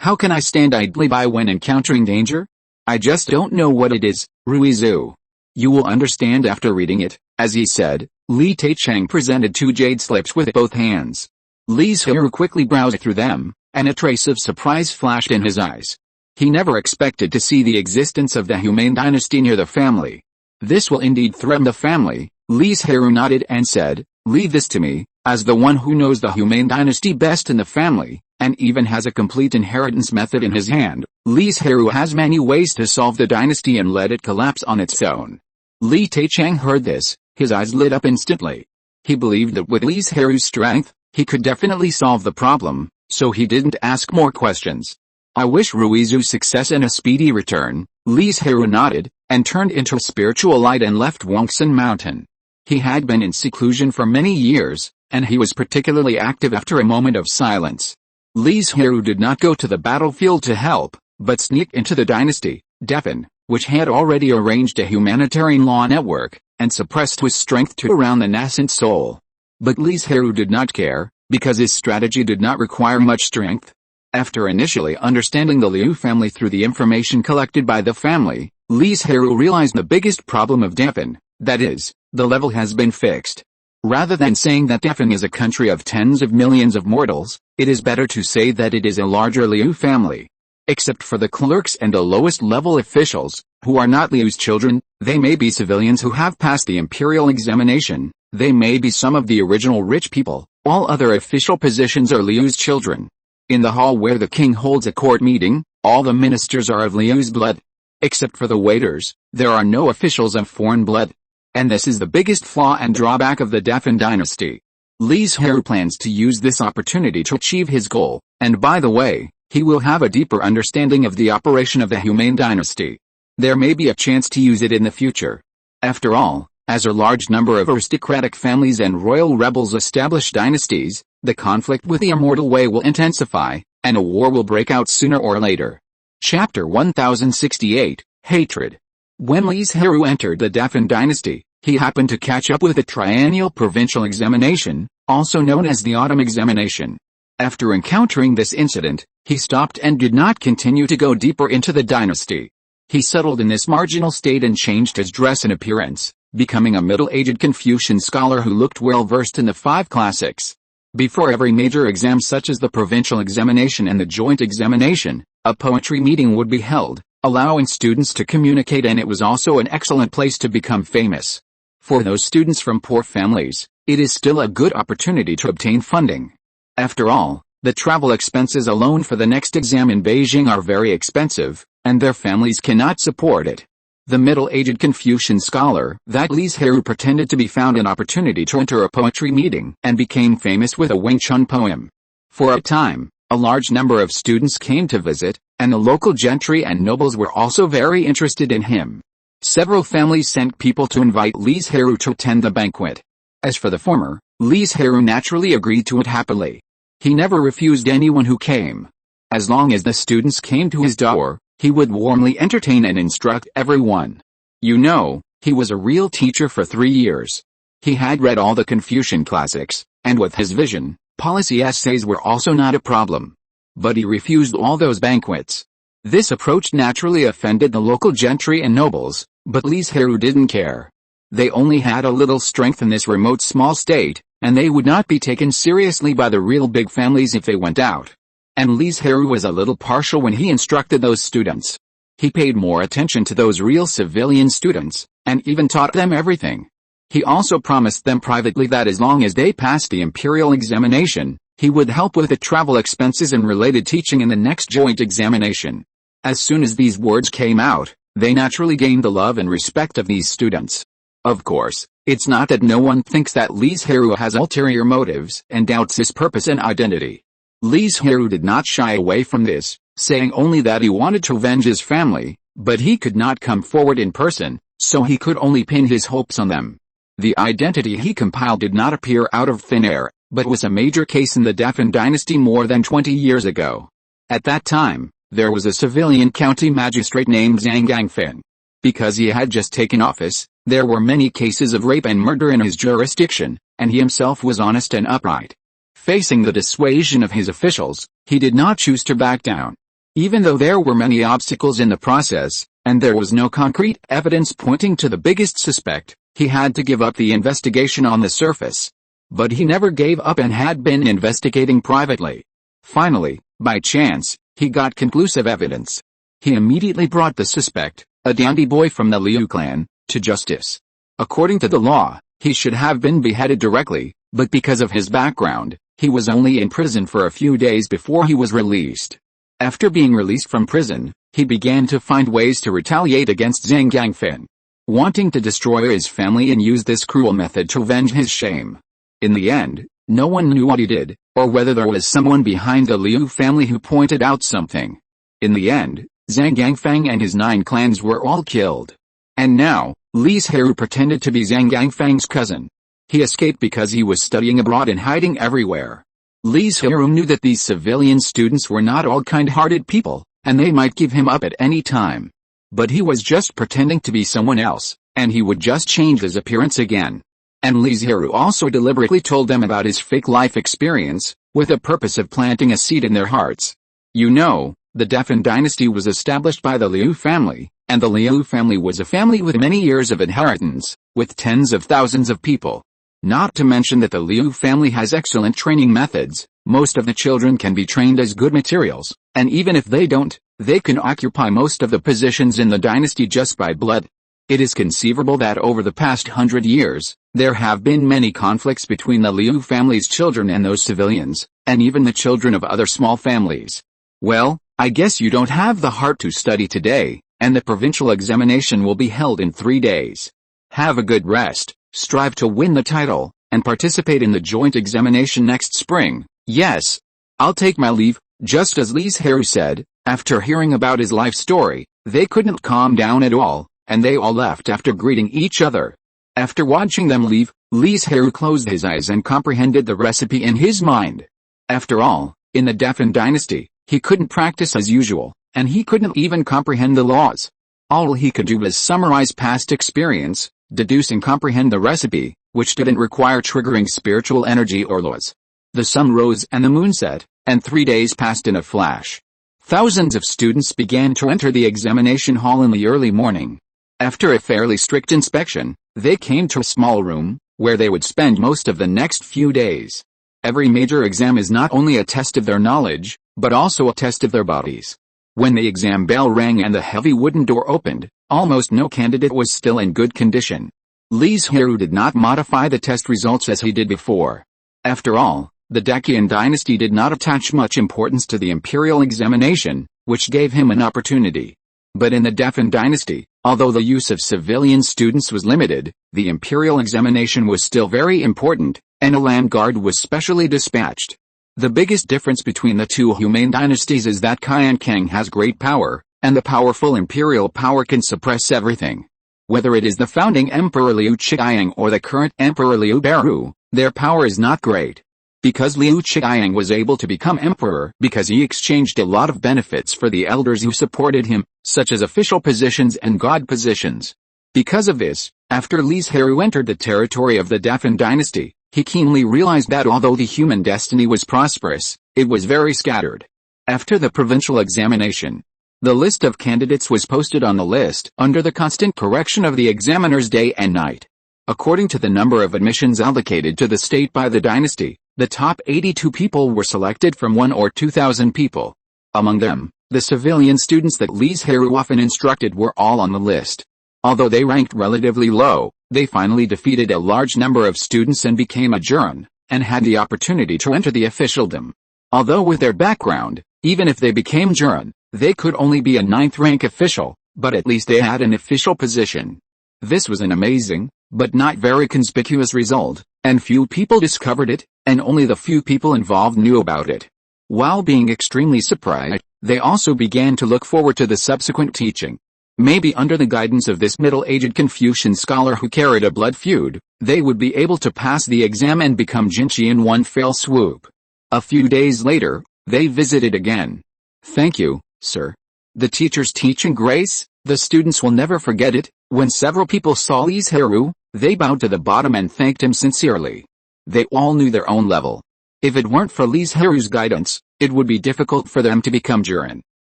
how can I stand idly by when encountering danger? I just don't know what it is, Ruizu. You will understand after reading it." As he said, Li Teichang presented 2 jade slips with both hands. Li Zhirui quickly browsed through them, and a trace of surprise flashed in his eyes. He never expected to see the existence of the Humane dynasty near the family. "This will indeed threaten the family," Li Zhirui nodded and said, "Leave this to me, as the one who knows the Humane dynasty best in the family, and even has a complete inheritance method in his hand. Li Zhirui has many ways to solve the dynasty and let it collapse on its own." Li Teichang heard this, his eyes lit up instantly. He believed that with Li Zhirui's strength, he could definitely solve the problem, so he didn't ask more questions. "I wish Ruizu success and a speedy return." Li Zhirui nodded, and turned into a spiritual light and left Wangsun Mountain. He had been in seclusion for many years, and he was particularly active after a moment of silence. Li Zhirui did not go to the battlefield to help, but sneaked into the dynasty, Defin, which had already arranged a humanitarian law network, and suppressed his strength to around the nascent soul. But Li Zhirui did not care, because his strategy did not require much strength. After initially understanding the Liu family through the information collected by the family, Li Zhirui realized the biggest problem of Defin, that is, the level has been fixed. Rather than saying that Defin is a country of tens of millions of mortals, it is better to say that it is a larger Liu family. Except for the clerks and the lowest level officials, who are not Liu's children, they may be civilians who have passed the imperial examination, they may be some of the original rich people, all other official positions are Liu's children. In the hall where the king holds a court meeting, all the ministers are of Liu's blood. Except for the waiters, there are no officials of foreign blood. And this is the biggest flaw and drawback of the Defin dynasty. Li Zhirui plans to use this opportunity to achieve his goal, and by the way, he will have a deeper understanding of the operation of the Humane dynasty. There may be a chance to use it in the future. After all, as a large number of aristocratic families and royal rebels establish dynasties, the conflict with the Immortal Way will intensify, and a war will break out sooner or later. Chapter 1068, Hatred. When Li Zhirui entered the Defin dynasty, he happened to catch up with the triennial provincial examination, also known as the autumn examination. After encountering this incident, he stopped and did not continue to go deeper into the dynasty. He settled in this marginal state and changed his dress and appearance, becoming a middle-aged Confucian scholar who looked well-versed in the 5 classics. Before every major exam such as the provincial examination and the joint examination, a poetry meeting would be held, allowing students to communicate, and it was also an excellent place to become famous. For those students from poor families, it is still a good opportunity to obtain funding. After all, the travel expenses alone for the next exam in Beijing are very expensive, and their families cannot support it. The middle-aged Confucian scholar, that Li Zhirui, pretended to be found an opportunity to enter a poetry meeting and became famous with a Wing Chun poem. For a time, a large number of students came to visit, and the local gentry and nobles were also very interested in him. Several families sent people to invite Li Zhirui to attend the banquet. As for the former, Li Zhirui naturally agreed to it happily. He never refused anyone who came. As long as the students came to his door, he would warmly entertain and instruct everyone. You know, he was a real teacher for 3 years. He had read all the Confucian classics, and with his vision, policy essays were also not a problem. But he refused all those banquets. This approach naturally offended the local gentry and nobles, but Li Zhirui didn't care. They only had a little strength in this remote small state, and they would not be taken seriously by the real big families if they went out. And Li Zhirui was a little partial when he instructed those students. He paid more attention to those real civilian students, and even taught them everything. He also promised them privately that as long as they passed the imperial examination, he would help with the travel expenses and related teaching in the next joint examination. As soon as these words came out, they naturally gained the love and respect of these students. Of course, it's not that no one thinks that Li Zhirui has ulterior motives and doubts his purpose and identity. Li Zhirui did not shy away from this, saying only that he wanted to avenge his family, but he could not come forward in person, so he could only pin his hopes on them. The identity he compiled did not appear out of thin air, but was a major case in the Defy dynasty more than 20 years ago. At that time, there was a civilian county magistrate named Zhang Gangfen. Because he had just taken office, there were many cases of rape and murder in his jurisdiction, and he himself was honest and upright. Facing the dissuasion of his officials, he did not choose to back down. Even though there were many obstacles in the process, and there was no concrete evidence pointing to the biggest suspect, he had to give up the investigation on the surface. But he never gave up and had been investigating privately. Finally, by chance, he got conclusive evidence. He immediately brought the suspect, a dandy boy from the Liu clan, to justice. According to the law, he should have been beheaded directly, but because of his background, he was only in prison for a few days before he was released. After being released from prison, he began to find ways to retaliate against Zhang Gangfen, wanting to destroy his family and use this cruel method to avenge his shame. In the end, no one knew what he did, or whether there was someone behind the Liu family who pointed out something. In the end, Zhang Gangfeng and his 9 clans were all killed. And now, Li Zhirui pretended to be Zhang Gangfeng's cousin. He escaped because he was studying abroad and hiding everywhere. Li Zhirui knew that these civilian students were not all kind-hearted people, and they might give him up at any time. But he was just pretending to be someone else, and he would just change his appearance again. And Li Zhirui also deliberately told them about his fake life experience, with the purpose of planting a seed in their hearts. You know, the Defy dynasty was established by the Liu family, and the Liu family was a family with many years of inheritance, with tens of thousands of people. Not to mention that the Liu family has excellent training methods. Most of the children can be trained as good materials, and even if they don't, they can occupy most of the positions in the dynasty just by blood. It is conceivable that over the past 100 years, there have been many conflicts between the Liu family's children and those civilians, and even the children of other small families. Well, I guess you don't have the heart to study today, and the provincial examination will be held in 3 days. Have a good rest, strive to win the title, and participate in the joint examination next spring. Yes, I'll take my leave. Just as Li Zhirui said, after hearing about his life story, they couldn't calm down at all, and they all left after greeting each other. After watching them leave, Li Zhirui closed his eyes and comprehended the recipe in his mind. After all, in the Defy dynasty, he couldn't practice as usual, and he couldn't even comprehend the laws. All he could do was summarize past experience, deduce and comprehend the recipe, which didn't require triggering spiritual energy or laws. The sun rose and the moon set, and 3 days passed in a flash. Thousands of students began to enter the examination hall in the early morning. After a fairly strict inspection, they came to a small room, where they would spend most of the next few days. Every major exam is not only a test of their knowledge, but also a test of their bodies. When the exam bell rang and the heavy wooden door opened, almost no candidate was still in good condition. Li Zhirui did not modify the test results as he did before. After all, the Dacian dynasty did not attach much importance to the imperial examination, which gave him an opportunity. But in the Defan dynasty, although the use of civilian students was limited, the imperial examination was still very important, and a land guard was specially dispatched. The biggest difference between the two Humane dynasties is that Qian Kang has great power, and the powerful imperial power can suppress everything. Whether it is the founding Emperor Liu Qiang or the current Emperor Liu Beru, their power is not great. Because Liu Qiang was able to become emperor because he exchanged a lot of benefits for the elders who supported him, such as official positions and god positions. Because of this, after Li Zhirui entered the territory of the Defan dynasty, he keenly realized that although the human destiny was prosperous, it was very scattered. After the provincial examination, the list of candidates was posted on the list under the constant correction of the examiners day and night. According to the number of admissions allocated to the state by the dynasty, the top 82 people were selected from 1 or 2,000 people. Among them, the civilian students that Li Zhirui often instructed were all on the list. Although they ranked relatively low, they finally defeated a large number of students and became a juran, and had the opportunity to enter the officialdom. Although with their background, even if they became juran, they could only be a 9th-rank official, but at least they had an official position. This was an amazing, but not very conspicuous result, and few people discovered it, and only the few people involved knew about it. While being extremely surprised, they also began to look forward to the subsequent teaching. Maybe under the guidance of this middle-aged Confucian scholar who carried a blood feud, they would be able to pass the exam and become Jinchi in one fell swoop. A few days later, they visited again. Thank you, sir. The teacher's teaching grace, the students will never forget it. When several people saw Li Zhirui, they bowed to the bottom and thanked him sincerely. They all knew their own level. If it weren't for Li Zhirui's guidance, it would be difficult for them to become juran.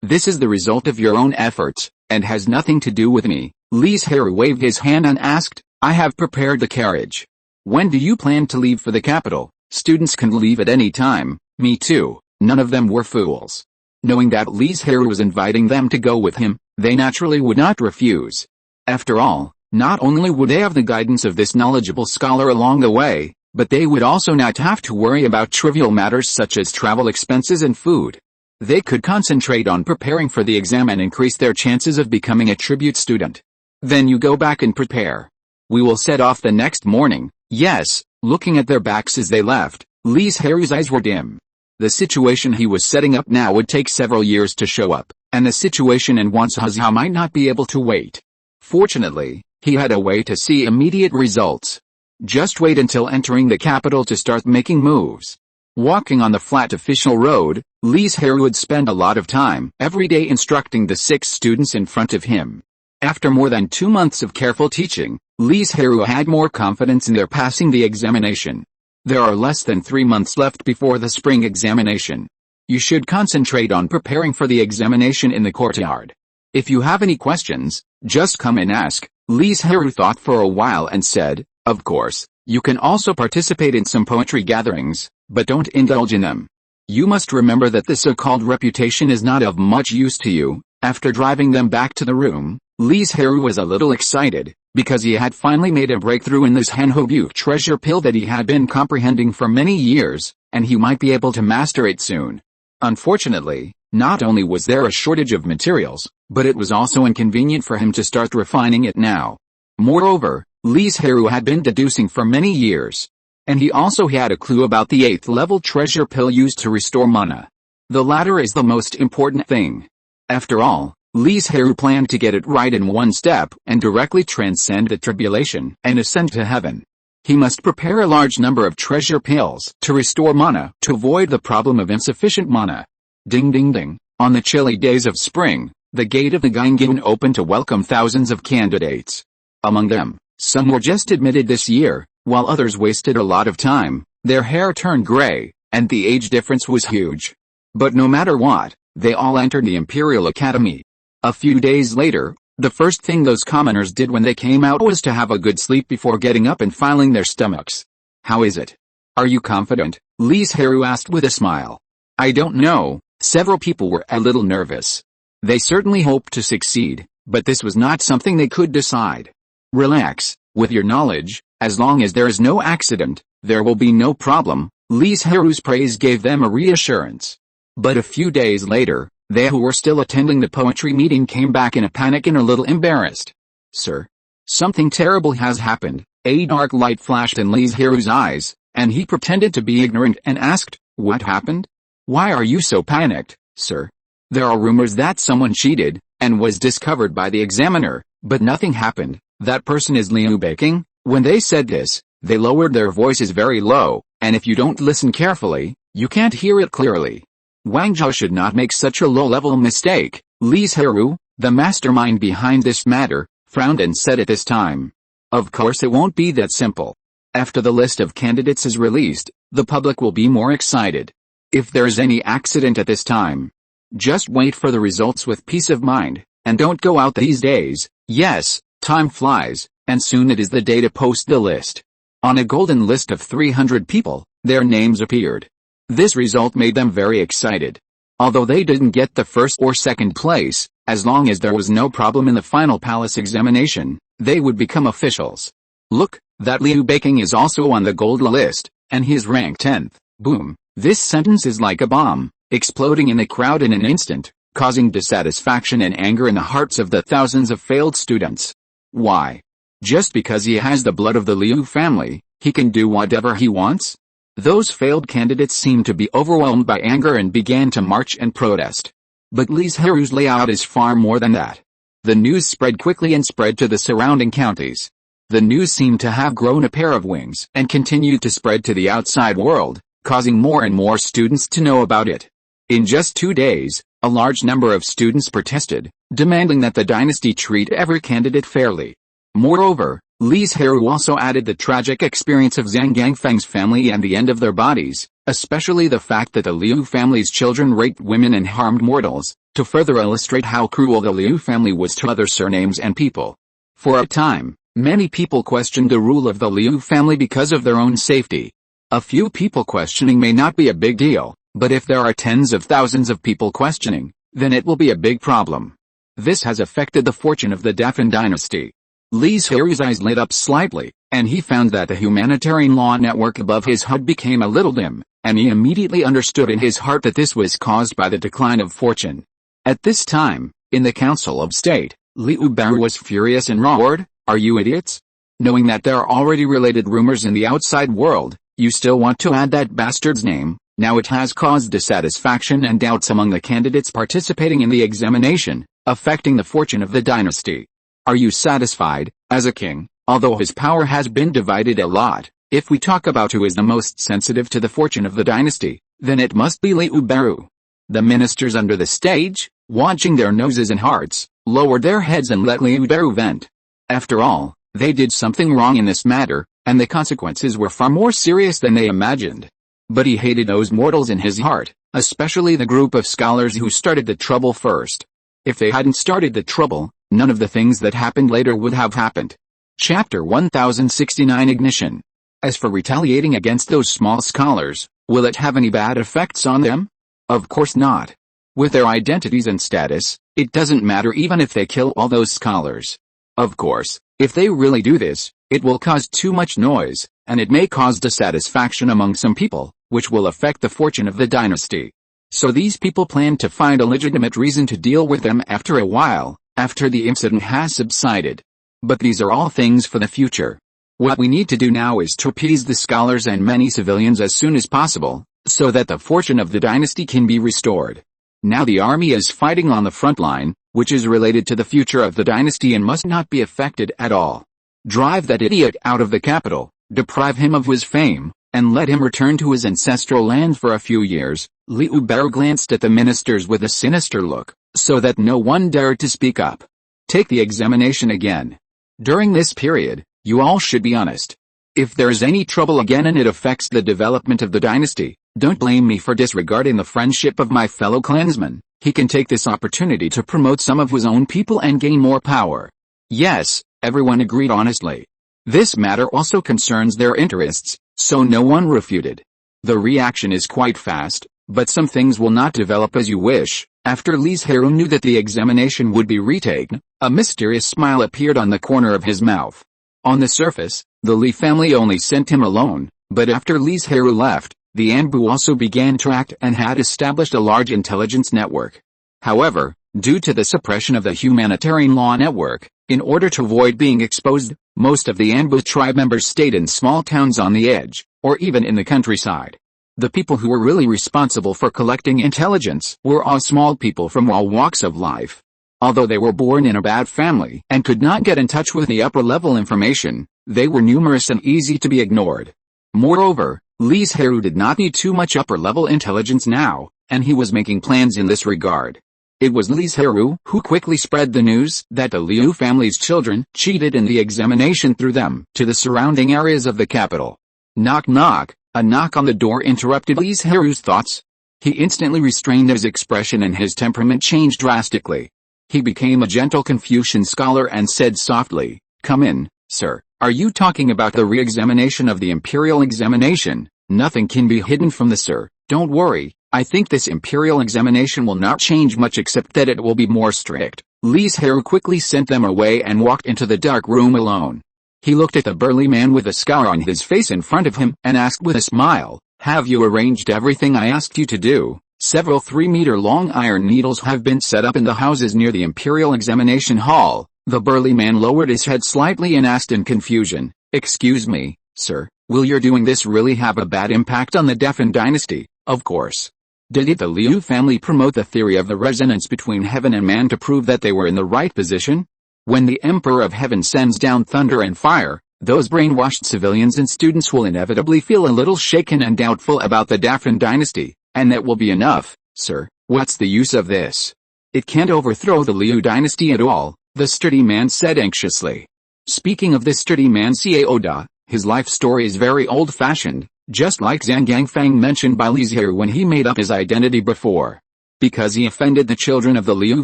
This is the result of your own efforts, and has nothing to do with me. Li Zhirui waved his hand and asked, I have prepared the carriage. When do you plan to leave for the capital? Students can leave at any time. Me too. None of them were fools. Knowing that Li Zhirui was inviting them to go with him, they naturally would not refuse. After all, not only would they have the guidance of this knowledgeable scholar along the way, but they would also not have to worry about trivial matters such as travel expenses and food. They could concentrate on preparing for the exam and increase their chances of becoming a tribute student. Then you go back and prepare. We will set off the next morning. Yes. Looking at their backs as they left, Li Zhirui's eyes were dim. The situation he was setting up now would take several years to show up, and the situation in Wanzhou might not be able to wait. Fortunately, he had a way to see immediate results. Just wait until entering the capital to start making moves. Walking on the flat official road, Li Zhirui would spend a lot of time every day instructing the 6 students in front of him. After more than 2 months of careful teaching, Li Zhirui had more confidence in their passing the examination. There are less than 3 months left before the spring examination. You should concentrate on preparing for the examination in the courtyard. If you have any questions, just come and ask. Li Zhirui thought for a while and said, of course, you can also participate in some poetry gatherings, but don't indulge in them. You must remember that the so-called reputation is not of much use to you. After driving them back to the room, Li Zhirui was a little excited, because he had finally made a breakthrough in this Hanhobu treasure pill that he had been comprehending for many years, and he might be able to master it soon. Unfortunately, not only was there a shortage of materials, but it was also inconvenient for him to start refining it now. Moreover, Li Zhirui had been deducing for many years. And he also had a clue about the 8th level treasure pill used to restore mana. The latter is the most important thing. After all, Li Zhirui planned to get it right in one step and directly transcend the tribulation and ascend to heaven. He must prepare a large number of treasure pills to restore mana to avoid the problem of insufficient mana. Ding ding ding. On the chilly days of spring, the gate of the Gangyun opened to welcome thousands of candidates. Among them, some were just admitted this year, while others wasted a lot of time. Their hair turned gray, and the age difference was huge. But no matter what, they all entered the Imperial Academy. A few days later, the first thing those commoners did when they came out was to have a good sleep before getting up and filing their stomachs. How is it? Are you confident? Li Zhirui asked with a smile. I don't know. Several people were a little nervous. They certainly hoped to succeed, but this was not something they could decide. Relax, with your knowledge, as long as there is no accident, there will be no problem. Li Zhirui's praise gave them a reassurance. But a few days later, they who were still attending the poetry meeting came back in a panic and a little embarrassed. Sir, something terrible has happened. A dark light flashed in Li Zhirui's eyes, and he pretended to be ignorant and asked, what happened? Why are you so panicked, sir? There are rumors that someone cheated, and was discovered by the examiner, but nothing happened. That person is Liu Bailang. When they said this, they lowered their voices very low, and if you don't listen carefully, you can't hear it clearly. Wang Zhao should not make such a low-level mistake. Li Zhirui, the mastermind behind this matter, frowned and said at this time. Of course it won't be that simple. After the list of candidates is released, the public will be more excited. If there's any accident at this time, just wait for the results with peace of mind, and don't go out these days. Yes, time flies, and soon it is the day to post the list. On a golden list of 300 people, their names appeared. This result made them very excited. Although they didn't get the first or second place, as long as there was no problem in the final palace examination, they would become officials. Look, that Liu Bailang is also on the gold list, and he's ranked 10th. Boom. This sentence is like a bomb, exploding in the crowd in an instant, causing dissatisfaction and anger in the hearts of the thousands of failed students. Why? Just because he has the blood of the Liu family, he can do whatever he wants? Those failed candidates seemed to be overwhelmed by anger and began to march and protest. But Li Zhirui's layout is far more than that. The news spread quickly and spread to the surrounding counties. The news seemed to have grown a pair of wings and continued to spread to the outside world, causing more and more students to know about it. In just 2 days, a large number of students protested, demanding that the dynasty treat every candidate fairly. Moreover, Li Zhirui also added the tragic experience of Zhang Gangfeng's family and the end of their bodies, especially the fact that the Liu family's children raped women and harmed mortals, to further illustrate how cruel the Liu family was to other surnames and people. For a time, many people questioned the rule of the Liu family because of their own safety. A few people questioning may not be a big deal, but if there are tens of thousands of people questioning, then it will be a big problem. This has affected the fortune of the Defy dynasty. Li Zhirui's eyes lit up slightly, and he found that the humanitarian law network above his HUD became a little dim, and he immediately understood in his heart that this was caused by the decline of fortune. At this time, in the Council of State, Liu Zhirui was furious and roared, "Are you idiots? Knowing that there are already related rumors in the outside world, you still want to add that bastard's name? Now it has caused dissatisfaction and doubts among the candidates participating in the examination, affecting the fortune of the dynasty. Are you satisfied, as a king, although his power has been divided a lot? If we talk about who is the most sensitive to the fortune of the dynasty, then it must be Liu Zhirui." The ministers under the stage, watching their noses and hearts, lowered their heads and let Liu Zhirui vent. After all, they did something wrong in this matter, and the consequences were far more serious than they imagined. But he hated those mortals in his heart, especially the group of scholars who started the trouble first. If they hadn't started the trouble, none of the things that happened later would have happened. Chapter 1069 Ignition. As for retaliating against those small scholars, will it have any bad effects on them? Of course not. With their identities and status, it doesn't matter even if they kill all those scholars. Of course, if they really do this, it will cause too much noise, and it may cause dissatisfaction among some people, which will affect the fortune of the dynasty. So these people plan to find a legitimate reason to deal with them after a while, after the incident has subsided. But these are all things for the future. What we need to do now is to appease the scholars and many civilians as soon as possible, so that the fortune of the dynasty can be restored. Now the army is fighting on the front line, which is related to the future of the dynasty and must not be affected at all. Drive that idiot out of the capital, deprive him of his fame, and let him return to his ancestral land for a few years. Liu Zhirui glanced at the ministers with a sinister look, so that no one dared to speak up. Take the examination again. During this period, you all should be honest. If there is any trouble again and it affects the development of the dynasty, Don't blame me for disregarding the friendship of my fellow clansmen. He can take this opportunity to promote some of his own people and gain more power. Yes, everyone agreed honestly. This matter also concerns their interests, so no one refuted. The reaction is quite fast, but some things will not develop as you wish. After Li Zhirui knew that the examination would be retaken, a mysterious smile appeared on the corner of his mouth. On the surface, the Li family only sent him alone, but after Li Zhirui left, the Anbu also began to act and had established a large intelligence network. However, due to the suppression of the humanitarian law network, in order to avoid being exposed, most of the Anbu tribe members stayed in small towns on the edge, or even in the countryside. The people who were really responsible for collecting intelligence were all small people from all walks of life. Although they were born in a bad family and could not get in touch with the upper-level information, they were numerous and easy to be ignored. Moreover, Li Zhirui did not need too much upper-level intelligence now, and he was making plans in this regard. It was Li Zhirui who quickly spread the news that the Liu family's children cheated in the examination through them to the surrounding areas of the capital. Knock knock, a knock on the door interrupted Li Zhirui's thoughts. He instantly restrained his expression and his temperament changed drastically. He became a gentle Confucian scholar and said softly, "Come in, sir. Are you talking about the re-examination of the imperial examination? Nothing can be hidden from the sir. Don't worry, I think this imperial examination will not change much except that it will be more strict." Li Zhirui quickly sent them away and walked into the dark room alone. He looked at the burly man with a scowl on his face in front of him and asked with a smile, "Have you arranged everything I asked you to do?" Several 3-meter-long iron needles have been set up in the houses near the imperial examination hall. The burly man lowered his head slightly and asked in confusion, "Excuse me, sir, will your doing this really have a bad impact on the Defy dynasty?" "Of course. Did the Liu family promote the theory of the resonance between heaven and man to prove that they were in the right position? When the Emperor of Heaven sends down thunder and fire, those brainwashed civilians and students will inevitably feel a little shaken and doubtful about the Defy dynasty, and that will be enough, sir. What's the use of this? It can't overthrow the Liu dynasty at all," the sturdy man said anxiously. Speaking of this sturdy man Xiao, his life story is very old-fashioned, just like Zhang Yangfang mentioned by Li Zhirui when he made up his identity before. Because he offended the children of the Liu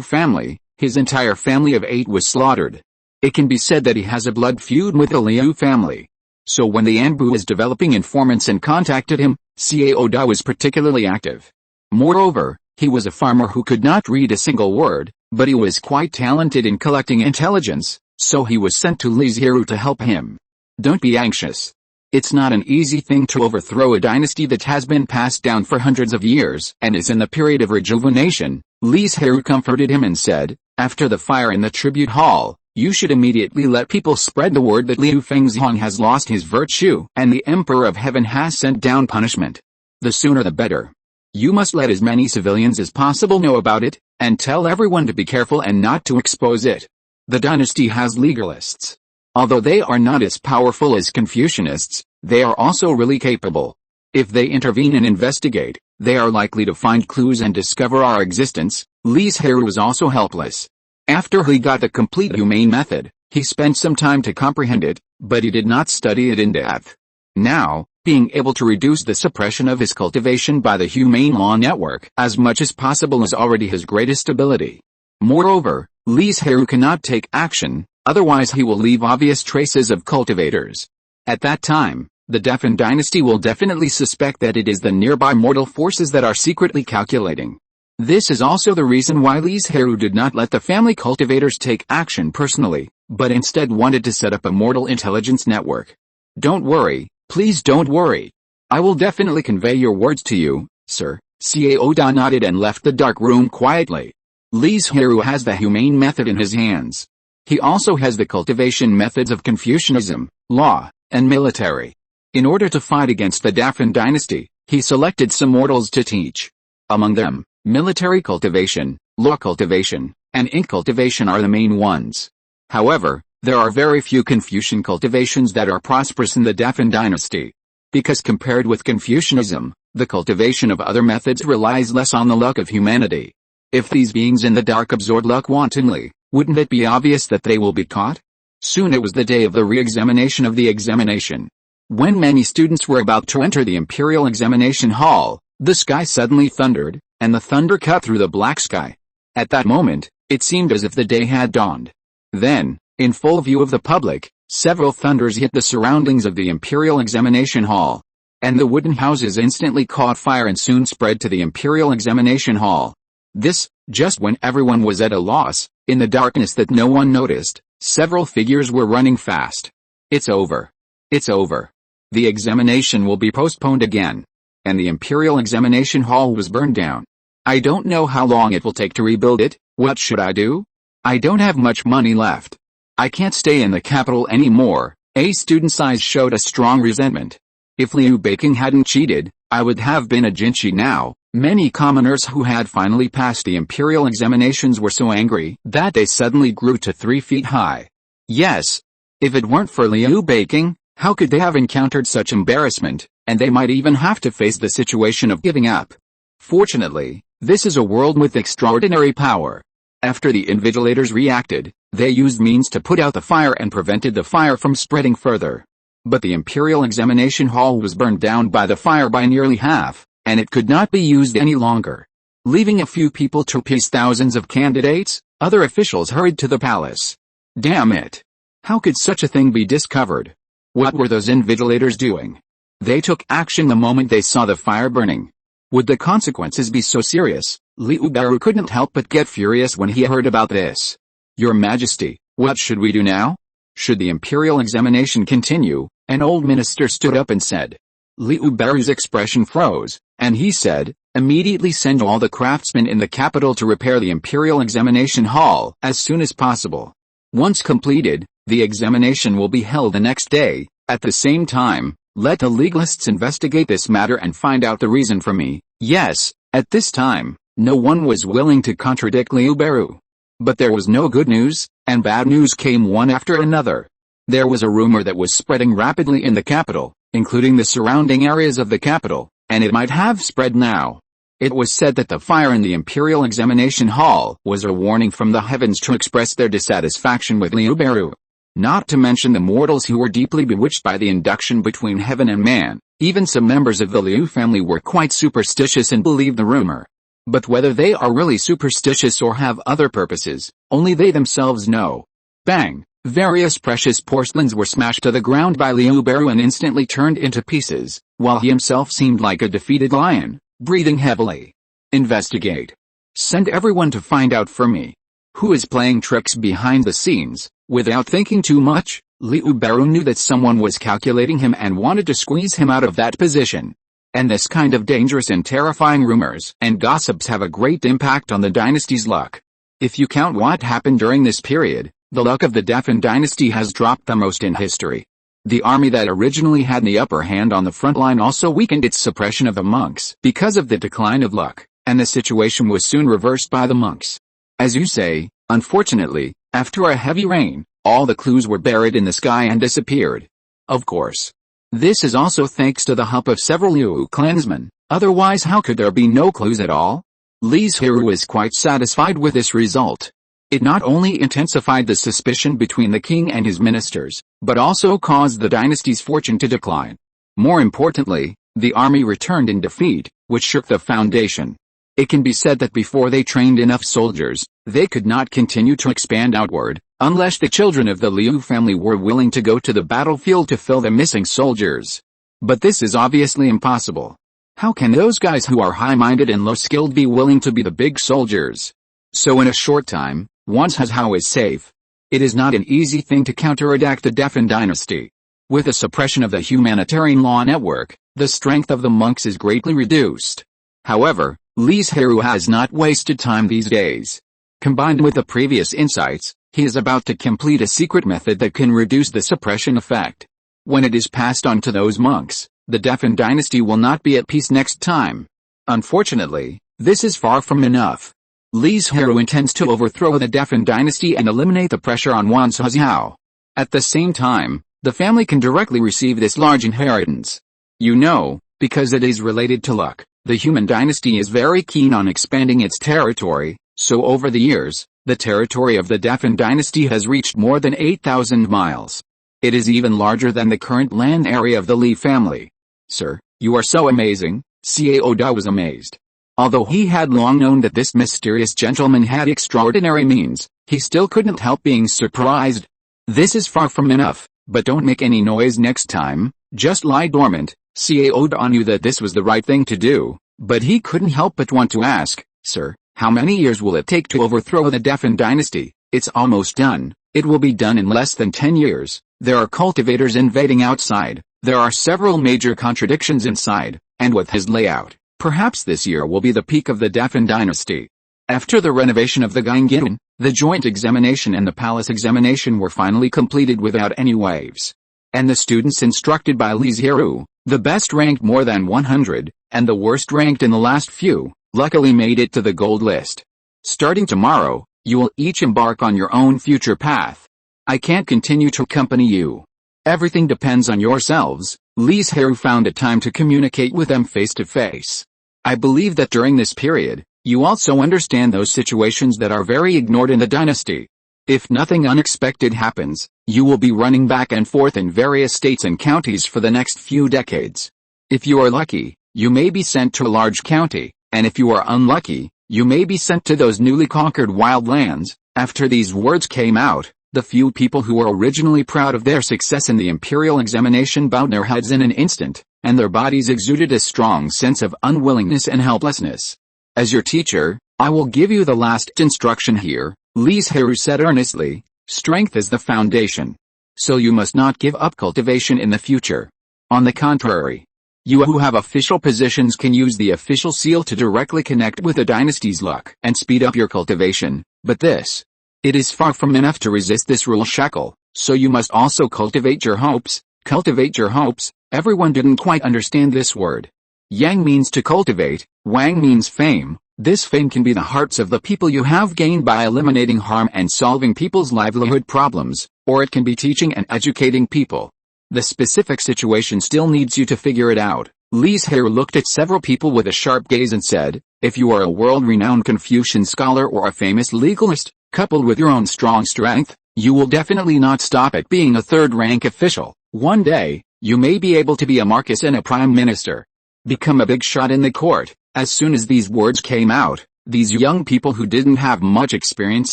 family, his entire family of 8 was slaughtered. It can be said that he has a blood feud with the Liu family. So when the Anbu was developing informants and contacted him, Xiao was particularly active. Moreover, he was a farmer who could not read a single word, but he was quite talented in collecting intelligence, so he was sent to Li Zhirui to help him. Don't be anxious. It's not an easy thing to overthrow a dynasty that has been passed down for hundreds of years and is in the period of rejuvenation. Li Zhirui comforted him and said, "After the fire in the tribute hall, you should immediately let people spread the word that Liu Fengzhong has lost his virtue and the Emperor of Heaven has sent down punishment. The sooner the better. You must let as many civilians as possible know about it, and tell everyone to be careful and not to expose it. The dynasty has legalists. Although they are not as powerful as Confucianists, they are also really capable. If they intervene and investigate, they are likely to find clues and discover our existence." Li Zhirui was also helpless. After he got the complete humane method, he spent some time to comprehend it, but he did not study it in depth. Now, being able to reduce the suppression of his cultivation by the humane law network as much as possible is already his greatest ability. Moreover, Li Zhirui cannot take action, otherwise he will leave obvious traces of cultivators. At that time, the Defy dynasty will definitely suspect that it is the nearby mortal forces that are secretly calculating. This is also the reason why Li Zhirui did not let the family cultivators take action personally, but instead wanted to set up a mortal intelligence network. "Don't worry, please don't worry. I will definitely convey your words to you, sir." Xiao nodded and left the dark room quietly. Li Zhirui has the humane method in his hands. He also has the cultivation methods of Confucianism, law, and military. In order to fight against the Defy dynasty, he selected some mortals to teach. Among them, military cultivation, law cultivation, and ink cultivation are the main ones. However, there are very few Confucian cultivations that are prosperous in the Defy dynasty. Because compared with Confucianism, the cultivation of other methods relies less on the luck of humanity. If these beings in the dark absorb luck wantonly, wouldn't it be obvious that they will be caught? Soon it was the day of the re-examination of the examination. When many students were about to enter the imperial examination hall, The sky suddenly thundered, and the thunder cut through the black sky. At that moment, it seemed as if the day had dawned. Then, in full view of the public, several thunders hit the surroundings of the Imperial Examination Hall. And the wooden houses instantly caught fire and soon spread to the Imperial Examination Hall. This, just when everyone was at a loss, in the darkness that no one noticed, several figures were running fast. It's over. It's over. The examination will be postponed again. And the Imperial Examination Hall was burned down. I don't know how long it will take to rebuild it. What should I do? I don't have much money left. I can't stay in the capital anymore. A student's eyes showed a strong resentment. If Liu Baiking hadn't cheated, I would have been a Jinchi now. Many commoners who had finally passed the imperial examinations were so angry that they suddenly grew to 3 feet high. Yes. If it weren't for Liu Baiking, how could they have encountered such embarrassment, and they might even have to face the situation of giving up. Fortunately, this is a world with extraordinary power. After the invigilators reacted, they used means to put out the fire and prevented the fire from spreading further. But the Imperial Examination Hall was burned down by the fire by nearly half, and it could not be used any longer. Leaving a few people to appease thousands of candidates, other officials hurried to the palace. Damn it! How could such a thing be discovered? What were those invigilators doing? They took action the moment they saw the fire burning. Would the consequences be so serious? Liu Zhirui couldn't help but get furious when he heard about this. Your Majesty, what should we do now? Should the imperial examination continue? An old minister stood up and said. Liu Zhirui's expression froze, and he said, immediately send all the craftsmen in the capital to repair the imperial examination hall as soon as possible. Once completed, the examination will be held the next day. At the same time, let the legalists investigate this matter and find out the reason for me. Yes, at this time, no one was willing to contradict Liu Zhirui. But there was no good news, and bad news came one after another. There was a rumor that was spreading rapidly in the capital, including the surrounding areas of the capital, and it might have spread now. It was said that the fire in the Imperial Examination Hall was a warning from the heavens to express their dissatisfaction with Liu Zhirui. Not to mention the mortals who were deeply bewitched by the induction between heaven and man. Even some members of the Liu family were quite superstitious and believed the rumor. But whether they are really superstitious or have other purposes, only they themselves know. Bang! Various precious porcelains were smashed to the ground by Liu Zhirui and instantly turned into pieces, while he himself seemed like a defeated lion, breathing heavily. Investigate. Send everyone to find out for me. Who is playing tricks behind the scenes? Without thinking too much, Liu Zhirui knew that someone was calculating him and wanted to squeeze him out of that position. And this kind of dangerous and terrifying rumors and gossips have a great impact on the dynasty's luck. If you count what happened during this period, the luck of the Defy dynasty has dropped the most in history. The army that originally had the upper hand on the front line also weakened its suppression of the monks because of the decline of luck, and the situation was soon reversed by the monks. As you say, unfortunately, after a heavy rain, all the clues were buried in the sky and disappeared. Of course. This is also thanks to the help of several Liu clansmen, otherwise how could there be no clues at all? Li Zhirui was quite satisfied with this result. It not only intensified the suspicion between the king and his ministers, but also caused the dynasty's fortune to decline. More importantly, the army returned in defeat, which shook the foundation. It can be said that before they trained enough soldiers, they could not continue to expand outward, unless the children of the Liu family were willing to go to the battlefield to fill the missing soldiers. But this is obviously impossible. How can those guys who are high-minded and low-skilled be willing to be the big soldiers? So in a short time, once Hao is safe. It is not an easy thing to counterattack the Defy dynasty. With the suppression of the humanitarian law network, the strength of the monks is greatly reduced. However, Li Zhirui has not wasted time these days. Combined with the previous insights, he is about to complete a secret method that can reduce the suppression effect. When it is passed on to those monks, the Defy dynasty will not be at peace next time. Unfortunately, this is far from enough. Li Zhirui intends to overthrow the Defy dynasty and eliminate the pressure on Wan Zhao. At the same time, the family can directly receive this large inheritance. You know, because it is related to luck, the human dynasty is very keen on expanding its territory, so over the years, the territory of the Defy dynasty has reached more than 8,000 miles. It is even larger than the current land area of the Li family. Sir, you are so amazing. Xiao Da was amazed. Although he had long known that this mysterious gentleman had extraordinary means, he still couldn't help being surprised. This is far from enough, but don't make any noise next time, just lie dormant. Xiao Da knew that this was the right thing to do, but he couldn't help but want to ask, Sir, how many years will it take to overthrow the Defan dynasty? It's almost done. It will be done in less than 10 years. There are cultivators invading outside. There are several major contradictions inside, and with his layout, perhaps this year will be the peak of the Defan dynasty. After the renovation of the Gangyun, the joint examination and the palace examination were finally completed without any waves. And the students instructed by Li Zhirui, the best ranked more than 100, and the worst ranked in the last few, luckily made it to the gold list. Starting tomorrow, you will each embark on your own future path. I can't continue to accompany you. Everything depends on yourselves. Li Zhirui found it time to communicate with them face to face. I believe that during this period, you also understand those situations that are very ignored in the dynasty. If nothing unexpected happens, you will be running back and forth in various states and counties for the next few decades. If you are lucky, you may be sent to a large county, and if you are unlucky, you may be sent to those newly conquered wild lands. After these words came out, the few people who were originally proud of their success in the imperial examination bowed their heads in an instant, and their bodies exuded a strong sense of unwillingness and helplessness. As your teacher, I will give you the last instruction here, Li Zhirui said earnestly. Strength is the foundation. So you must not give up cultivation in the future. On the contrary, you who have official positions can use the official seal to directly connect with the dynasty's luck and speed up your cultivation, but it is far from enough to resist this rule shackle, so you must also cultivate your hopes. Cultivate your hopes. Everyone didn't quite understand this word. Yang means to cultivate, Wang means fame. This fame can be the hearts of the people you have gained by eliminating harm and solving people's livelihood problems, or it can be teaching and educating people. The specific situation still needs you to figure it out. Li Zhirui looked at several people with a sharp gaze and said, if you are a world-renowned Confucian scholar or a famous legalist, coupled with your own strong strength, you will definitely not stop at being a third-rank official. One day, you may be able to be a marquis and a prime minister. Become a big shot in the court. As soon as these words came out, these young people who didn't have much experience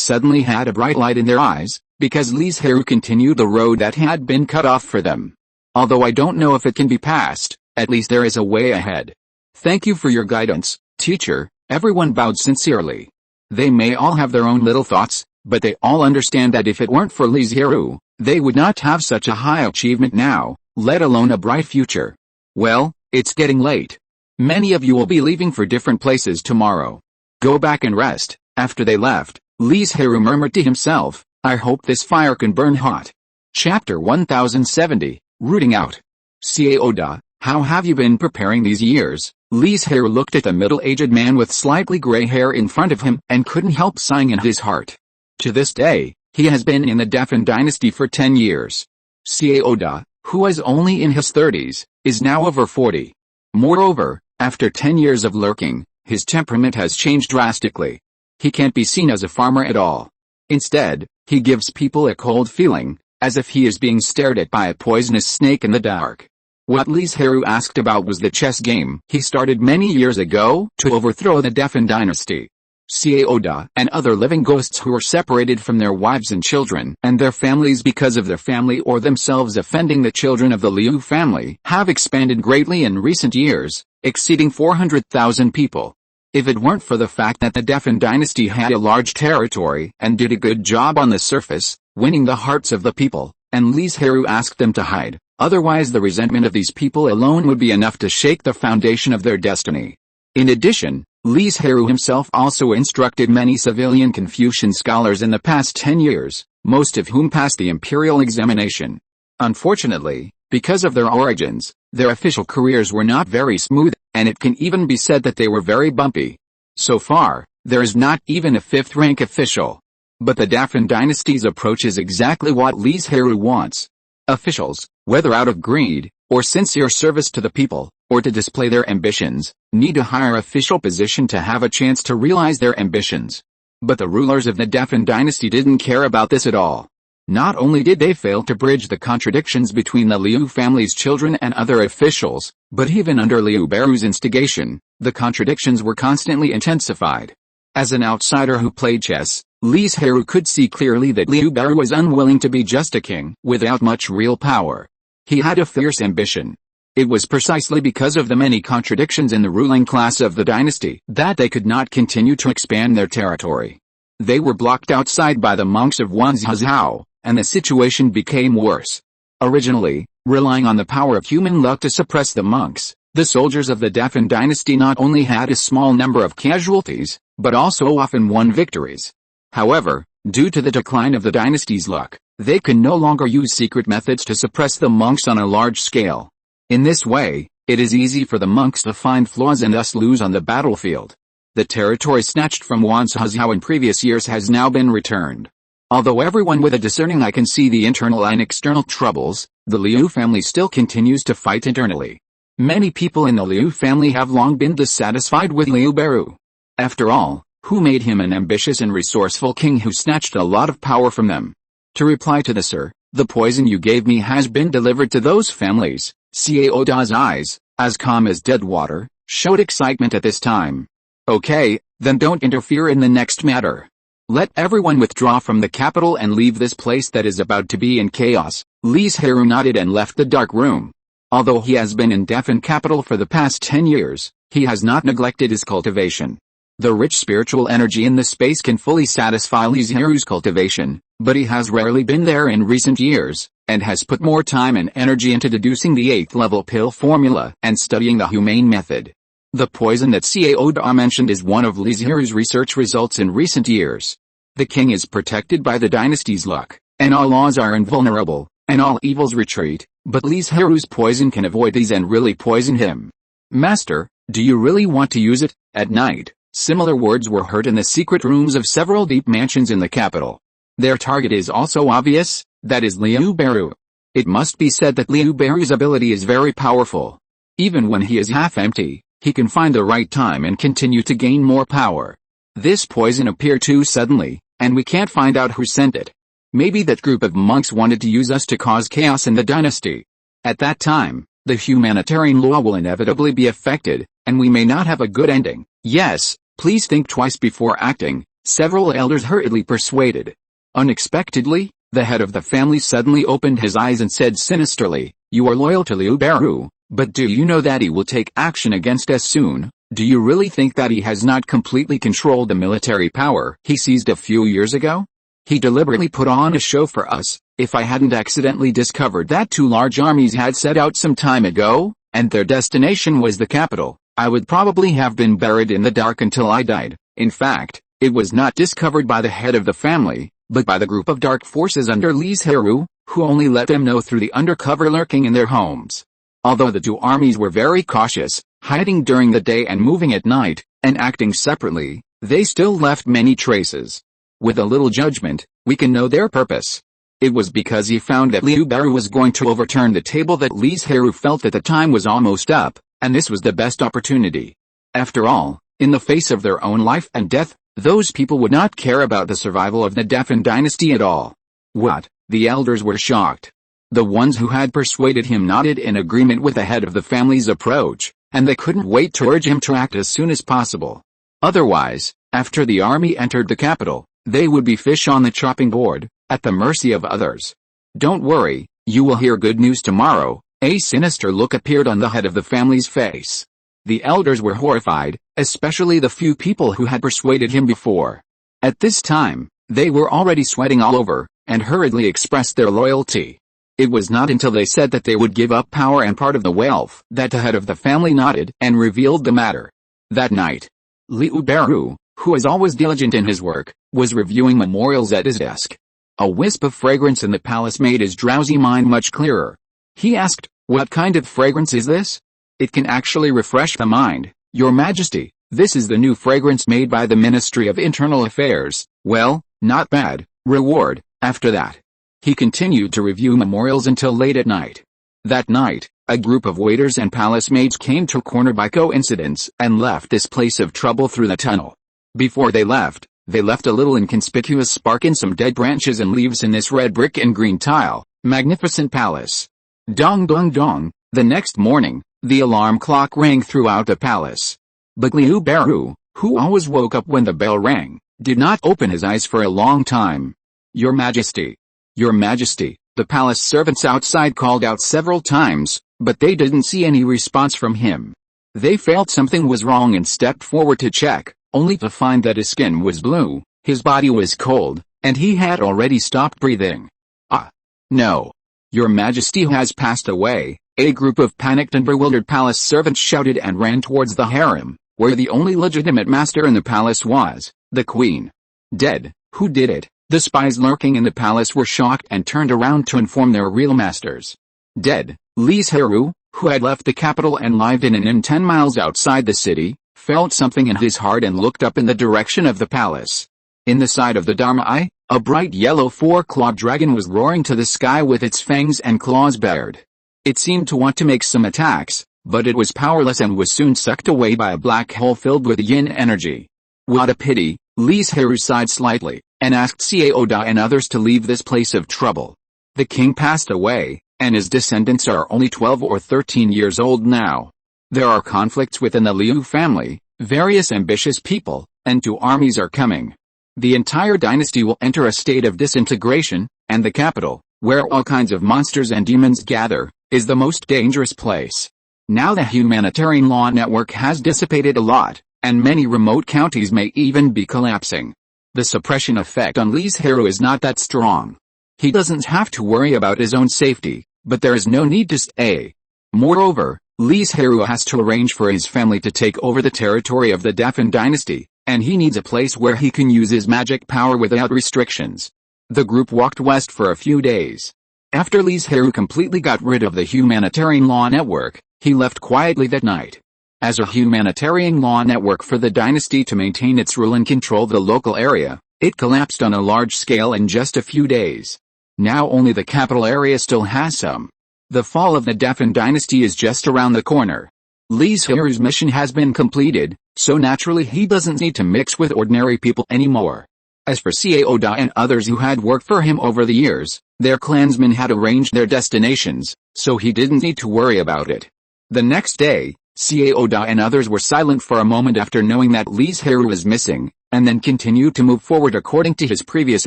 suddenly had a bright light in their eyes, because Li Zhirui continued the road that had been cut off for them. Although I don't know if it can be passed, at least there is a way ahead. Thank you for your guidance, teacher. Everyone bowed sincerely. They may all have their own little thoughts, but they all understand that if it weren't for Li Zhirui, they would not have such a high achievement now, let alone a bright future. Well, it's getting late. Many of you will be leaving for different places tomorrow. Go back and rest. After they left, Li Zhirui murmured to himself, I hope this fire can burn hot. Chapter 1070, Rooting Out. Xiao Da, how have you been preparing these years? Li Zhirui looked at the middle-aged man with slightly gray hair in front of him and couldn't help sighing in his heart. To this day, he has been in the Defan dynasty for 10 years. Xiao Da, who was only in his 30s, is now over 40. Moreover, after 10 years of lurking, his temperament has changed drastically. He can't be seen as a farmer at all. Instead, he gives people a cold feeling, as if he is being stared at by a poisonous snake in the dark. What Li Zhirui asked about was the chess game he started many years ago to overthrow the Defan dynasty. Xiao Da and other living ghosts who were separated from their wives and children and their families because of their family or themselves offending the children of the Liu family have expanded greatly in recent years, exceeding 400,000 people. If it weren't for the fact that the Defan dynasty had a large territory and did a good job on the surface, winning the hearts of the people, and Li Zhirui asked them to hide, otherwise the resentment of these people alone would be enough to shake the foundation of their destiny. In addition, Li Zhirui himself also instructed many civilian Confucian scholars in the past 10 years, most of whom passed the imperial examination. Unfortunately, because of their origins, their official careers were not very smooth, and it can even be said that they were very bumpy. So far, there is not even a fifth-rank official. But the Defan dynasty's approach is exactly what Li Zhirui wants. Officials, whether out of greed, or sincere service to the people, or to display their ambitions, need a higher official position to have a chance to realize their ambitions. But the rulers of the Defan dynasty didn't care about this at all. Not only did they fail to bridge the contradictions between the Liu family's children and other officials, but even under Liu Beiru's instigation, the contradictions were constantly intensified. As an outsider who played chess, Li Zhirui could see clearly that Liu Beiru was unwilling to be just a king without much real power. He had a fierce ambition. It was precisely because of the many contradictions in the ruling class of the dynasty that they could not continue to expand their territory. They were blocked outside by the monks of Wanzhou, and the situation became worse. Originally, relying on the power of human luck to suppress the monks, the soldiers of the Defan dynasty not only had a small number of casualties, but also often won victories. However, due to the decline of the dynasty's luck, they can no longer use secret methods to suppress the monks on a large scale. In this way, it is easy for the monks to find flaws and thus lose on the battlefield. The territory snatched from Wanzhou in previous years has now been returned. Although everyone with a discerning eye can see the internal and external troubles, the Liu family still continues to fight internally. Many people in the Liu family have long been dissatisfied with Liu Beiru. After all, who made him an ambitious and resourceful king who snatched a lot of power from them? To reply to the "Sir, the poison you gave me has been delivered to those families," Cao Da's eyes, as calm as dead water, showed excitement at this time. "Okay, then don't interfere in the next matter. Let everyone withdraw from the capital and leave this place that is about to be in chaos." Li Zhirui nodded and left the dark room. Although he has been in Defan capital for the past 10 years, he has not neglected his cultivation. The rich spiritual energy in the space can fully satisfy Li Zhirui's cultivation, but he has rarely been there in recent years, and has put more time and energy into deducing the 8th level pill formula and studying the humane method. The poison that Cao Da mentioned is one of Li Zhirui's research results in recent years. The king is protected by the dynasty's luck, and all laws are invulnerable, and all evils retreat, but Li Zhirui's poison can avoid these and really poison him. "Master, do you really want to use it?" At night, similar words were heard in the secret rooms of several deep mansions in the capital. Their target is also obvious, that is Liu Beiru. It must be said that Liu Beiru's ability is very powerful. Even when he is half empty, he can find the right time and continue to gain more power. This poison appeared too suddenly, and we can't find out who sent it. Maybe that group of monks wanted to use us to cause chaos in the dynasty. At that time, the humanitarian law will inevitably be affected, and we may not have a good ending. "Yes, please think twice before acting," several elders hurriedly persuaded. Unexpectedly, the head of the family suddenly opened his eyes and said sinisterly, "You are loyal to Liu Beiru, but do you know that he will take action against us soon? Do you really think that he has not completely controlled the military power he seized a few years ago? He deliberately put on a show for us. If I hadn't accidentally discovered that 2 large armies had set out some time ago, and their destination was the capital, I would probably have been buried in the dark until I died." In fact, it was not discovered by the head of the family, but by the group of dark forces under Li Zhirui, who only let them know through the undercover lurking in their homes. Although the 2 armies were very cautious, hiding during the day and moving at night, and acting separately, they still left many traces. With a little judgment, we can know their purpose. It was because he found that Liu Beiru was going to overturn the table that Li Zhirui felt that the time was almost up, and this was the best opportunity. After all, in the face of their own life and death, those people would not care about the survival of the Defan dynasty at all. What? The elders were shocked. The ones who had persuaded him nodded in agreement with the head of the family's approach, and they couldn't wait to urge him to act as soon as possible. Otherwise, after the army entered the capital, they would be fish on the chopping board, at the mercy of others. "Don't worry, you will hear good news tomorrow." A sinister look appeared on the head of the family's face. The elders were horrified, especially the few people who had persuaded him before. At this time, they were already sweating all over, and hurriedly expressed their loyalty. It was not until they said that they would give up power and part of the wealth that the head of the family nodded and revealed the matter. That night, Liu Beiru, who is always diligent in his work, was reviewing memorials at his desk. A wisp of fragrance in the palace made his drowsy mind much clearer. He asked, "What kind of fragrance is this?" "It can actually refresh the mind, Your Majesty. This is the new fragrance made by the Ministry of Internal Affairs." "Well, not bad." Reward. After that, he continued to review memorials until late at night. That night, a group of waiters and palace maids came to a corner by coincidence and left this place of trouble through the tunnel. Before they left, They left a little inconspicuous spark in some dead branches and leaves in this red brick and green tile, magnificent palace. Dong dong dong, the next morning, the alarm clock rang throughout the palace. But Liu Beru, who always woke up when the bell rang, did not open his eyes for a long time. Your Majesty. Your Majesty, the palace servants outside called out several times, but they didn't see any response from him. They felt something was wrong and stepped forward to check, only to find that his skin was blue, his body was cold, and he had already stopped breathing. Ah! No. Your Majesty has passed away, a group of panicked and bewildered palace servants shouted and ran towards the harem, where the only legitimate master in the palace was, the queen. Dead. Who did it? The spies lurking in the palace were shocked and turned around to inform their real masters. Dead. Li Zhirui, who had left the capital and lived in an inn 10 miles outside the city, felt something in his heart and looked up in the direction of the palace. In the side of the Dharma Eye, a bright yellow 4-clawed dragon was roaring to the sky with its fangs and claws bared. It seemed to want to make some attacks, but it was powerless and was soon sucked away by a black hole filled with yin energy. What a pity, Li Zhirui sighed slightly, and asked Caoda and others to leave this place of trouble. The king passed away, and his descendants are only 12 or 13 years old now. There are conflicts within the Liu family, various ambitious people, and 2 armies are coming. The entire dynasty will enter a state of disintegration, and the capital, where all kinds of monsters and demons gather, is the most dangerous place. Now the humanitarian law network has dissipated a lot, and many remote counties may even be collapsing. The suppression effect on Li Zhirui is not that strong. He doesn't have to worry about his own safety, but there is no need to stay. Moreover, Li Zhirui has to arrange for his family to take over the territory of the Defy dynasty, and he needs a place where he can use his magic power without restrictions. The group walked west for a few days. After Li Zhirui completely got rid of the humanitarian law network, he left quietly that night. As a humanitarian law network for the dynasty to maintain its rule and control the local area, it collapsed on a large scale in just a few days. Now only the capital area still has some. The fall of the Defy dynasty is just around the corner. Li Zhirui's mission has been completed, so naturally he doesn't need to mix with ordinary people anymore. As for Caoda and others who had worked for him over the years, their clansmen had arranged their destinations, so he didn't need to worry about it. The next day, Caoda and others were silent for a moment after knowing that Li Zhirui was missing, and then continued to move forward according to his previous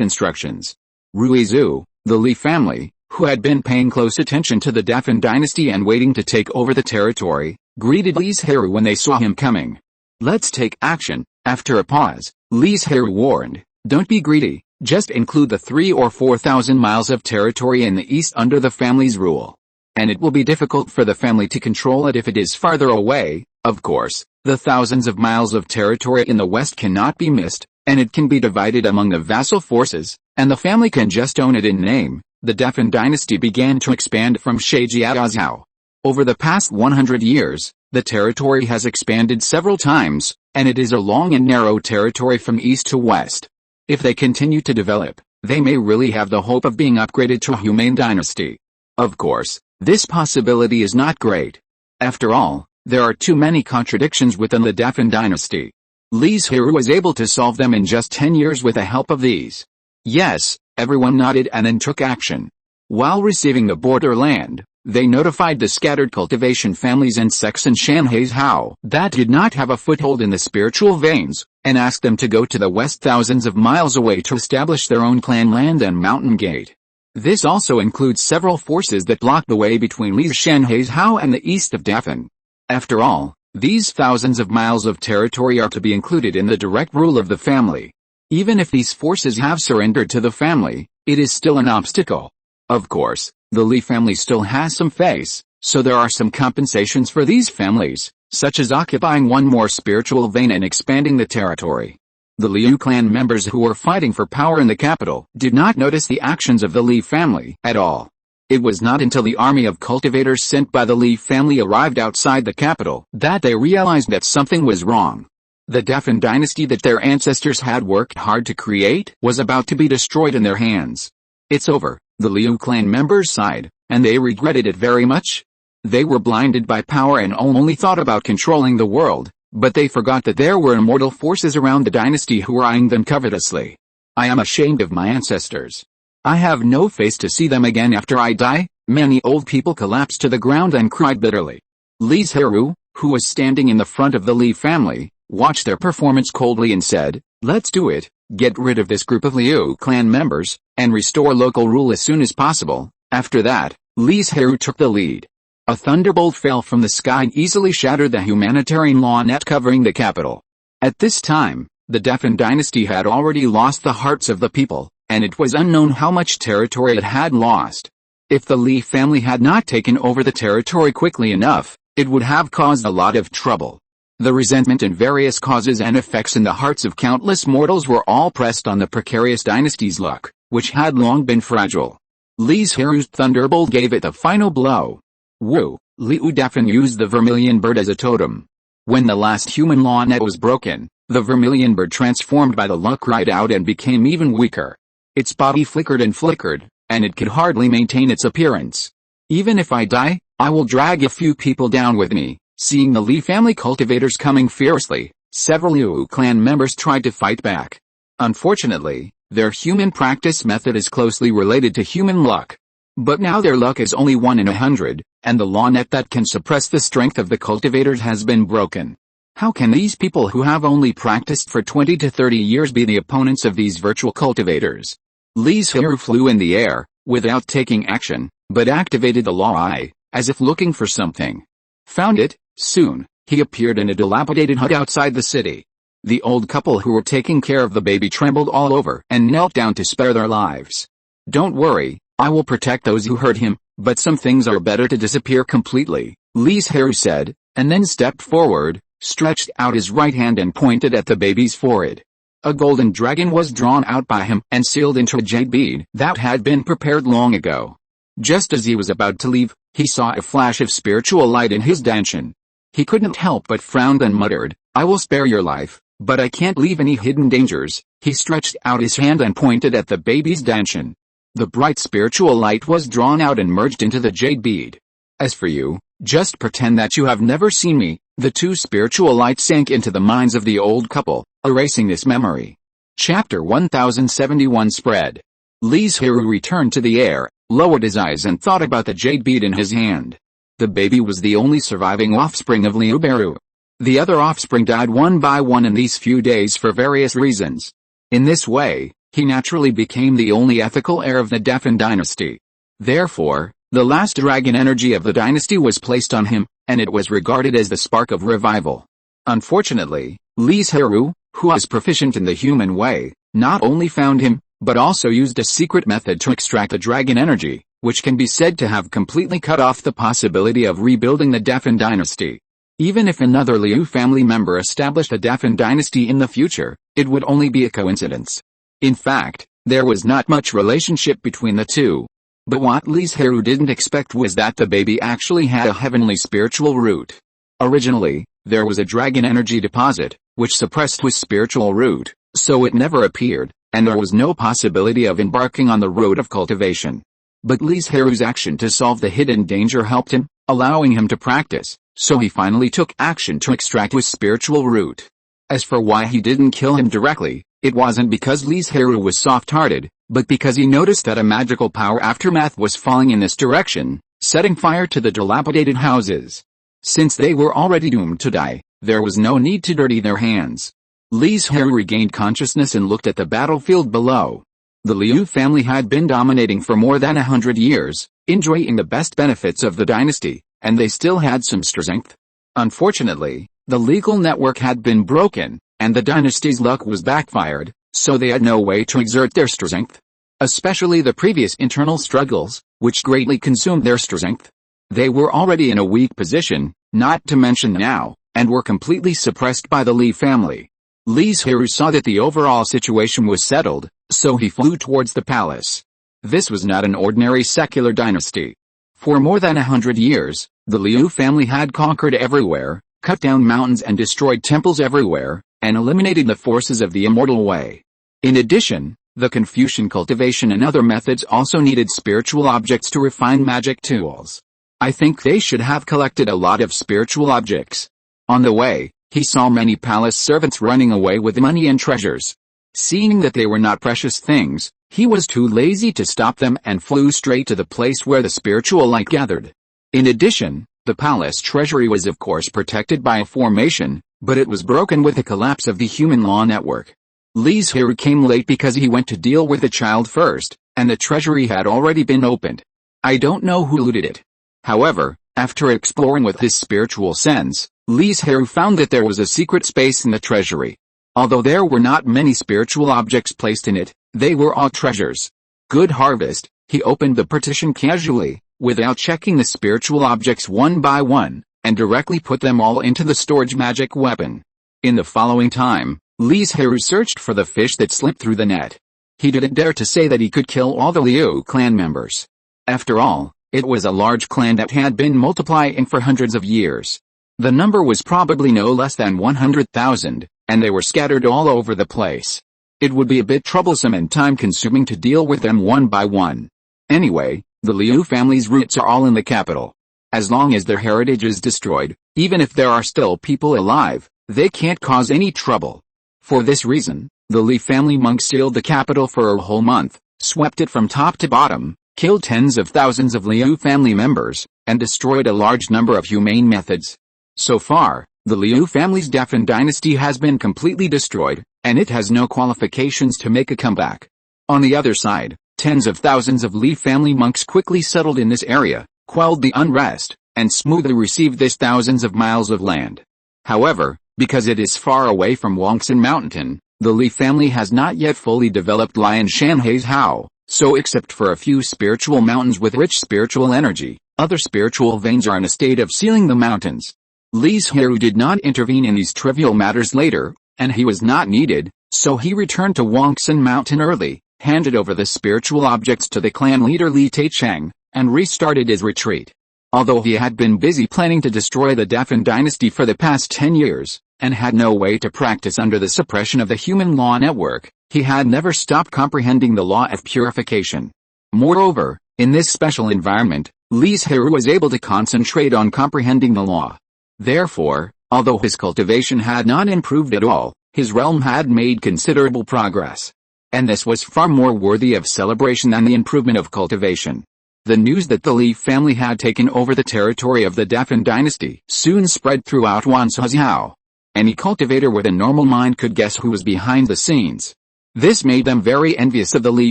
instructions. Ruizu, the Li family, who had been paying close attention to the Defy dynasty and waiting to take over the territory, greeted Li Zhirui when they saw him coming. Let's take action. After a pause, Li Zhirui warned, don't be greedy, just include the 3,000 or 4,000 miles of territory in the east under the family's rule. And it will be difficult for the family to control it if it is farther away. Of course, the thousands of miles of territory in the west cannot be missed, and it can be divided among the vassal forces, and the family can just own it in name. The Defy dynasty began to expand from Shijiazhao. Over the past 100 years, the territory has expanded several times, and it is a long and narrow territory from east to west. If they continue to develop, they may really have the hope of being upgraded to a humane dynasty. Of course, this possibility is not great. After all, there are too many contradictions within the Defy dynasty. Li Zhirui was able to solve them in just 10 years with the help of these. Yes, everyone nodded and then took action. While receiving the borderland, they notified the scattered cultivation families and sects in Shanhaizhou that did not have a foothold in the spiritual veins, and asked them to go to the west thousands of miles away to establish their own clan land and mountain gate. This also includes several forces that block the way between Li's Shanhaizhou and the east of Defy. After all, these thousands of miles of territory are to be included in the direct rule of the family. Even if these forces have surrendered to the family, it is still an obstacle. Of course, the Li family still has some face, so there are some compensations for these families, such as occupying one more spiritual vein and expanding the territory. The Liu clan members who were fighting for power in the capital did not notice the actions of the Li family at all. It was not until the army of cultivators sent by the Li family arrived outside the capital that they realized that something was wrong. The Defy dynasty that their ancestors had worked hard to create was about to be destroyed in their hands. It's over, the Liu clan members sighed, and they regretted it very much. They were blinded by power and only thought about controlling the world, But they forgot that there were immortal forces around the dynasty who were eyeing them covetously. I am ashamed of my ancestors. I have no face to see them again after I die. Many old people collapsed to the ground and cried bitterly. Li Zhirui, who was standing in the front of the Li family, watched their performance coldly and said, "Let's do it, get rid of this group of Liu clan members, and restore local rule as soon as possible." After that, Li Zhirui took the lead. A thunderbolt fell from the sky and easily shattered the humanitarian law net covering the capital. At this time, the Defy dynasty had already lost the hearts of the people, and it was unknown how much territory it had lost. If the Li family had not taken over the territory quickly enough, it would have caused a lot of trouble. The resentment and various causes and effects in the hearts of countless mortals were all pressed on the precarious dynasty's luck, which had long been fragile. Li Zhirui's thunderbolt gave it the final blow. Liu Defy used the vermilion bird as a totem. When the last human law net was broken, the vermilion bird transformed by the luck cried out and became even weaker. Its body flickered and flickered, and it could hardly maintain its appearance. "Even if I die, I will drag a few people down with me." Seeing the Li family cultivators coming fiercely, several Liu clan members tried to fight back. Unfortunately, their human practice method is closely related to human luck. But now their luck is only 1 in 100, and the law net that can suppress the strength of the cultivators has been broken. How can these people who have only practiced for 20 to 30 years be the opponents of these virtual cultivators? Li Zhirui flew in the air, without taking action, but activated the law eye, as if looking for something. Found it. Soon, he appeared in a dilapidated hut outside the city. The old couple who were taking care of the baby trembled all over and knelt down to spare their lives. "Don't worry, I will protect those who hurt him, but some things are better to disappear completely," Li Zhirui said, and then stepped forward, stretched out his right hand and pointed at the baby's forehead. A golden dragon was drawn out by him and sealed into a jade bead that had been prepared long ago. Just as he was about to leave, he saw a flash of spiritual light in his dantian. He couldn't help but frown and muttered, "I will spare your life, but I can't leave any hidden dangers." He stretched out his hand and pointed at the baby's dantian. The bright spiritual light was drawn out and merged into the jade bead. "As for you, just pretend that you have never seen me." The two spiritual lights sank into the minds of the old couple, erasing this memory. Chapter 1071 Spread. Li Zhirui returned to the air, lowered his eyes and thought about the jade bead in his hand. The baby was the only surviving offspring of Liu Zhirui. The other offspring died one by one in these few days for various reasons. In this way, he naturally became the only ethical heir of the Defy dynasty. Therefore, the last dragon energy of the dynasty was placed on him, and it was regarded as the spark of revival. Unfortunately, Li Zhirui, who was proficient in the human way, not only found him, but also used a secret method to extract the dragon energy, which can be said to have completely cut off the possibility of rebuilding the Defy dynasty. Even if another Liu family member established a Defy dynasty in the future, it would only be a coincidence. In fact, there was not much relationship between the two. But what Li Zhirui didn't expect was that the baby actually had a heavenly spiritual root. Originally, there was a dragon energy deposit, which suppressed his spiritual root, so it never appeared, and there was no possibility of embarking on the road of cultivation. But Li Zhirui's action to solve the hidden danger helped him, allowing him to practice, so he finally took action to extract his spiritual root. As for why he didn't kill him directly, it wasn't because Li Zhirui was soft-hearted, but because he noticed that a magical power aftermath was falling in this direction, setting fire to the dilapidated houses. Since they were already doomed to die, there was no need to dirty their hands. Li Zhirui regained consciousness and looked at the battlefield below. The Liu family had been dominating for more than 100 years, enjoying the best benefits of the dynasty, and they still had some strength. Unfortunately, the legal network had been broken, and the dynasty's luck was backfired, so they had no way to exert their strength. Especially the previous internal struggles, which greatly consumed their strength. They were already in a weak position, not to mention now, and were completely suppressed by the Li family. Li Zhirui saw that the overall situation was settled, so he flew towards the palace. This was not an ordinary secular dynasty. For more than 100 years, the Liu family had conquered everywhere, cut down mountains and destroyed temples everywhere, and eliminated the forces of the immortal way. In addition, the Confucian cultivation and other methods also needed spiritual objects to refine magic tools. I think they should have collected a lot of spiritual objects. On the way, He saw many palace servants running away with money and treasures. Seeing that they were not precious things, he was too lazy to stop them and flew straight to the place where the spiritual light gathered. In addition, the palace treasury was of course protected by a formation, but it was broken with the collapse of the human law network. Li Zhirui came late because he went to deal with the child first, and the treasury had already been opened. I don't know who looted it. However, after exploring with his spiritual sense, Li Zhirui found that there was a secret space in the treasury. Although there were not many spiritual objects placed in it, they were all treasures. Good harvest, he opened the partition casually, without checking the spiritual objects one by one, and directly put them all into the storage magic weapon. In the following time, Li Zhirui searched for the fish that slipped through the net. He didn't dare to say that he could kill all the Liu clan members. After all, it was a large clan that had been multiplying for hundreds of years. The number was probably no less than 100,000, and they were scattered all over the place. It would be a bit troublesome and time-consuming to deal with them one by one. Anyway, the Liu family's roots are all in the capital. As long as their heritage is destroyed, even if there are still people alive, they can't cause any trouble. For this reason, the Li family monks sealed the capital for a whole month, swept it from top to bottom, killed tens of thousands of Liu family members, and destroyed a large number of humane methods. So far, the Liu family's Defan dynasty has been completely destroyed, and it has no qualifications to make a comeback. On the other side, tens of thousands of Li family monks quickly settled in this area, quelled the unrest, and smoothly received this thousands of miles of land. However, because it is far away from Wangsan Mountain, the Li family has not yet fully developed Lian Shanhai's Hao, so except for a few spiritual mountains with rich spiritual energy, other spiritual veins are in a state of sealing the mountains. Li Zhirui did not intervene in these trivial matters later, and he was not needed, so he returned to Wangsan Mountain early, handed over the spiritual objects to the clan leader Li Taicheng, and restarted his retreat. Although he had been busy planning to destroy the Defan dynasty for the past 10 years, and had no way to practice under the suppression of the human law network, he had never stopped comprehending the law of purification. Moreover, in this special environment, Li Zhirui was able to concentrate on comprehending the law. Therefore, although his cultivation had not improved at all, his realm had made considerable progress. And this was far more worthy of celebration than the improvement of cultivation. The news that the Li family had taken over the territory of the Defan dynasty soon spread throughout Wanzhou. Any cultivator with a normal mind could guess who was behind the scenes. This made them very envious of the Li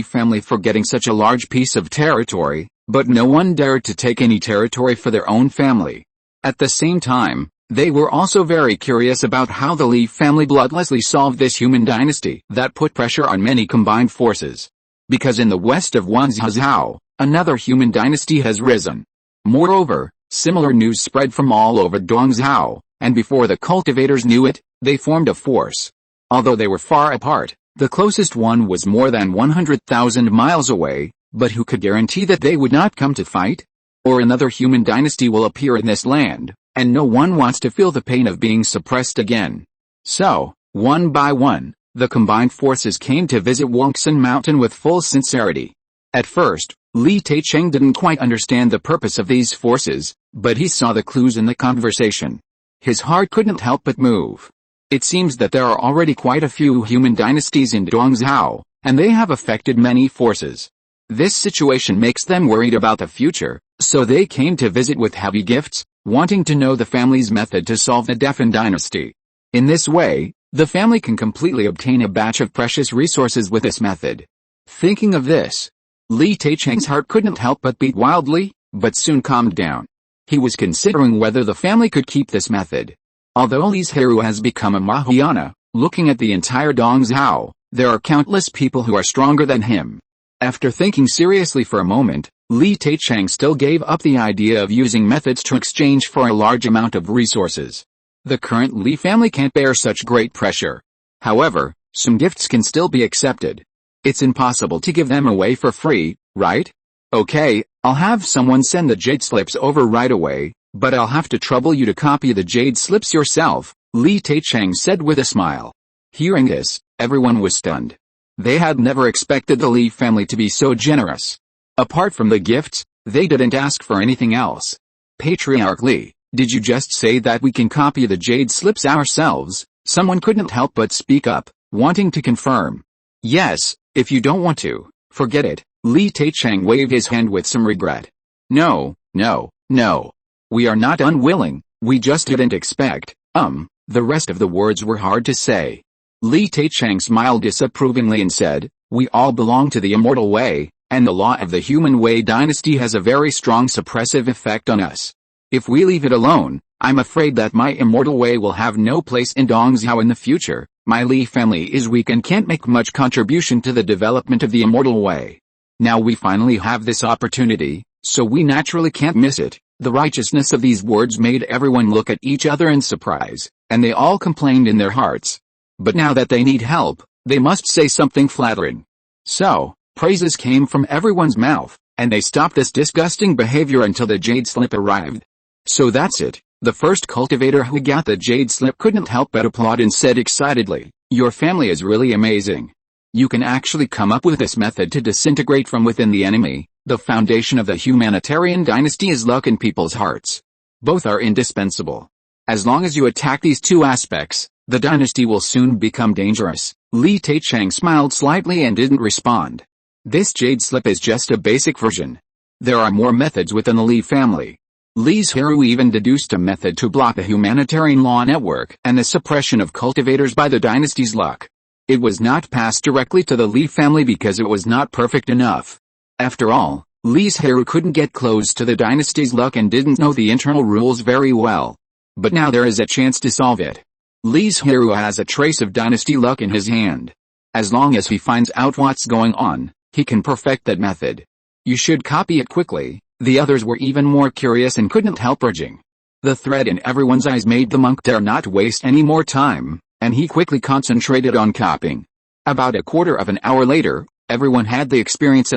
family for getting such a large piece of territory, but no one dared to take any territory for their own family. At the same time, they were also very curious about how the Li family bloodlessly solved this human dynasty that put pressure on many combined forces. Because in the west of Wanzhou, another human dynasty has risen. Moreover, similar news spread from all over Dongzhou, and before the cultivators knew it, they formed a force. Although they were far apart, the closest one was more than 100,000 miles away, but who could guarantee that they would not come to fight? Or another human dynasty will appear in this land, and no one wants to feel the pain of being suppressed again. So, one by one, the combined forces came to visit Wangsan Mountain with full sincerity. At first, Li Taicheng didn't quite understand the purpose of these forces, but he saw the clues in the conversation. His heart couldn't help but move. It seems that there are already quite a few human dynasties in Dongzhou, and they have affected many forces. This situation makes them worried about the future, so they came to visit with heavy gifts, wanting to know the family's method to solve the Defan dynasty. In this way, the family can completely obtain a batch of precious resources with this method. Thinking of this, Li Taicheng's heart couldn't help but beat wildly, but soon calmed down. He was considering whether the family could keep this method. Although Li Zhirui has become a Mahayana, looking at the entire Dongzhou, there are countless people who are stronger than him. After thinking seriously for a moment, Li Taicheng still gave up the idea of using methods to exchange for a large amount of resources. The current Li family can't bear such great pressure. However, some gifts can still be accepted. It's impossible to give them away for free, right? Okay, I'll have someone send the jade slips over right away, but I'll have to trouble you to copy the jade slips yourself, Li Taicheng said with a smile. Hearing this, everyone was stunned. They had never expected the Li family to be so generous. Apart from the gifts, they didn't ask for anything else. Patriarch Li, Did you just say that we can copy the jade slips ourselves? Someone couldn't help but speak up, wanting to confirm. Yes, if you don't want to, forget it. Li Teichang waved his hand with some regret. No. We are not unwilling, we just didn't expect. The rest of the words were hard to say. Li Teichang smiled disapprovingly and said, we all belong to the immortal way, and the law of the human way dynasty has a very strong suppressive effect on us. If we leave it alone, I'm afraid that my immortal way will have no place in Dongzhou in the future. My Li family is weak and can't make much contribution to the development of the immortal way. Now we finally have this opportunity, so we naturally can't miss it. The righteousness of these words made everyone look at each other in surprise, and they all complained in their hearts. But now that they need help, they must say something flattering. So, praises came from everyone's mouth, and they stopped this disgusting behavior until the jade slip arrived. So that's it. The first cultivator who got the jade slip couldn't help but applaud and said excitedly, your family is really amazing. You can actually come up with this method to disintegrate from within the enemy. The foundation of the humanitarian dynasty is luck in people's hearts. Both are indispensable. As long as you attack these two aspects, the dynasty will soon become dangerous. Li Teichang smiled slightly and didn't respond. This jade slip is just a basic version. There are more methods within the Li family. Li Zhirui even deduced a method to block the humanitarian law network and the suppression of cultivators by the dynasty's luck. It was not passed directly to the Li family because it was not perfect enough. After all, Li Zhirui couldn't get close to the dynasty's luck and didn't know the internal rules very well. But now there is a chance to solve it. Li Zhirui has a trace of dynasty luck in his hand. As long as he finds out what's going on, he can perfect that method. You should copy it quickly. The others were even more curious and couldn't help urging. The threat in everyone's eyes made the monk dare not waste any more time, and he quickly concentrated on copying. About a quarter of an hour later, everyone had the experience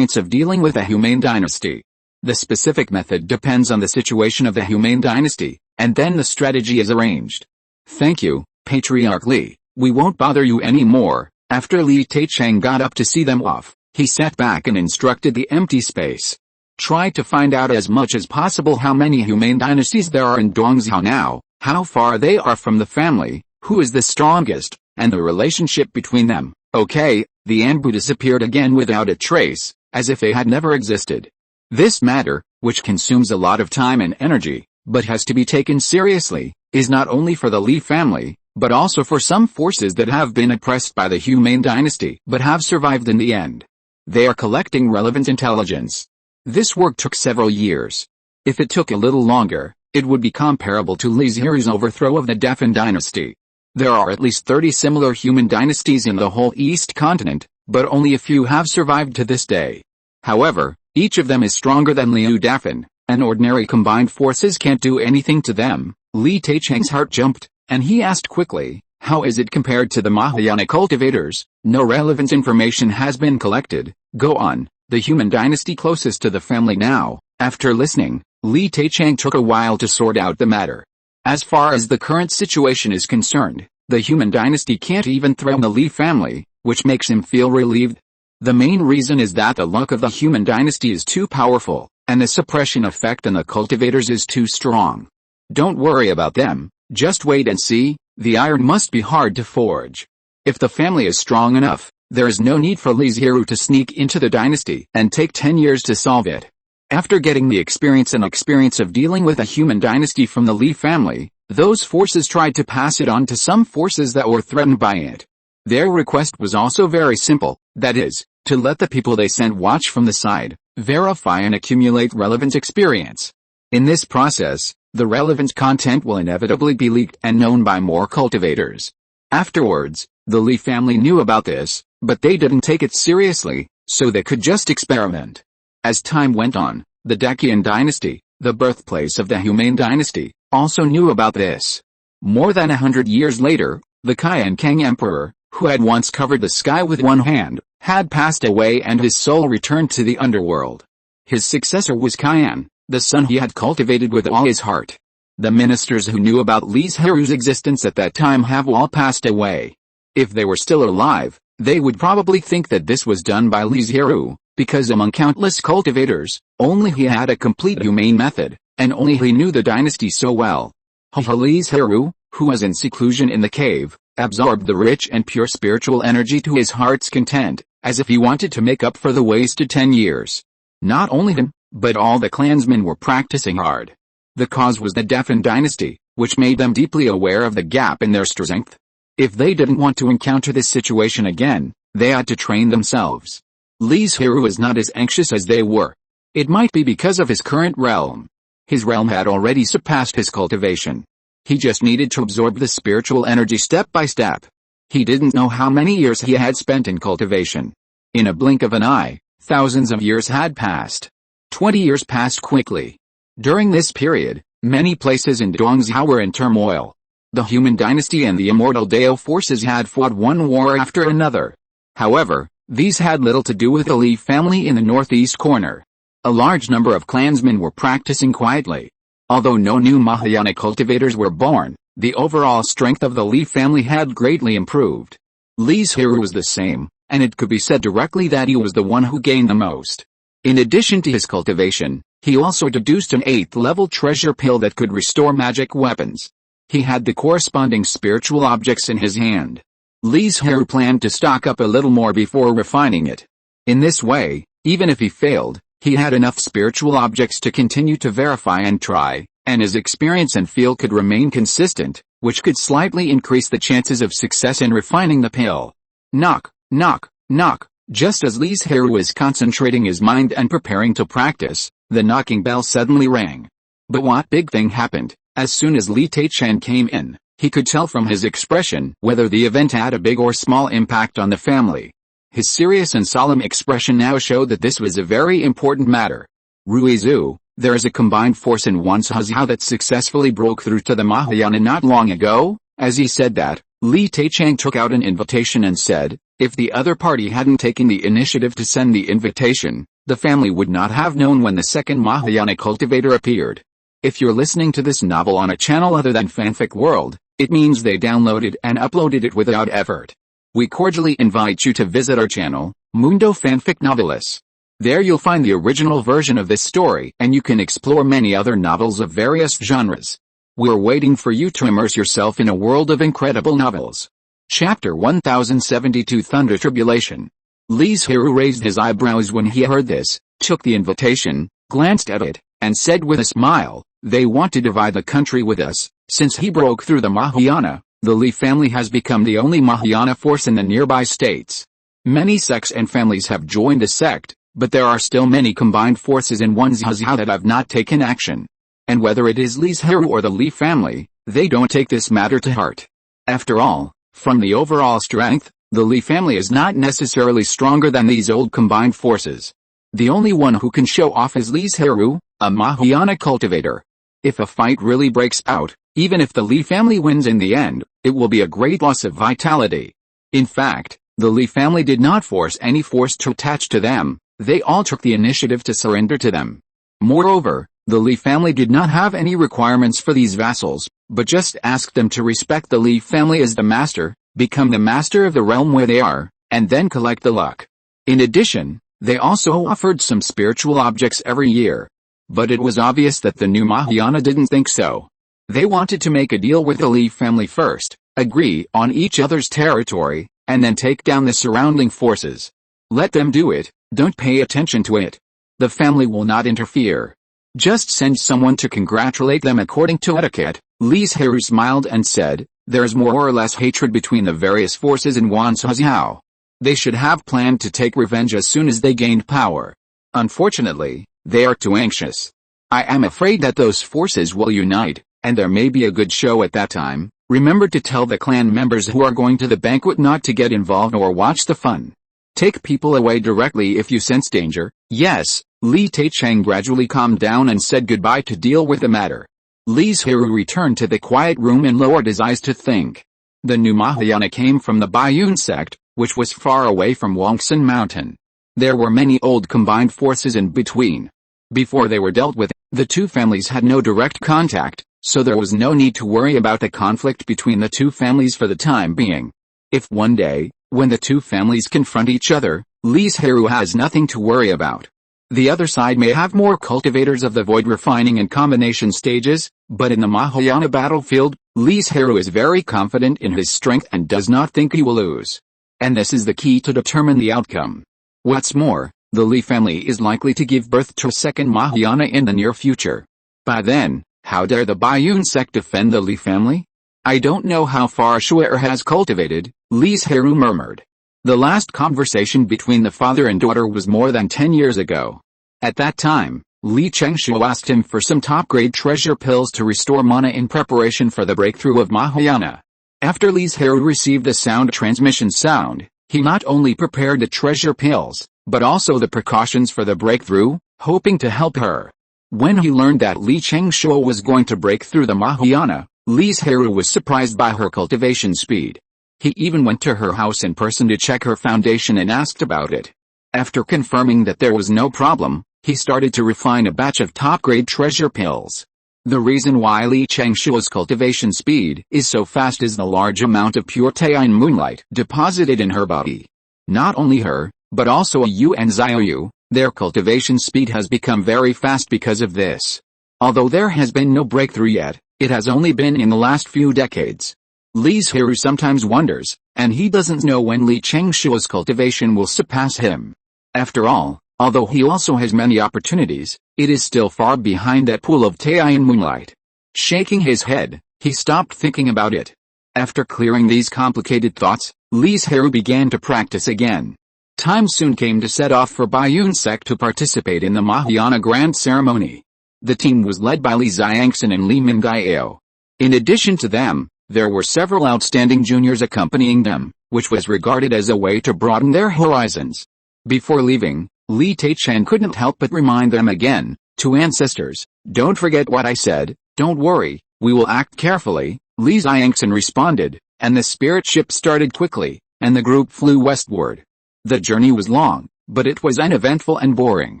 of dealing with a humane dynasty. The specific method depends on the situation of the humane dynasty, and then the strategy is arranged. Thank you, Patriarch Li. We won't bother you anymore. After Li Teichang got up to see them off, he sat back and instructed the empty space. Try to find out as much as possible how many humane dynasties there are in Dongzhou now, how far they are from the family, who is the strongest, and the relationship between them. Okay, the Anbu disappeared again without a trace, as if they had never existed. This matter, which consumes a lot of time and energy, but has to be taken seriously, is not only for the Li family, but also for some forces that have been oppressed by the humane dynasty but have survived in the end. They are collecting relevant intelligence. This work took several years. If it took a little longer, it would be comparable to Li Zhirui's overthrow of the Defy dynasty. There are at least 30 similar human dynasties in the whole East continent, but only a few have survived to this day. However, each of them is stronger than Liu Dafan, and ordinary combined forces can't do anything to them. Li Teichang's heart jumped, and he asked quickly, how is it compared to the Mahayana cultivators? No relevant information has been collected. Go on. The human dynasty closest to the family now. After listening, Li Teichang took a while to sort out the matter. As far as the current situation is concerned, the human dynasty can't even threaten the Li family, which makes him feel relieved. The main reason is that the luck of the human dynasty is too powerful, and the suppression effect on the cultivators is too strong. Don't worry about them, just wait and see. The iron must be hard to forge. If the family is strong enough, there is no need for Li Zhirui to sneak into the dynasty and take 10 years to solve it. After getting the experience of dealing with a human dynasty from the Li family, those forces tried to pass it on to some forces that were threatened by it. Their request was also very simple, that is, to let the people they sent watch from the side, verify and accumulate relevant experience. In this process, the relevant content will inevitably be leaked and known by more cultivators. Afterwards, the Li family knew about this, but they didn't take it seriously, so they could just experiment. As time went on, the Dacian dynasty, the birthplace of the humane dynasty, also knew about this. More than 100 years later, the Qian Kang emperor, who had once covered the sky with one hand, had passed away and his soul returned to the underworld. His successor was Qian, the son he had cultivated with all his heart. The ministers who knew about Li Zhirui's existence at that time have all passed away. If they were still alive, they would probably think that this was done by Li Zhirui, because among countless cultivators, only he had a complete humane method, and only he knew the dynasty so well. Li Zhirui, who was in seclusion in the cave, absorbed the rich and pure spiritual energy to his heart's content, as if he wanted to make up for the wasted 10 years. Not only him, but all the clansmen were practicing hard. The cause was the Defy dynasty, which made them deeply aware of the gap in their strength. If they didn't want to encounter this situation again, they had to train themselves. Li Zhirui was not as anxious as they were. It might be because of his current realm. His realm had already surpassed his cultivation. He just needed to absorb the spiritual energy step by step. He didn't know how many years he had spent in cultivation. In a blink of an eye, thousands of years had passed. 20 years passed quickly. During this period, many places in Dongzhou were in turmoil. The human dynasty and the immortal Dao forces had fought one war after another. However, these had little to do with the Li family in the northeast corner. A large number of clansmen were practicing quietly. Although no new Mahayana cultivators were born, the overall strength of the Li family had greatly improved. Li Zhirui was the same, and it could be said directly that he was the one who gained the most. In addition to his cultivation, he also deduced an 8th-level treasure pill that could restore magic weapons. He had the corresponding spiritual objects in his hand. Li Zhirui planned to stock up a little more before refining it. In this way, even if he failed, he had enough spiritual objects to continue to verify and try, and his experience and feel could remain consistent, which could slightly increase the chances of success in refining the pill. Knock, knock, knock. Just as Li Zhirui was concentrating his mind and preparing to practice, the knocking bell suddenly rang. But what big thing happened? As soon as Li Taichen came in, he could tell from his expression whether the event had a big or small impact on the family. His serious and solemn expression now showed that this was a very important matter. Ruizu, there is a combined force in Wanzhou that successfully broke through to the Mahayana not long ago. As he said that, Li Taicheng took out an invitation and said, if the other party hadn't taken the initiative to send the invitation, the family would not have known when the second Mahayana cultivator appeared. If you're listening to this novel on a channel other than Fanfic World, it means they downloaded and uploaded it without effort. We cordially invite you to visit our channel, Mundo Fanfic Novelis. There you'll find the original version of this story and you can explore many other novels of various genres. We're waiting for you to immerse yourself in a world of incredible novels. Chapter 1072 Thunder Tribulation. Li Zhirui raised his eyebrows when he heard this, took the invitation, glanced at it, and said with a smile, they want to divide the country with us. Since he broke through the Mahayana, the Li family has become the only Mahayana force in the nearby states. Many sects and families have joined the sect, but there are still many combined forces in Wanzhou that have not taken action. And whether it is Li Zhirui or the Li family, they don't take this matter to heart. After all, from the overall strength, the Li family is not necessarily stronger than these old combined forces. The only one who can show off is Li Zhirui, a Mahayana cultivator. If a fight really breaks out, even if the Li family wins in the end, it will be a great loss of vitality. In fact, the Li family did not force any force to attach to them, they all took the initiative to surrender to them. Moreover, the Li family did not have any requirements for these vassals, but just asked them to respect the Li family as the master, become the master of the realm where they are, and then collect the luck. In addition, they also offered some spiritual objects every year. But it was obvious that the new Mahayana didn't think so. They wanted to make a deal with the Li family first, agree on each other's territory, and then take down the surrounding forces. Let them do it, don't pay attention to it. The family will not interfere. Just send someone to congratulate them according to etiquette. Li Zhirui smiled and said, there's more or less hatred between the various forces in Wanzhou. They should have planned to take revenge as soon as they gained power. Unfortunately, they are too anxious. I am afraid that those forces will unite, and there may be a good show at that time. Remember to tell the clan members who are going to the banquet not to get involved or watch the fun. Take people away directly if you sense danger. Yes, Li Taicheng gradually calmed down and said goodbye to deal with the matter. Li Zhirui returned to the quiet room and lowered his eyes to think. The new Mahayana came from the Baiyun sect, which was far away from Wangsan Mountain. There were many old combined forces in between. Before they were dealt with, the two families had no direct contact, so there was no need to worry about the conflict between the two families for the time being. If one day, when the two families confront each other, Li Zhirui has nothing to worry about. The other side may have more cultivators of the void refining and combination stages, but in the Mahayana battlefield, Li Zhirui is very confident in his strength and does not think he will lose. And this is the key to determine the outcome. What's more, the Li family is likely to give birth to a second Mahayana in the near future. By then, how dare the Bailang sect defend the Li family? I don't know how far Shu'er has cultivated, Li Zhirui murmured. The last conversation between the father and daughter was more than 10 years ago. At that time, Li Chengshu asked him for some top-grade treasure pills to restore mana in preparation for the breakthrough of Mahayana. After Li Zhirui received the sound transmission sound, he not only prepared the treasure pills, but also the precautions for the breakthrough, hoping to help her. When he learned that Li Chengshu was going to break through the Mahayana, Li Zhirui was surprised by her cultivation speed. He even went to her house in person to check her foundation and asked about it. After confirming that there was no problem, he started to refine a batch of top-grade treasure pills. The reason why Li Chengshu's cultivation speed is so fast is the large amount of pure Taiyan moonlight deposited in her body. Not only her, but also Yu and Xiaoyu, their cultivation speed has become very fast because of this. Although there has been no breakthrough yet, it has only been in the last few decades. Li Zhirui sometimes wonders, and he doesn't know when Li Chengshu's cultivation will surpass him. After all, although he also has many opportunities, it is still far behind that pool of Taiyan moonlight. Shaking his head, he stopped thinking about it. After clearing these complicated thoughts, Li Zhirui began to practice again. Time soon came to set off for Bailang sect to participate in the Mahayana Grand Ceremony. The team was led by Li Xiangxin and Li Mingyao. In addition to them, there were several outstanding juniors accompanying them, which was regarded as a way to broaden their horizons. Before leaving, Li Taichen couldn't help but remind them again, to ancestors, "Don't forget what I said, don't worry, we will act carefully," Li Xiangxin responded, and the spirit ship started quickly, and the group flew westward. The journey was long, but it was uneventful and boring.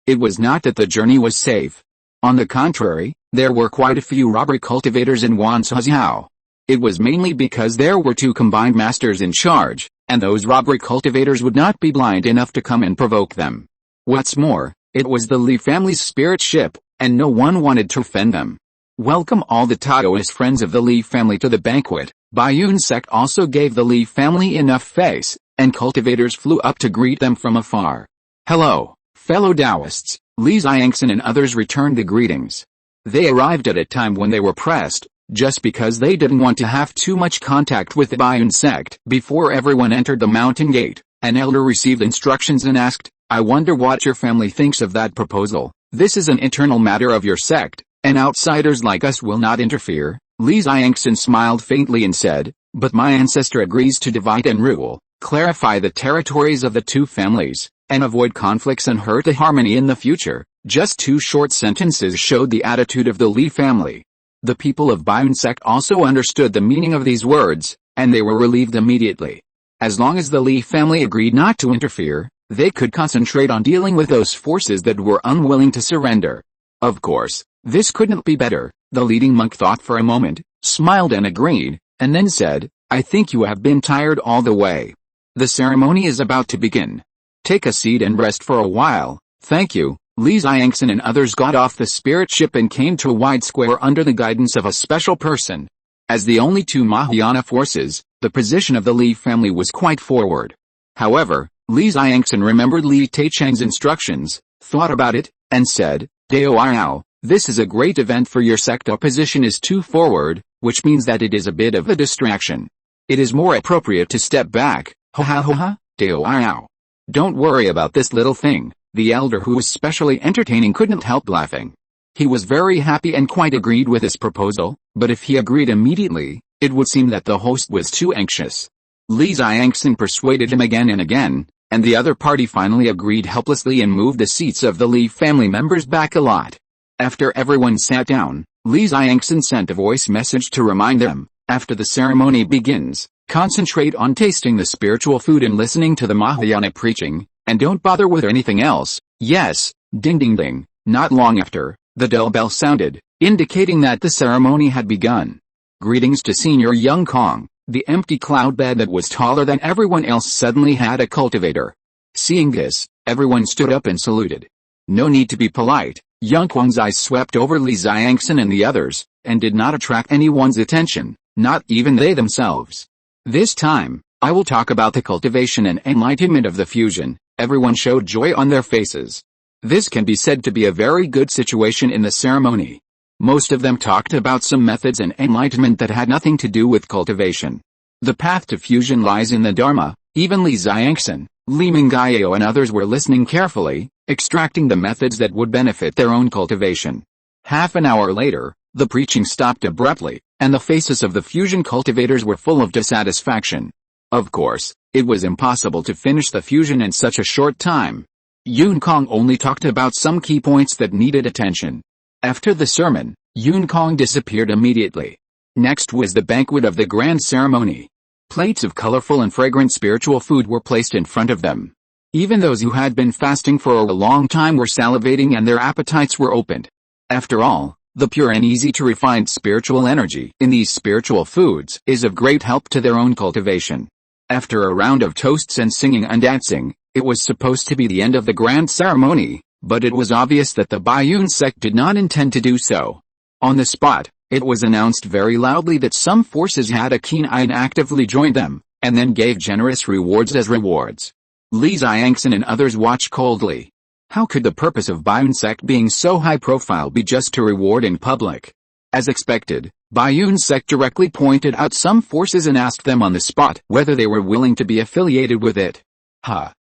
It was not that the journey was safe. On the contrary, there were quite a few robber cultivators in Wanzhou. It was mainly because there were two combined masters in charge, and those robber cultivators would not be blind enough to come and provoke them. What's more, it was the Li family's spirit ship, and no one wanted to offend them. Welcome all the Taoist friends of the Li family to the banquet. Bailang sect also gave the Li family enough face, and cultivators flew up to greet them from afar. "Hello, fellow Taoists," Li Xiangxin and others returned the greetings. They arrived at a time when they were pressed, just because they didn't want to have too much contact with the Bailang sect. Before everyone entered the mountain gate, an elder received instructions and asked, "I wonder what your family thinks of that proposal. This is an internal matter of your sect, and outsiders like us will not interfere." Li Xiangxin smiled faintly and said, "But my ancestor agrees to divide and rule, clarify the territories of the two families, and avoid conflicts and hurt the harmony in the future." Just two short sentences showed the attitude of the Li family. The people of Bailang sect also understood the meaning of these words, and they were relieved immediately. As long as the Li family agreed not to interfere, they could concentrate on dealing with those forces that were unwilling to surrender. Of course, this couldn't be better. The leading monk thought for a moment, smiled and agreed, and then said, "I think you have been tired all the way. The ceremony is about to begin. Take a seat and rest for a while." "Thank you." Li Xiangxin and others got off the spirit ship and came to a wide square under the guidance of a special person. As the only two Mahayana forces, the position of the Li family was quite forward. However, Li Xiangxin remembered Li Taicheng's instructions, thought about it, and said, "Dao, this is a great event for your sect. Our position is too forward, which means that it is a bit of a distraction. It is more appropriate to step back." "Ha ha ha ha, Dao. Don't worry about this little thing." The elder, who was specially entertaining, couldn't help laughing. He was very happy and quite agreed with this proposal, but if he agreed immediately, it would seem that the host was too anxious. Li Xiangxin persuaded him again and again, and the other party finally agreed helplessly and moved the seats of the Li family members back a lot. After everyone sat down, Li Xiangxin sent a voice message to remind them, "After the ceremony begins, concentrate on tasting the spiritual food and listening to the Mahayana preaching, and don't bother with anything else." Yes, ding ding ding. Not long after, the bell sounded, indicating that the ceremony had begun. Greetings to Senior Young Kong. The empty cloud bed that was taller than everyone else suddenly had a cultivator. Seeing this, everyone stood up and saluted. No need to be polite. Young Kwang's eyes swept over Li Xiangxin and the others, and did not attract anyone's attention, not even they themselves. This time, I will talk about the cultivation and enlightenment of the fusion. Everyone showed joy on their faces. This can be said to be a very good situation in the ceremony. Most of them talked about some methods and enlightenment that had nothing to do with cultivation. The path to fusion lies in the Dharma. Even Li Xiangxin, Li Mingyo and others were listening carefully, extracting the methods that would benefit their own cultivation. Half an hour later, the preaching stopped abruptly, and the faces of the fusion cultivators were full of dissatisfaction. Of course, it was impossible to finish the fusion in such a short time. Yun Kong only talked about some key points that needed attention. After the sermon, Yun Kong disappeared immediately. Next was the banquet of the grand ceremony. Plates of colorful and fragrant spiritual food were placed in front of them. Even those who had been fasting for a long time were salivating and their appetites were opened. After all, the pure and easy to refined spiritual energy in these spiritual foods is of great help to their own cultivation. After a round of toasts and singing and dancing, it was supposed to be the end of the grand ceremony, but it was obvious that the Baiyun sect did not intend to do so. On the spot, it was announced very loudly that some forces had a keen eye and actively joined them, and then gave generous rewards as rewards. Li Xiangxin and others watched coldly. How could the purpose of Baiyun sect being so high profile be just to reward in public? As expected, Baiyun sect directly pointed out some forces and asked them on the spot whether they were willing to be affiliated with it.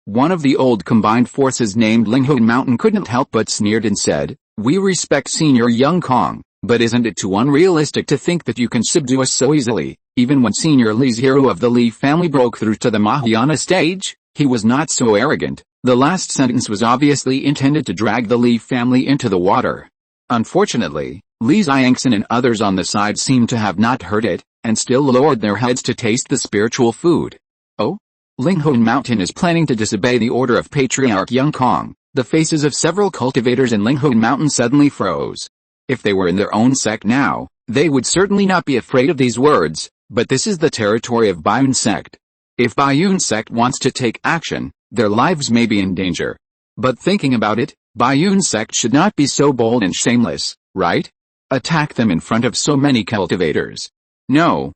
One of the old combined forces named Linghun Mountain couldn't help but sneered and said, "We respect Senior Young Kong, but isn't it too unrealistic to think that you can subdue us so easily?" Even when Senior Li Zhirui of the Li family broke through to the Mahayana stage, he was not so arrogant. The last sentence was obviously intended to drag the Li family into the water. Unfortunately, Li Xiangxin and others on the side seemed to have not heard it, and still lowered their heads to taste the spiritual food. Oh? Linghun Mountain is planning to disobey the order of Patriarch Young Kong. The faces of several cultivators in Linghun Mountain suddenly froze. If they were in their own sect now, they would certainly not be afraid of these words, but this is the territory of Baiyun sect. If Baiyun sect wants to take action, their lives may be in danger. But thinking about it, Baiyun sect should not be so bold and shameless, right? Attack them in front of so many cultivators. No,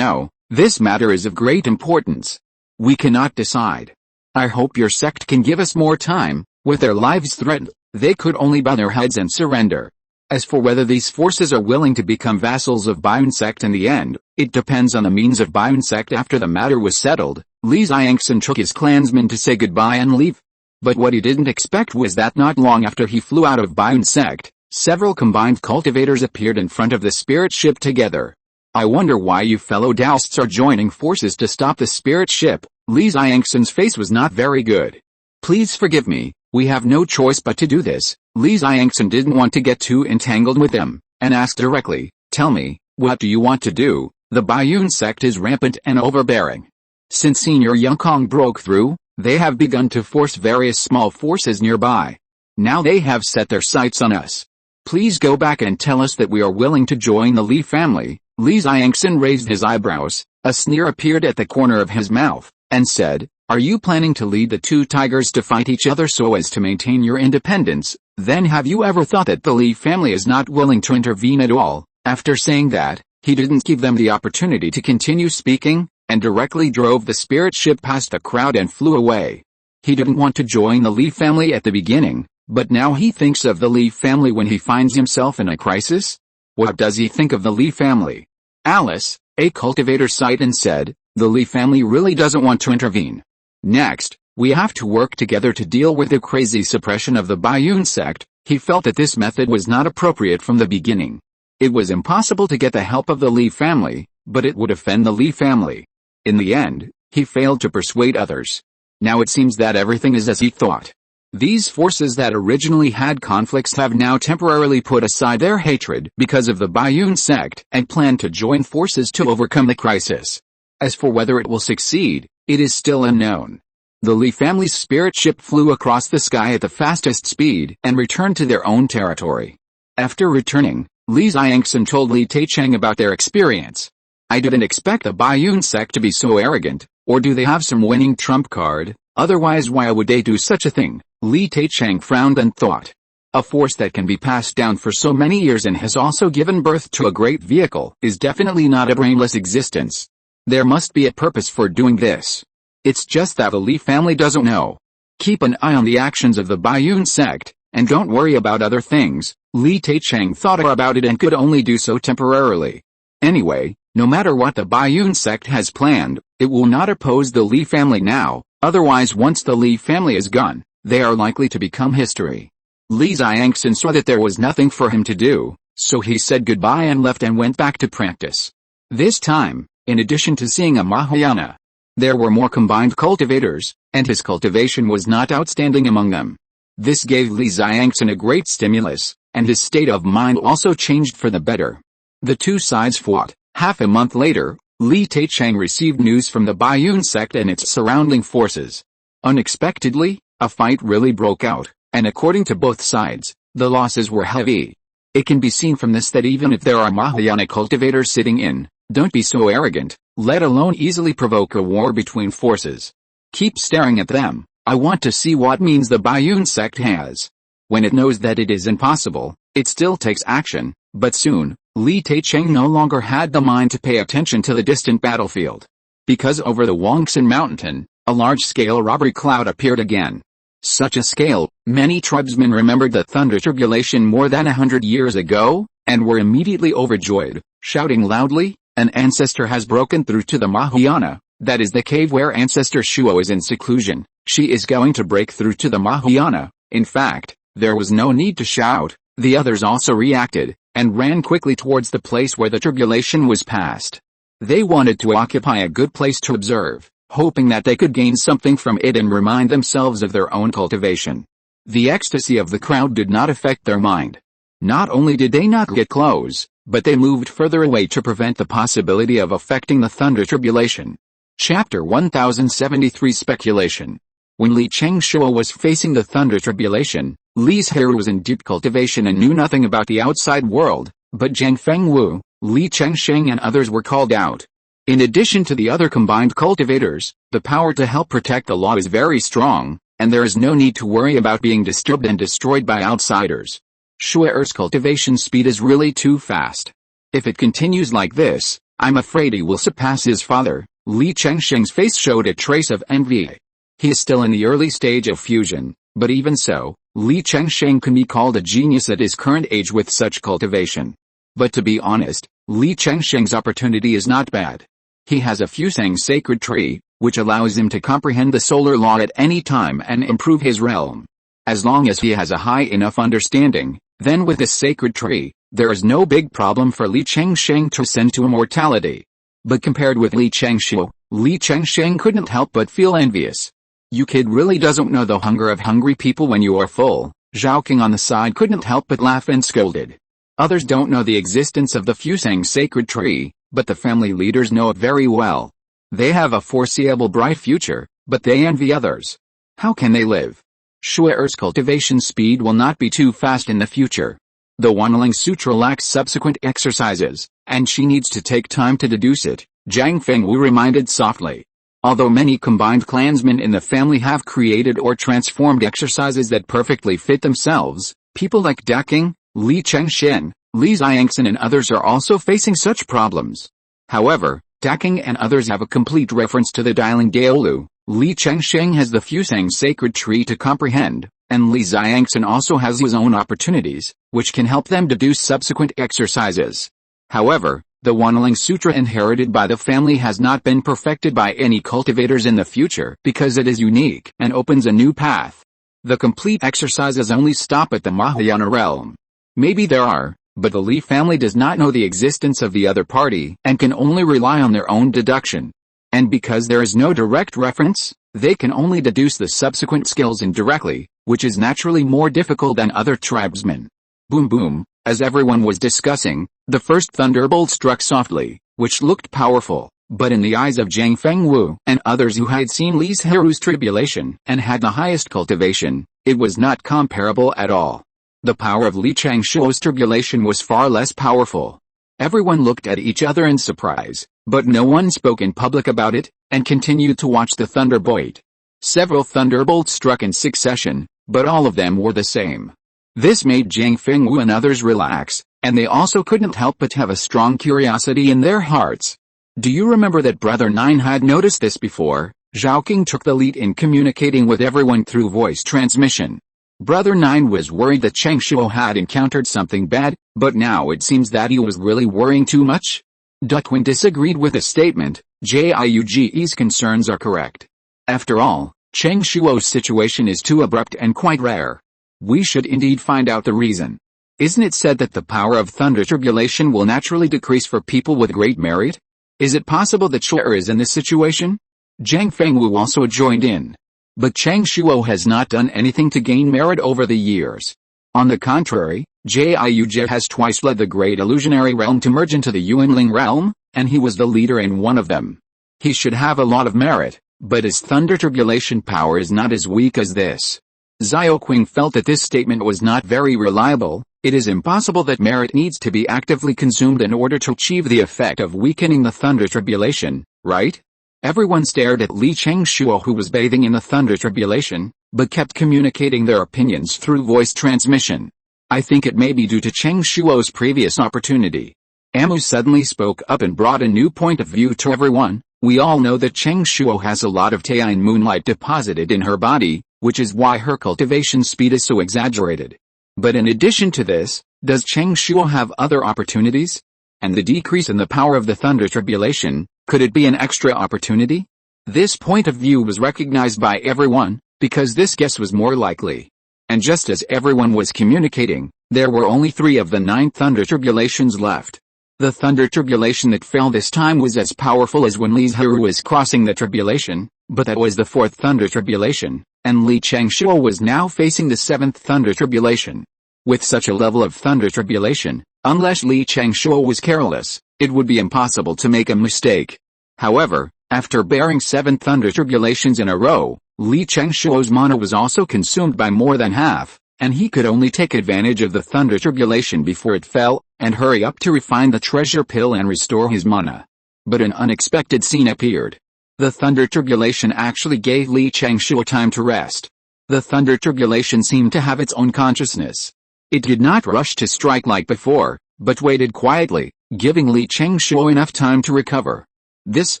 this matter is of great importance. We cannot decide. I hope your sect can give us more time. With their lives threatened, they could only bow their heads and surrender. As for whether these forces are willing to become vassals of Baiyun sect in the end, it depends on the means of Baiyun sect. After the matter was settled, Li Xiangxin took his clansmen to say goodbye and leave. But what he didn't expect was that not long after he flew out of Baiyun sect, several combined cultivators appeared in front of the spirit ship together. I wonder why you fellow Taoists are joining forces to stop the spirit ship. Li Xiangxin's face was not very good. Please forgive me, we have no choice but to do this. Li Xiangxin didn't want to get too entangled with them, and asked directly, "Tell me, what do you want to do?" The Baiyun sect is rampant and overbearing. Since Senior Young Kong broke through, they have begun to force various small forces nearby. Now they have set their sights on us. Please go back and tell us that we are willing to join the Li family. Li Xiangxin raised his eyebrows, a sneer appeared at the corner of his mouth, and said, "Are you planning to lead the two tigers to fight each other so as to maintain your independence? Then have you ever thought that the Li family is not willing to intervene at all?" After saying that, he didn't give them the opportunity to continue speaking, and directly drove the spirit ship past the crowd and flew away. He didn't want to join the Li family at the beginning, but now he thinks of the Li family when he finds himself in a crisis. What does he think of the Li family? Alice, a cultivator, sighed and said, "The Li family really doesn't want to intervene. Next, we have to work together to deal with the crazy suppression of the Baiyun sect." He felt that this method was not appropriate from the beginning. It was impossible to get the help of the Li family, but it would offend the Li family. In the end, he failed to persuade others. Now it seems that everything is as he thought. These forces that originally had conflicts have now temporarily put aside their hatred because of the Baiyun sect and plan to join forces to overcome the crisis. As for whether it will succeed, it is still unknown. The Li family's spirit ship flew across the sky at the fastest speed and returned to their own territory. After returning, Li Xiangxin told Li Taichang about their experience. "I didn't expect the Baiyun sect to be so arrogant, or do they have some winning trump card? Otherwise why would they do such a thing?" Li Taichang frowned and thought. A force that can be passed down for so many years and has also given birth to a great vehicle is definitely not a brainless existence. There must be a purpose for doing this. It's just that the Li family doesn't know. Keep an eye on the actions of the Baiyun sect, and don't worry about other things. Li Taicheng thought about it and could only do so temporarily. Anyway, no matter what the Baiyun sect has planned, it will not oppose the Li family now, otherwise once the Li family is gone, they are likely to become history. Li Zhirui saw that there was nothing for him to do, so he said goodbye and left and went back to practice. This time, in addition to seeing a Mahayana, there were more combined cultivators, and his cultivation was not outstanding among them. This gave Li Zhirui a great stimulus, and his state of mind also changed for the better. The two sides fought. Half a month later, Li Taicheng received news from the Baiyun sect and its surrounding forces. Unexpectedly, a fight really broke out, and according to both sides, the losses were heavy. It can be seen from this that even if there are Mahayana cultivators sitting in, don't be so arrogant, let alone easily provoke a war between forces. Keep staring at them. I want to see what means the Baiyun sect has. When it knows that it is impossible, it still takes action, but soon, Li Taicheng no longer had the mind to pay attention to the distant battlefield. Because over the Wangsan mountain, a large-scale robbery cloud appeared again. Such a scale, many tribesmen remembered the thunder tribulation more than 100 years ago, and were immediately overjoyed, shouting loudly, "An ancestor has broken through to the Mahayana, that is the cave where Ancestor Shuo is in seclusion, she is going to break through to the Mahayana." In fact, there was no need to shout, the others also reacted, and ran quickly towards the place where the tribulation was past. They wanted to occupy a good place to observe, hoping that they could gain something from it and remind themselves of their own cultivation. The ecstasy of the crowd did not affect their mind. Not only did they not get close, but they moved further away to prevent the possibility of affecting the thunder tribulation. Chapter 1073 Speculation. When Li Chengshuo was facing the thunder tribulation, Li Zhirui was in deep cultivation and knew nothing about the outside world, but Zhang Fengwu, Li Chengsheng and others were called out. In addition to the other combined cultivators, the power to help protect the law is very strong, and there is no need to worry about being disturbed and destroyed by outsiders. Shue'er's cultivation speed is really too fast. If it continues like this, I'm afraid he will surpass his father. Li Chengsheng's face showed a trace of envy. He is still in the early stage of fusion, but even so, Li Chengsheng can be called a genius at his current age with such cultivation. But to be honest, Li Chengsheng's opportunity is not bad. He has a fusang sacred tree, which allows him to comprehend the solar law at any time and improve his realm. As long as he has a high enough understanding, then with this sacred tree, there is no big problem for Li Chengsheng to ascend to immortality. But compared with Li Chengshuo, Li Chengsheng couldn't help but feel envious. You kid really doesn't know the hunger of hungry people when you are full. Zhao King on the side couldn't help but laugh and scolded. Others don't know the existence of the fusang sacred tree, but the family leaders know it very well. They have a foreseeable bright future, but they envy others. How can they live? Shue'er's cultivation speed will not be too fast in the future. The Wanling Sutra lacks subsequent exercises, and she needs to take time to deduce it, Zhang Fengwu reminded softly. Although many combined clansmen in the family have created or transformed exercises that perfectly fit themselves, people like Daking, Li Chengshen, Li Zhirui and others are also facing such problems. However, Daking and others have a complete reference to the Dialing Daolu. Li Chengsheng has the fusang sacred tree to comprehend, and Li Zhirui also has his own opportunities, which can help them deduce subsequent exercises. However, the Wanling Sutra inherited by the family has not been perfected by any cultivators in the future because it is unique and opens a new path. The complete exercises only stop at the Mahayana realm. Maybe there are, but the Li family does not know the existence of the other party and can only rely on their own deduction. And because there is no direct reference, they can only deduce the subsequent skills indirectly, which is naturally more difficult than other tribesmen. Boom boom, as everyone was discussing, the first thunderbolt struck softly, which looked powerful, but in the eyes of Zhang Fengwu and others who had seen Li Zhirui's tribulation and had the highest cultivation, it was not comparable at all. The power of Li Chengshuo's tribulation was far less powerful. Everyone looked at each other in surprise, but no one spoke in public about it, and continued to watch the thunderbolt. Several thunderbolts struck in succession, but all of them were the same. This made Zhang Fengwu and others relax, and they also couldn't help but have a strong curiosity in their hearts. Do you remember that Brother Nine had noticed this before? Zhao King took the lead in communicating with everyone through voice transmission. Brother Nine was worried that Cheng Shuo had encountered something bad, but now it seems that he was really worrying too much. Duquin disagreed with the statement. Jiuge's concerns are correct. After all, Cheng Shuo's situation is too abrupt and quite rare. We should indeed find out the reason. Isn't it said that the power of thunder tribulation will naturally decrease for people with great merit? Is it possible that Shuo is in this situation? Zhang Fengwu also joined in. But Cheng Shuo has not done anything to gain merit over the years. On the contrary, Jiuge has twice led the great illusionary realm to merge into the Yuanling realm, and he was the leader in one of them. He should have a lot of merit, but his thunder tribulation power is not as weak as this. Xiaoqing felt that this statement was not very reliable. It is impossible that merit needs to be actively consumed in order to achieve the effect of weakening the thunder tribulation, right? Everyone stared at Li Chengshuo, who was bathing in the thunder tribulation, but kept communicating their opinions through voice transmission. I think it may be due to Chengshuo's previous opportunity. Amu suddenly spoke up and brought a new point of view to everyone. We all know that Chengshuo has a lot of Taiyin moonlight deposited in her body, which is why her cultivation speed is so exaggerated. But in addition to this, does Chengshuo have other opportunities? And the decrease in the power of the thunder tribulation, could it be an extra opportunity? This point of view was recognized by everyone, because this guess was more likely. And just as everyone was communicating, there were only 3 of the 9 thunder tribulations left. The thunder tribulation that fell this time was as powerful as when Li Zhirui was crossing the tribulation, but that was the 4th thunder tribulation, and Li Chengshuo was now facing the 7th thunder tribulation. With such a level of thunder tribulation, unless Li Chengshuo was careless, it would be impossible to make a mistake. However, after bearing 7 thunder tribulations in a row, Li Chengshuo's mana was also consumed by more than half, and he could only take advantage of the thunder tribulation before it fell, and hurry up to refine the treasure pill and restore his mana. But an unexpected scene appeared. The thunder tribulation actually gave Li Chengshuo time to rest. The thunder tribulation seemed to have its own consciousness. It did not rush to strike like before, but waited quietly, giving Li Chengshuo enough time to recover. This,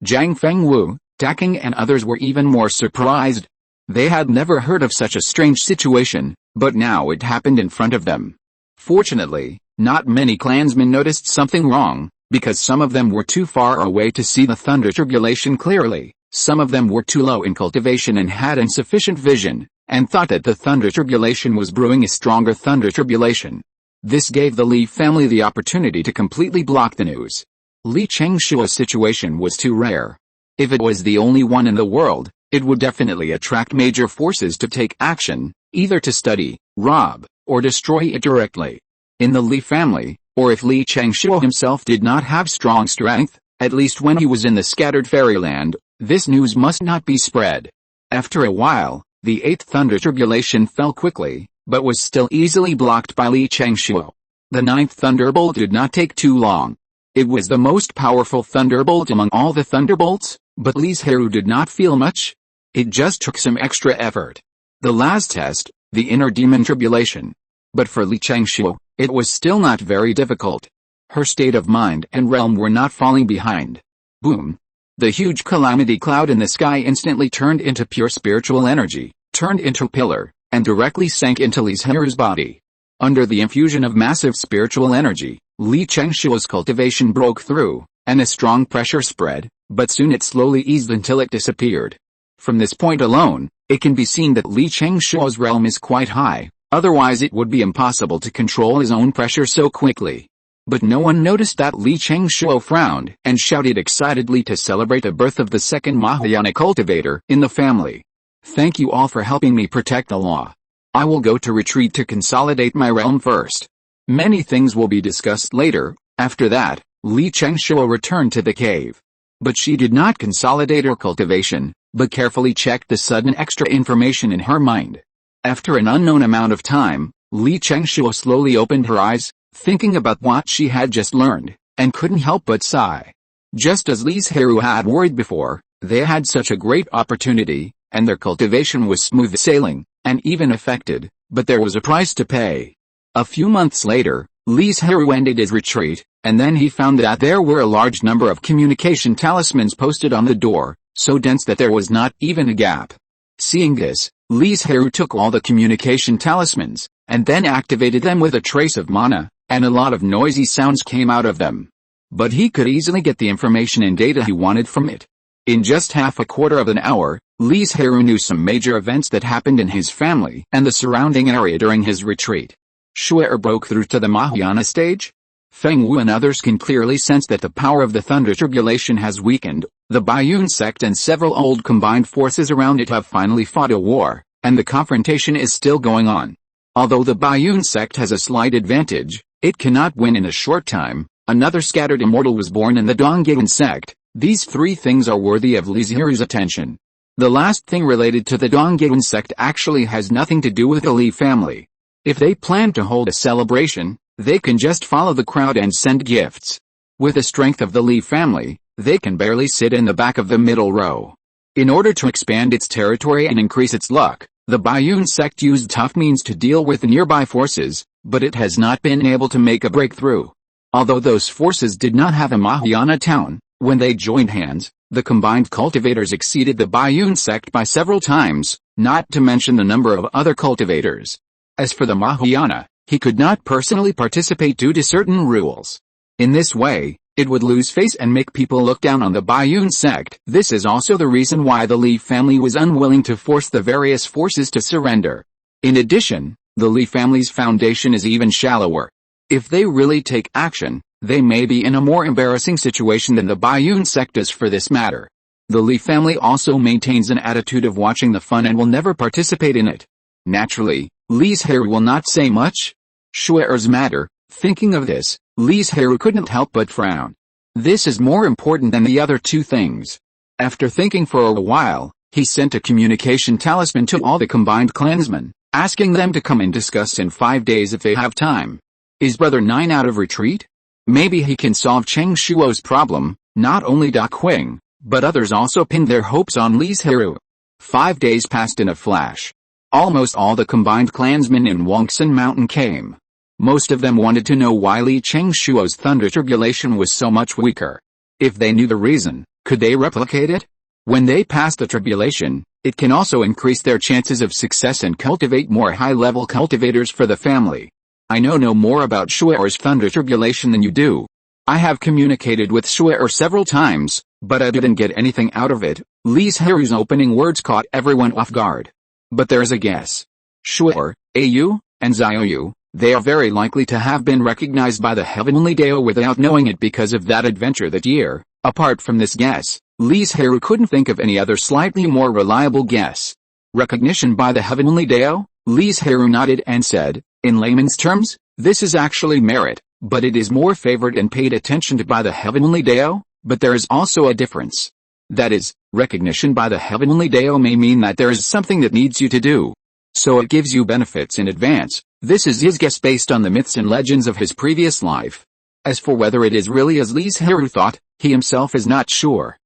Zhang Fengwu, Daking and others were even more surprised. They had never heard of such a strange situation, but now it happened in front of them. Fortunately, not many clansmen noticed something wrong, because some of them were too far away to see the thunder tribulation clearly, some of them were too low in cultivation and had insufficient vision, and thought that the thunder tribulation was brewing a stronger thunder tribulation. This gave the Li family the opportunity to completely block the news. Li Chengshuo's situation was too rare. If it was the only one in the world, it would definitely attract major forces to take action, either to study, rob, or destroy it directly. In the Li family, or if Li Chengshuo himself did not have strong strength, at least when he was in the scattered fairyland, this news must not be spread. After a while, the 8th thunder tribulation fell quickly, but was still easily blocked by Li Chengshuo. The 9th thunderbolt did not take too long. It was the most powerful thunderbolt among all the thunderbolts, but Li Zhirui did not feel much. It just took some extra effort. The last test, the inner demon tribulation. But for Li Chengshuo, it was still not very difficult. Her state of mind and realm were not falling behind. Boom! The huge calamity cloud in the sky instantly turned into pure spiritual energy, turned into a pillar, and directly sank into Li Zhirui's body. Under the infusion of massive spiritual energy, Li Chengshuo's cultivation broke through, and a strong pressure spread, but soon it slowly eased until it disappeared. From this point alone, it can be seen that Li Chengshuo's realm is quite high, otherwise it would be impossible to control his own pressure so quickly. But no one noticed that Li Chengshuo frowned and shouted excitedly to celebrate the birth of the 2nd Mahayana cultivator in the family. Thank you all for helping me protect the law. I will go to retreat to consolidate my realm first. Many things will be discussed later. After that, Li Chengshuo returned to the cave. But she did not consolidate her cultivation, but carefully checked the sudden extra information in her mind. After an unknown amount of time, Li Chengshuo slowly opened her eyes, thinking about what she had just learned, and couldn't help but sigh. Just as Li Zhirui had worried before, they had such a great opportunity, and their cultivation was smooth sailing, and even affected, but there was a price to pay. A few months later, Li Zhirui ended his retreat, and then he found that there were a large number of communication talismans posted on the door, so dense that there was not even a gap. Seeing this, Li Zhirui took all the communication talismans, and then activated them with a trace of mana, and a lot of noisy sounds came out of them. But he could easily get the information and data he wanted from it. In just half a quarter of an hour, Li Zhirui knew some major events that happened in his family and the surrounding area during his retreat. Shu'er broke through to the Mahayana stage. Feng Wu and others can clearly sense that the power of the Thunder Tribulation has weakened. The Baiyun sect and several old combined forces around it have finally fought a war, and the confrontation is still going on. Although the Baiyun sect has a slight advantage, it cannot win in a short time. Another scattered immortal was born in the Dongyan sect. These three things are worthy of Li Zhirui's attention. The last thing related to the Dongyan sect actually has nothing to do with the Li family. If they plan to hold a celebration, they can just follow the crowd and send gifts. With the strength of the Li family, they can barely sit in the back of the middle row. In order to expand its territory and increase its luck, the Baiyun sect used tough means to deal with the nearby forces, but it has not been able to make a breakthrough. Although those forces did not have a Mahayana town, when they joined hands, the combined cultivators exceeded the Baiyun sect by several times, not to mention the number of other cultivators. As for the Mahayana, he could not personally participate due to certain rules. In this way, it would lose face and make people look down on the Baiyun sect. This is also the reason why the Li family was unwilling to force the various forces to surrender. In addition, the Li family's foundation is even shallower. If they really take action, they may be in a more embarrassing situation than the Baiyun sect is for this matter. The Li family also maintains an attitude of watching the fun and will never participate in it. Naturally, Li Zhirui will not say much. Shu'er's matter. Thinking of this, Li Zhirui couldn't help but frown. This is more important than the other two things. After thinking for a while, he sent a communication talisman to all the combined clansmen, asking them to come and discuss in 5 days if they have time. Is Brother 9 out of retreat? Maybe he can solve Cheng Shuo's problem. Not only Da Qing, but others also pinned their hopes on Li Zhirui. 5 days passed in a flash. Almost all the combined clansmen in Wangsun Mountain came. Most of them wanted to know why Li Cheng Shuo's Thunder Tribulation was so much weaker. If they knew the reason, could they replicate it? When they pass the tribulation, it can also increase their chances of success and cultivate more high-level cultivators for the family. I know no more about Shu'er's Thunder Tribulation than you do. I have communicated with Shu'er several times, but I didn't get anything out of it. Li Zhirui's opening words caught everyone off guard. But there's a guess. Shu'er, Au, and Xiaoyu, they are very likely to have been recognized by the Heavenly Dao without knowing it because of that adventure that year. Apart from this guess, Li Zhirui couldn't think of any other slightly more reliable guess. Recognition by the Heavenly Dao? Li Zhirui nodded and said, in layman's terms, this is actually merit, but it is more favored and paid attention to by the Heavenly Dao, but there is also a difference. That is, recognition by the Heavenly Dao may mean that there is something that needs you to do. So it gives you benefits in advance. This is his guess based on the myths and legends of his previous life. As for whether it is really as Li Zhirui thought, he himself is not sure.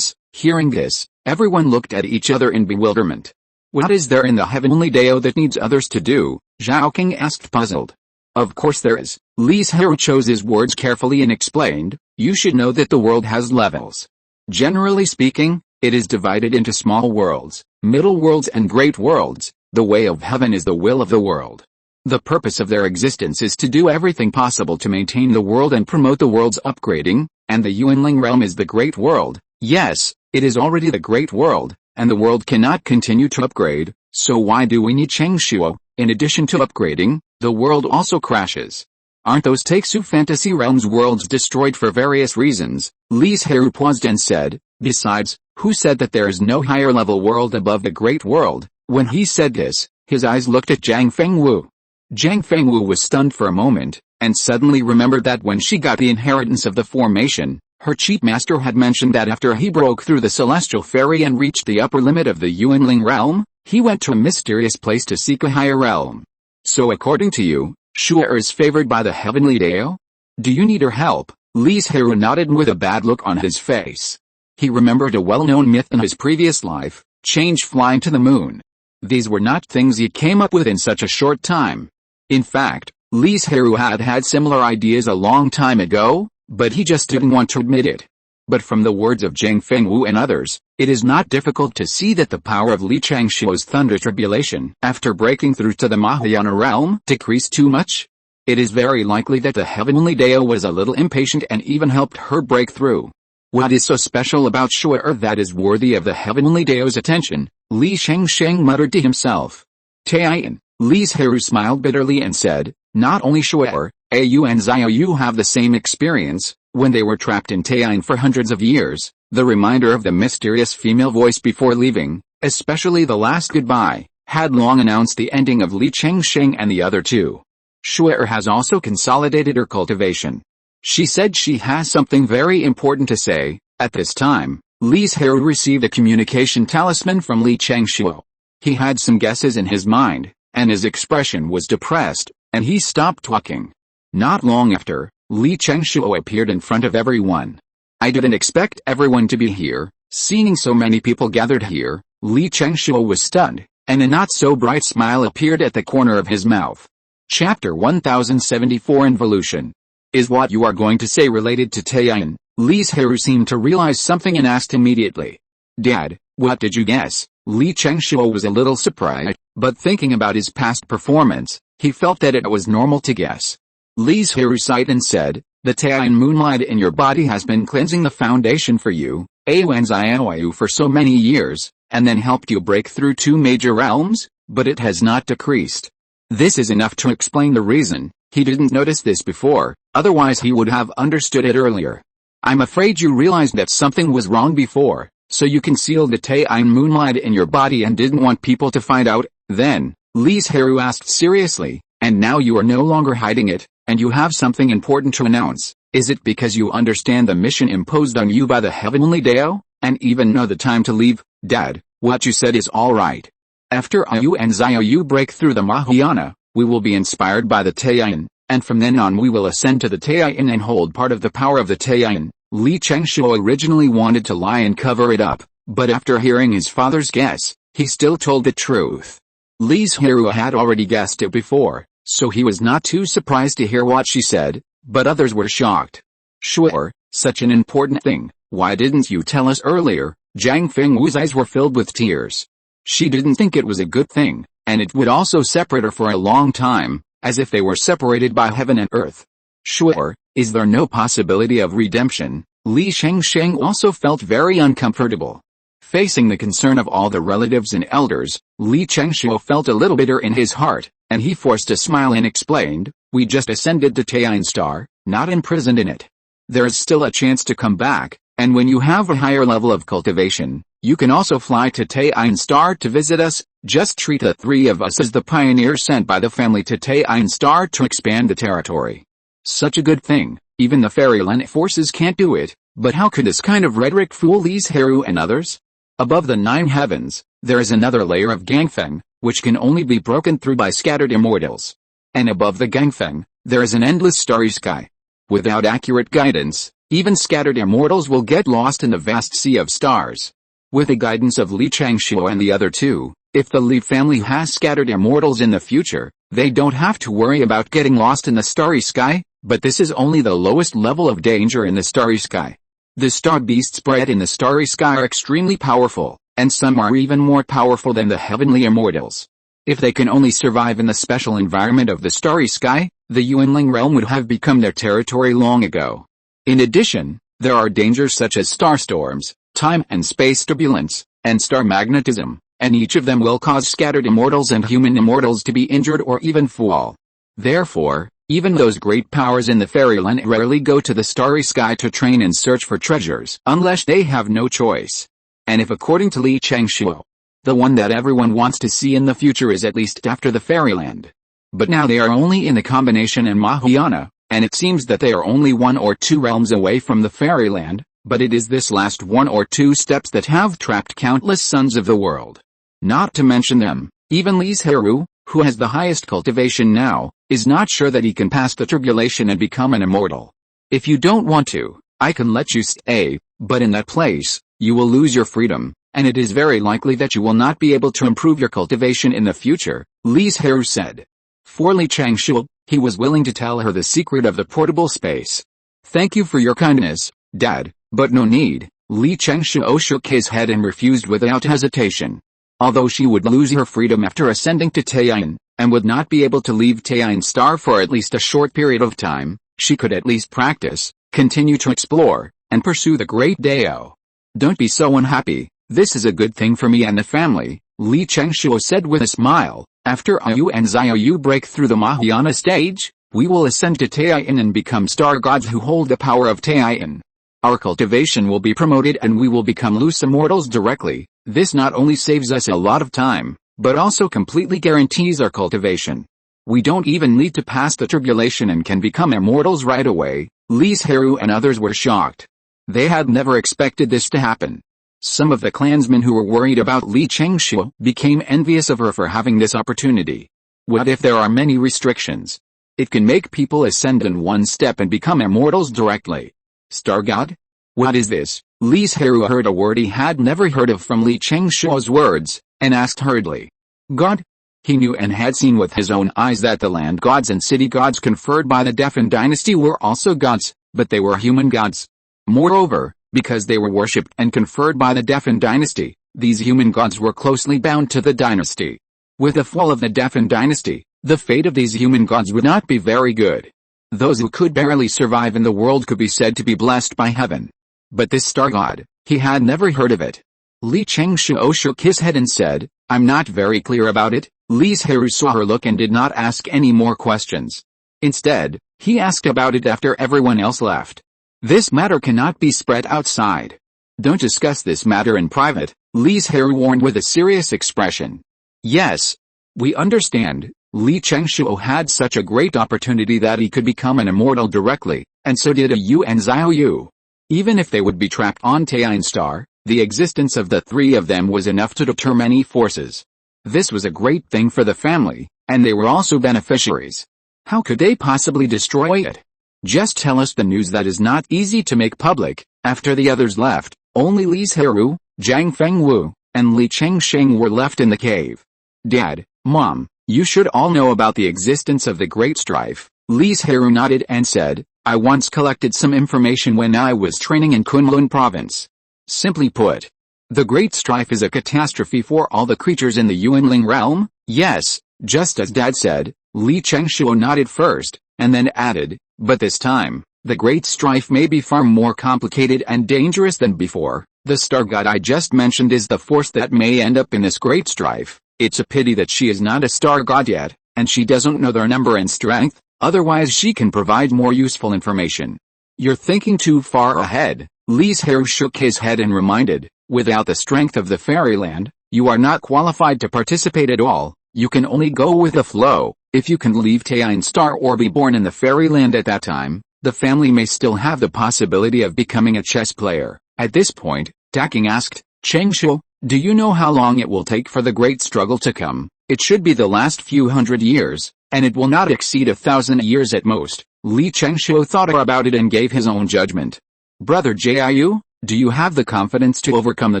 Hearing this, everyone looked at each other in bewilderment. What is there in the Heavenly Dao that needs others to do? Zhao King asked puzzled. Of course there is. Li Zhirui chose his words carefully and explained, you should know that the world has levels. Generally speaking, it is divided into small worlds, middle worlds and great worlds. The way of heaven is the will of the world. The purpose of their existence is to do everything possible to maintain the world and promote the world's upgrading, and the Yuanling realm is the great world. Yes, it is already the great world, and the world cannot continue to upgrade, so why do we need Cheng Shuo? In addition to upgrading, the world also crashes. Aren't those Taixu fantasy realms worlds destroyed for various reasons? Li Zhirui paused and said, besides, who said that there is no higher level world above the great world? When he said this, his eyes looked at Zhang Fengwu. Zhang Fengwu was stunned for a moment, and suddenly remembered that when she got the inheritance of the formation, her chief master had mentioned that after he broke through the celestial ferry and reached the upper limit of the Yuanling realm, he went to a mysterious place to seek a higher realm. So according to you, Shu'er is favored by the Heavenly Dao? Do you need her help? Li Zhirui nodded with a bad look on his face. He remembered a well-known myth in his previous life, change flying to the moon. These were not things he came up with in such a short time. In fact, Li Zhirui had similar ideas a long time ago, but he just didn't want to admit it. But from the words of Zhang Fengwu and others, it is not difficult to see that the power of Li Changshuo's thunder tribulation after breaking through to the Mahayana realm decreased too much. It is very likely that the heavenly Dao was a little impatient and even helped her break through. What is so special about Shu'er that is worthy of the heavenly Dao's attention? Li Shengsheng muttered to himself. Taiyan, Li Zhirui smiled bitterly and said, not only Shu'er, Au and Xiaoyu have the same experience. When they were trapped in Taiyan for hundreds of years, the reminder of the mysterious female voice before leaving, especially the last goodbye, had long announced the ending of Li Chengsheng and the other two. Shu'er has also consolidated her cultivation. She said she has something very important to say. At this time, Li Zhirui received a communication talisman from Li Changshuo. He had some guesses in his mind, and his expression was depressed, and he stopped talking. Not long after, Li Changshuo appeared in front of everyone. I didn't expect everyone to be here. Seeing so many people gathered here, Li Changshuo was stunned, and a not-so-bright smile appeared at the corner of his mouth. Chapter 1074 Involution. Is what you are going to say related to Taiyan? Li Zhirui seemed to realize something and asked immediately. Dad, what did you guess? Li Changshuo was a little surprised, but thinking about his past performance, he felt that it was normal to guess. Li Zhirui sighed and said, the Taiyan moonlight in your body has been cleansing the foundation for you, Au and Xiaoyu for so many years, and then helped you break through two major realms, but it has not decreased. This is enough to explain the reason. He didn't notice this before, otherwise he would have understood it earlier. I'm afraid you realized that something was wrong before, so you concealed the Taiyan moonlight in your body and didn't want people to find out. Then, Li Zhirui asked seriously, and now you are no longer hiding it, and you have something important to announce. Is it because you understand the mission imposed on you by the heavenly Dao, and even know the time to leave? Dad, what you said is all right. After Au and Xiaoyu break through the Mahayana, we will be inspired by the Taiyan, and from then on we will ascend to the Taiyan and hold part of the power of the Taiyan. Li Changshuo originally wanted to lie and cover it up, but after hearing his father's guess, he still told the truth. Li Zhirui had already guessed it before, so he was not too surprised to hear what she said, but others were shocked. Sure, such an important thing, why didn't you tell us earlier? Zhang Fengwu's eyes were filled with tears. She didn't think it was a good thing, and it would also separate her for a long time, as if they were separated by heaven and earth. Sure, is there no possibility of redemption? Li Shengsheng also felt very uncomfortable. Facing the concern of all the relatives and elders, Li Changshuo felt a little bitter in his heart, and he forced a smile and explained, we just ascended to Taiyan Star, not imprisoned in it. There is still a chance to come back, and when you have a higher level of cultivation, you can also fly to Taiyan Star to visit us. Just treat the three of us as the pioneers sent by the family to Taiyan Star to expand the territory. Such a good thing, even the fairyland forces can't do it, but how could this kind of rhetoric fool Li Zhirui and others? Above the 9 heavens, there is another layer of Gangfeng, which can only be broken through by scattered immortals. And above the Gangfeng, there is an endless starry sky. Without accurate guidance, even scattered immortals will get lost in the vast sea of stars. With the guidance of Li Changshuo and the other two, if the Li family has scattered immortals in the future, they don't have to worry about getting lost in the starry sky, but this is only the lowest level of danger in the starry sky. The star beasts bred in the starry sky are extremely powerful, and some are even more powerful than the heavenly immortals. If they can only survive in the special environment of the starry sky, the Yuanling realm would have become their territory long ago. In addition, there are dangers such as star storms, time and space turbulence, and star magnetism, and each of them will cause scattered immortals and human immortals to be injured or even fall. Therefore, even those great powers in the fairyland rarely go to the starry sky to train and search for treasures unless they have no choice. And if according to Li Changshuo, the one that everyone wants to see in the future is at least after the fairyland. But now they are only in the combination and Mahayana, and it seems that they are only 1 or 2 realms away from the fairyland, but it is this last 1 or 2 steps that have trapped countless sons of the world. Not to mention them, even Li Zhirui, who has the highest cultivation now, is not sure that he can pass the tribulation and become an immortal. If you don't want to, I can let you stay, but in that place, you will lose your freedom. and it is very likely that you will not be able to improve your cultivation in the future, Li Zhirui said. For Li Changshu, he was willing to tell her the secret of the portable space. Thank you for your kindness, Dad, but no need. Li Changshu shook his head and refused without hesitation. Although she would lose her freedom after ascending to Tian, and would not be able to leave Tian Star for at least a short period of time, she could at least practice, continue to explore, and pursue the great Dao. Don't be so unhappy, this is a good thing for me and the family, Li Changshu said with a smile. After Ayu and Xiaoyu break through the Mahayana stage, we will ascend to Tian and become star gods who hold the power of Tian. Our cultivation will be promoted and we will become loose immortals directly. This not only saves us a lot of time, but also completely guarantees our cultivation. We don't even need to pass the tribulation and can become immortals right away. Li Zhirui and others were shocked. They had never expected this to happen. Some of the clansmen who were worried about Li Changshu became envious of her for having this opportunity. What if there are many restrictions? It can make people ascend in one step and become immortals directly. Star God? What is this? Li Zhirui heard a word he had never heard of from Li Changshu's words, and asked hurriedly. God? He knew and had seen with his own eyes that the land gods and city gods conferred by the Defy dynasty were also gods, but they were human gods. Moreover, because they were worshipped and conferred by the Defy dynasty, these human gods were closely bound to the dynasty. With the fall of the Defy dynasty, the fate of these human gods would not be very good. Those who could barely survive in the world could be said to be blessed by heaven. But this star god, he had never heard of it. Li Changshu shook his head and said, I'm not very clear about it. Li Zhirui saw her look and did not ask any more questions. Instead, he asked about it after everyone else left. This matter cannot be spread outside. Don't discuss this matter in private, Li Zhirui warned with a serious expression. Yes. We understand. Li Changshu had such a great opportunity that he could become an immortal directly, and so did Yu and Xiaoyu. Even if they would be trapped on Tian Star, the existence of the three of them was enough to deter many forces. This was a great thing for the family, and they were also beneficiaries. How could they possibly destroy it? Just tell us the news that is not easy to make public. After the others left, only Li Zhirui, Zhang Fengwu, and Li Chengsheng were left in the cave. Dad, Mom, you should all know about the existence of the Great Strife. Li Zhirui nodded and said, I once collected some information when I was training in Kunlun province. Simply put, the Great Strife is a catastrophe for all the creatures in the Yuanling realm? Yes, just as Dad said. Li Changshu nodded first, and then added, but this time, the Great Strife may be far more complicated and dangerous than before. The star god I just mentioned is the force that may end up in this Great Strife. It's a pity that she is not a star god yet, and she doesn't know their number and strength, otherwise she can provide more useful information. You're thinking too far ahead. Li Zhirui shook his head and reminded, without the strength of the fairyland, you are not qualified to participate at all. You can only go with the flow. If you can leave Tian Star or be born in the fairyland at that time, the family may still have the possibility of becoming a chess player. At this point, Taking asked, Changshu, do you know how long it will take for the great struggle to come? It should be the last few hundred years, and it will not exceed 1,000 years at most. Li Changshu thought about it and gave his own judgment. Brother Jiayu, do you have the confidence to overcome the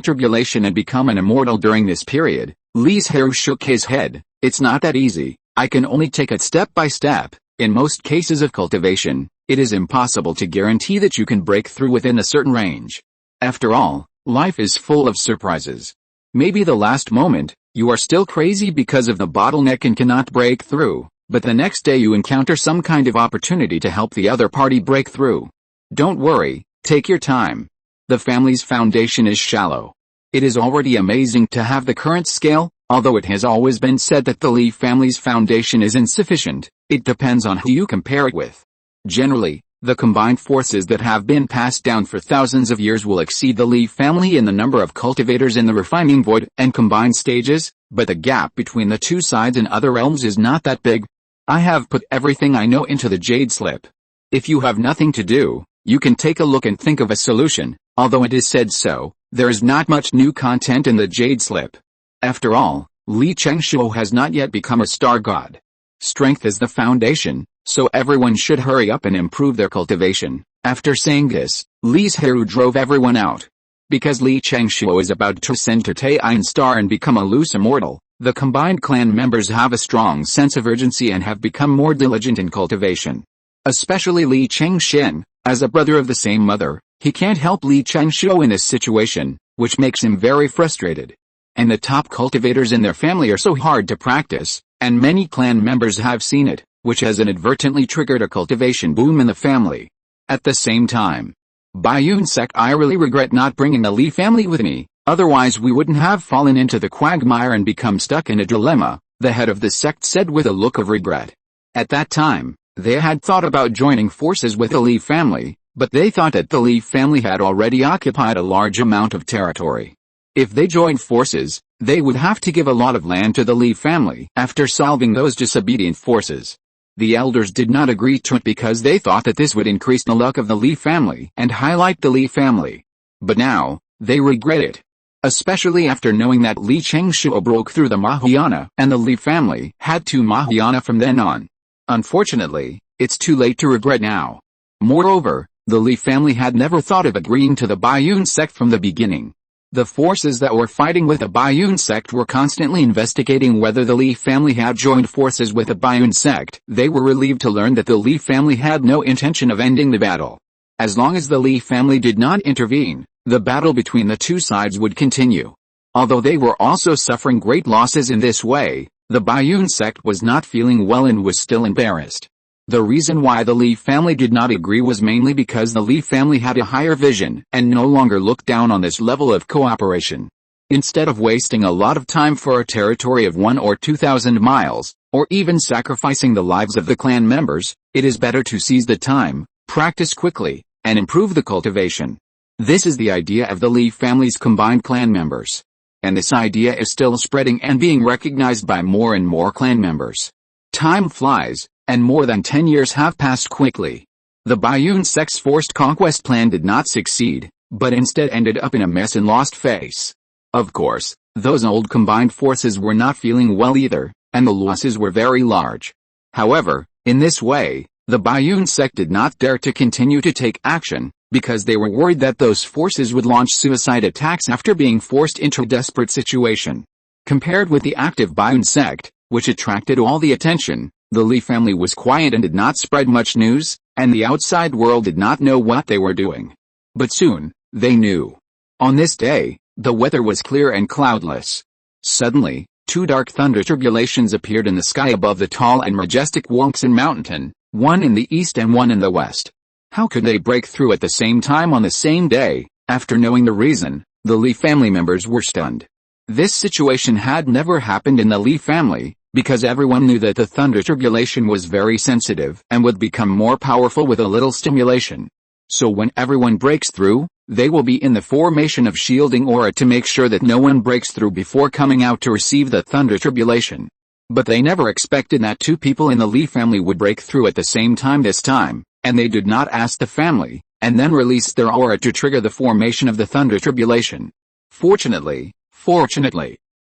tribulation and become an immortal during this period? Li Zhirui shook his head. It's not that easy. I can only take it step by step. In most cases of cultivation, it is impossible to guarantee that you can break through within a certain range. After all, life is full of surprises. Maybe the last moment, you are still crazy because of the bottleneck and cannot break through, but the next day you encounter some kind of opportunity to help the other party break through. Don't worry, take your time. The family's foundation is shallow. It is already amazing to have the current scale, although it has always been said that the Li family's foundation is insufficient. It depends on who you compare it with. Generally, the combined forces that have been passed down for thousands of years will exceed the Li family in the number of cultivators in the refining void and combined stages, but the gap between the two sides in other realms is not that big. I have put everything I know into the jade slip. If you have nothing to do, you can take a look and think of a solution. Although it is said so, there is not much new content in the jade slip. After all, Li Changshu has not yet become a star god. Strength is the foundation, so everyone should hurry up and improve their cultivation. After saying this, Li Zhirui drove everyone out. Because Li Changshuo is about to ascend to Taiyan Star and become a loose immortal, the combined clan members have a strong sense of urgency and have become more diligent in cultivation. Especially Li Chengxin, as a brother of the same mother, he can't help Li Changshuo in this situation, which makes him very frustrated. And the top cultivators in their family are so hard to practice, and many clan members have seen it, which has inadvertently triggered a cultivation boom in the family. At the same time, Baiyun sect, I really regret not bringing the Li family with me, otherwise we wouldn't have fallen into the quagmire and become stuck in a dilemma, the head of the sect said with a look of regret. At that time, they had thought about joining forces with the Li family, but they thought that the Li family had already occupied a large amount of territory. If they joined forces, they would have to give a lot of land to the Li family after solving those disobedient forces. The elders did not agree to it because they thought that this would increase the luck of the Li family and highlight the Li family. But now, they regret it. Especially after knowing that Li Changshuo broke through the Mahayana and the Li family had 2 Mahayana from then on. Unfortunately, it's too late to regret now. Moreover, the Li family had never thought of agreeing to the Baiyun sect from the beginning. The forces that were fighting with the Baiyun sect were constantly investigating whether the Li family had joined forces with the Baiyun sect. They were relieved to learn that the Li family had no intention of ending the battle. As long as the Li family did not intervene, the battle between the two sides would continue. Although they were also suffering great losses in this way, the Baiyun sect was not feeling well and was still embarrassed. The reason why the Li family did not agree was mainly because the Li family had a higher vision and no longer looked down on this level of cooperation. Instead of wasting a lot of time for a territory of 1 or 2,000 miles, or even sacrificing the lives of the clan members, it is better to seize the time, practice quickly, and improve the cultivation. This is the idea of the Li family's combined clan members. And this idea is still spreading and being recognized by more and more clan members. Time flies, and more than 10 years have passed quickly. The Baiyun sect's forced conquest plan did not succeed, but instead ended up in a mess and lost face. Of course, those old combined forces were not feeling well either, and the losses were very large. However, in this way, the Baiyun sect did not dare to continue to take action, because they were worried that those forces would launch suicide attacks after being forced into a desperate situation. Compared with the active Baiyun sect, which attracted all the attention, the Li family was quiet and did not spread much news, and the outside world did not know what they were doing. But soon, they knew. On this day, the weather was clear and cloudless. Suddenly, 2 dark thunder tribulations appeared in the sky above the tall and majestic Wangsan Mountain, one in the east and one in the west. How could they break through at the same time on the same day? After knowing the reason, the Li family members were stunned. This situation had never happened in the Li family, because everyone knew that the thunder tribulation was very sensitive and would become more powerful with a little stimulation. So when everyone breaks through, they will be in the formation of shielding aura to make sure that no one breaks through before coming out to receive the thunder tribulation. But they never expected that 2 people in the Li family would break through at the same time this time, and they did not ask the family, and then released their aura to trigger the formation of the thunder tribulation. Fortunately,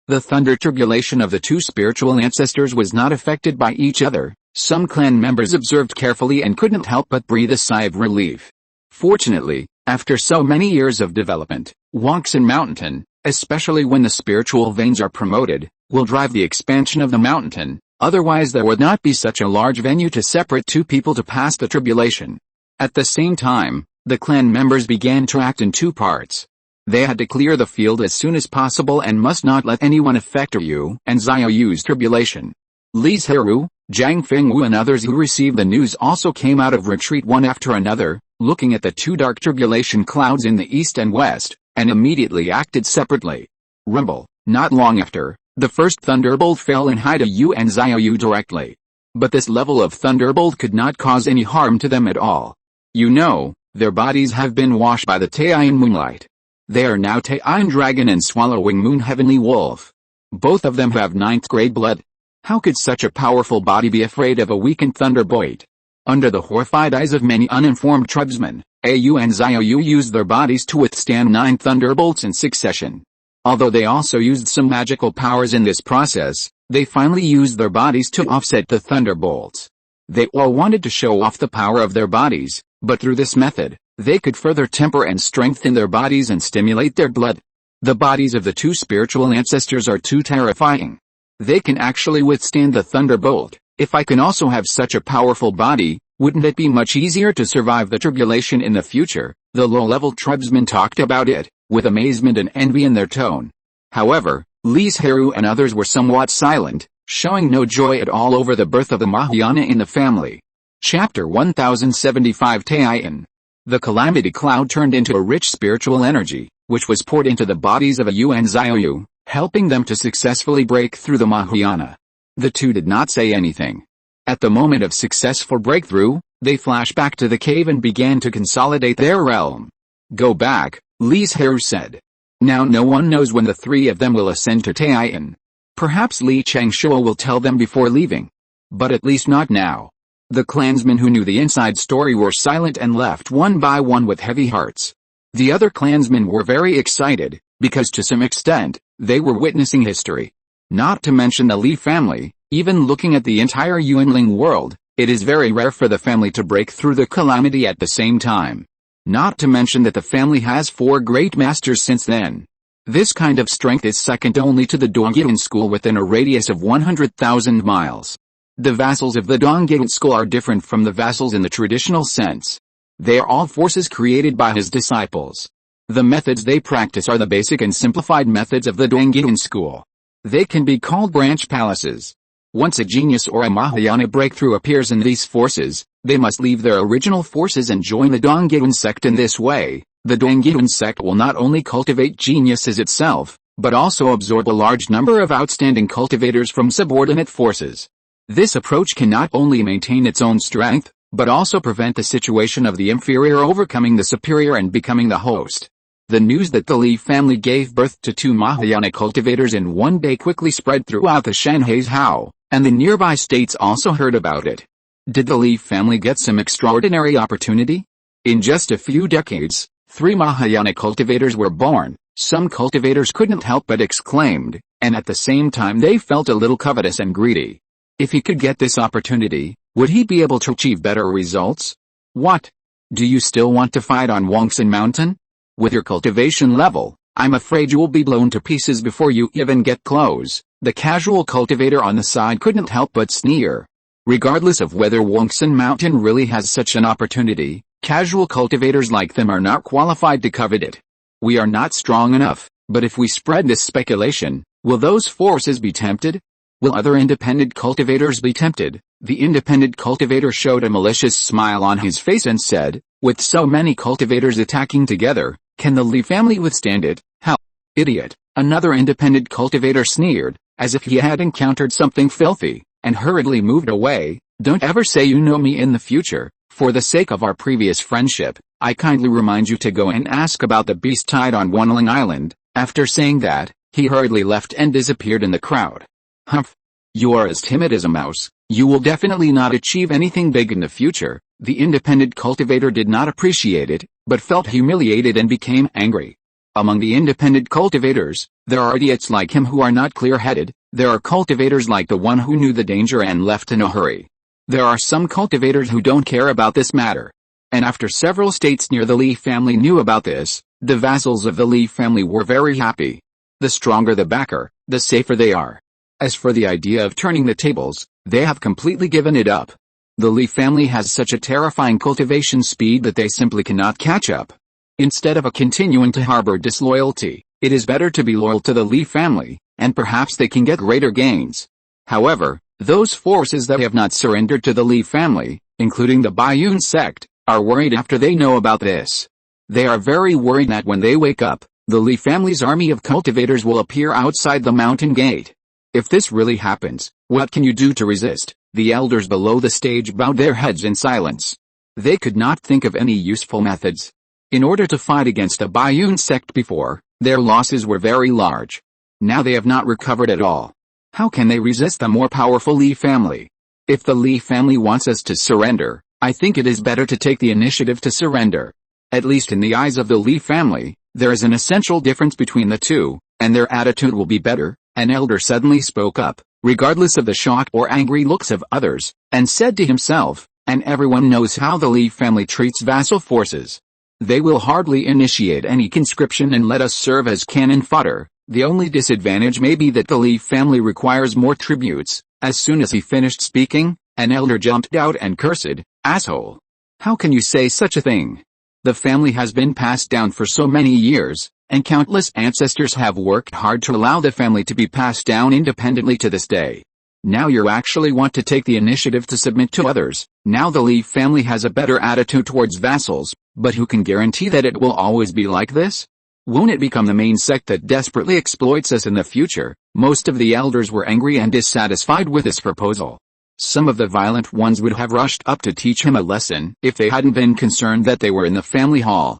the thunder tribulation of the 2 spiritual ancestors was not affected by each other. Some clan members observed carefully and couldn't help but breathe a sigh of relief. Fortunately, after so many years of development, Wangsan Mountain, especially when the spiritual veins are promoted, will drive the expansion of the mountain, otherwise there would not be such a large venue to separate 2 people to pass the tribulation. At the same time, the clan members began to act in 2 parts. They had to clear the field as soon as possible and must not let anyone affect Yu and Xiaoyu's tribulation. Li Zhirui, Zhang Fengwu and others who received the news also came out of retreat one after another, looking at the 2 dark tribulation clouds in the east and west, and immediately acted separately. Rumble. Not long after, the first thunderbolt fell and hit Yu and Xiaoyu directly. But this level of thunderbolt could not cause any harm to them at all. You know, their bodies have been washed by the Taiyan moonlight. They are now Taiyan dragon and swallowing moon heavenly wolf. Both of them have 9th grade blood. How could such a powerful body be afraid of a weakened thunderbolt? Under the horrified eyes of many uninformed tribesmen, Yu and Xiaoyu used their bodies to withstand 9 thunderbolts in succession. Although they also used some magical powers in this process, they finally used their bodies to offset the thunderbolts. They all wanted to show off the power of their bodies, but through this method, they could further temper and strengthen their bodies and stimulate their blood. The bodies of the two spiritual ancestors are too terrifying. They can actually withstand the thunderbolt. If I can also have such a powerful body, wouldn't it be much easier to survive the tribulation in the future? The low-level tribesmen talked about it, with amazement and envy in their tone. However, Li Zhirui and others were somewhat silent, showing no joy at all over the birth of the Mahayana in the family. Chapter 1075 Taiyin. The calamity cloud turned into a rich spiritual energy, which was poured into the bodies of Yu and Xiaoyu, helping them to successfully break through the Mahayana. The two did not say anything. At the moment of successful breakthrough, they flashed back to the cave and began to consolidate their realm. Go back, Li Zhirui said. Now no one knows when the three of them will ascend to Taiyin. Perhaps Li Changshua will tell them before leaving. But at least not now. The clansmen who knew the inside story were silent and left one by one with heavy hearts. The other clansmen were very excited, because to some extent, they were witnessing history. Not to mention the Li family, even looking at the entire Yuanling world, it is very rare for the family to break through the calamity at the same time. Not to mention that the family has 4 great masters since then. This kind of strength is second only to the Dongyan school within a radius of 100,000 miles. The vassals of the Dongyan school are different from the vassals in the traditional sense. They are all forces created by his disciples. The methods they practice are the basic and simplified methods of the Dongyan school. They can be called branch palaces. Once a genius or a Mahayana breakthrough appears in these forces, they must leave their original forces and join the Dongyan sect. In this way, the Dongyan sect will not only cultivate geniuses itself, but also absorb a large number of outstanding cultivators from subordinate forces. This approach can not only maintain its own strength, but also prevent the situation of the inferior overcoming the superior and becoming the host. The news that the Li family gave birth to 2 Mahayana cultivators in one day quickly spread throughout the Shanhaizhou, and the nearby states also heard about it. Did the Li family get some extraordinary opportunity? In just a few decades, 3 Mahayana cultivators were born. Some cultivators couldn't help but exclaimed, and at the same time they felt a little covetous and greedy. If he could get this opportunity, would he be able to achieve better results? What? Do you still want to fight on Wangsan Mountain? With your cultivation level, I'm afraid you will be blown to pieces before you even get close. The casual cultivator on the side couldn't help but sneer. Regardless of whether Wangsan Mountain really has such an opportunity, casual cultivators like them are not qualified to covet it. We are not strong enough, but if we spread this speculation, will those forces be tempted? Will other independent cultivators be tempted? The independent cultivator showed a malicious smile on his face and said, with so many cultivators attacking together, can the Li family withstand it? How? Idiot. Another independent cultivator sneered, as if he had encountered something filthy, and hurriedly moved away. Don't ever say you know me in the future. For the sake of our previous friendship, I kindly remind you to go and ask about the beast tied on Banyan Island. After saying that, he hurriedly left and disappeared in the crowd. Humph. You are as timid as a mouse. You will definitely not achieve anything big in the future. The independent cultivator did not appreciate it, but felt humiliated and became angry. Among the independent cultivators, there are idiots like him who are not clear-headed. There are cultivators like the one who knew the danger and left in a hurry. There are some cultivators who don't care about this matter. And after several states near the Li family knew about this, the vassals of the Li family were very happy. The stronger the backer, the safer they are. As for the idea of turning the tables, they have completely given it up. The Li family has such a terrifying cultivation speed that they simply cannot catch up. Instead of continuing to harbor disloyalty, it is better to be loyal to the Li family, and perhaps they can get greater gains. However, those forces that have not surrendered to the Li family, including the Bailang sect, are worried after they know about this. They are very worried that when they wake up, the Li family's army of cultivators will appear outside the mountain gate. If this really happens, what can you do to resist? The elders below the stage bowed their heads in silence. They could not think of any useful methods. In order to fight against the Bailang sect before, their losses were very large. Now they have not recovered at all. How can they resist the more powerful Li family? If the Li family wants us to surrender, I think it is better to take the initiative to surrender. At least in the eyes of the Li family, there is an essential difference between the two, and their attitude will be better. An elder suddenly spoke up. regardless of the shocked or angry looks of others, and said to himself, and everyone knows how the Li family treats vassal forces. They will hardly initiate any conscription and let us serve as cannon fodder. The only disadvantage may be that the Li family requires more tributes. As soon as he finished speaking, an elder jumped out and cursed, "Asshole! How can you say such a thing? The family has been passed down for so many years, and countless ancestors have worked hard to allow the family to be passed down independently to this day. Now you actually want to take the initiative to submit to others. Now the Li family has a better attitude towards vassals, but who can guarantee that it will always be like this? Won't it become the main sect that desperately exploits us in the future?" Most of the elders were angry and dissatisfied with this proposal. Some of the violent ones would have rushed up to teach him a lesson if they hadn't been concerned that they were in the family hall.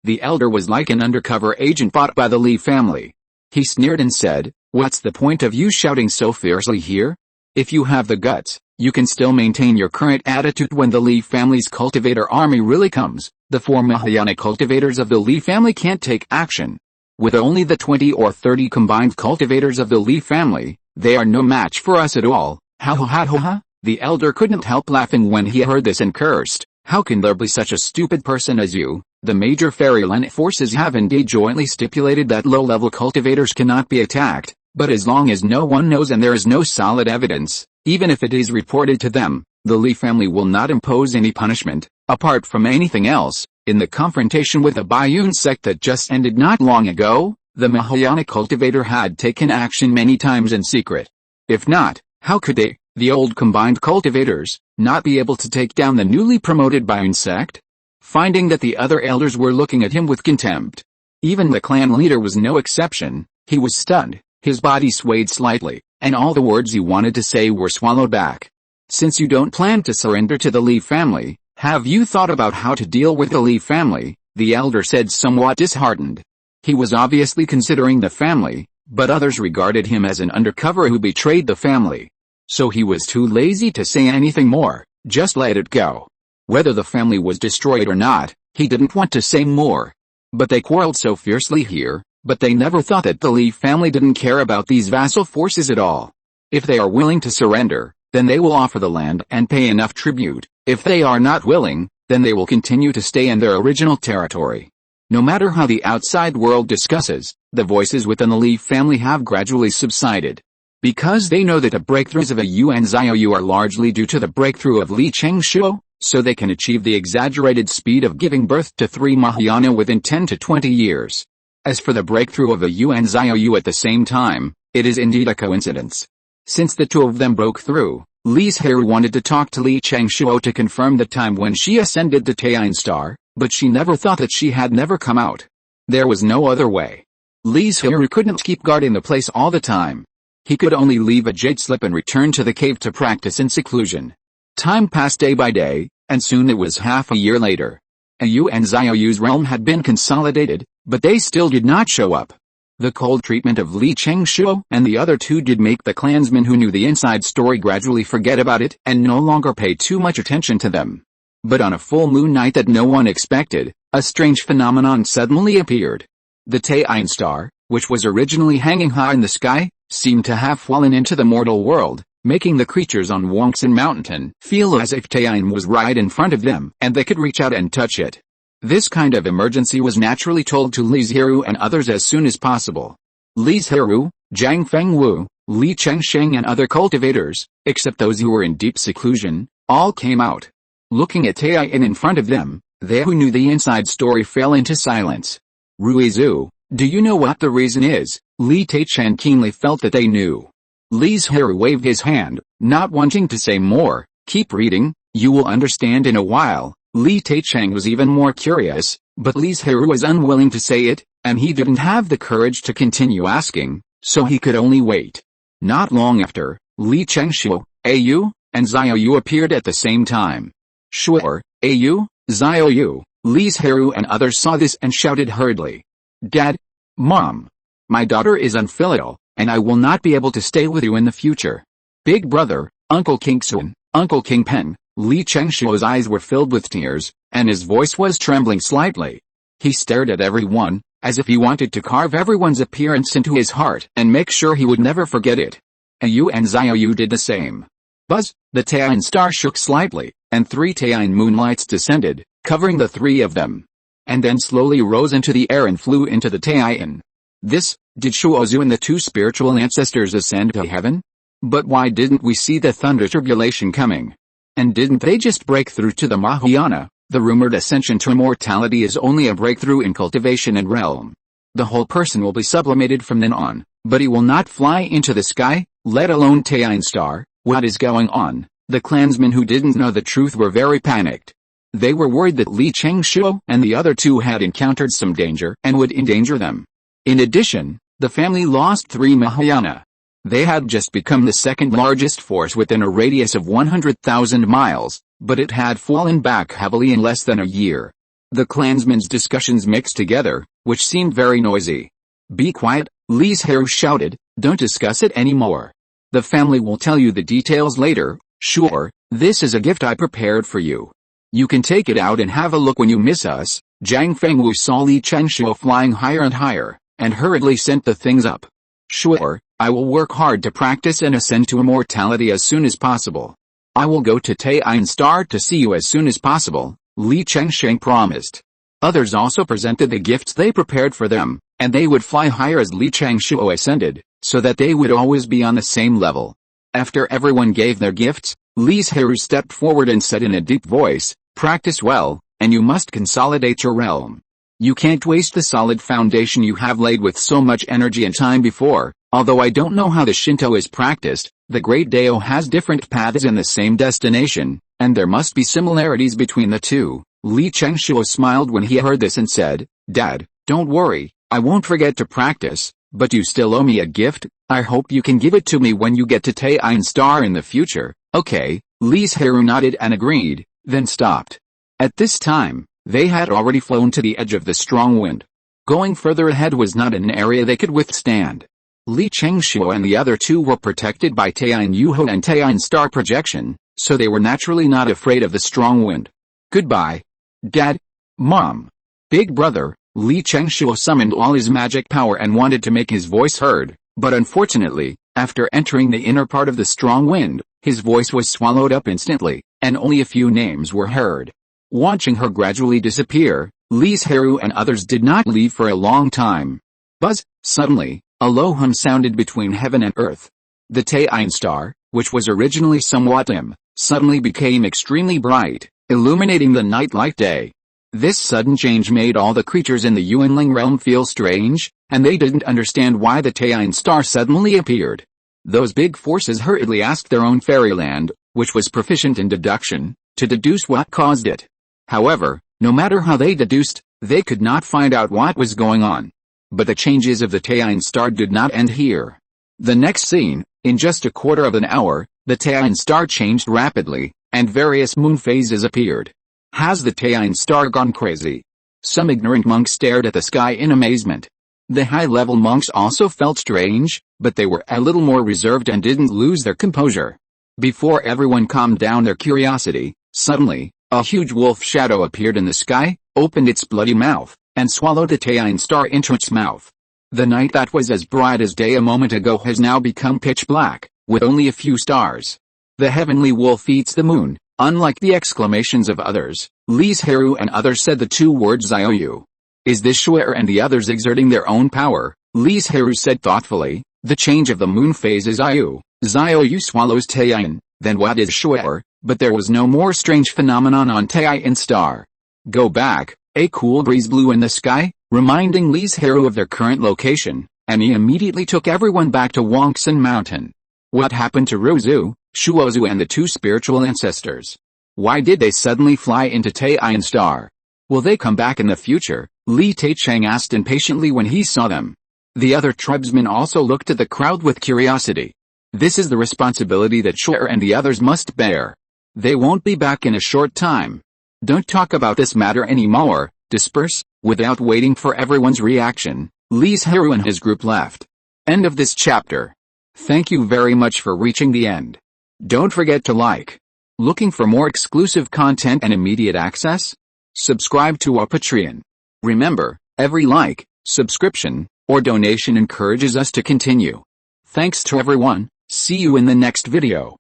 The elder was like an undercover agent bought by the Li family. He sneered and said, "What's the point of you shouting so fiercely here? If you have the guts, you can still maintain your current attitude when the Li family's cultivator army really comes. The 4 Mahayana cultivators of the Li family can't take action. With only the 20 or 30 combined cultivators of the Li family, they are no match for us at all." Ha ha ha ha ha! The elder couldn't help laughing when he heard this and cursed, "How can there be such a stupid person as you? The major fairyland forces have indeed jointly stipulated that low-level cultivators cannot be attacked, but as long as no one knows and there is no solid evidence, even if it is reported to them, the Li family will not impose any punishment. Apart from anything else, in the confrontation with the Bayun sect that just ended not long ago, the Mahayana cultivator had taken action many times in secret. If not, how could they, the old combined cultivators, not be able to take down the newly promoted Bayun sect?" Finding that the other elders were looking at him with contempt. Even the clan leader was no exception. He was stunned, his body swayed slightly, and all the words he wanted to say were swallowed back. "Since you don't plan to surrender to the Li family, have you thought about how to deal with the Li family?" the elder said, somewhat disheartened. He was obviously considering the family, but others regarded him as an undercover who betrayed the family. So he was too lazy to say anything more, just let it go. Whether the family was destroyed or not, he didn't want to say more. But they quarreled so fiercely here, but they never thought that the Li family didn't care about these vassal forces at all. If they are willing to surrender, then they will offer the land and pay enough tribute. If they are not willing, then they will continue to stay in their original territory. No matter how the outside world discusses, the voices within the Li family have gradually subsided. Because they know that the breakthroughs of Yu and Xiaoyu are largely due to the breakthrough of Li Chengshuo, so they can achieve the exaggerated speed of giving birth to 3 Mahayana within 10 to 20 years. As for the breakthrough of Yu and Xiaoyu at the same time, it is indeed a coincidence. Since the two of them broke through, Li Zhirui wanted to talk to Li Chengshuo to confirm the time when she ascended the Taiyuan star, but she never thought that she had never come out. There was no other way. Li Zhirui couldn't keep guarding the place all the time. He could only leave a jade slip and return to the cave to practice in seclusion. Time passed day by day, and soon it was half a year later. Yu and Xiaoyu's realm had been consolidated, but they still did not show up. The cold treatment of Li Chengshuo and the other two did make the clansmen who knew the inside story gradually forget about it and no longer pay too much attention to them. But on a full moon night that no one expected, a strange phenomenon suddenly appeared. The Taiyuan star, which was originally hanging high in the sky, seemed to have fallen into the mortal world, making the creatures on Wongsan Mountain feel as if Taiyuan was right in front of them and they could reach out and touch it. This kind of emergency was naturally told to Li Zhirui and others as soon as possible. Li Zhirui, Zhang Fengwu, Li Chengsheng and other cultivators, except those who were in deep seclusion, all came out. Looking at Taiyuan in front of them, they who knew the inside story fell into silence. Ruizu, do you know what the reason is? Li Taichen keenly felt that they knew. Li Zhirui waved his hand, not wanting to say more. Keep reading, you will understand in a while. Li Taicheng was even more curious, but Li Zhirui was unwilling to say it, and he didn't have the courage to continue asking, so he could only wait. Not long after, Li Chengshuo, Au, and Xiaoyu appeared at the same time. Shuo, Au, Xiaoyu, Li Zhirui and others saw this and shouted hurriedly. Dad, Mom, my daughter is unfilial, and I will not be able to stay with you in the future. Big brother, Uncle Kingsun, Uncle Kingpen. Li Chengshuo's eyes were filled with tears, and his voice was trembling slightly. He stared at everyone, as if he wanted to carve everyone's appearance into his heart and make sure he would never forget it. Ayu and Xiaoyu did the same. Buzz, the Taiyan star shook slightly, and 3 Taiyan moonlights descended, covering the 3 of them. And then slowly rose into the air and flew into the Taiyan. Did Shuozu and the 2 spiritual ancestors ascend to heaven? But why didn't we see the thunder tribulation coming? And didn't they just break through to the Mahayana? The rumored ascension to immortality is only a breakthrough in cultivation and realm. The whole person will be sublimated from then on, but he will not fly into the sky, let alone Taiyan star. What is going on? The clansmen who didn't know the truth were very panicked. They were worried that Li Chengshuo and the other 2 had encountered some danger and would endanger them. In addition, the family lost 3 Mahayana. They had just become the 2nd largest force within a radius of 100,000 miles, but it had fallen back heavily in less than a year. The clansmen's discussions mixed together, which seemed very noisy. Be quiet, Li Zhirui shouted, don't discuss it anymore. The family will tell you the details later. Sure, this is a gift I prepared for you. You can take it out and have a look when you miss us. Zhang Fengwu saw Li Chengshuo flying higher and higher, and hurriedly sent the things up. Sure, I will work hard to practice and ascend to immortality as soon as possible. I will go to Taiyan Star to see you as soon as possible, Li Chengsheng promised. Others also presented the gifts they prepared for them, and they would fly higher as Li Chengshuo ascended, so that they would always be on the same level. After everyone gave their gifts, Li Zhirui stepped forward and said in a deep voice, practice well, and you must consolidate your realm. You can't waste the solid foundation you have laid with so much energy and time before. Although I don't know how the Shinto is practiced, the Great Dao has different paths in the same destination, and there must be similarities between the 2. Li Chengshuo smiled when he heard this and said, Dad, don't worry, I won't forget to practice, but you still owe me a gift. I hope you can give it to me when you get to Taiyan Star in the future. Okay, Li Zhirui nodded and agreed, then stopped. At this time, they had already flown to the edge of the strong wind. Going further ahead was not an area they could withstand. Li Chengshuo and the other 2 were protected by Taiyan Yuho and Taiyan Star projection, so they were naturally not afraid of the strong wind. Goodbye. Dad. Mom. Big brother. Li Chengshuo summoned all his magic power and wanted to make his voice heard, but unfortunately, after entering the inner part of the strong wind, his voice was swallowed up instantly, and only a few names were heard. Watching her gradually disappear, Li Zhirui and others did not leave for a long time. Buzz, suddenly, a low hum sounded between heaven and earth. The Taiyan star, which was originally somewhat dim, suddenly became extremely bright, illuminating the night like day. This sudden change made all the creatures in the Yuanling realm feel strange, and they didn't understand why the Taiyan star suddenly appeared. Those big forces hurriedly asked their own fairyland, which was proficient in deduction, to deduce what caused it. However, no matter how they deduced, they could not find out what was going on. But the changes of the Taiyan star did not end here. The next scene, in just a quarter of an hour, the Taiyan star changed rapidly, and various moon phases appeared. Has the Taiyan star gone crazy? Some ignorant monks stared at the sky in amazement. The high-level monks also felt strange, but they were a little more reserved and didn't lose their composure. Before everyone calmed down their curiosity, suddenly, a huge wolf shadow appeared in the sky, opened its bloody mouth, and swallowed the Taiyan star into its mouth. The night that was as bright as day a moment ago has now become pitch black, with only a few stars. The heavenly wolf eats the moon. Unlike the exclamations of others, Li Zhirui and others said the 2 words Xiaoyu. Is this Shuer and the others exerting their own power? Li Zhirui said thoughtfully, the change of the moon phase is Xiaoyu. Xiaoyu swallows Taiyan, then what is Shuer? But there was no more strange phenomenon on Taiyan star. Go back. A cool breeze blew in the sky, reminding Li Zhirui of their current location, and he immediately took everyone back to Wangsan Mountain. What happened to Ruzu, Shuozu and the 2 spiritual ancestors? Why did they suddenly fly into Taiyan Star? Will they come back in the future? Li Taicheng asked impatiently when he saw them. The other tribesmen also looked at the crowd with curiosity. This is the responsibility that Shuer and the others must bear. They won't be back in a short time. Don't talk about this matter anymore, disperse. Without waiting for everyone's reaction, Li Zhirui and his group left. End of this chapter. Thank you very much for reaching the end. Don't forget to like. Looking for more exclusive content and immediate access? Subscribe to our Patreon. Remember, every like, subscription, or donation encourages us to continue. Thanks to everyone. See you in the next video.